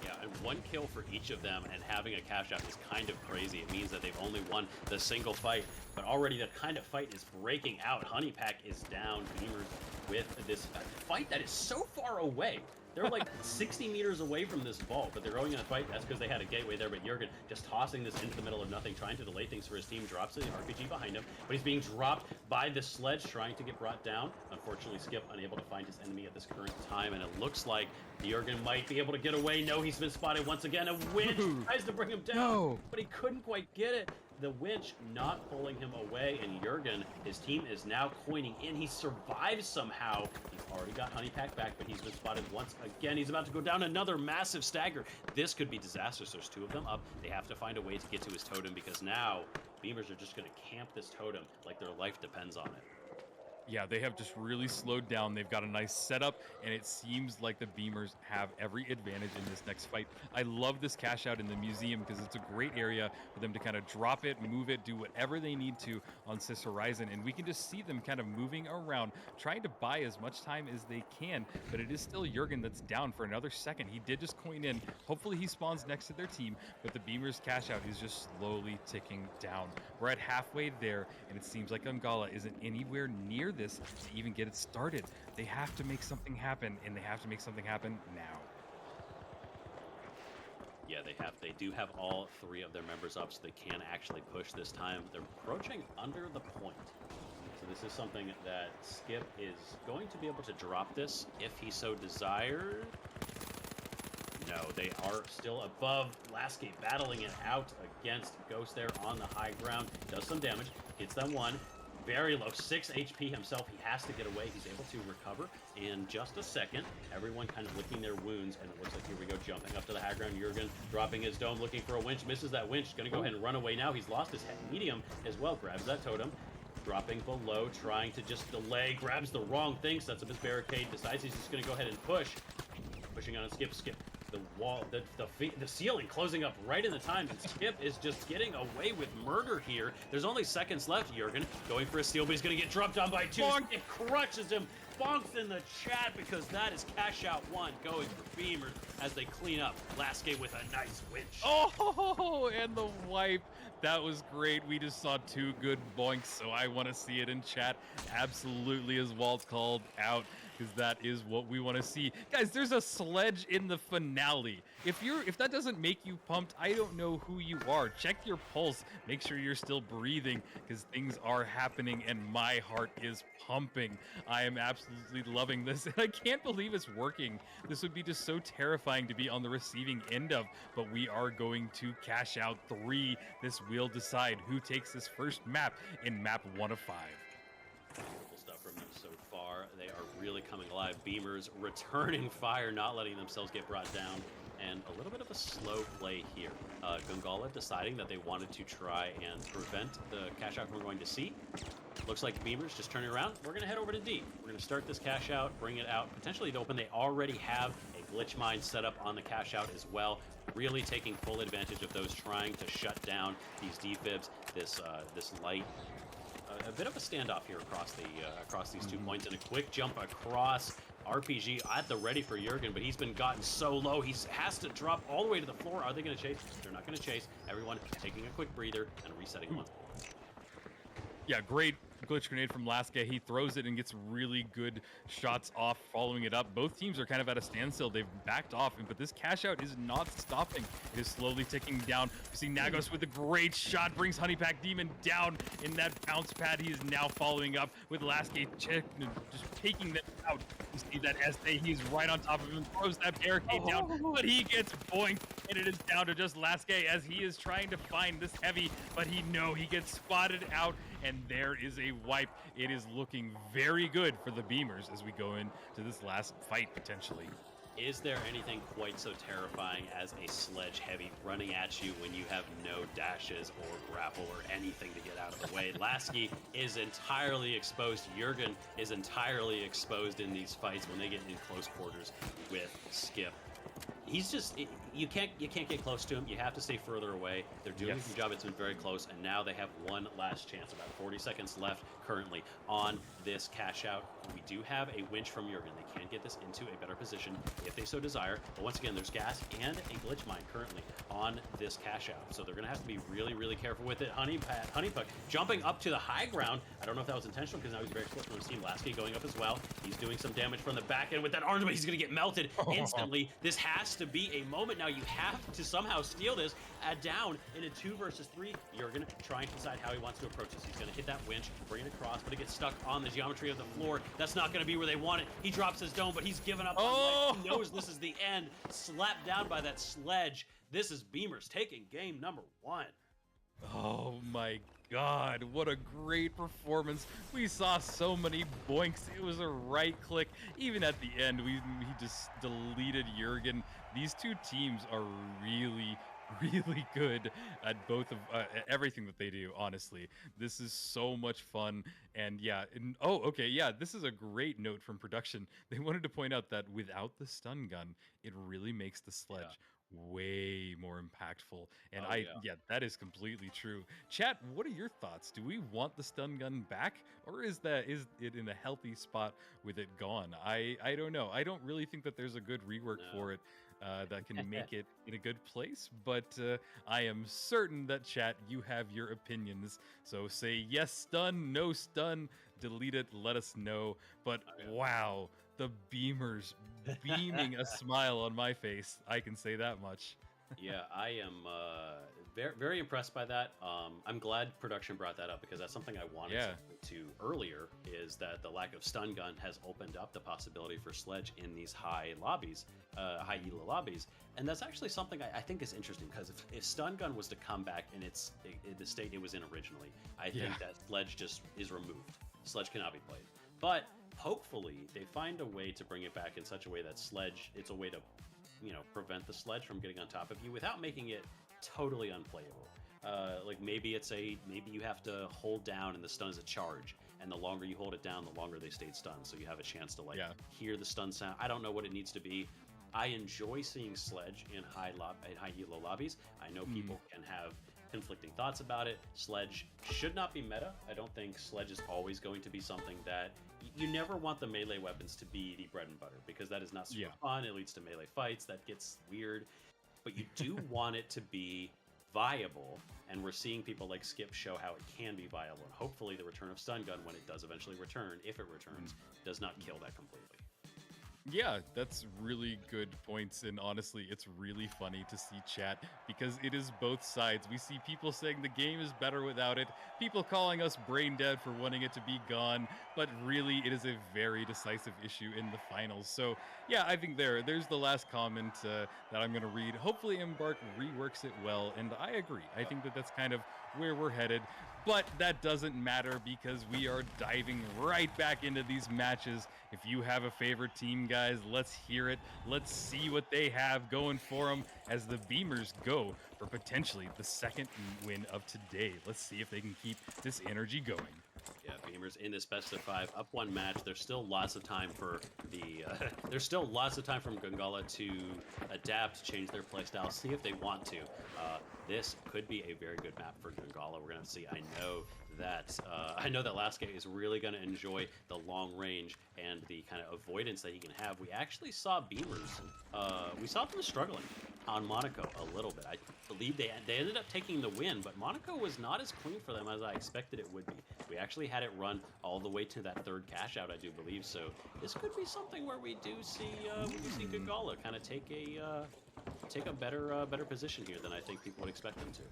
Yeah, and 1 kill for each of them, and having a cash out is kind of crazy. It means that they've only won the single fight, but already that kind of fight is breaking out. Honeypack is down. Beamers with this fight that is so far away. They're like 60 meters away from this vault, but they're going in a fight. That's because they had a gateway there, but Jurgen just tossing this into the middle of nothing, trying to delay things for his team. Drops the RPG behind him, but he's being dropped by the sledge, trying to get brought down. Unfortunately, Skip unable to find his enemy at this current time, and it looks like Jurgen might be able to get away. No, he's been spotted once again. A winch tries to bring him down, but he couldn't quite get it. The winch not pulling him away, and Jurgen, his team is now coining in. He survives somehow. He's already got Honeypack back, but he's been spotted once again. He's about to go down another massive stagger. This could be disastrous. There's 2 of them up. They have to find a way to get to his totem, because now Beamers are just going to camp this totem like their life depends on it. Yeah, they have just really slowed down. They've got a nice setup, and it seems like the Beamers have every advantage in this next fight. I love this cash out in the museum because it's a great area for them to kind of drop it, move it, do whatever they need to on Sis Horizon, and we can just see them kind of moving around, trying to buy as much time as they can, but it is still Jurgen that's down for another second. He did just coin in. Hopefully he spawns next to their team, but the Beamers cash out is just slowly ticking down. We're at halfway there, and it seems like Gungala isn't anywhere near this to even get it started. They have to make something happen, and they have to make something happen now. Yeah, they do have all 3 of their members up, so they can actually push this time. They're approaching under the point. So This is something that Skip is going to be able to drop this if he so desires. No, they are still above. Lasky battling it out against Ghost there on the high ground. Does some damage. Hits them one. Very low. 6 HP himself. He has to get away. He's able to recover in just a second. Everyone kind of licking their wounds. And it looks like here we go. Jumping up to the high ground. Jurgen dropping his dome. Looking for a winch. Misses that winch. Going to go ahead and run away now. He's lost his medium as well. Grabs that totem. Dropping below. Trying to just delay. Grabs the wrong thing. Sets up his barricade. Decides he's just going to go ahead and push. Pushing on a Skip. The wall, the ceiling closing up right in the time, and Skip is just getting away with murder here. There's only seconds left. Jurgen going for a steal, but he's going to get dropped on by 2. Bonk. It crushes him. Bonks in the chat because that is cash out 1 going for Beamers as they clean up. Lasky with a nice winch. Oh, and the wipe. That was great. We just saw 2 good boinks, so I want to see it in chat. Absolutely, as Walt's called out, because that is what we want to see. Guys, there's a sledge in the finale. If that doesn't make you pumped, I don't know who you are. Check your pulse. Make sure you're still breathing, because things are happening, and my heart is pumping. I am absolutely loving this, and I can't believe it's working. This would be just so terrifying to be on the receiving end of, but we are going to cash out 3. This will decide who takes this first map in map 1 of 5. Beautiful stuff from them so far. They are really coming alive. Beamers returning fire, not letting themselves get brought down. And a little bit of a slow play here. Gungala deciding that they wanted to try and prevent the cash out from going to C. Looks like Beamers just turning around. We're going to head over to D. We're going to start this cash out, bring it out, potentially to open. They already have a glitch mine set up on the cash out as well. Really taking full advantage of those trying to shut down these defibs, this light. A bit of a standoff here across these 2 points, and a quick jump across. RPG at the ready for Jurgen, but he's been gotten so low. He has to drop all the way to the floor. Are they going to chase? They're not going to chase. Everyone taking a quick breather and resetting once. Yeah, great glitch grenade from Lasky. He throws it and gets really good shots off, following it up. Both teams are kind of at a standstill. They've backed off, but this cash out is not stopping. It is slowly ticking down. You see Nagos with a great shot, brings Honeypack Demon down in that bounce pad. He is now following up with Lasky just taking them out. You see that SA, he's right on top of him, throws that barricade down, but he gets boinked, and it is down to just Lasky as he is trying to find this heavy, but he gets spotted out, and there is a wipe. It is looking very good for the Beamers as we go into this last fight, potentially. Is there anything quite so terrifying as a sledge heavy running at you when you have no dashes or grapple or anything to get out of the way? Lasky is entirely exposed. Jurgen is entirely exposed in these fights when they get in close quarters with Skip. He's just, you can't get close to him. You have to stay further away. They're doing a good job. It's been very close, and now they have one last chance. About 40 seconds left currently on this cash out. We do have a winch from Jurgen. They can get this into a better position if they so desire. But once again, there's gas and a glitch mine currently on this cash out. So they're going to have to be really, really careful with it. Honeypuck jumping up to the high ground. I don't know if that was intentional because now he's very close from his team. Lasky going up as well. He's doing some damage from the back end with that orange, but he's going to get melted instantly. This has to be a moment now. You have to somehow steal this down in a 2 versus 3. Jurgen trying to decide how he wants to approach this. He's going to hit that winch, bring it across, but it gets stuck on the geometry of the floor. That's not going to be where they want it. He drops his dome, but he's given up on life. He knows this is the end. Slapped down by that sledge. This is Beamers taking game number 1. Oh my god, what a great performance. We saw so many boinks. It was a right click. Even at the end, he just deleted Jurgen. These two teams are really good at both of everything that they do, honestly. This is so much fun. And yeah, this is a great note from production. They wanted to point out that without the stun gun, it really makes the sledge way more impactful, and that is completely true. Chat, what are your thoughts? Do we want the stun gun back, or is it in a healthy spot with it gone? I don't know. I don't really think that there's a good rework for it that can make it in a good place, but I am certain that chat, you have your opinions. So say yes stun, no stun, delete it, let us know. But wow, the Beamers beaming a smile on my face. I can say that much. Yeah, I am. Very, very impressed by that. I'm glad production brought that up because that's something I wanted to earlier. Is that the lack of stun gun has opened up the possibility for Sledge in these high lobbies, high ELA lobbies, and that's actually something I think is interesting because if stun gun was to come back in the state it was in originally, I think that Sledge just is removed. Sledge cannot be played, but hopefully they find a way to bring it back in such a way that Sledge, it's a way to, prevent the Sledge from getting on top of you without making it totally unplayable. Like maybe you have to hold down and the stun is a charge, and the longer you hold it down, the longer they stayed stunned. So you have a chance to hear the stun sound. I don't know what it needs to be. I enjoy seeing Sledge in high elo lobbies. I know people can have conflicting thoughts about it. Sledge should not be meta. I don't think Sledge is always going to be something that you never want the melee weapons to be the bread and butter because that is not super fun. It leads to melee fights. That gets weird. But you do want it to be viable, and we're seeing people like Skip show how it can be viable. And hopefully the return of stun gun, when it does eventually return, if it returns, does not kill that completely. Yeah, that's really good points, and honestly, it's really funny to see chat because it is both sides. We see people saying the game is better without it, people calling us brain dead for wanting it to be gone, but really it is a very decisive issue in the finals. So yeah, I think there's the last comment that I'm going to read. Hopefully Embark reworks it well, and I agree. I think that's kind of where we're headed, but that doesn't matter because we are diving right back into these matches. If you have a favorite team, guys, let's hear it. Let's see what they have going for them as the Beamers go for potentially the second win of today. Let's see if they can keep this energy going. Yeah, Beamers in this best of 5, up one match. There's still lots of time for the. There's still lots of time from Gungala to adapt, change their playstyle, see if they want to. This could be a very good map for Gungala. We're gonna see. I know that Lasky is really gonna enjoy the long range and the kind of avoidance that he can have. We actually saw Beamers. We saw them struggling on Monaco a little bit. I believe they ended up taking the win, but Monaco was not as clean for them as I expected it would be. We actually had it run all the way to that third cash out, I do believe. So this could be something where we do see Gungala kind of take a better position here than I think people would expect them to.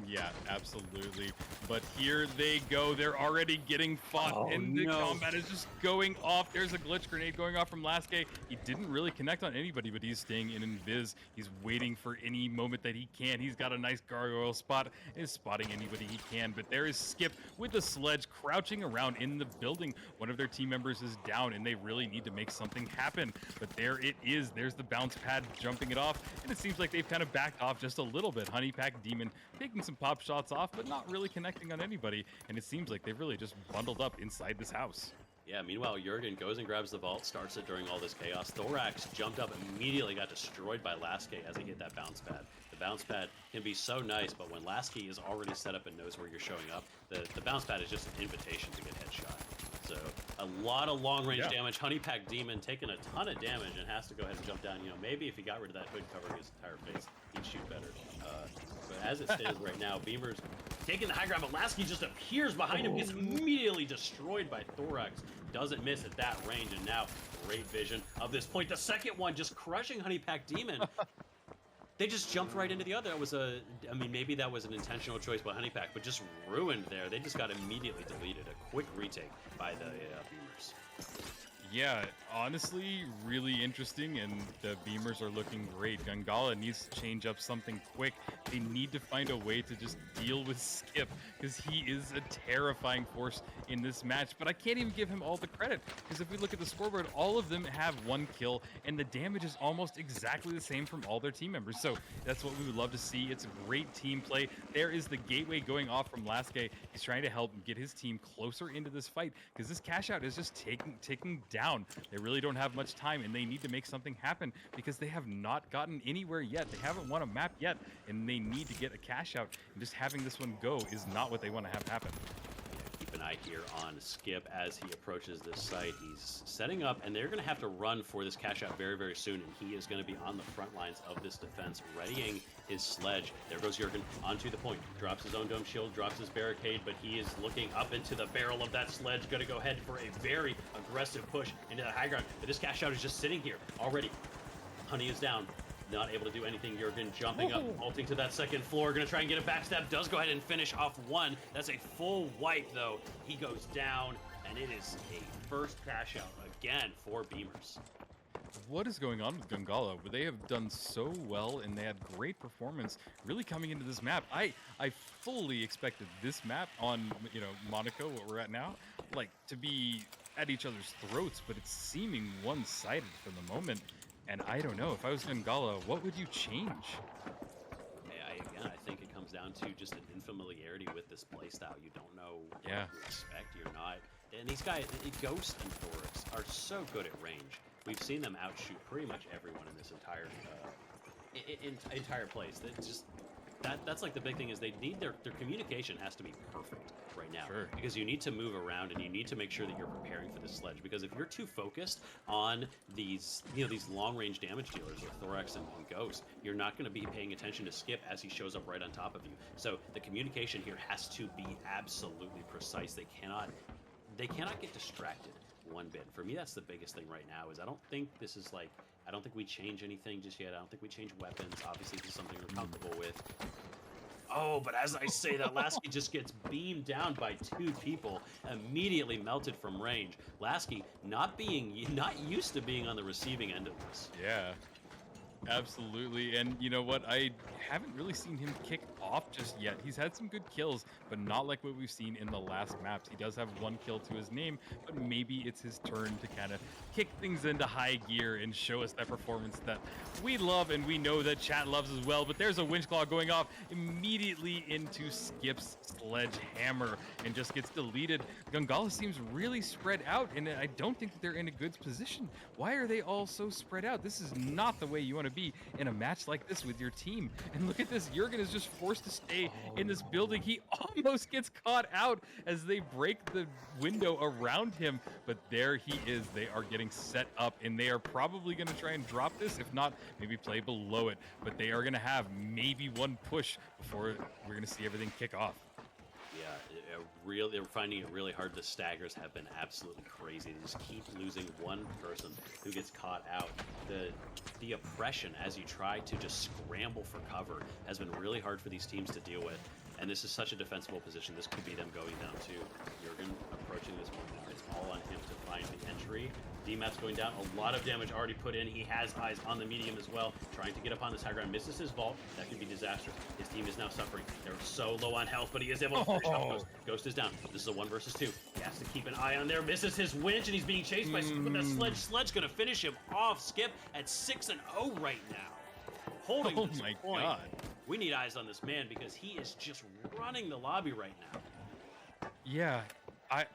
Yeah, absolutely. But here they go. They're already getting fought, and the combat is just going off. There's a glitch grenade going off from Lasky. He didn't really connect on anybody, but he's staying in invis. He's waiting for any moment that he can. He's got a nice gargoyle spot, is spotting anybody he can. But there is Skip with the Sledge crouching around in the building. One of their team members is down, and they really need to make something happen. But there it is. There's the bounce pad jumping it off, and it seems like they've kind of backed off just a little bit. Honeypack Demon taking some pop shots off, but not really connecting on anybody, and it seems like they've really just bundled up inside this house. Yeah, meanwhile, Jurgen goes and grabs the vault, starts it during all this chaos. Thorax jumped up, immediately got destroyed by Lasky as he hit that bounce pad. The bounce pad can be so nice, but when Lasky is already set up and knows where you're showing up, the bounce pad is just an invitation to get headshot. So a lot of long-range damage. Honeypack Demon taking a ton of damage and has to go ahead and jump down. Maybe if he got rid of that hood covering his entire face, he'd shoot better. But as it stands right now, Beamers taking the high ground, but Lasky just appears behind him, gets immediately destroyed by Thorax. Doesn't miss at that range, and now great vision of this point. The second one just crushing Honeypack Demon. They just jumped right into the other. That was maybe that was an intentional choice by Honeypack, but just ruined there. They just got immediately deleted. A quick retake by the Beamers. Yeah, honestly, really interesting, and the Beamers are looking great. Gungala needs to change up something quick. They need to find a way to just deal with Skip, because he is a terrifying force in this match. But I can't even give him all the credit, because if we look at the scoreboard, all of them have 1 kill, and the damage is almost exactly the same from all their team members. So that's what we would love to see. It's a great team play. There is the gateway going off from Lasky. He's trying to help get his team closer into this fight, because this cash out is just taking down. They really don't have much time, and they need to make something happen because they have not gotten anywhere yet. They haven't won a map yet, and they need to get a cash out, and just having this one go is not what they want to have happen. Keep an eye here on Skip as he approaches this site. He's setting up, and they're going to have to run for this cash out very, very soon, and he is going to be on the front lines of this defense, readying his Sledge. There goes Jurgen onto the point, drops his own dome shield, drops his barricade, but he is looking up into the barrel of that Sledge, going to go ahead for a very aggressive push into the high ground. But this cash out is just sitting here already. Honey is down. Not able to do anything. Jurgen jumping up, vaulting to that second floor. Going to try and get a backstab. Does go ahead and finish off one. That's a full wipe, though. He goes down, and it is a first cash out again for Beamers. What is going on with Gangala? They have done so well, and they had great performance really coming into this map. I fully expected this map on, you know, Monaco, what we're at now, like, to be at each other's throats, but it's seeming one-sided for the moment. And I don't know, if I was Gangala, what would you change? Again, I think it comes down to just an unfamiliarity with this playstyle. You don't know what Yeah. to expect. You're not. And these guys, Ghost and Thorax, are so good at range. We've seen them outshoot pretty much everyone in this entire entire place. That's like the big thing is they need their communication has to be perfect right now. Sure. Because you need to move around and you need to make sure that you're preparing for the sledge. Because if you're too focused on these long range damage dealers with Thorax and Ghost, you're not going to be paying attention to Skip as he shows up right on top of you. So the communication here has to be absolutely precise. They cannot get distracted one bit. For me, that's the biggest thing right now is I don't think we change anything just yet. I don't think we change weapons. Obviously, this is something we're comfortable with. Oh, but as I say that, Lasky just gets beamed down by two people, immediately melted from range. Lasky not used to being on the receiving end of this. Yeah. Absolutely, and you know what? I haven't really seen him kick off just yet. He's had some good kills, but not like what we've seen in the last maps. He does have one kill to his name, but maybe it's his turn to kind of kick things into high gear and show us that performance that we love and we know that chat loves as well. But there's a winch claw going off immediately into Skip's sledgehammer and just gets deleted. Gangala seems really spread out, and I don't think that they're in a good position. Why are they all so spread out? This is not the way you want to be in a match like this with your team. And look at this, Jurgen is just forced to stay in this building. He almost gets caught out as they break the window around him, but there he is. They are getting set up, and they are probably going to try and drop this, if not, maybe play below it, but they are going to have maybe one push before we're going to see everything kick off. Yeah, they're finding it really hard. The staggers have been absolutely crazy. They just keep losing one person who gets caught out. The oppression as you try to just scramble for cover has been really hard for these teams to deal with. And this is such a defensible position. This could be them going down to Jurgen approaching this one now. It's all on him to find the entry. DMAT's going down. A lot of damage already put in. He has eyes on the medium as well. Trying to get up on this high ground. Misses his vault. That could be disastrous. His team is now suffering. They're so low on health, but he is able to finish off Ghost. Ghost is down. This is a 1 versus 2. He has to keep an eye on there. Misses his winch, and he's being chased by Skip with that sledge. Sledge going to finish him off. Skip at 6-0 right now. Holding this point. God. We need eyes on this man because he is just running the lobby right now. Yeah, I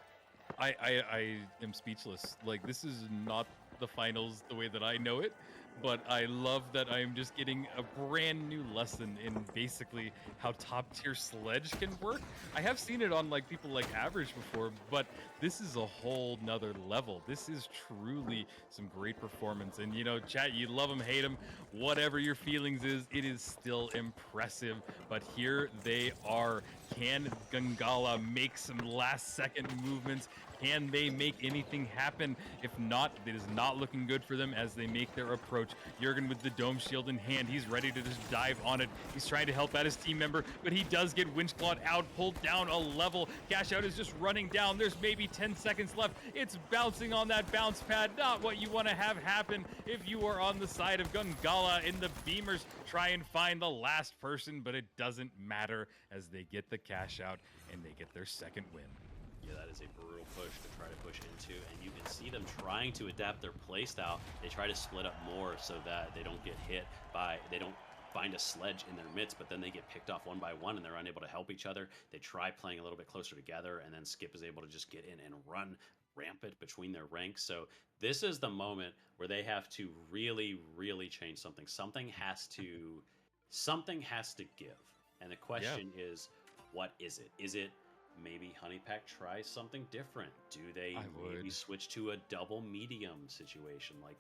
am speechless. Like, this is not the finals the way that I know it, but I love that I'm just getting a brand new lesson in basically how top tier sledge can work. I have seen it on like people like Average before, but this is a whole nother level. This is truly some great performance. And you know, chat, you love them, hate them, whatever your feelings is, it is still impressive. But here they are. Can Gangala make some last second movements? Can they make anything happen? If not, it is not looking good for them as they make their approach. Jurgen with the dome shield in hand. He's ready to just dive on it. He's trying to help out his team member, but he does get winch clawed out, pulled down a level. Cash out is just running down. There's maybe 10 seconds left. It's bouncing on that bounce pad. Not what you want to have happen if you are on the side of Gangala. And the Beamers try and find the last person, but it doesn't matter as they get the cash out and they get their second win. Yeah, that is a brutal push to try to push into, and you can see them trying to adapt their playstyle. They try to split up more so that they don't get hit by, they don't find a sledge in their midst, but then they get picked off one by one and they're unable to help each other. They try playing a little bit closer together, and then Skip is able to just get in and run rampant between their ranks. So this is the moment where they have to really, really change something. Something has to give. And the question is, what is it? Is it maybe Honeypack tries something different? Do they maybe switch to a double medium situation? Like,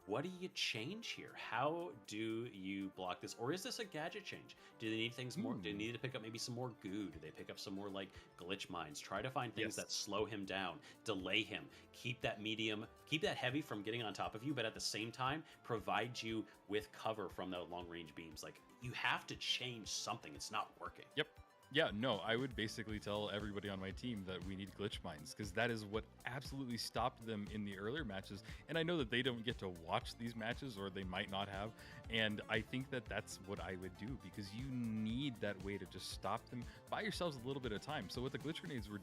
what do you change here? How do you block this? Or is this a gadget change? Do they need things more? Do they need to pick up maybe some more goo? Do they pick up some more like glitch mines? Try to find things that slow him down, delay him, keep that medium, keep that heavy from getting on top of you, but at the same time, provide you with cover from the long range beams. Like, you have to change something. It's not working. Yep. Yeah, no, I would basically tell everybody on my team that we need glitch mines, because that is what absolutely stopped them in the earlier matches. And I know that they don't get to watch these matches, or they might not have. And I think that that's what I would do, because you need that way to just stop them. Buy yourselves a little bit of time. So what the glitch mines were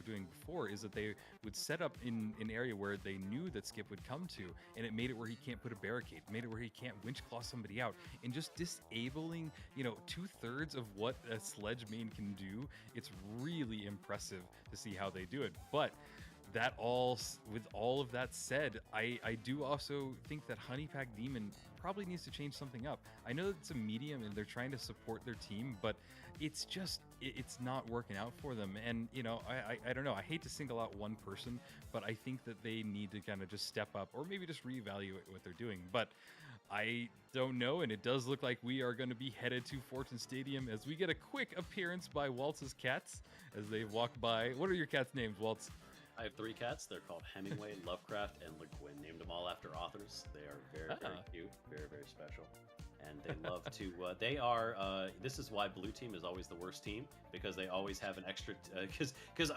doing before is that they would set up in an area where they knew that Skip would come to, and it made it where he can't put a barricade, made it where he can't winch claw somebody out, and just disabling, 2/3 of what a sledge main can do. It's really impressive to see how they do it. But with all of that said, I do also think that Honeypack Demon probably needs to change something up. I know that it's a medium and they're trying to support their team, but it's just, it's not working out for them. And, I don't know. I hate to single out one person, but I think that they need to kind of just step up, or maybe just reevaluate what they're doing. But I don't know, and it does look like we are going to be headed to Fortune Stadium as we get a quick appearance by Waltz's cats as they walk by. What are your cats' names, Waltz? I have 3 cats. They're called Hemingway, Lovecraft, and Le Guin. Named them all after authors. They are very, very cute, very, very special. And they love to, this is why Blue Team is always the worst team, because they always have an extra, because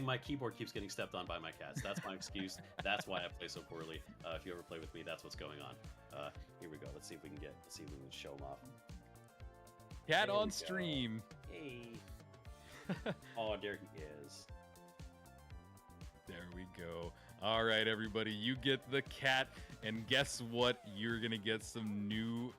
my keyboard keeps getting stepped on by my cats. That's my excuse. That's why I play so poorly. If you ever play with me, that's what's going on. Here we go. Let's see if we can show them off. Cat on stream. Hey. Oh, there he is. There we go. All right, everybody, you get the cat, and guess what? You're gonna get some new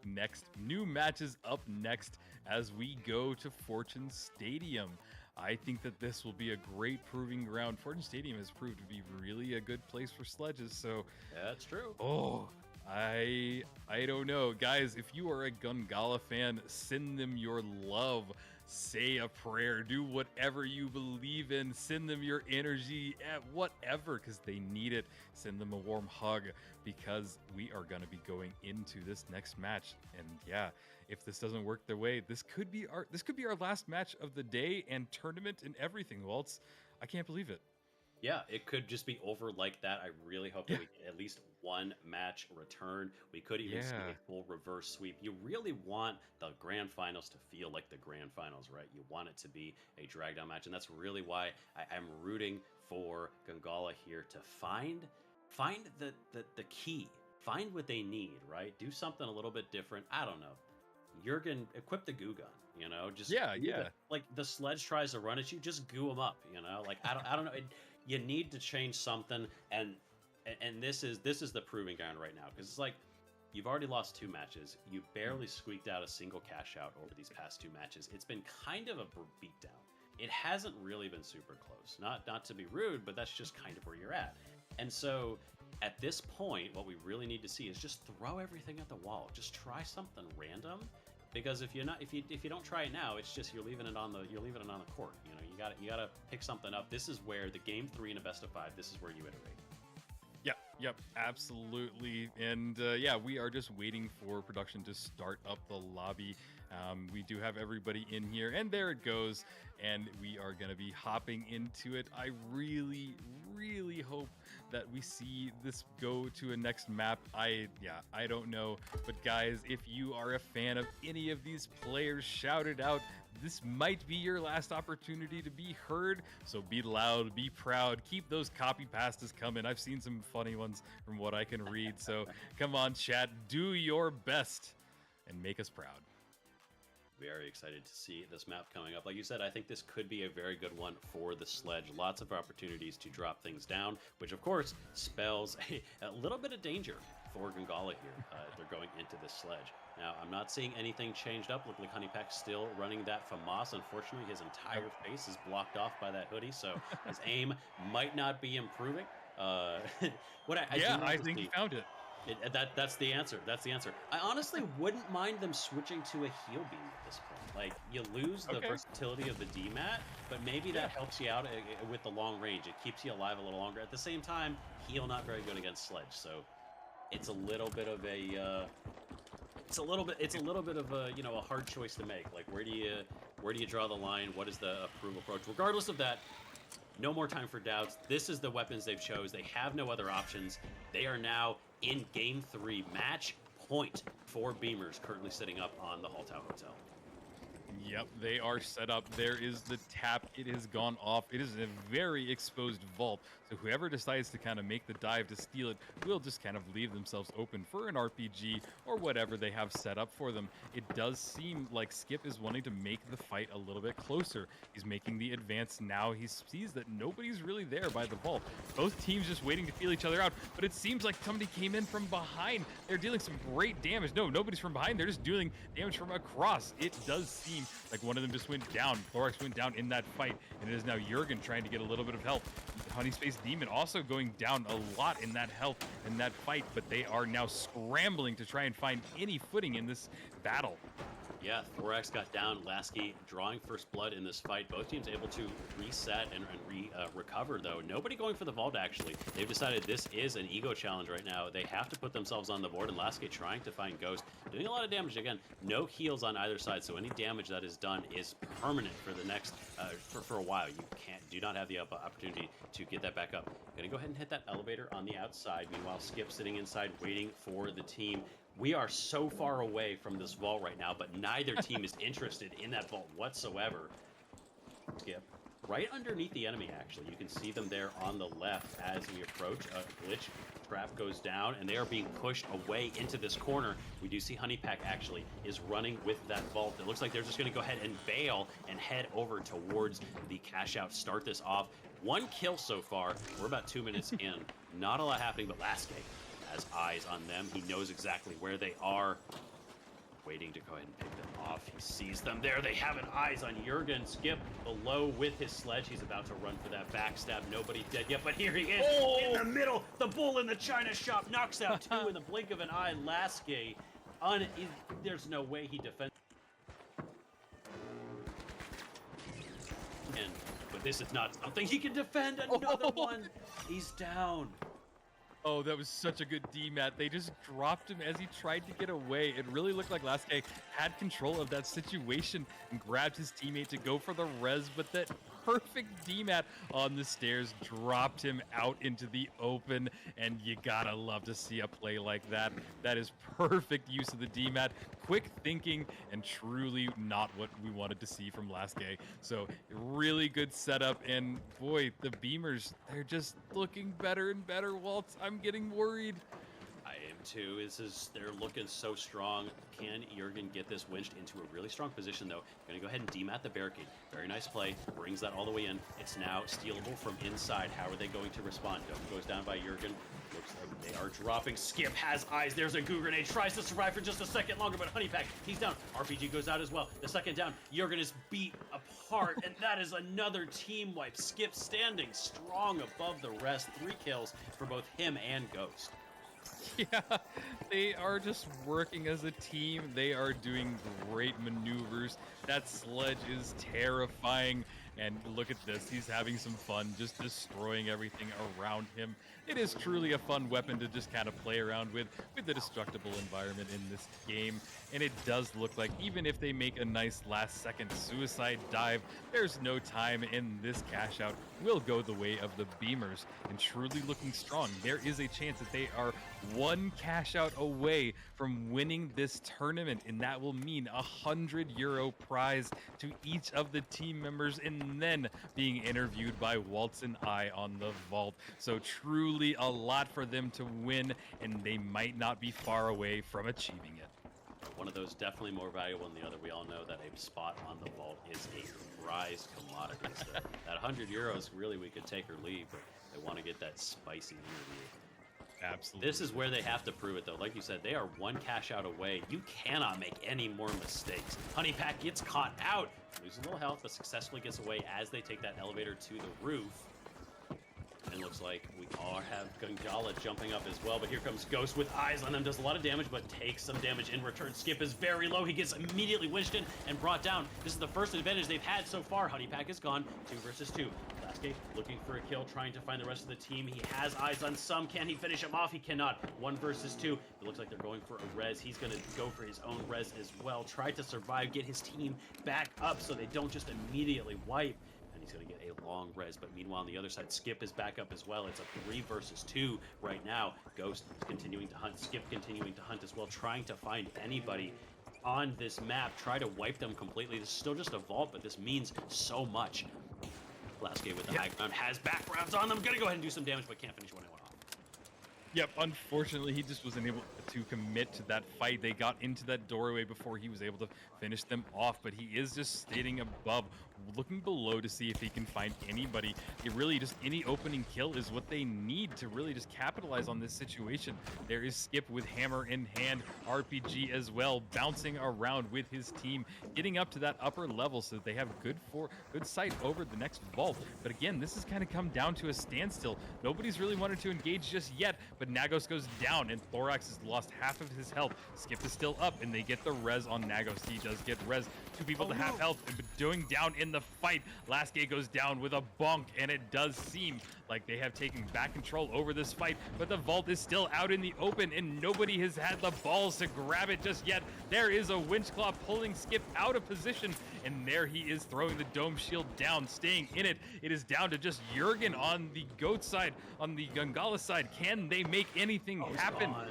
matches up next as we go to Fortune Stadium. I think that this will be a great proving ground. Fortune Stadium has proved to be really a good place for sledges, so that's true. Oh, I don't know. Guys, if you are a Gungala fan, send them your love. Say a prayer. Do whatever you believe in. Send them your energy, whatever, because they need it. Send them a warm hug, because we are going to be going into this next match. And yeah, if this doesn't work their way, this could be our last match of the day and tournament and everything, Waltz. I can't believe it. Yeah, it could just be over like that. I really hope that we get at least one match return. We could even see a full reverse sweep. You really want the grand finals to feel like the grand finals, right? You want it to be a drag down match, and that's really why I'm rooting for Gungala here to find the key, find what they need, right? Do something a little bit different. I don't know. Jurgen, equip the goo gun, just like the sledge tries to run at you, just goo them up, like I don't know. You need to change something, and this is the proving ground right now, because it's like you've already lost 2 matches. You barely squeaked out a single cash out over these past 2 matches. It's been kind of a beatdown. It hasn't really been super close. Not to be rude, but that's just kind of where you're at. And so at this point, what we really need to see is just throw everything at the wall. Just try something random, because if you don't try it now, it's just you're leaving it on the court. You gotta pick something up. This is where the game 3 in a best of 5. This is where you iterate. Yep, absolutely. And we are just waiting for production to start up the lobby. We do have everybody in here, and there it goes. And we are going to be hopping into it. I really, really hope that we see this go to a next map. I don't know. But guys, if you are a fan of any of these players, shout it out. This might be your last opportunity to be heard. So be loud, be proud, keep those copy pastas coming. I've seen some funny ones from what I can read. So come on, chat, do your best and make us proud. Very excited to see this map coming up. Like you said, I think this could be a very good one for the sledge. Lots of opportunities to drop things down, which of course spells a little bit of danger for Gungala here. They're going into this sledge. Now, I'm not seeing anything changed up. Look like Honeypack's still running that FAMAS. Unfortunately, his entire face is blocked off by that hoodie, so his aim might not be improving. I think he found it. That's the answer. That's the answer. I honestly wouldn't mind them switching to a heal beam at this point. Like, you lose the versatility of the D-mat, but maybe that helps you out with the long range. It keeps you alive a little longer. At the same time, heal not very good against sledge. So it's a little bit of a it's a little bit of a, you know, a hard choice to make. Like, where do you draw the line? What is the approval approach? Regardless of that, no more time for doubts. This is the weapons they've chose. They have no other options. They are now in game 3, match point for Beamers, currently sitting up on the Halltown Hotel. Yep, they are set up. There is the tap. It has gone off. It is a very exposed vault. So whoever decides to kind of make the dive to steal it will just kind of leave themselves open for an RPG or whatever they have set up for them. It does seem like Skip is wanting to make the fight a little bit closer. He's making the advance now. He sees that nobody's really there by the vault. Both teams just waiting to feel each other out, but it seems like somebody came in from behind. They're dealing some great damage. No, nobody's from behind. They're just dealing damage from across. It does seem like one of them just went down. Thorax went down in that fight, and it is now Jurgen trying to get a little bit of help. Honey Space Demon also going down a lot in that health in that fight, but they are now scrambling to try and find any footing in this battle. Yeah, Thorax got down. Lasky drawing first blood in this fight. Both teams able to reset and recover, though. Nobody going for the vault, actually. They've decided this is an ego challenge right now. They have to put themselves on the board, and Lasky trying to find Ghost. Doing a lot of damage. Again, no heals on either side, so any damage that is done is permanent for the next, for a while. You do not have the opportunity to get that back up. Gonna go ahead and hit that elevator on the outside. Meanwhile, Skip sitting inside waiting for the team. We are so far away from this vault right now, but neither team is interested in that vault whatsoever. Skip. Right underneath the enemy, actually. You can see them there on the left as we approach. A glitch trap goes down, and they are being pushed away into this corner. We do see Honeypack actually is running with that vault. It looks like they're just going to go ahead and bail and head over towards the cash out. Start this off. 1 kill so far. We're about 2 minutes in. Not a lot happening, but Lasky has eyes on them. He knows exactly where they are. Waiting to go ahead and pick them off. He sees them there. They have an eyes on Jurgen. Skip below with his sledge. He's about to run for that backstab. Nobody dead yet, but here he is in the middle. The bull in the china shop knocks out 2 in the blink of an eye. Lasky, there's no way he defends. But this is not something he can defend. Another one. He's down. Oh, that was such a good DMAT. They just dropped him as he tried to get away. It really looked like Lasky had control of that situation and grabbed his teammate to go for the res, but that perfect DMAT on the stairs dropped him out into the open, and you gotta love to see a play like that. That is perfect use of the DMAT, quick thinking, and truly not what we wanted to see from Lasky. So really good setup, and boy, the Beamers, they're just looking better and better, Walt. I'm getting worried. I am too. They're looking so strong. Can Jurgen get this winched into a really strong position, though? Going to go ahead and demat the barricade. Very nice play. Brings that all the way in. It's now stealable from inside. How are they going to respond? Goes down by Jurgen. Looks like they are dropping. Skip has eyes. There's a goo grenade. Tries to survive for just a second longer, but Honeypack, he's down. RPG goes out as well. The second down. Jurgen is beat apart, and that is another team wipe. Skip standing strong above the rest. 3 kills for both him and Ghost. Yeah, they are just working as a team. They are doing great maneuvers. That sledge is terrifying. And look at this. He's having some fun just destroying everything around him. It is truly a fun weapon to just kind of play around with the destructible environment in this game. And it does look like even if they make a nice last-second suicide dive, there's no time, and this cash out will go the way of the Beamers. And truly looking strong. There is a chance that they are 1 cash out away from winning this tournament, and that will mean €100 prize to each of the team members, and then being interviewed by Waltz and I on the vault. So truly a lot for them to win, and they might not be far away from achieving it. One of those definitely more valuable than the other. We all know that a spot on the vault is a prized commodity. So that €100, really, we could take or leave, but they want to get that spicy interview. Absolutely. This is where they have to prove it, though. Like you said, they are 1 cash out away. You cannot make any more mistakes. Honeypack gets caught out. Loses a little health, but successfully gets away as they take that elevator to the roof. And looks like we all have Gangala jumping up as well, but here comes Ghost with eyes on them. Does a lot of damage, but takes some damage in return. Skip is very low. He gets immediately winched in and brought down. This is the first advantage they've had so far. Honeypack is gone. 2 versus 2. Lasky looking for a kill, trying to find the rest of the team. He has eyes on some. Can he finish him off? He cannot. 1 versus 2. It looks like they're going for a res. He's going to go for his own res as well. Try to survive, get his team back up so they don't just immediately wipe. And he's going to get a long res. But meanwhile, on the other side, Skip is back up as well. It's a 3 versus 2 right now. Ghost continuing to hunt. Skip continuing to hunt as well, trying to find anybody on this map, try to wipe them completely. This is still just a vault, but this means so much. Lasky with the high ground has backgrounds on them. Gonna go ahead and do some damage, but can't finish one off. Yep, unfortunately, he just wasn't able to commit to that fight. They got into that doorway before he was able to finish them off, but he is just standing above, looking below to see if he can find anybody. It really just, any opening kill is what they need to really just capitalize on this situation. There is Skip with hammer in hand, RPG as well, bouncing around with his team, getting up to that upper level so that they have good sight over the next vault. But again, this has kind of come down to a standstill. Nobody's really wanted to engage just yet, but Nagos goes down, and Thorax has lost half of his health. Skip is still up, and they get the res on Nagos. He does get res. 2 people to half health, but doing down in the fight. Lasky goes down with a bonk, and it does seem like they have taken back control over this fight, but the vault is still out in the open, and nobody has had the balls to grab it just yet. There is a winch claw pulling Skip out of position, and there he is throwing the dome shield down, staying in it. It is down to just Jurgen on the goat side, on the Gangala side. Can they make anything happen? Gone.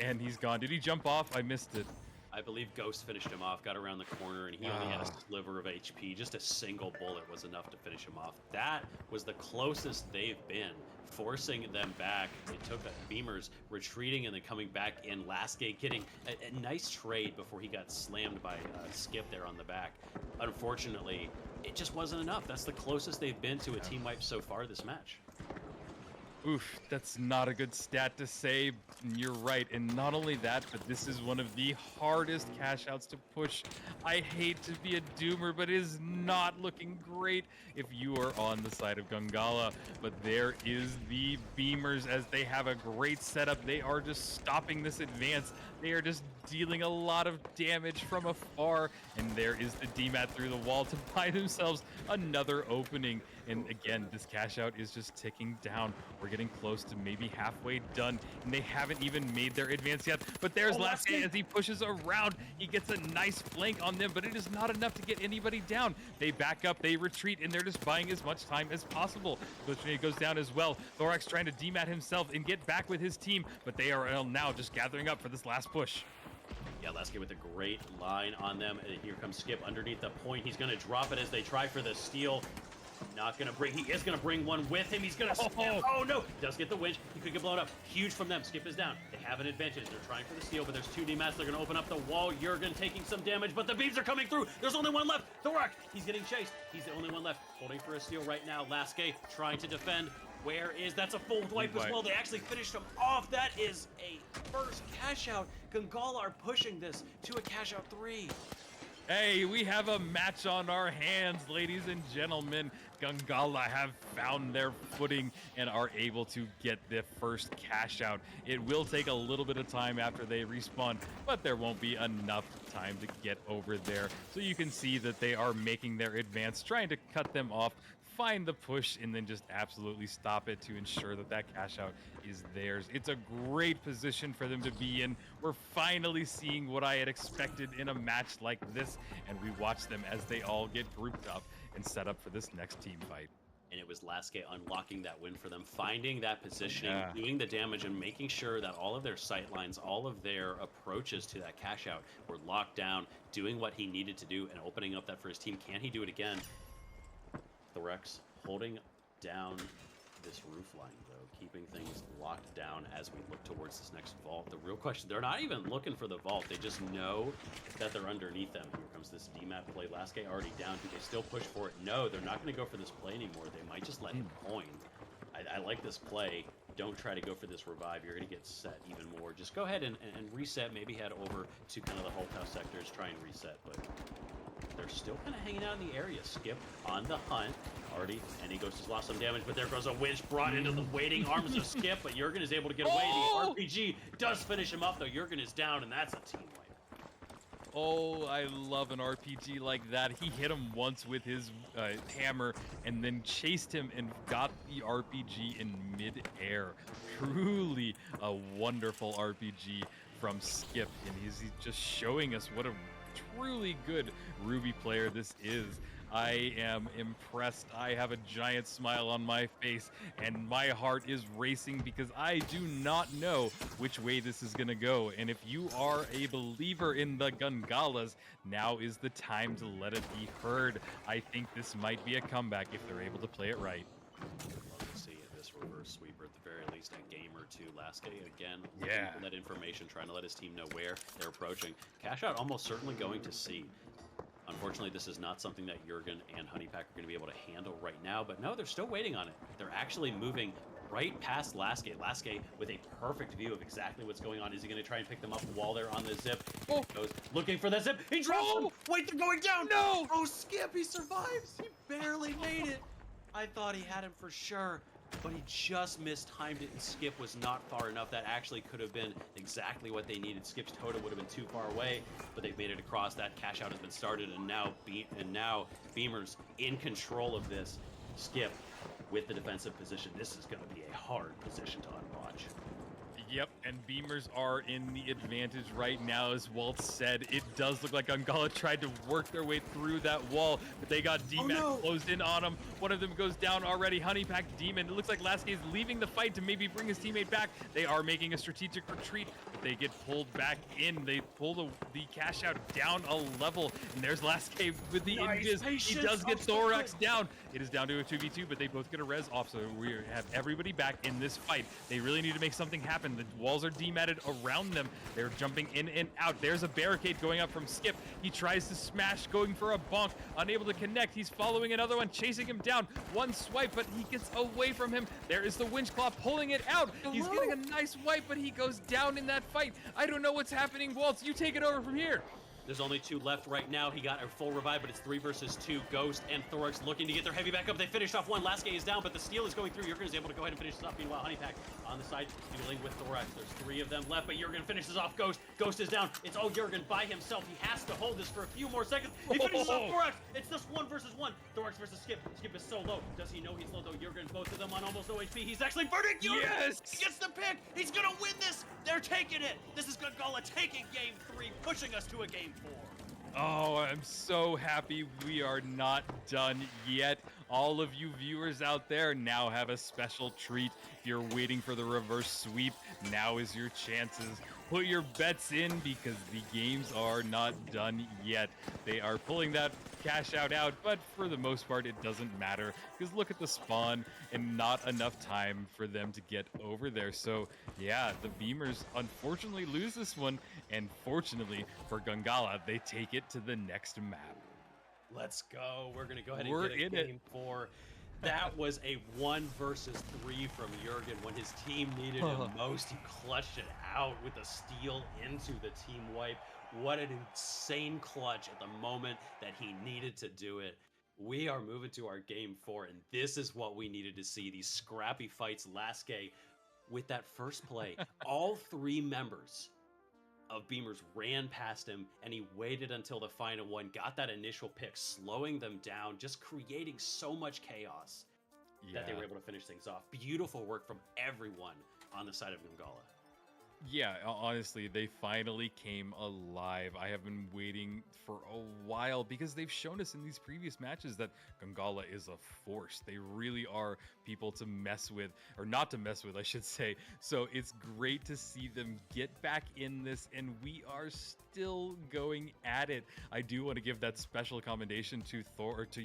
And he's gone. Did he jump off? I missed it. I believe Ghost finished him off, got around the corner, and he only had a sliver of HP. Just a single bullet was enough to finish him off. That was the closest they've been, forcing them back. It took Beamers retreating and then coming back in. Lasky getting a nice trade before he got slammed by Skip there on the back. Unfortunately, it just wasn't enough. That's the closest they've been to a team wipe so far this match. Oof, that's not a good stat to say. You're right. And not only that, but this is one of the hardest cash outs to push. I hate to be a doomer, but it is not looking great if you are on the side of Gangala. But there is the Beamers as they have a great setup. They are just stopping this advance. They are just dealing a lot of damage from afar. And there is the DMAT through the wall to buy themselves another opening. And again, this cash out is just ticking down. We're getting close to maybe halfway done, and they haven't even made their advance yet. But there's Lasky as he pushes around. He gets a nice flank on them, but it is not enough to get anybody down. They back up, they retreat, and they're just buying as much time as possible. Glitchmate goes down as well. Thorax trying to demat himself and get back with his team, but they are now just gathering up for this last push. Yeah, Lasky with a great line on them. And here comes Skip underneath the point. He's going to drop it as they try for the steal. Not gonna bring, he is gonna bring one with him. He's gonna, oh no, he does get the winch. He could get blown up. Huge from them. Skip is down. They have an advantage. They're trying for the steal, but there's 2 DMATs. They're gonna open up the wall. Jurgen taking some damage, but the beams are coming through. There's only one left. Thorak, he's getting chased. He's the only one left. Holding for a steal right now. Lasky trying to defend. Where is, that's a full wipe as well. They actually finished him off. That is a first cash out. Gangala are pushing this to a cash out 3. Hey, we have a match on our hands, ladies and gentlemen. Gangala have found their footing and are able to get the first cash out. It will take a little bit of time after they respawn, but there won't be enough time to get over there. So you can see that they are making their advance, trying to cut them off, find the push, and then just absolutely stop it to ensure that that cash out is theirs. It's a great position for them to be in. We're finally seeing what I had expected in a match like this, and we watch them as they all get grouped up and set up for this next team fight. And it was Lasky unlocking that win for them, finding that positioning, doing the damage, and making sure that all of their sight lines, all of their approaches to that cash out were locked down, doing what he needed to do, and opening up that for his team. Can he do it again? Thorax holding down this roof line, though, keeping things locked down as we look towards this next vault. The real question, they're not even looking for the vault. They just know that they're underneath them. Here comes this DMAT play. Lasky already down. Do they still push for it? No, they're not going to go for this play anymore. They might just let him coin. I like this play. Don't try to go for this revive. You're going to get set even more. Just go ahead and reset. Maybe head over to kind of the Hulk House sectors. Try and reset, but they're still kind of hanging out in the area. Skip on the hunt already, and he goes to lost some damage, but there goes a winch brought into the waiting arms of Skip, but Jurgen is able to get away. The RPG does finish him up, though. Jurgen is down, and that's a team wipe. Oh, I love an RPG like that. He hit him once with his hammer and then chased him and got the RPG in midair. Truly a wonderful RPG from Skip, and he's just showing us what a truly good Ruby player this is. I am impressed. I have a giant smile on my face, and my heart is racing because I do not know which way this is going to go. And if you are a believer in the Gungalas, now is the time to let it be heard. I think this might be a comeback if they're able to play it right. Love to see this reverse sweeper at the very least. A game or two. Lasky again. Yeah. That information, trying to let his team know where they're approaching. Cash out almost certainly going to see. Unfortunately, this is not something that Jurgen and Honeypack are going to be able to handle right now, but no, they're still waiting on it. They're actually moving right past Lasky. Lasky with a perfect view of exactly what's going on. Is he going to try and pick them up while they're on the zip? Oh. Goes looking for the zip. He drops them. Wait, they're going down. No. Oh, Skip, he survives. He barely made it. I thought he had him for sure, but he just mistimed it, and Skip was not far enough. That actually could have been exactly what they needed. Skip's totem would have been too far away, but they've made it across. That cash out has been started, and now Beamer's in control of this. Skip with the defensive position. This is going to be a hard position to unwatch. Yep, and Beamers are in the advantage right now. As Walt said, it does look like Ungala tried to work their way through that wall, but they got D-Mac closed in on them. One of them goes down already. Honeypack Demon. It looks like Lasky is leaving the fight to maybe bring his teammate back. They are making a strategic retreat, but they get pulled back in. They pull the cash out down a level, and there's Lasky with the invis. He does get Thorax down. It is down to a 2v2, but they both get a res off, so we have everybody back in this fight. They really need to make something happen. The walls are dematted around them. They're jumping in and out. There's a barricade going up from Skip. He tries to smash, going for a bonk, unable to connect. He's following another one, chasing him down. One swipe, but he gets away from him. There is the winch claw pulling it out. He's getting a nice wipe, but he goes down in that fight. I don't know what's happening. Waltz, you take it over from here. There's only 2 left right now. He got a full revive, but it's 3 versus 2. Ghost and Thorax looking to get their heavy back up. They finished off one. Lasky is down, but the steal is going through. Jurgen is able to go ahead and finish this off. Meanwhile, Honeypack on the side dealing with Thorax. There's 3 of them left, but Jurgen finishes off Ghost. Ghost is down. It's all Jurgen by himself. He has to hold this for a few more seconds. He finishes off Thorax. It's just 1 versus 1. Thorax versus Skip. Skip is so low. Does he know he's low though? Jurgen, both of them on almost no HP. He's actually burning Jurgen. Yes! He gets the pick. He's gonna win this. They're taking it. This is Gungawa taking game 3, pushing us to a game 4. Oh, I'm so happy we are not done yet. All of you viewers out there now have a special treat. If you're waiting for the reverse sweep, now is your chances. Put your bets in because the games are not done yet. They are pulling that cash out, but for the most part, it doesn't matter because look at the spawn and not enough time for them to get over there. So yeah, the Beamers unfortunately lose this one, and fortunately for Gungala, they take it to the next map. Let's go. We're going to go ahead We're and get in game 4. That was a 1 versus 3 from Jurgen. When his team needed him most, he clutched it out with a steal into the team wipe. What an insane clutch at the moment that he needed to do it. We are moving to our game 4, and this is what we needed to see. These scrappy fights. Lasky, with that first play, all 3 members of Beamers ran past him, and he waited until the final one, got that initial pick, slowing them down, just creating so much chaos that they were able to finish things off. Beautiful work from everyone on the side of Gungawa. Yeah, honestly, they finally came alive. I have been waiting for a while because they've shown us in these previous matches that Gungala is a force. They really are people to mess with, or not to mess with, I should say. So it's great to see them get back in this, and we are still going at it. I do want to give that special commendation to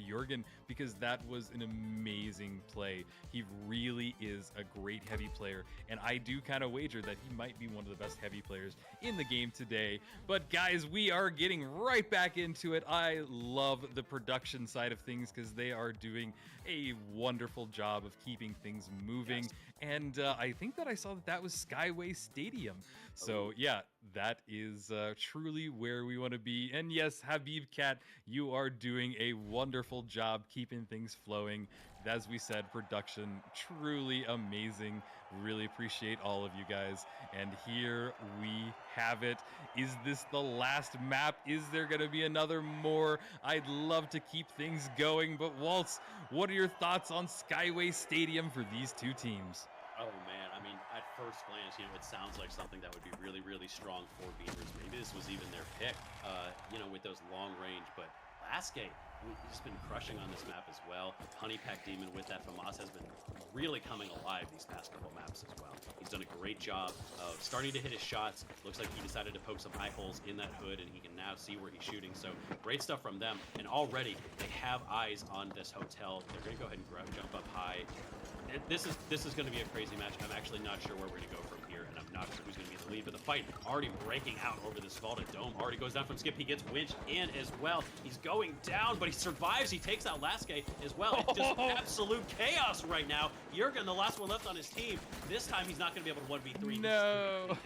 Jurgen because that was an amazing play. He really is a great heavy player, and I do kind of wager that he might be one of the best heavy players in the game today. But guys, we are getting right back into it. I love the production side of things because they are doing a wonderful job of keeping things moving. Yes. And I think that I saw that was Skyway Stadium. So yeah, that is truly where we want to be. And yes, Habib Cat, you are doing a wonderful job keeping things flowing. as we said, production truly amazing. Really appreciate all of you guys. And here we have it. Is this the last map? Is there going to be another more? I'd love to keep things going, but Waltz, what are your thoughts on Skyway Stadium for these two teams? Oh man, I mean, at first glance, it sounds like something that would be really, really strong for Beamers. Maybe this was even their pick, with those long range. But Lasky, he's just been crushing on this map as well. Honeypack Demon with that FAMAS has been really coming alive these past couple maps as well. He's done a great job of starting to hit his shots. Looks like he decided to poke some eye holes in that hood, and he can now see where he's shooting. So great stuff from them. And already they have eyes on this hotel. They're going to go ahead and jump up high. This is going to be a crazy match. I'm actually not sure where we're going to go from here, and I'm not sure who's going to be the lead. But the fight already breaking out over this vaulted dome. Already goes down from Skip. He gets winched in as well. He's going down, but he survives. He takes out Lasky as well. It's just absolute chaos right now. Jurgen, the last one left on his team. This time he's not going to be able to 1v3. No.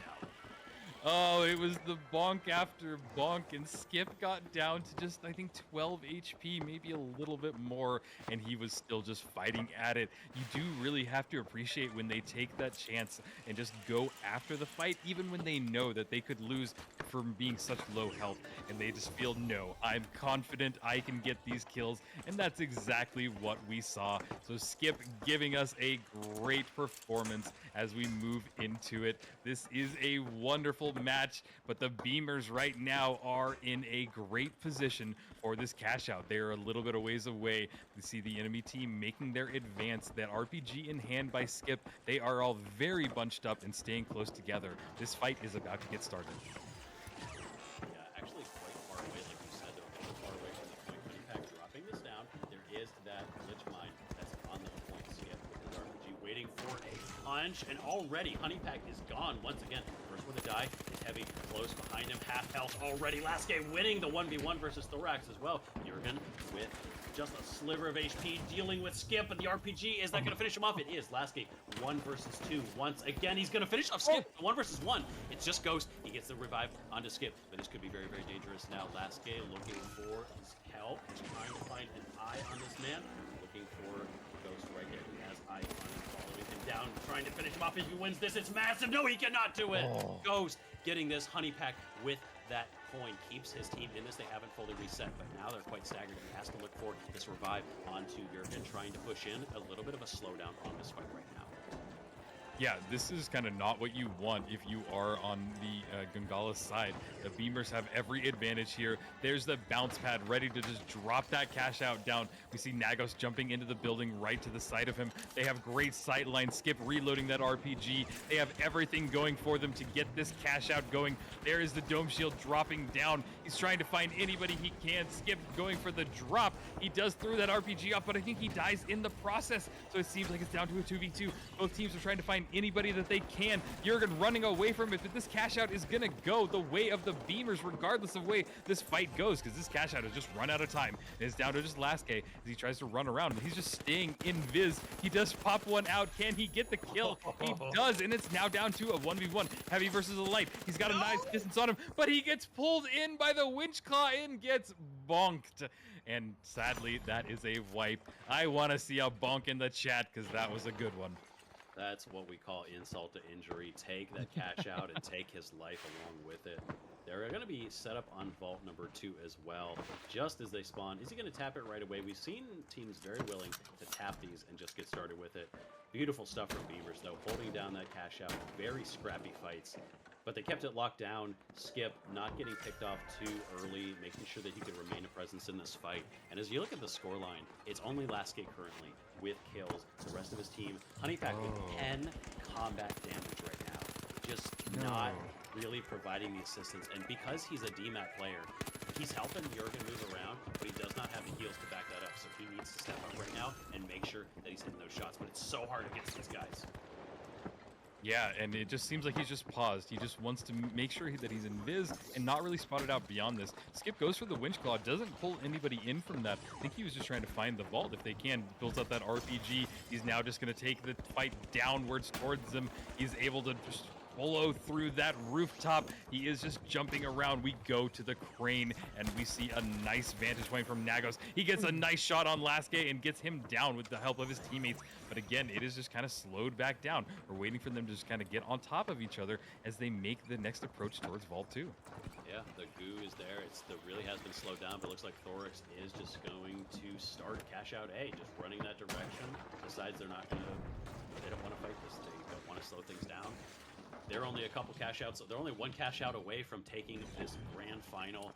Oh, it was the bonk after bonk, and Skip got down to just, I think, 12 HP, maybe a little bit more, and he was still just fighting at it. You do really have to appreciate when they take that chance and just go after the fight, even when they know that they could lose from being such low health, and they just feel, no, I'm confident I can get these kills, and that's exactly what we saw. So Skip giving us a great performance as we move into it. This is a wonderful match, but the Beamers right now are in a great position for this cash out. They're a little bit a ways away. We see the enemy team making their advance. That RPG in hand by Skip. They are all very bunched up and staying close together. This fight is about to get started. Yeah, actually quite far away, like you said. They're a little far away from the point. Honeypack dropping this down. There is that glitch mine that's on the point. Skip with his RPG waiting for a punch, and already Honeypack is gone once again. First one to die is Heavy, close behind him, half health already. Lasky winning the 1v1 versus Thorax as well. Jurgen with just a sliver of HP dealing with Skip, but the RPG, is that going to finish him off? It is. Lasky 1 versus 2 once again. He's going to finish off Skip. 1 versus 1. It's just Ghost. He gets the revive onto Skip, but this could be very, very dangerous now. Lasky looking for his help. He's trying to find an eye on this man. Looking for Ghost right there. He has eye on him, following him down, trying to finish him off. If he wins this, it's massive. No, he cannot do it. Ghost getting this. Honeypack with that coin keeps his team in this. They haven't fully reset, but now they're quite staggered. He has to look for this revive onto Jurgen, trying to push in a little bit of a slowdown on this fight right now. Yeah, this is kind of not what you want if you are on the Gungala side. The Beamers have every advantage here. There's the bounce pad ready to just drop that cash out down. We see Nagos jumping into the building right to the side of him. They have great sight line. Skip reloading that RPG. They have everything going for them to get this cash out going. There is the dome shield dropping down. He's trying to find anybody he can. Skip going for the drop. He does throw that RPG off, but I think he dies in the process. So it seems like it's down to a 2v2. Both teams are trying to find anybody that they can. Jurgen running away from it, but this cash out is gonna go the way of the Beamers regardless of way this fight goes, because this cash out has just run out of time. It's down to just Lasky as he tries to run around, but he's just staying in Viz. He does pop one out. Can he get the kill? He does, and it's now down to a 1v1. Heavy versus a light. He's got a nice distance on him, but he gets pulled in by the winch claw and gets bonked. And sadly, that is a wipe. I want to see a bonk in the chat because that was a good one. That's what we call insult to injury. Take that cash out and take his life along with it. They're going to be set up on vault number 2 as well, just as they spawn. Is he going to tap it right away? We've seen teams very willing to tap these and just get started with it. Beautiful stuff from Beamers, though, holding down that cash out. Very scrappy fights, but they kept it locked down. Skip not getting picked off too early, making sure that he could remain a presence in this fight. And as you look at the scoreline, it's only Lasky currently with kills. The rest of his team, Honeypack with 10 combat damage right now. Just not really providing the assistance. And because he's a DMAT player, he's helping Jurgen move around, but he does not have the heals to back that up. So he needs to step up right now and make sure that he's hitting those shots. But it's so hard against these guys. Yeah, and it just seems like he's just paused. He just wants to make sure that he's in Viz and not really spotted out beyond this. Skip goes for the winch claw, doesn't pull anybody in from that. I think he was just trying to find the vault if they can. Builds up that RPG. He's now just going to take the fight downwards towards them. He's able to just solo through that rooftop. He is just jumping around. We go to the crane, and we see a nice vantage point from Nagos. He gets a nice shot on Lasky and gets him down with the help of his teammates. But again, it is just kind of slowed back down. We're waiting for them to just kind of get on top of each other as they make the next approach towards Vault 2. Yeah, the goo is there. It really has been slowed down, but it looks like Thorax is just going to start cash out A, just running that direction. Decides they don't want to fight this. They don't want to slow things down. They're only a couple cash outs. They're only one cash out away from taking this grand final.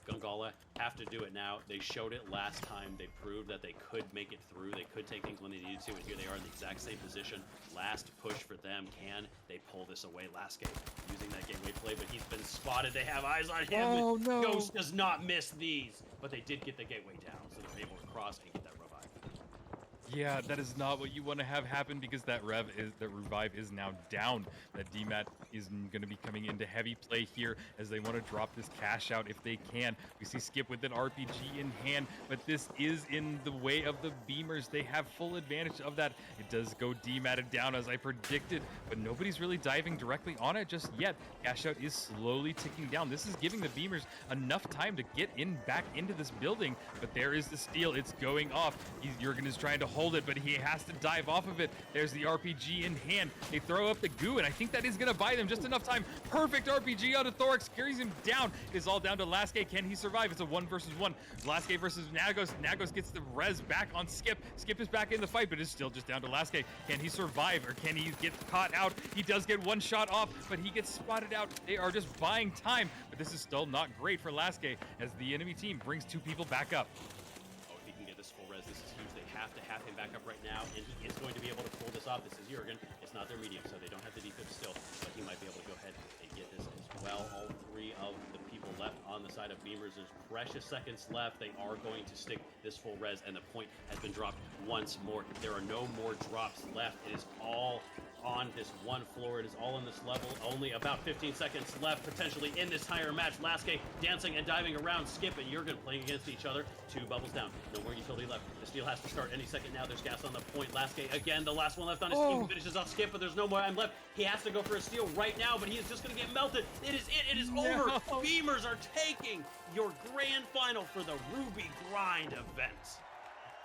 Gongala have to do it now. They showed it last time. They proved that they could make it through. They could take things when they needed to, and here they are in the exact same position. Last push for them. Can they pull this away? Lasky using that gateway play, but he's been spotted. They have eyes on him. Oh, no. Ghost does not miss these, but they did get the gateway down, so they're able to cross and get that revive. Yeah, that is not what you want to have happen because that revive is now down. That DMAT is going to be coming into heavy play here as they want to drop this cash out if they can. We see Skip with an RPG in hand, but this is in the way of the Beamers. They have full advantage of that. It does go DMATted down as I predicted, but nobody's really diving directly on it just yet. Cash out is slowly ticking down. This is giving the Beamers enough time to get back into this building, but there is the steal. It's going off. Jurgen is trying to hold it, but he has to dive off of it. There's the RPG in hand. They throw up the goo, and I think that is going to buy them just enough time. Perfect RPG out of Thorax, carries him down. It is all down to Lasky. Can he survive? It's a 1 versus 1. Lasky versus Nagos. Nagos gets the res back on Skip. Skip is back in the fight, but it's still just down to Lasky. Can he survive, or can he get caught out? He does get one shot off, but he gets spotted out. They are just buying time, but this is still not great for Lasky as the enemy team brings 2 people back up. If he can get this full res, this is huge. They have to have him back up right now, and he is going to be able to pull this off. This is Jurgen. It's not their medium, so they don't have the defib still, but he might be able to go ahead and get this as well. All 3 of the people left on the side of Beamers. There's precious seconds left. They are going to stick this full res, and the point has been dropped once more. There are no more drops left. It is all on this one floor. It is all on this level. Only about 15 seconds left, potentially, in this entire match. Lasky dancing and diving around. Skip and Jurgen playing against each other. 2 bubbles down. No more utility left. The steal has to start any second now. There's gas on the point. Lasky, again, the last one left on his team. Finishes off Skip, but there's no more time left. He has to go for a steal right now, but he is just going to get melted. It is it. It is over. Beamers are taking your grand final for the Ruby Grind event.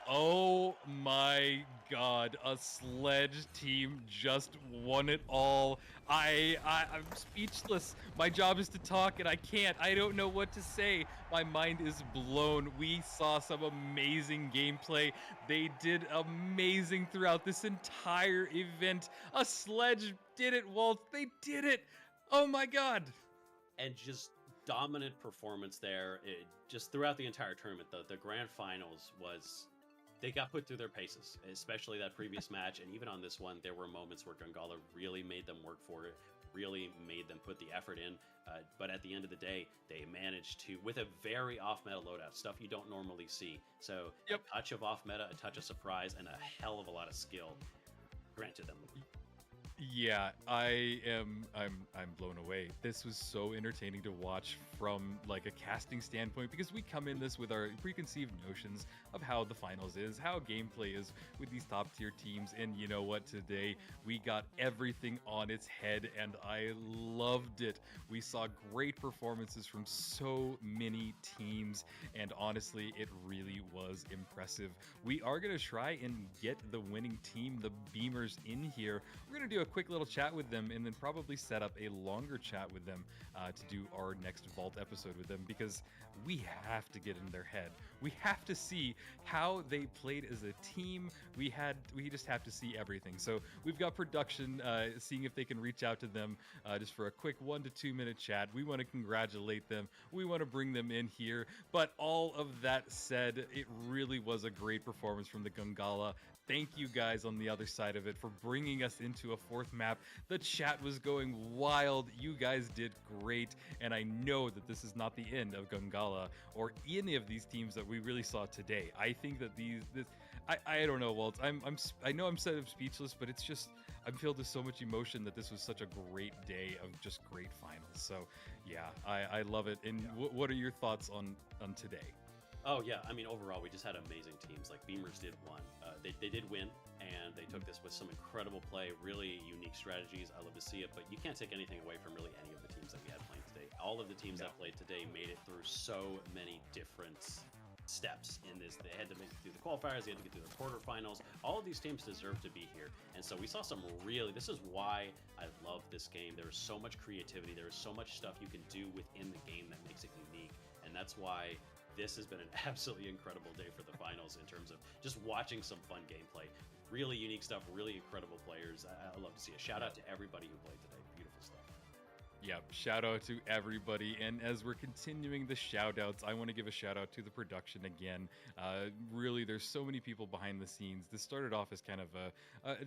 Oh my god, a Sledge team just won it all. I'm speechless. My job is to talk and I can't. I don't know what to say. My mind is blown. We saw some amazing gameplay. They did amazing throughout this entire event. A Sledge did it, Walt. They did it. Oh my god. And just dominant performance there. Just throughout the entire tournament. The grand finals was... They got put through their paces, especially that previous match, and even on this one, there were moments where Gongala really made them work for it, really made them put the effort in, but at the end of the day, they managed to, with a very off-meta loadout, stuff you don't normally see, so a touch of off-meta, a touch of surprise, and a hell of a lot of skill granted them. Yeah, I'm blown away. This was so entertaining to watch from like a casting standpoint because we come in this with our preconceived notions of how the finals is, how gameplay is with these top tier teams, and you know what, today we got everything on its head and I loved it. We saw great performances from so many teams and honestly it really was impressive. We are going to try and get the winning team, the Beamers, in here. We're going to do a quick little chat with them and then probably set up a longer chat with them to do our next Vault episode with them because we have to get in their head. We have to see how they played as a team. We just have to see everything. So we've got production seeing if they can reach out to them just for a quick 1 to 2 minute chat. We want to congratulate them. We want to bring them in here. But all of that said, it really was a great performance from the Gongala. Thank you guys on the other side of it for bringing us into a 4th map. The chat was going wild. You guys did great. And I know that this is not the end of Gongala or any of these teams that we really saw today. I think that I don't know, Walt. I know I'm sort of speechless, but it's just, I'm filled with so much emotion that this was such a great day of just great finals. So yeah, I love it. And what are your thoughts on today? Oh yeah, I mean overall we just had amazing teams. Like Beamers did one. They did win, and they took this with some incredible play, really unique strategies. I love to see it, but you can't take anything away from really any of the teams that we had playing today. All of the teams that played today made it through so many different steps in this. They had to make it through the qualifiers, they had to get through the quarterfinals. All of these teams deserve to be here. And so we saw some really, this is why I love this game. There is so much creativity, there is so much stuff you can do within the game that makes it unique. And that's why this has been an absolutely incredible day for the finals in terms of just watching some fun gameplay. Really unique stuff, really incredible players. I love to see it. Shout out to everybody who played today. Beautiful stuff. Yep, shout out to everybody. And as we're continuing the shout outs, I want to give a shout out to the production again. Really, there's so many people behind the scenes. This started off as kind of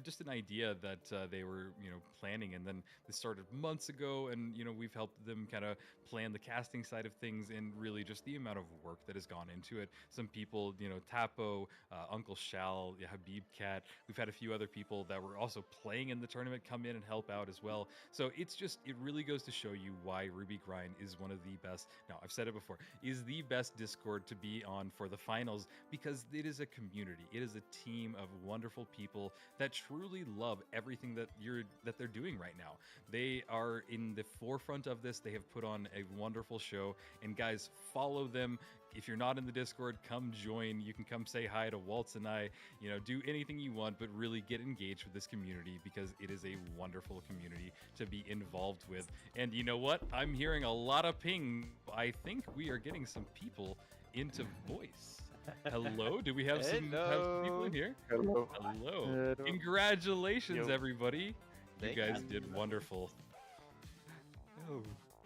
just an idea that they were, planning, and then this started months ago. And we've helped them kind of plan the casting side of things, and really just the amount of work that has gone into it. Some people, Tapo, Uncle Shal, Habib Cat. We've had a few other people that were also playing in the tournament come in and help out as well. So it really goes to show you why Ruby Grind is one of the best. Now, I've said it before, is the best Discord to be on for the finals, because it is a community. It is a team of wonderful people that truly love everything that they're doing right now. They are in the forefront of this. They have put on a wonderful show, and guys, follow them. If you're not in the Discord, come join. You can come say hi to Waltz and I, do anything you want, but really get engaged with this community, because it is a wonderful community to be involved with. And you know what? I'm hearing a lot of ping. I think we are getting some people into voice. Hello? Do we have some people in here? Hello. Hello. Congratulations, everybody. You guys did wonderful. Oh.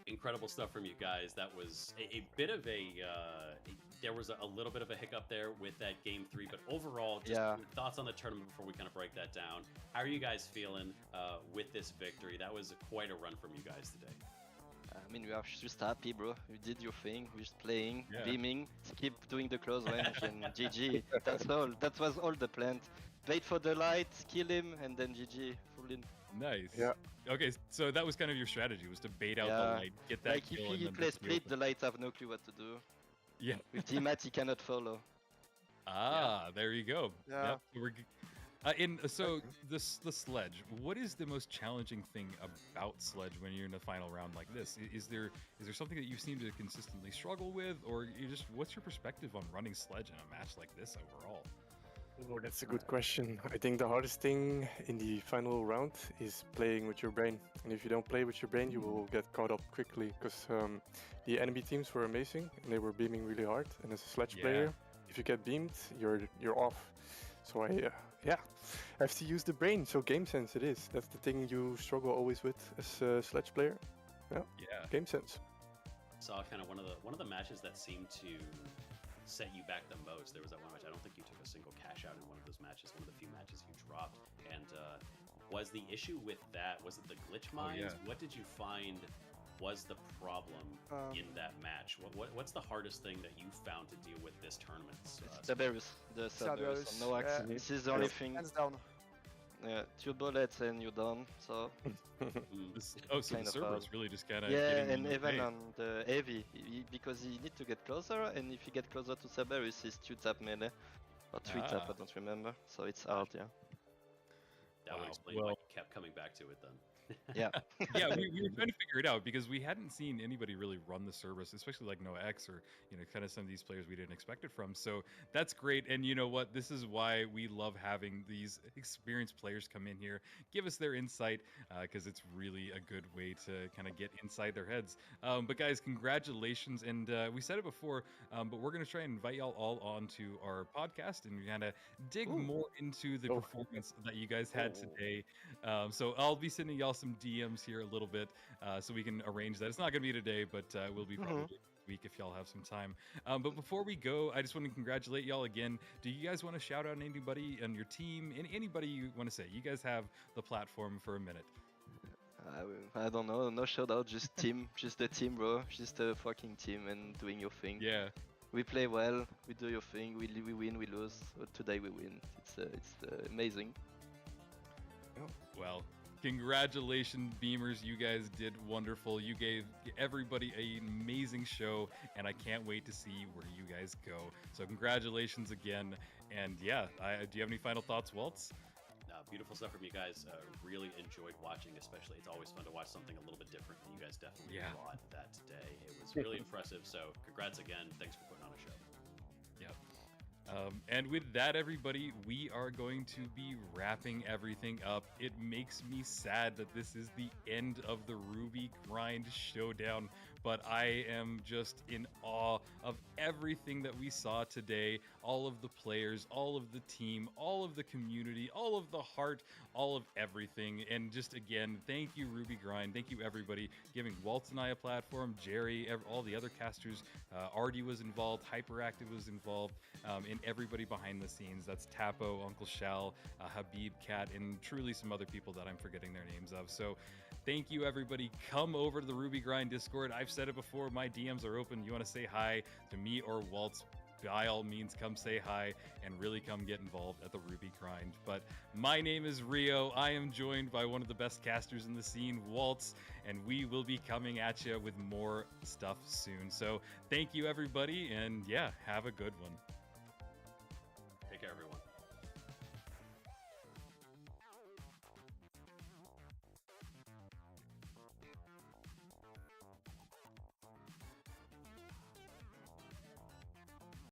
Incredible stuff from you guys. That was a bit of there was a little bit of a hiccup there with that game 3, but overall, just your thoughts on the tournament before we kind of break that down. How are you guys feeling with this victory? That was quite a run from you guys today. I mean, we are just happy, bro. You did your thing. We're just playing, beaming, keep doing the close range, and GG. That's all. That was all the plan. Wait for the light, kill him, and then GG, full in. Nice. Yeah. Okay, so that was kind of your strategy, was to bait out the light, get that like kill, if he plays split, the lights have no clue what to do. Yeah. With T-Mat, he cannot follow. There you go. Yeah. So the sledge. What is the most challenging thing about sledge when you're in a final round like this? Is there something that you seem to consistently struggle with, or what's your perspective on running sledge in a match like this overall? Oh, that's a good question. I think the hardest thing in the final round is playing with your brain. And if you don't play with your brain, you will get caught up quickly, because the enemy teams were amazing and they were beaming really hard. And as a sledge player, if you get beamed, you're off. So I have to use the brain. So game sense it is. That's the thing you struggle always with as a sledge player. Yeah. Game sense. Saw kind of one of the matches that seemed to set you back the most. There was that one match. I don't think you took a single cash out in one of those matches. One of the few matches you dropped. And was the issue with that? Was it the glitch mines? What did you find was the problem in that match? What's the hardest thing that you found to deal with this tournament? Cerberus. The Cerberus. No accident. This is the only thing. Hands down. Yeah, 2 bullets and you're done. So. So the Cerberus really just kind of. Yeah, and even on the heavy, because he need to get closer, and if you get closer to Cerberus, he's 2-tap melee or 3-tap. I don't remember. So it's hard, yeah. That would explain why you kept coming back to it then. Yeah. We were trying to figure it out, because we hadn't seen anybody really run the Cerberus, especially like Noah X or kind of some of these players we didn't expect it from. So that's great. And you know what? This is why we love having these experienced players come in here, give us their insight, because it's really a good way to kind of get inside their heads. But guys, congratulations. And we said it before, but we're going to try and invite y'all all onto our podcast and kind of dig more into the performance that you guys had today. So I'll be sending y'all some DMs here a little bit, so we can arrange that. It's not going to be today, but we'll be probably next week if y'all have some time. But before we go, I just want to congratulate y'all again. Do you guys want to shout out anybody on your team? Anybody you want to say? You guys have the platform for a minute. I don't know. No shout out, just team, just the team, bro. Just a fucking team and doing your thing. Yeah. We play well. We do your thing. We win. We lose. But today we win. It's amazing. Well, Congratulations, Beamers. You guys did wonderful. You gave everybody an amazing show, and I can't wait to see where you guys go. So congratulations again. And yeah, do you have any final thoughts, Waltz? Beautiful stuff from you guys. Really enjoyed watching, especially. It's always fun to watch something a little bit different, and you guys definitely brought that today. It was really impressive. So congrats again. Thanks for putting on a show. Yep. And with that, everybody, we are going to be wrapping everything up. It makes me sad that this is the end of the Ruby Grind Showdown, but I am just in awe of everything that we saw today. All of the players, all of the team, all of the community, all of the heart, all of everything. And just again, thank you, Ruby Grind. Thank you, everybody, giving Waltz and I a platform, Jerry, all the other casters. Artie was involved, Hyperactive was involved, and everybody behind the scenes. That's Tapo, Uncle Shal, Habib, Cat, and truly some other people that I'm forgetting their names of. So thank you, everybody. Come over to the Ruby Grind Discord. I've said it before, my DMs are open. You want to say hi to me or Waltz, by all means, come say hi and really come get involved at the Ruby Grind. But my name is Rio. I am joined by one of the best casters in the scene, Waltz, and we will be coming at you with more stuff soon. So thank you, everybody, and yeah, have a good one. Take care, everyone.